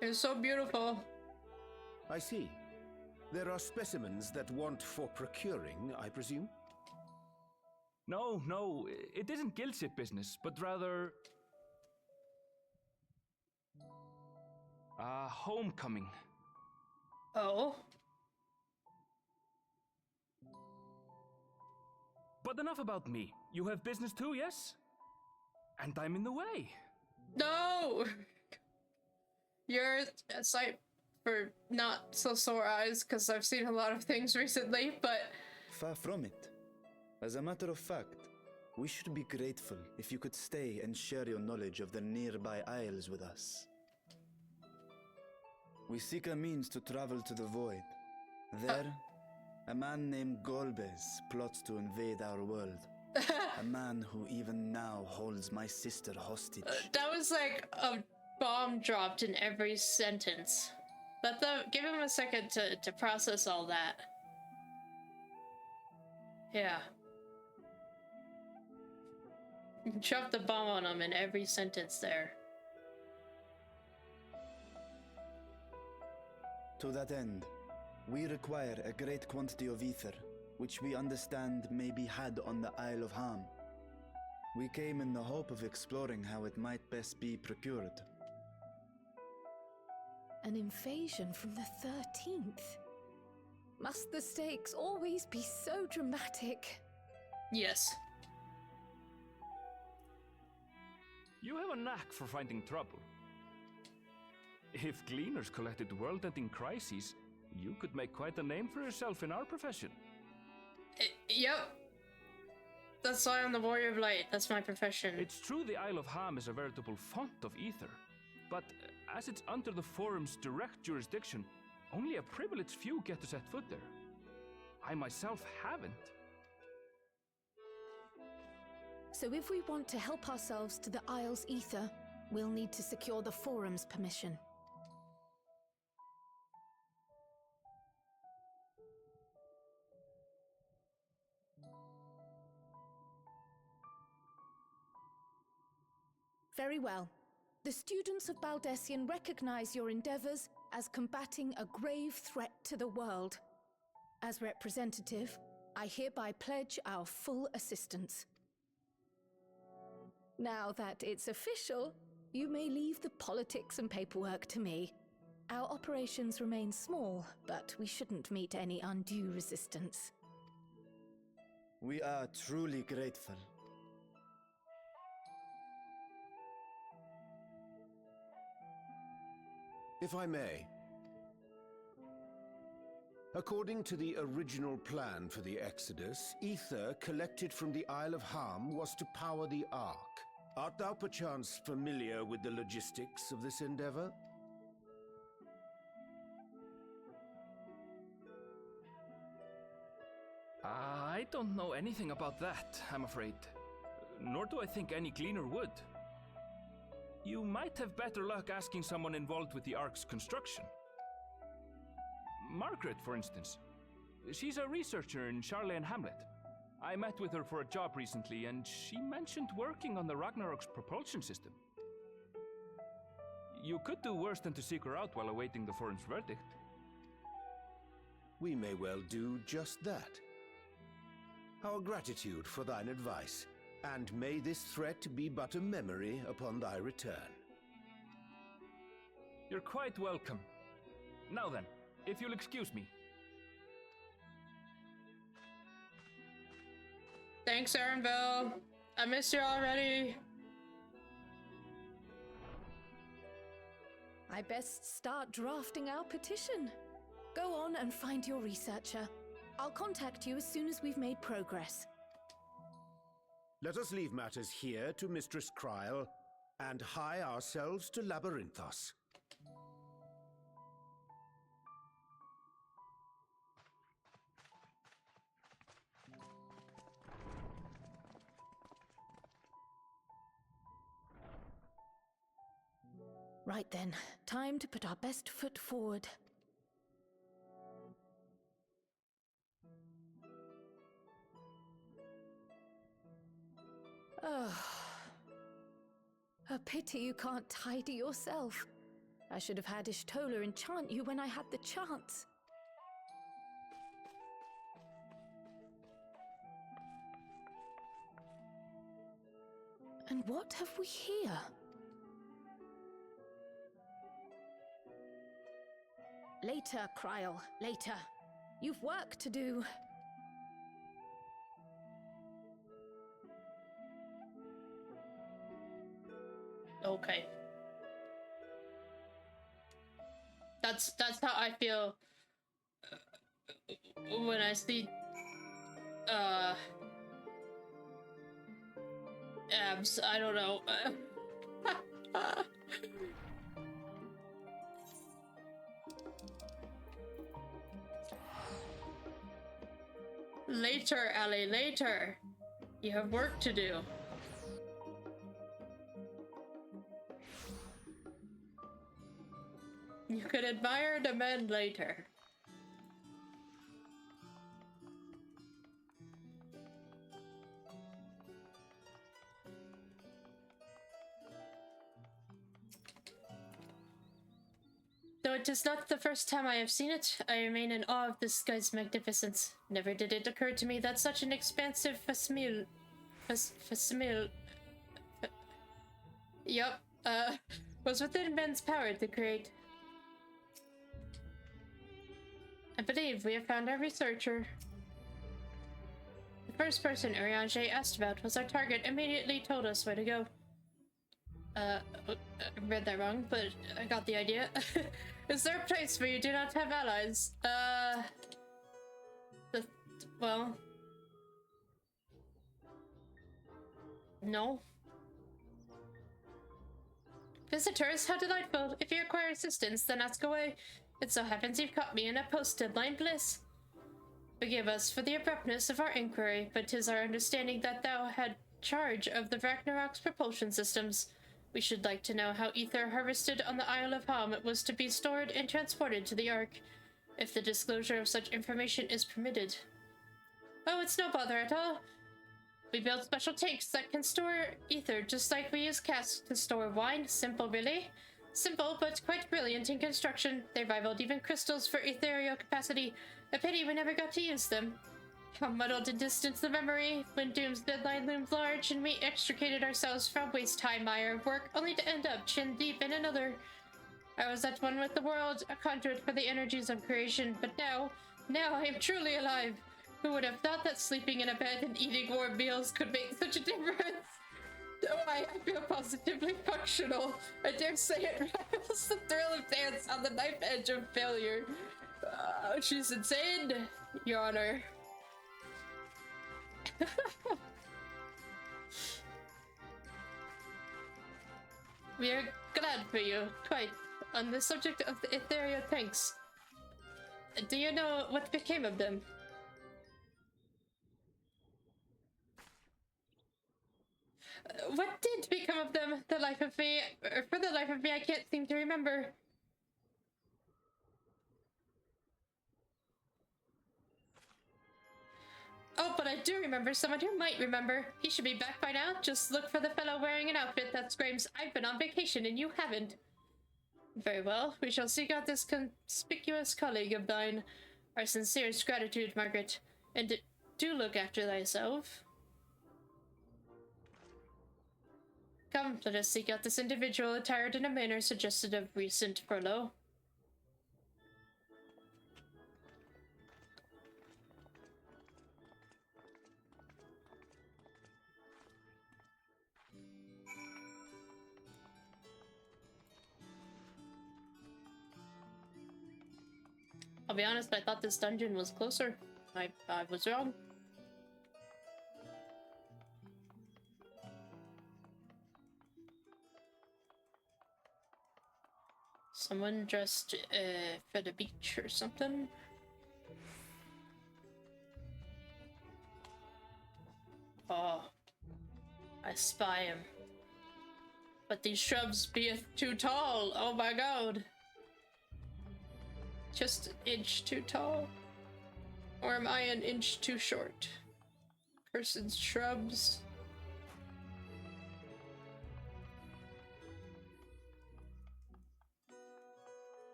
Speaker 1: It's so beautiful.
Speaker 7: I see. There are specimens that want for procuring, I presume?
Speaker 15: No, it isn't guild ship business, but rather... homecoming.
Speaker 1: Oh?
Speaker 15: But enough about me. You have business too, yes? And I'm in the way.
Speaker 1: No! You're a sight for not so sore eyes, because I've seen a lot of things recently, but...
Speaker 3: Far from it. As a matter of fact, we should be grateful if you could stay and share your knowledge of the nearby isles with us. We seek a means to travel to the Void. There, a man named Golbez plots to invade our world. A man who even now holds my sister hostage.
Speaker 1: That was like a bomb dropped in every sentence. Give him a second to process all that. Yeah. You dropped the bomb on him in every sentence there.
Speaker 3: To that end, we require a great quantity of ether, which we understand may be had on the Isle of Ham. We came in the hope of exploring how it might best be procured.
Speaker 11: An invasion from the 13th? Must the stakes always be so dramatic?
Speaker 1: Yes.
Speaker 15: You have a knack for finding trouble. If Gleaners collected world-ending crises, you could make quite a name for yourself in our profession.
Speaker 1: Yep. That's why I'm the Warrior of Light. That's my profession.
Speaker 15: It's true the Isle of Ham is a veritable font of ether, but as it's under the Forum's direct jurisdiction, only a privileged few get to set foot there. I myself haven't.
Speaker 11: So if we want to help ourselves to the Isle's ether, we'll need to secure the Forum's permission. Very well. The students of Baldessian recognize your endeavors as combating a grave threat to the world. As representative, I hereby pledge our full assistance. Now that it's official, you may leave the politics and paperwork to me. Our operations remain small, but we shouldn't meet any undue resistance.
Speaker 3: We are truly grateful.
Speaker 7: If I may. According to the original plan for the Exodus, ether collected from the Isle of Ham was to power the Ark. Art thou perchance familiar with the logistics of this endeavor?
Speaker 15: I don't know anything about that, I'm afraid. Nor do I think any gleaner would. You might have better luck asking someone involved with the Ark's construction. Margaret, for instance. She's a researcher in Charlene Hamlet. I met with her for a job recently, and she mentioned working on the Ragnarok's propulsion system. You could do worse than to seek her out while awaiting the forum's verdict.
Speaker 7: We may well do just that. Our gratitude for thine advice, and may this threat be but a memory upon thy return.
Speaker 15: You're quite welcome. Now then, if you'll excuse me.
Speaker 1: Thanks, Aaronville. I missed you already.
Speaker 11: I best start drafting our petition. Go on and find your researcher. I'll contact you as soon as we've made progress.
Speaker 7: Let us leave matters here to Mistress Kryl, and hie ourselves to Labyrinthos.
Speaker 11: Right then, time to put our best foot forward. Oh. A pity you can't tidy yourself. I should have had Ishtola enchant you when I had the chance. And what have we here? Later, Kryl, later. You've work to do.
Speaker 1: Okay. That's how I feel when I see abs. I don't know. Later, Ellie, later. You have work to do. You could admire the men later. Though it is not the first time I have seen it, I remain in awe of this sky's magnificence. Never did it occur to me that such an expansive facsimile was within men's power to create. I believe we have found our researcher. The first person Urianger asked about was our target, immediately told us where to go. I read that wrong, but I got the idea. Is there a place where you do not have allies? Well... No. Visitors, how delightful. If you require assistance, then ask away. It so happens you've caught me in a post-deadline bliss. Forgive us for the abruptness of our inquiry, but 'tis our understanding that thou had charge of the Ragnarok's propulsion systems. We should like to know how ether harvested on the Isle of Helm was to be stored and transported to the Ark, if the disclosure of such information is permitted. Oh, it's no bother at all. We built special tanks that can store ether just like we use casks to store wine. Simple, really. Simple, but quite brilliant in construction. They rivaled even crystals for ethereal capacity. A pity we never got to use them. How muddled and distant the memory, when Doom's deadline loomed large and we extricated ourselves from waist-high mire of work, only to end up chin-deep in another. I was at one with the world, a conduit for the energies of creation, but now I am truly alive. Who would have thought that sleeping in a bed and eating warm meals could make such a difference? Oh, I feel positively functional. I dare say it rivals the thrill of dance on the knife edge of failure. She's insane, Your Honor. We are glad for you, quite. On the subject of the ethereal tanks, do you know what became of them? What did become of them? For the life of me, I can't seem to remember. Oh, but I do remember someone who might remember. He should be back by now. Just look for the fellow wearing an outfit that screams, "I've been on vacation and you haven't." Very well, we shall seek out this conspicuous colleague of thine. Our sincerest gratitude, Margaret. And do look after thyself. Come, let us seek out this individual attired in a manner suggestive of recent furlough. I'll be honest, I thought this dungeon was closer. I was wrong. Someone dressed for the beach or something. Oh, I spy him. But these shrubs beeth too tall. Oh my god. Just an inch too tall? Or am I an inch too short? Cursed shrubs.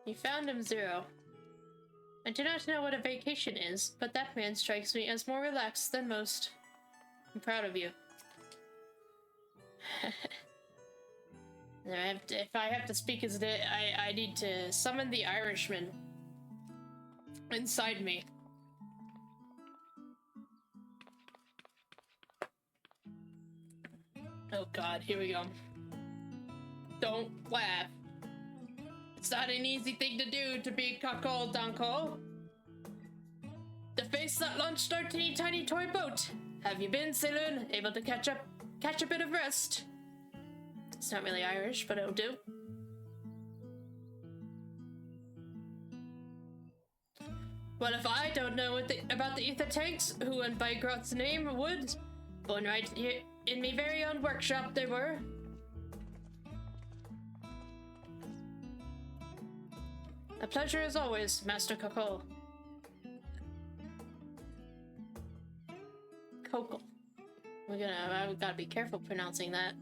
Speaker 1: You found him, Zero. I do not know what a vacation is, but that man strikes me as more relaxed than most. I'm proud of you. If I have to speak as I need to summon the Irishman inside me. Oh god, here we go. Don't laugh. It's not an easy thing to do to be cuckold, Dunkel. The face that launched our teeny tiny toy boat. Have you been, Saloon? Able to catch a bit of rest? It's not really Irish, but it'll do. Well, if I don't know about the ether tanks, who in by Grot's name would? Born right here in me very own workshop they were. A pleasure as always, Master Cockle. Cockle. I've gotta be careful pronouncing that.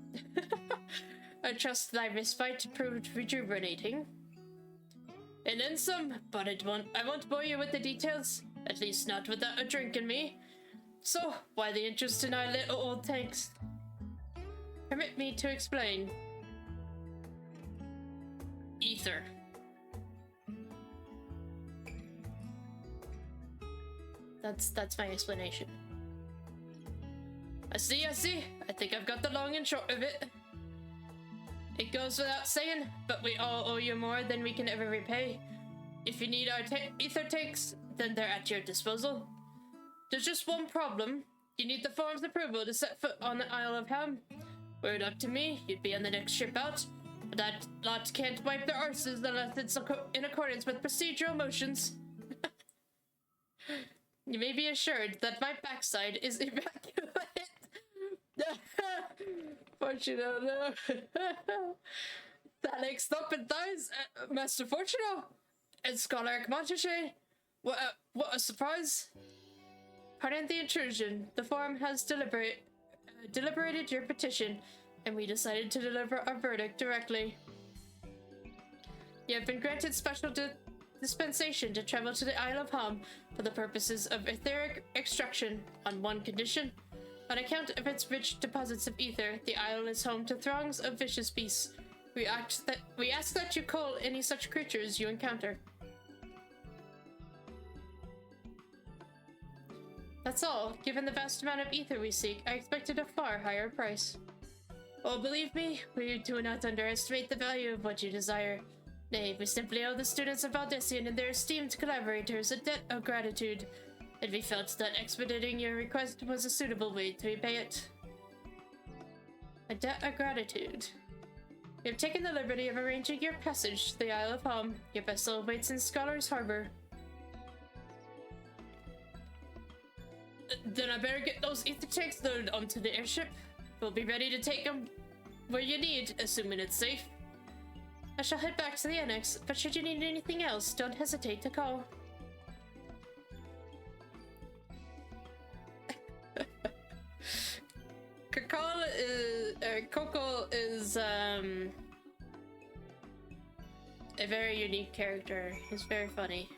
Speaker 1: I trust thy respite proved rejuvenating. And then some, but I won't bore you with the details, at least not without a drink in me. So, why the interest in our little old tanks? Permit me to explain. Ether. That's my explanation. I see. I think I've got the long and short of it. It goes without saying, but we all owe you more than we can ever repay. If you need our ether tanks, then they're at your disposal. There's just one problem. You need the Forum's approval to set foot on the Isle of Ham. Were it up to me, you'd be on the next ship out. But that lot can't wipe their arses unless it's in accordance with procedural motions. You may be assured that my backside is immaculate. Fortuno, no. Thalix thumping thighs, Master Fortuno, and Scholar Montache. What a surprise. Pardon the intrusion. The Forum has deliberated your petition, and we decided to deliver our verdict directly. You have been granted special dispensation to travel to the Isle of Ham for the purposes of etheric extraction on one condition. On account of its rich deposits of ether, the isle is home to throngs of vicious beasts. We ask that you call any such creatures you encounter. That's all. Given the vast amount of ether we seek, I expected a far higher price. Oh, believe me, we do not underestimate the value of what you desire. Nay, we simply owe the students of Valdesian and their esteemed collaborators a debt of gratitude, and we felt that expediting your request was a suitable way to repay it. A debt of gratitude. You've taken the liberty of arranging your passage to the Isle of Home. Your vessel waits in Scholar's Harbor. Then I better get those ether tanks loaded onto the airship. We'll be ready to take them where you need, assuming it's safe. I shall head back to the annex, but should you need anything else, don't hesitate to call. Coco is a very unique character. He's very funny.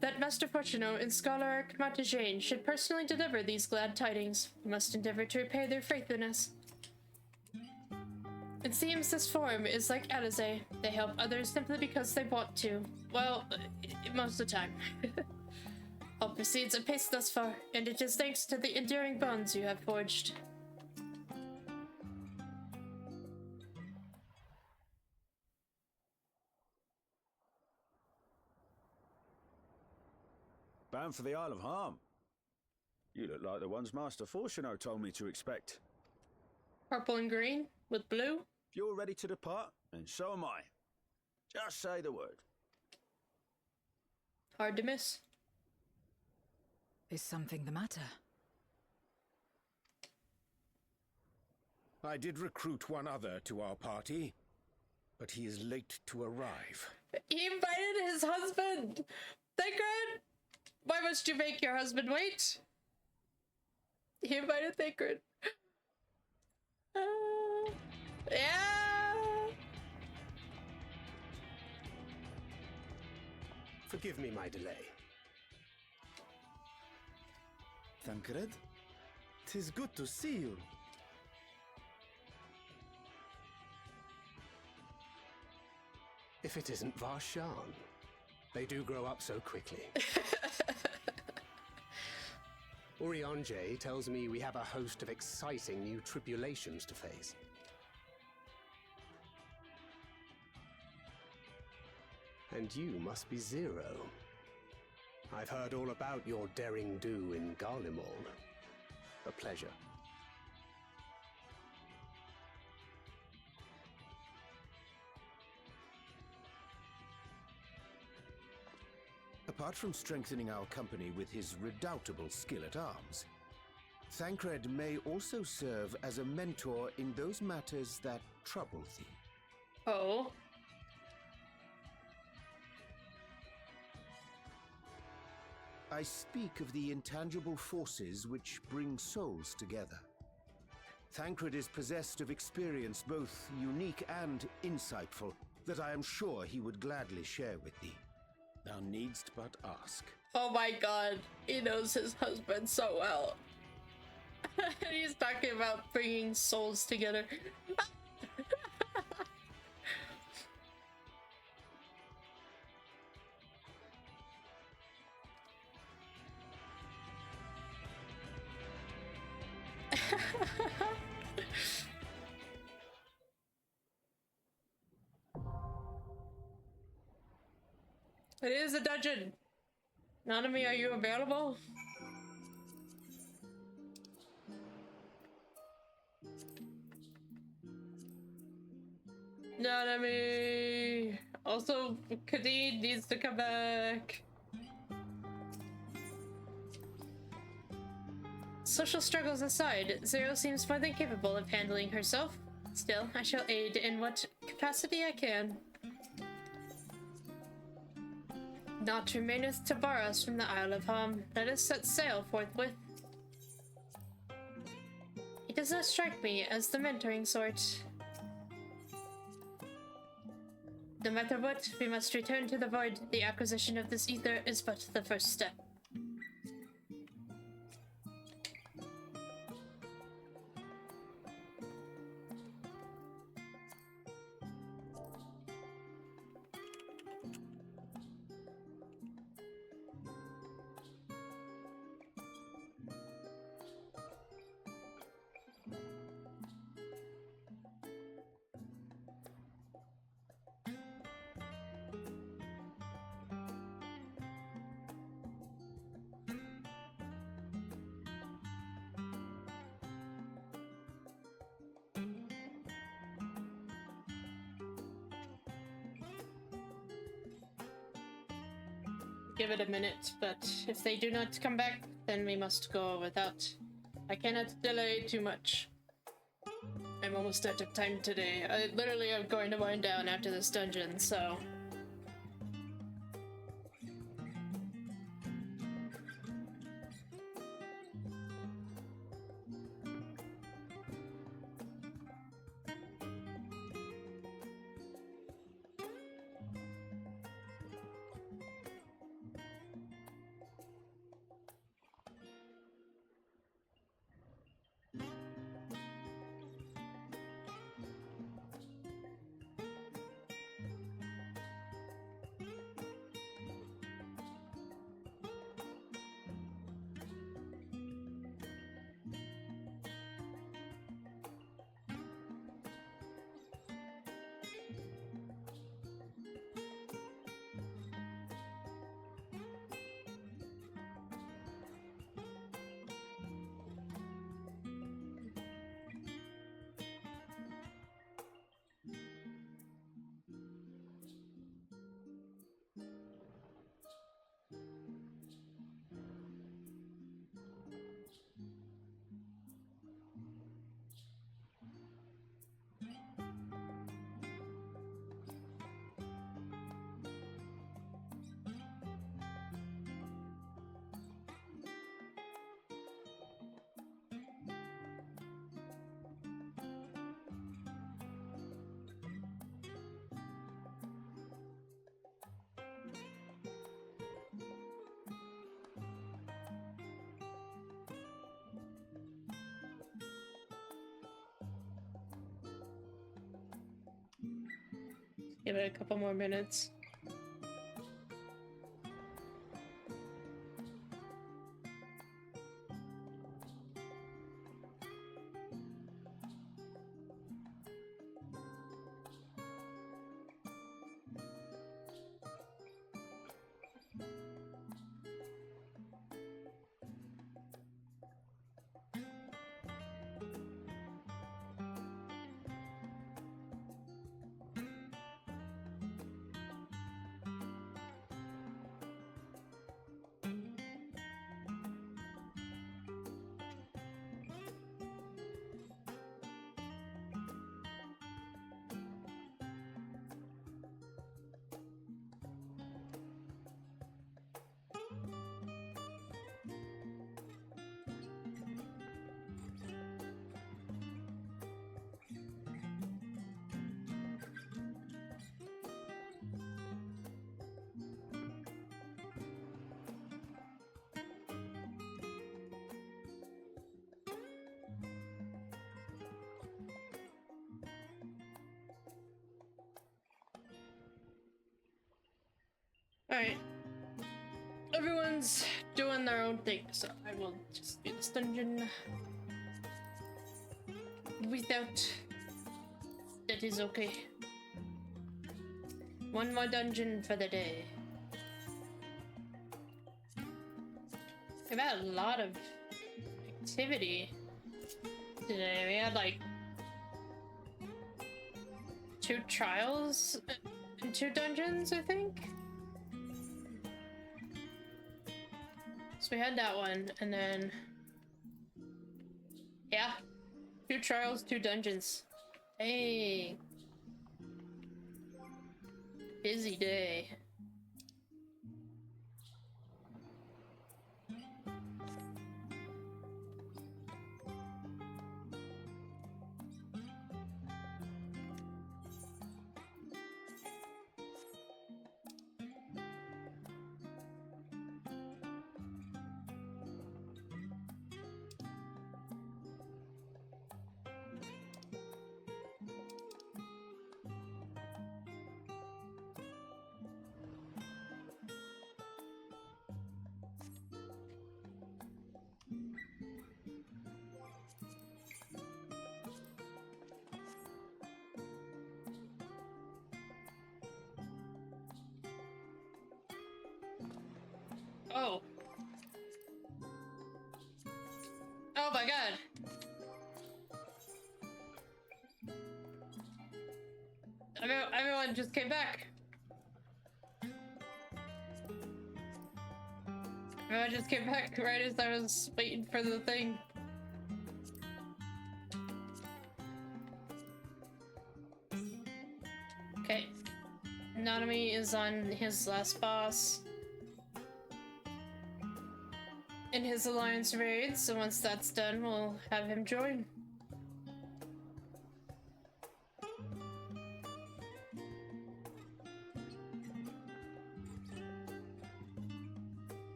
Speaker 1: That Master Fortuno and Scholar Archimate should personally deliver these glad tidings. We must endeavor to repay their faith in us. It seems this forum is like Alizé. They help others simply because they want to. Well, most of the time. All proceeds apace thus far, and it is thanks to the enduring bonds you have forged.
Speaker 9: Bound for the Isle of Harm. You look like the ones Master Fortuno told me to expect.
Speaker 1: Purple and green with blue.
Speaker 9: If you're ready to depart, and so am I. Just say the word.
Speaker 1: Hard to miss.
Speaker 2: Is something the matter?
Speaker 7: I did recruit one other to our party, but he is late to arrive.
Speaker 1: He invited his husband! Thancred! Why must you make your husband wait? He invited Thancred. Yeah!
Speaker 20: Forgive me my delay.
Speaker 3: Thancred, 'tis good to see you.
Speaker 20: If it isn't Varshan. They do grow up so quickly. Urianger tells me we have a host of exciting new tribulations to face. And you must be Zero. I've heard all about your daring do in Garlemald. A pleasure.
Speaker 7: Apart from strengthening our company with his redoubtable skill at arms, Thancred may also serve as a mentor in those matters that trouble thee.
Speaker 1: Oh.
Speaker 7: I speak of the intangible forces which bring souls together. Thancred is possessed of experience both unique and insightful that I am sure he would gladly share with thee. Thou needst but ask.
Speaker 1: Oh my god, he knows his husband so well. He's talking about bringing souls together. It is a dungeon. Nanami, are you available? Nanami. Also, Khadid needs to come back. Social struggles aside, Zero seems more than capable of handling herself. Still, I shall aid in what capacity I can. Naught remaineth to bar us from the Isle of Hom. Let us set sail forthwith. He does not strike me as the mentoring sort. No matter what, we must return to the void. The acquisition of this ether is but the first step. give it a minute, but if they do not come back, then we must go without. I cannot delay too much. I'm almost out of time today. I literally am going to wind down after this dungeon, so... Give it a couple more minutes. Alright. Everyone's doing their own thing, so I will just do this dungeon without. That is okay. One more dungeon for the day. We've had a lot of activity today. We had like 2 trials and 2 dungeons, I think. So we had that one, and then yeah, 2 trials, 2 dungeons. Hey, busy day. Oh. Oh my god. Everyone just came back. I just came back right as I was waiting for the thing. Okay. Nanami is on his last boss in his alliance raid, so once that's done, we'll have him join.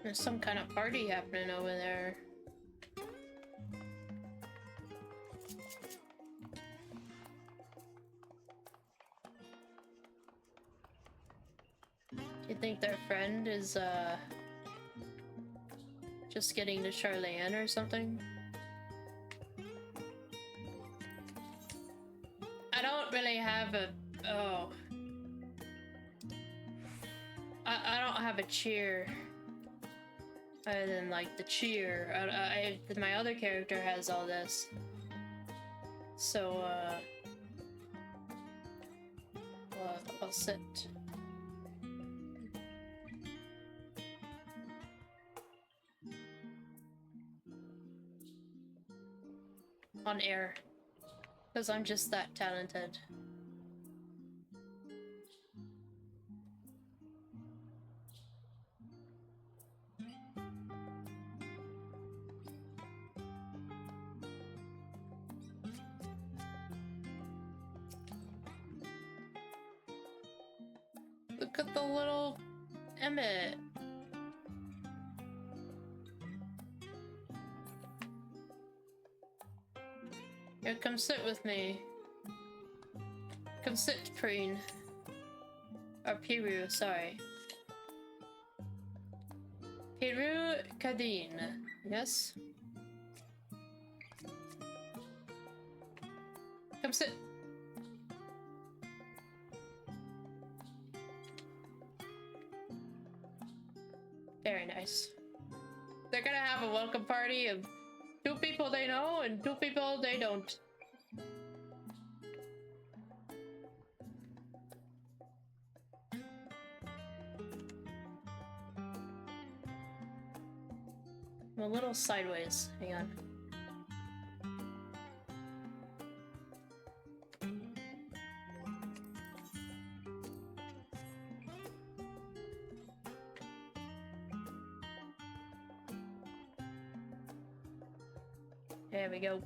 Speaker 1: There's some kind of party happening over there. Do you think their friend is, just getting to Charlene or something? I don't really have a... oh. I don't have a cheer. Other than, like, the cheer. My other character has all this. So, I'll sit. On air. Because I'm just that talented. Look at the little Emmett. Here, come sit with me. Come sit, Preen. Or Piru, sorry. Piru Kadeen. Yes? Come sit. Very nice. They're gonna have a welcome party of 2 people they know and 2 people they don't. I'm a little sideways. Hang on. There we go.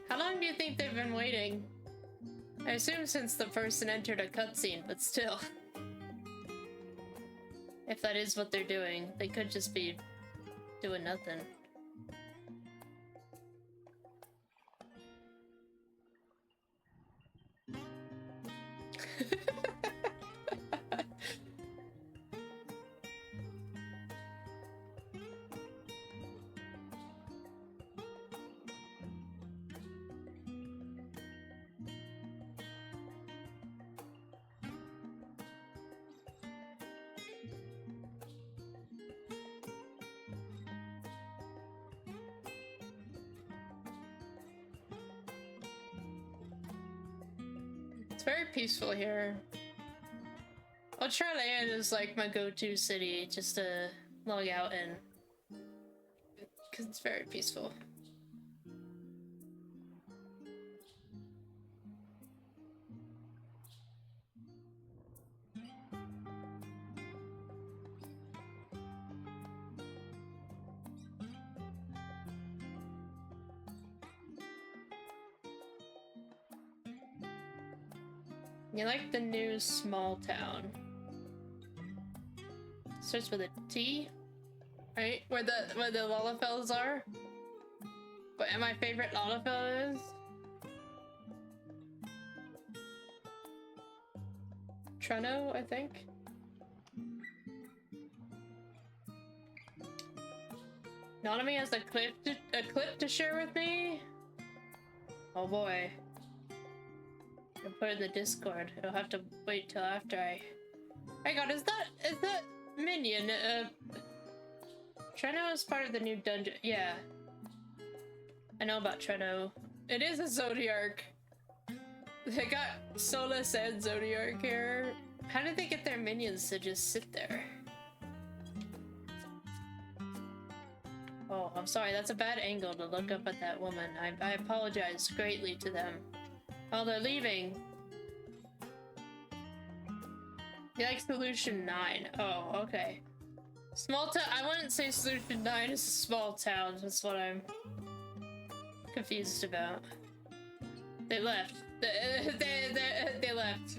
Speaker 1: How long do you think they've been waiting? I assume since the person entered a cutscene, but still. If that is what they're doing, they could just be doing nothing. It's very peaceful here. Well, Charlene is like my go-to city just to log out in. Because it's very peaceful. You like the new small town. Starts with a T, right? Where the Lalafels are. But my favorite Lalafell is Treno, I think. Nanami has a clip to share with me. Oh boy. can put it in the Discord. You'll have to wait till after I... Hang on, is that minion? Treno is part of the new dungeon. Yeah. I know about Treno. It is a Zodiarch. They got Solus and Zodiarch here. How did they get their minions to just sit there? Oh, I'm sorry, that's a bad angle to look up at that woman. I apologize greatly to them. Oh, they're leaving. You like Solution 9. Oh, okay. Small town. I wouldn't say Solution 9 is a small town. That's what I'm confused about. They left. They left.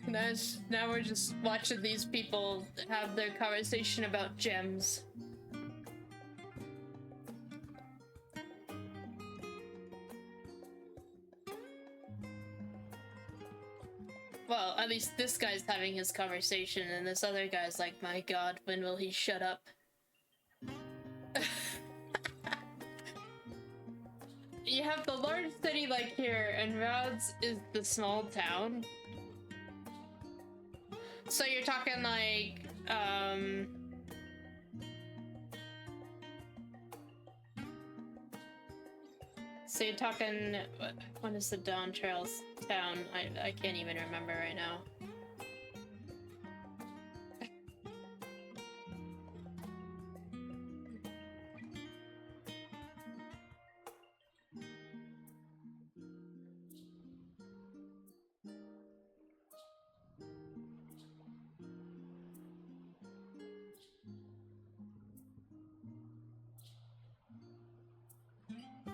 Speaker 1: Now we're just watching these people have their conversation about gems. Well, at least this guy's having his conversation, and this other guy's like, my god, when will he shut up? You have the large city like here, and Rhodes is the small town. So you're talking like, so you're talking, what is the Dawn Trails town? I can't even remember right now.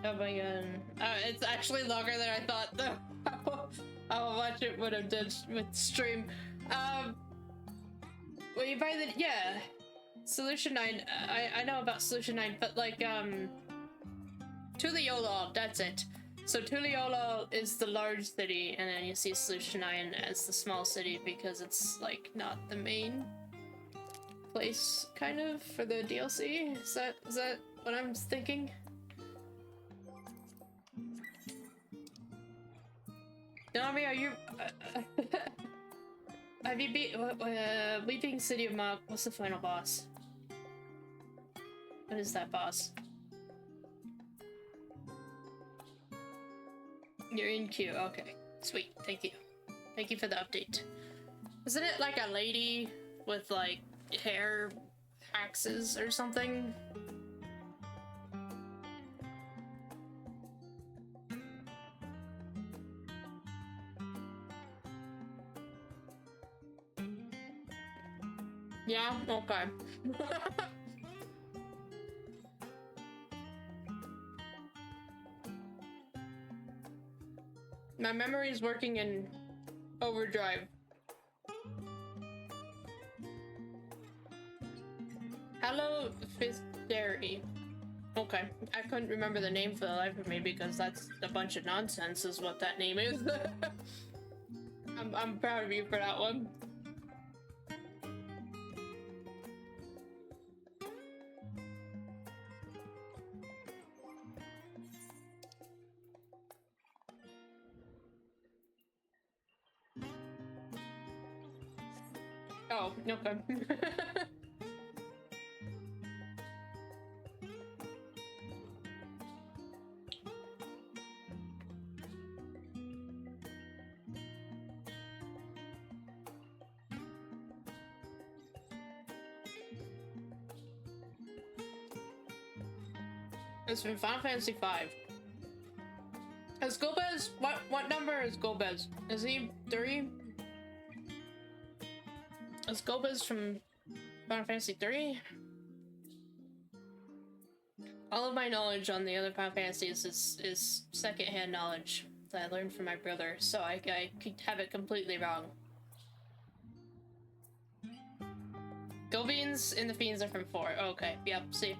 Speaker 1: Oh my god. It's actually longer than I thought though. How much it would have done with stream. Well, you buy the, yeah. Solution 9, I know about Solution 9, but like, Tuliolol, that's it. So Tuliolol is the large city, and then you see Solution 9 as the small city because it's like not the main place, kind of, for the DLC. Is that what I'm thinking? Nami, are you... have you beat... Weeping City of Mog, what's the final boss? What is that boss? You're in queue, okay. Sweet, thank you. Thank you for the update. Isn't it like a lady with like hair axes or something? Yeah, okay. My memory is working in overdrive. Hello, Fisteri. Okay, I couldn't remember the name for the life of me because that's a bunch of nonsense is what that name is. I'm proud of you for that one. Oh, okay. It's from Final Fantasy V. Is Golbez, what number is Golbez? Is he 3? Is Golbez from Final Fantasy 3? All of my knowledge on the other Final Fantasies is secondhand knowledge that I learned from my brother, so I could have it completely wrong. Golbeans and the Fiends are from 4. Okay, yep, see.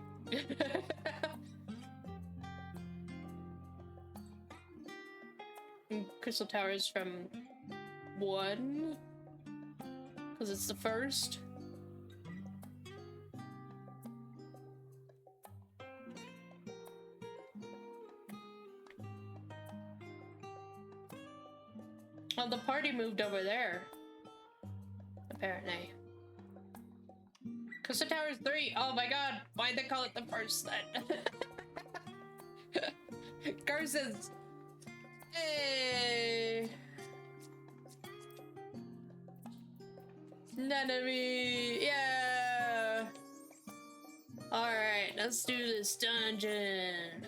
Speaker 1: Crystal Tower is from 1? Because it's the first. Well, the party moved over there. Apparently. Crystal Towers 3! Oh my god! Why'd they call it the first then? Curses! Hey! None of me! Yeah! Alright, let's do this dungeon.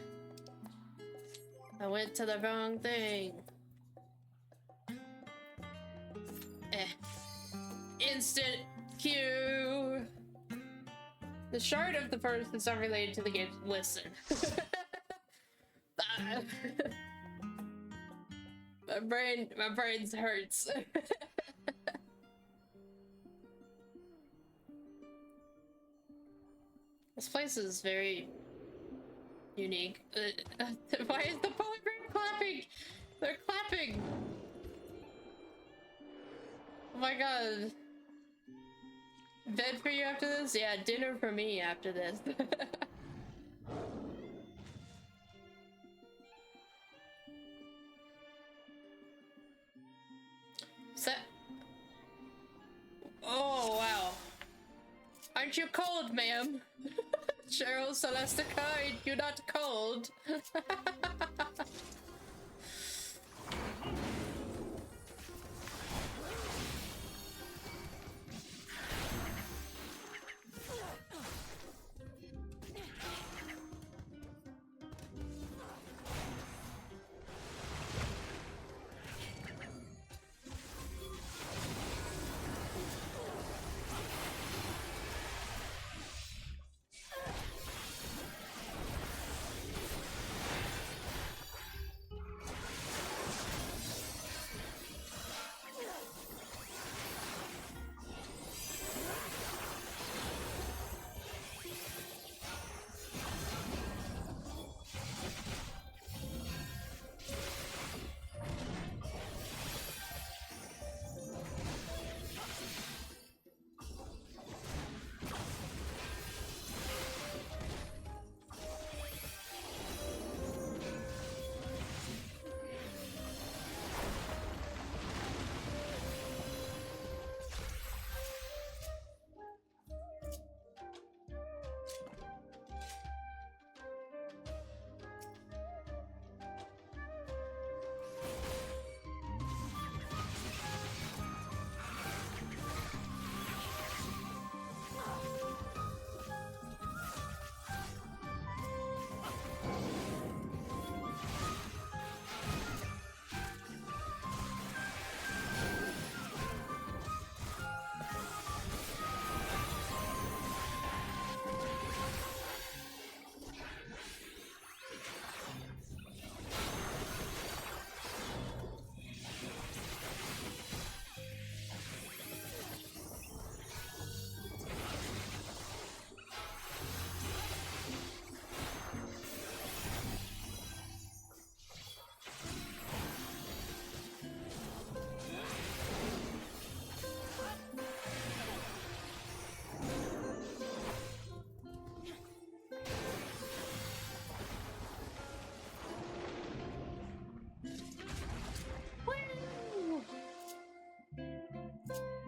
Speaker 1: I went to the wrong thing. Instant Q! The shard of the first is unrelated to the game. Listen. my brain hurts. This place is very unique. Why is the polygram clapping? They're clapping! Oh my god. Bed for you after this? Yeah, dinner for me after this. Oh, wow. Aren't you cold, ma'am? Cheryl Celestica, you're not cold.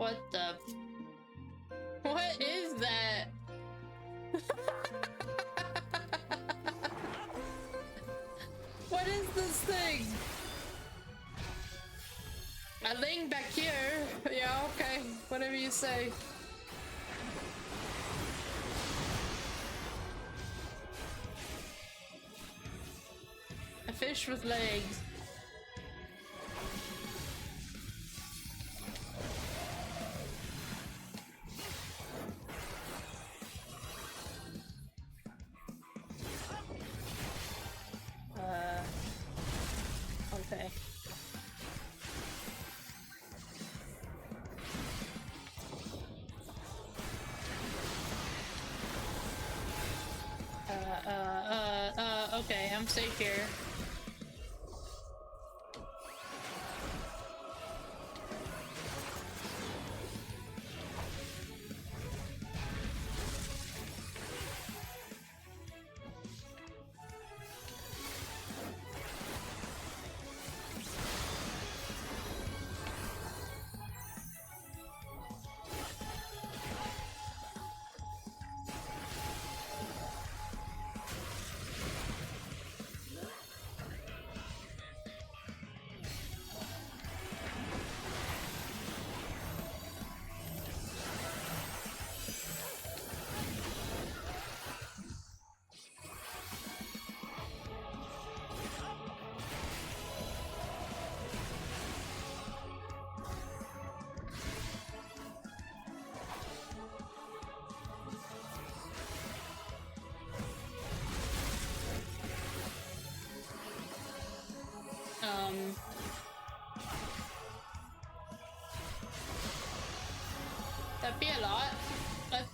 Speaker 1: What the? What is that? What is this thing? A ling back here? Yeah, okay. Whatever you say. A fish with legs. Okay. Okay, I'm safe here.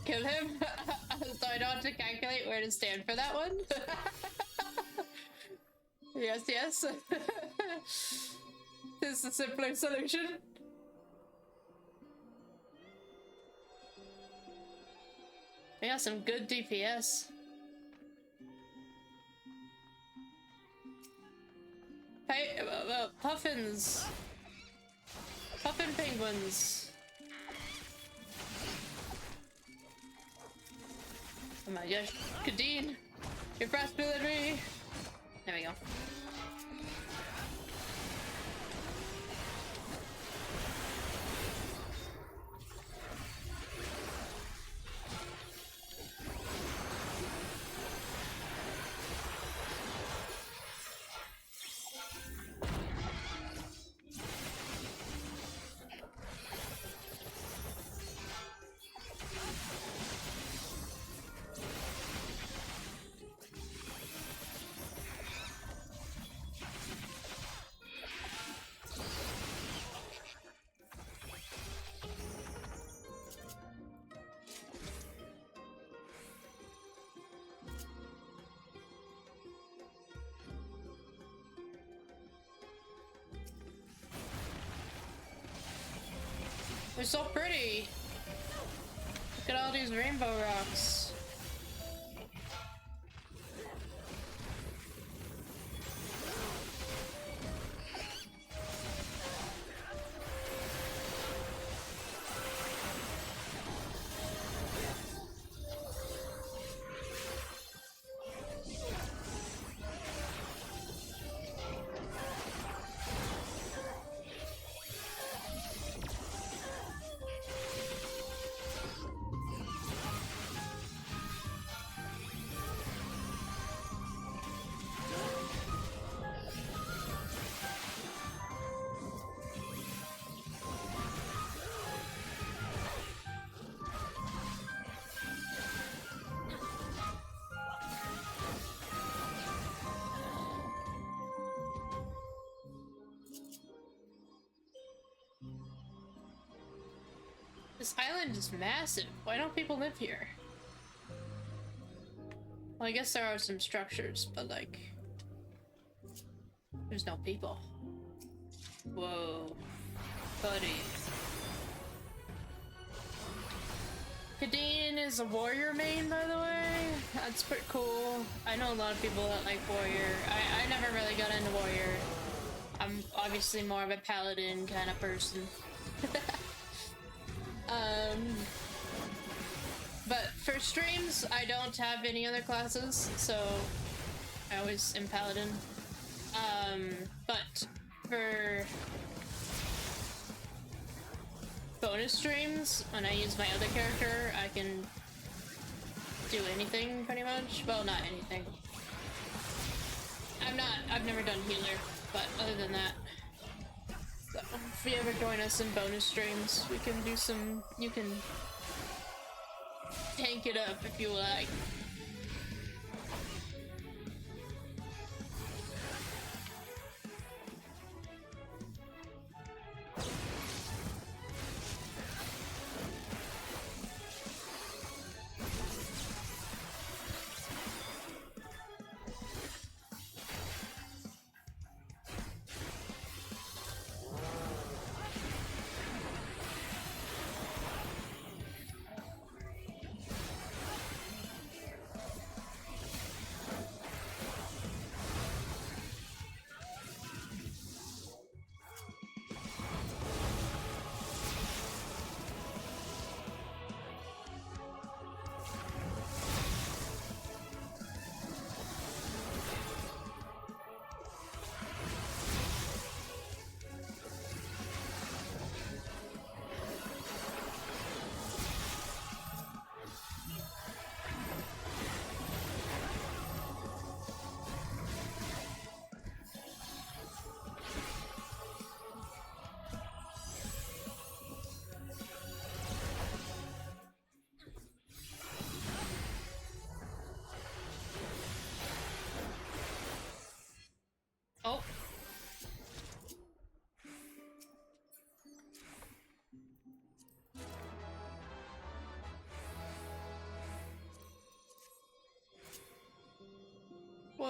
Speaker 1: kill him, so I don't have to calculate where to stand for that one. Yes, yes. This is a simpler solution. Yeah, some good DPS. Hey, puffins. Puffin penguins. Oh my gosh, Kadeen, your fast delivery. There we go. They're so pretty. Look at all these rainbow rocks. This island is massive. Why don't people live here? Well, I guess there are some structures, but like, there's no people. Whoa, buddy. Kadeen is a warrior main, by the way. That's pretty cool. I know a lot of people that like warrior. I never really got into warrior. I'm obviously more of a paladin kind of person. But for streams, I don't have any other classes, so I always am paladin. But for bonus streams, when I use my other character, I can do anything pretty much. Well, not anything. I've never done healer, but other than that. So, if you ever join us in bonus streams, we can do some, you can tank it up if you like.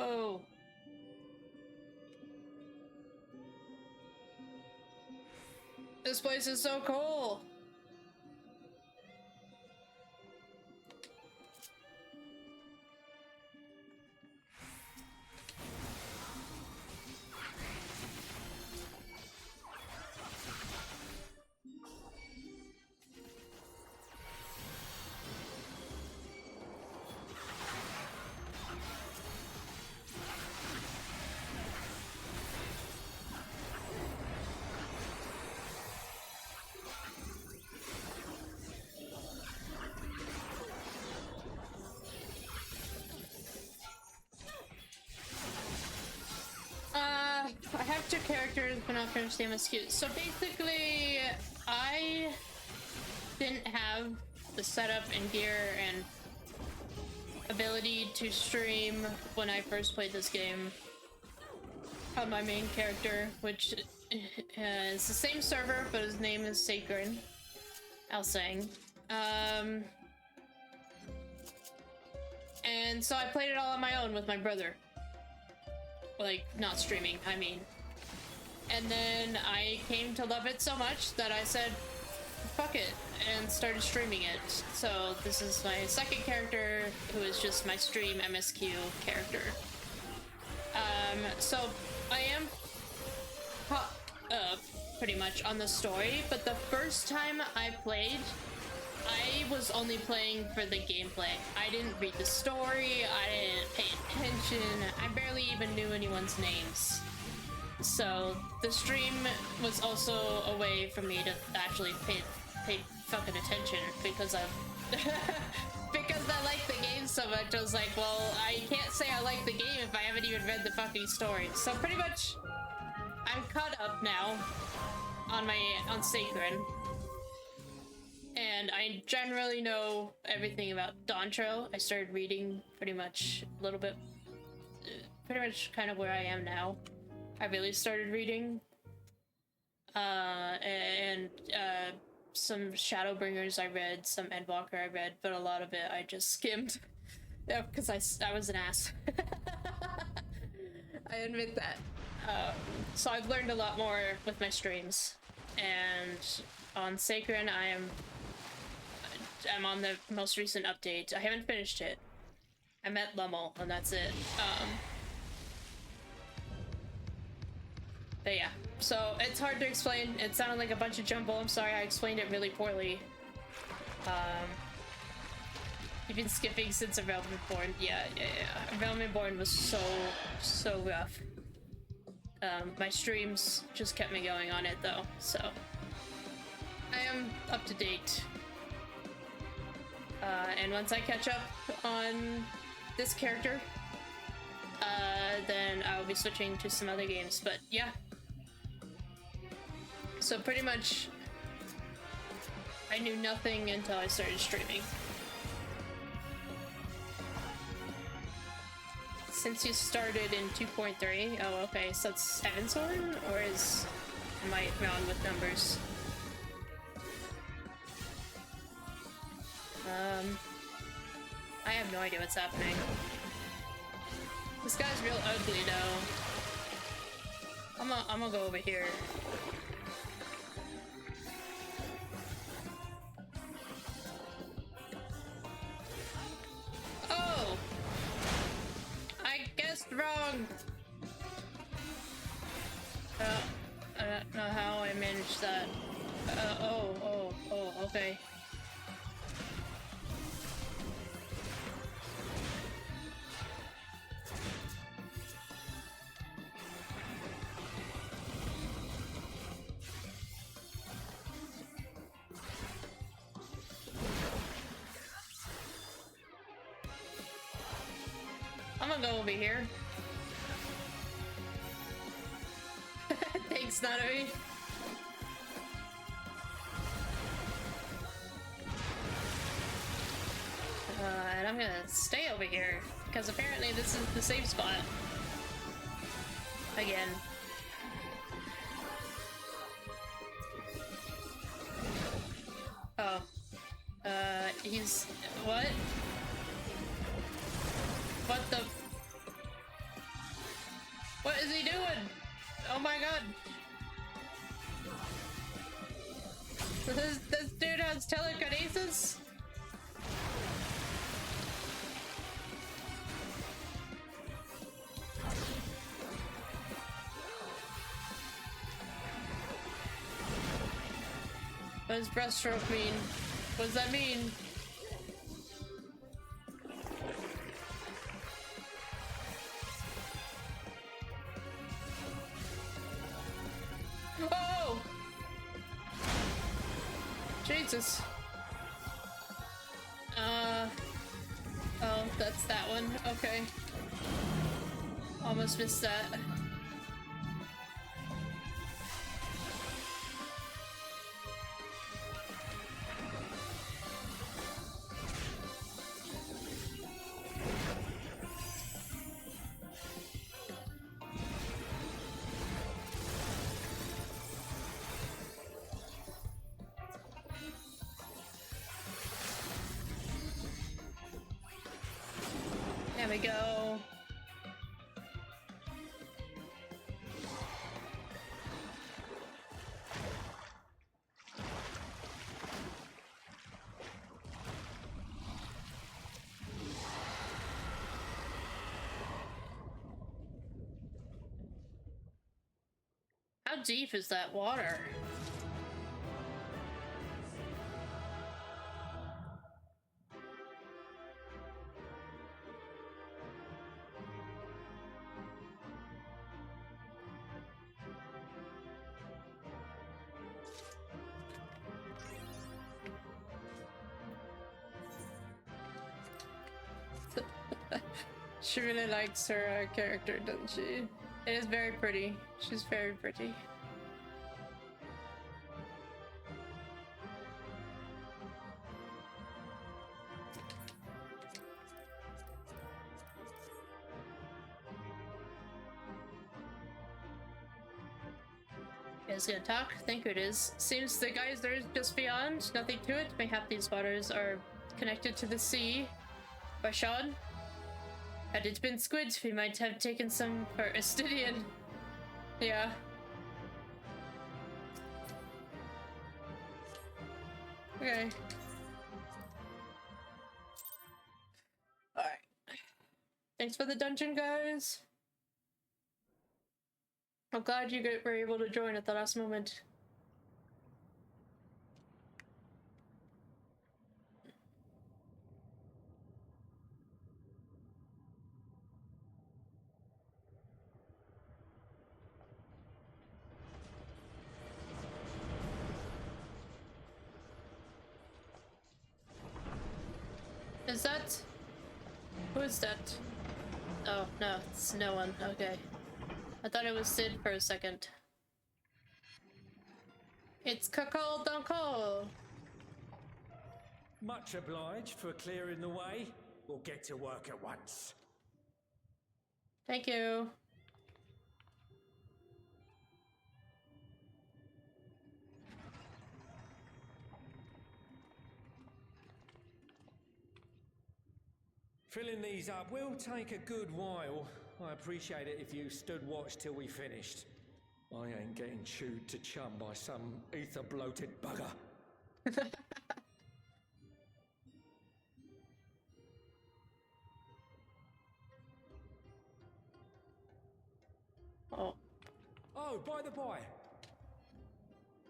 Speaker 1: go! This place is so cool! I have 2 characters, but not finished the MSQ. So basically, I didn't have the setup and gear and ability to stream when I first played this game on my main character, which is the same server, but his name is Sacred. I'll sing. And so I played it all on my own with my brother. Like, not streaming, I mean. And then I came to love it so much that I said, fuck it, and started streaming it. So this is my second character, who is just my stream MSQ character. So I am caught up, pretty much, on the story, but the first time I played, I was only playing for the gameplay. I didn't read the story, I didn't pay attention, I barely even knew anyone's names. So the stream was also a way for me to actually pay fucking attention, because I like the game so much. I was like, well, I can't say I like the game if I haven't even read the fucking story. So pretty much, I'm caught up now on Sacred. And I generally know everything about Dontro. I started reading pretty much a little bit, pretty much kind of where I am now. I really started reading. Some Shadowbringers I read, some Endwalker I read, but a lot of it I just skimmed. Yeah, because I was an ass. I admit that. So I've learned a lot more with my streams. And on Sacred, I'm on the most recent update. I haven't finished it. I met Lummel, and that's it. But yeah, so it's hard to explain. It sounded like a bunch of jumble. I'm sorry, I explained it really poorly. You've been skipping since A Realm Reborn. Yeah. A Realm Reborn was so rough. My streams just kept me going on it though, so I am up to date. And once I catch up on this character, then I'll be switching to some other games, but yeah. So pretty much, I knew nothing until I started streaming. Since you started in 2.3, oh okay, so it's Heavensward, or am I wrong with numbers? I have no idea what's happening. This guy's real ugly though. I'm gonna go over here. Oh! I guessed wrong! I don't know how I managed that. Oh, okay. I'm gonna go over here. Thanks, Nanavi. And I'm gonna stay over here, because apparently this is the safe spot. Again. Oh. He's... what? What the... What is he doing? Oh my god. This dude has telekinesis? What does breaststroke mean? What does that mean? Oh! Jesus. Oh, that's that one. Okay. Almost missed that. There we go. How deep is that water? She really likes her character, doesn't she? It is very pretty. She's very pretty. Is gonna talk? Think who it is. Seems the geyser is just beyond. Nothing to it. Mayhap these waters are connected to the sea. By Sean? Had it been squid, we might have taken some for Estidian. Yeah. Okay. Alright. Thanks for the dungeon, guys. I'm glad you were able to join at the last moment. Is that? Who is that? Oh, no, it's no one. Okay. I thought it was Sid for a second. It's Kakal Dankal!
Speaker 14: Much obliged for clearing the way. We'll get to work at once.
Speaker 1: Thank you.
Speaker 14: Filling these up will take a good while. I appreciate it if you stood watch till we finished. I ain't getting chewed to chum by some ether-bloated bugger.
Speaker 1: Oh.
Speaker 14: Oh, by the by.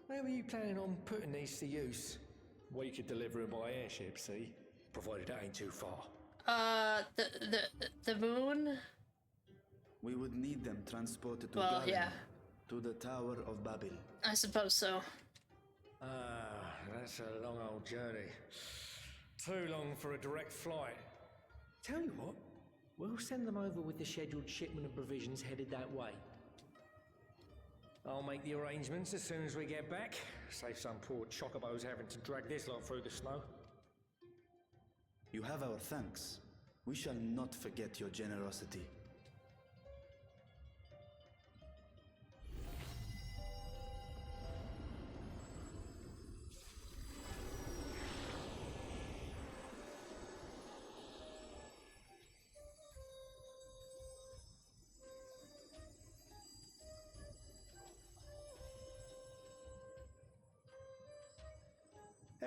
Speaker 14: Where were you planning on putting these to use? We could deliver them by airship, see? Provided that ain't too far.
Speaker 1: The moon?
Speaker 3: We would need them transported to
Speaker 1: Well,
Speaker 3: Garland,
Speaker 1: yeah.
Speaker 3: to the Tower of Babel.
Speaker 1: I suppose so.
Speaker 14: That's a long old journey. Too long for a direct flight. Tell you what, we'll send them over with the scheduled shipment of provisions headed that way. I'll make the arrangements as soon as we get back. Save some poor chocobos having to drag this lot through the snow.
Speaker 3: You have our thanks. We shall not forget your generosity.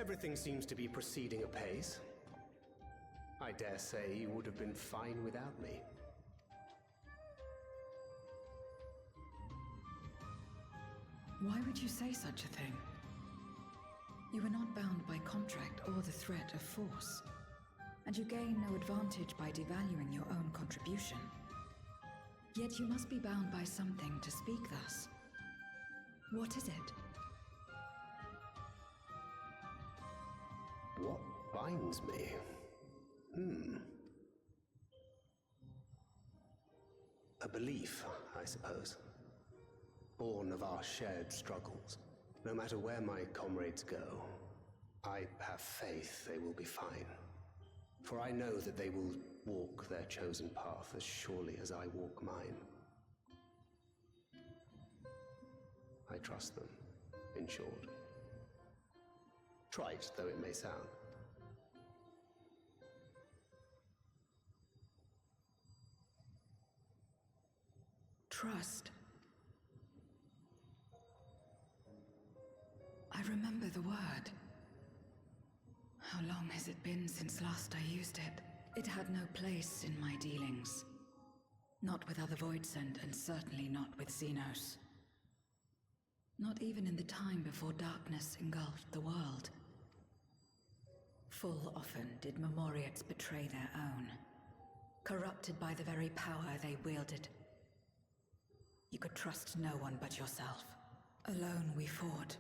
Speaker 16: Everything seems to be proceeding apace. I dare say you would have been fine without me.
Speaker 2: Why would you say such a thing? You are not bound by contract or the threat of force, and you gain no advantage by devaluing your own contribution. Yet you must be bound by something to speak thus. What is it?
Speaker 16: What binds me? A belief, I suppose. Born of our shared struggles. No matter where my comrades go, I have faith they will be fine. For I know that they will walk their chosen path as surely as I walk mine. I trust them, in short. Trite though it may sound.
Speaker 2: Trust. I remember the word. How long has it been since last I used it? It had no place in my dealings. Not with other Voidsent, and certainly not with Xenos. Not even in the time before darkness engulfed the world. Full often did Memoriates betray their own, corrupted by the very power they wielded. You could trust no one but yourself. Alone we fought,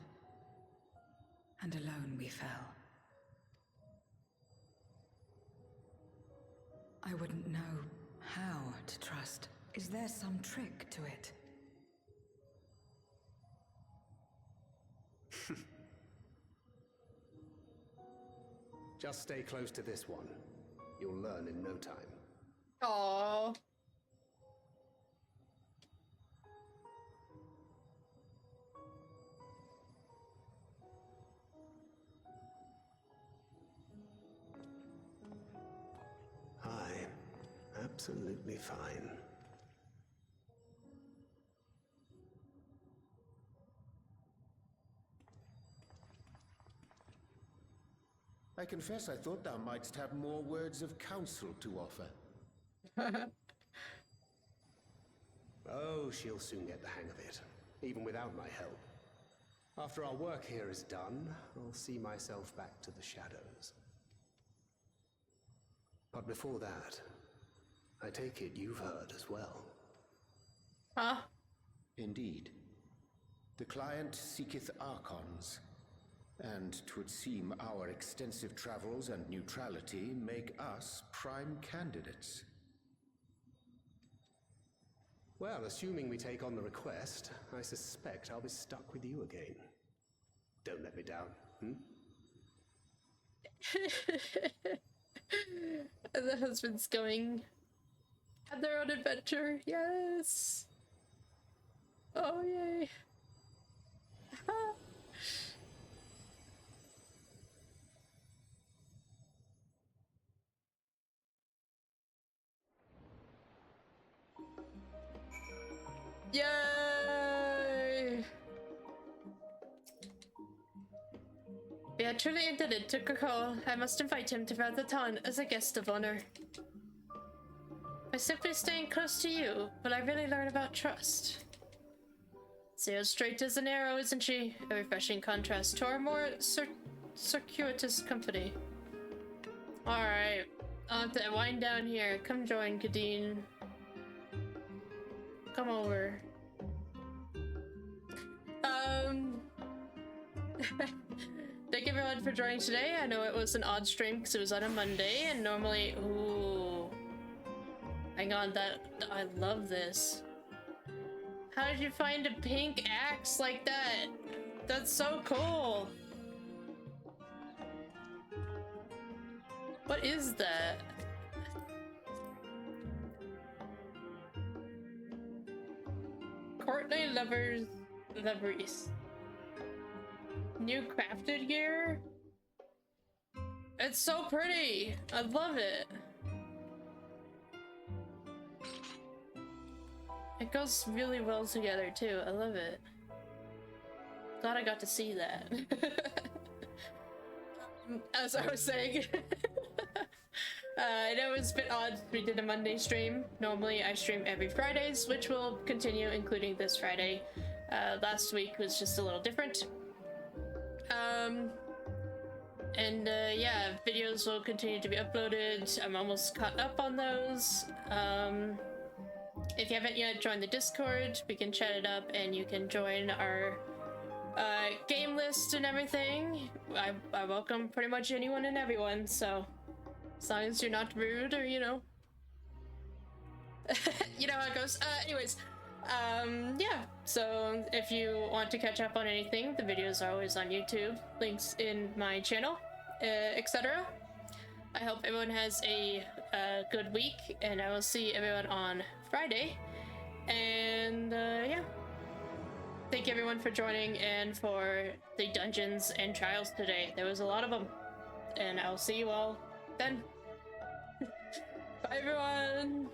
Speaker 2: and alone we fell. I wouldn't know how to trust. Is there some trick to it?
Speaker 16: Just stay close to this one. You'll learn in no time.
Speaker 1: Aww.
Speaker 16: Absolutely fine.
Speaker 7: I confess I thought thou mightst have more words of counsel to offer.
Speaker 16: Oh, she'll soon get the hang of it, even without my help. After our work here is done, I'll see myself back to the shadows. But before that, I take it you've heard as well.
Speaker 1: Huh?
Speaker 7: Indeed. The client seeketh Archons, and 'twould seem our extensive travels and neutrality make us prime candidates.
Speaker 16: Well, assuming we take on the request, I suspect I'll be stuck with you again. Don't let me down,
Speaker 1: And the husband's going on their own adventure. Yes. Oh yay. Yay! We are truly indebted to Krakow. I must invite him to Rathaton as a guest of honor. By simply staying close to you, will I really learn about trust? Zero's straight as an arrow, isn't she? A refreshing contrast to our more circuitous company. Alright, I'll have to wind down here. Come join, Kadeen. Come over. Thank everyone for joining today. I know it was an odd stream because it was on a Monday, and normally, ooh, hang on, I love this. How did you find a pink axe like that? That's so cool. What is that? Courtney Lovers. New crafted gear? It's so pretty! I love it! It goes really well together too, I love it. Glad I got to see that. As I was saying, I know it's a bit odd we did a Monday stream. Normally I stream every Fridays, which will continue, including this Friday. Last week was just a little different. Yeah, videos will continue to be uploaded. I'm almost caught up on those. If you haven't yet joined the Discord, we can chat it up and you can join our game list and everything. I welcome pretty much anyone and everyone, so as long as you're not rude or, you know how it goes. Anyways, yeah, so if you want to catch up on anything, the videos are always on YouTube, links in my channel, etc. I hope everyone has a good week, and I will see everyone on Friday. And yeah, thank you everyone for joining and for the dungeons and trials today. There was a lot of them, and I'll see you all then. Bye everyone.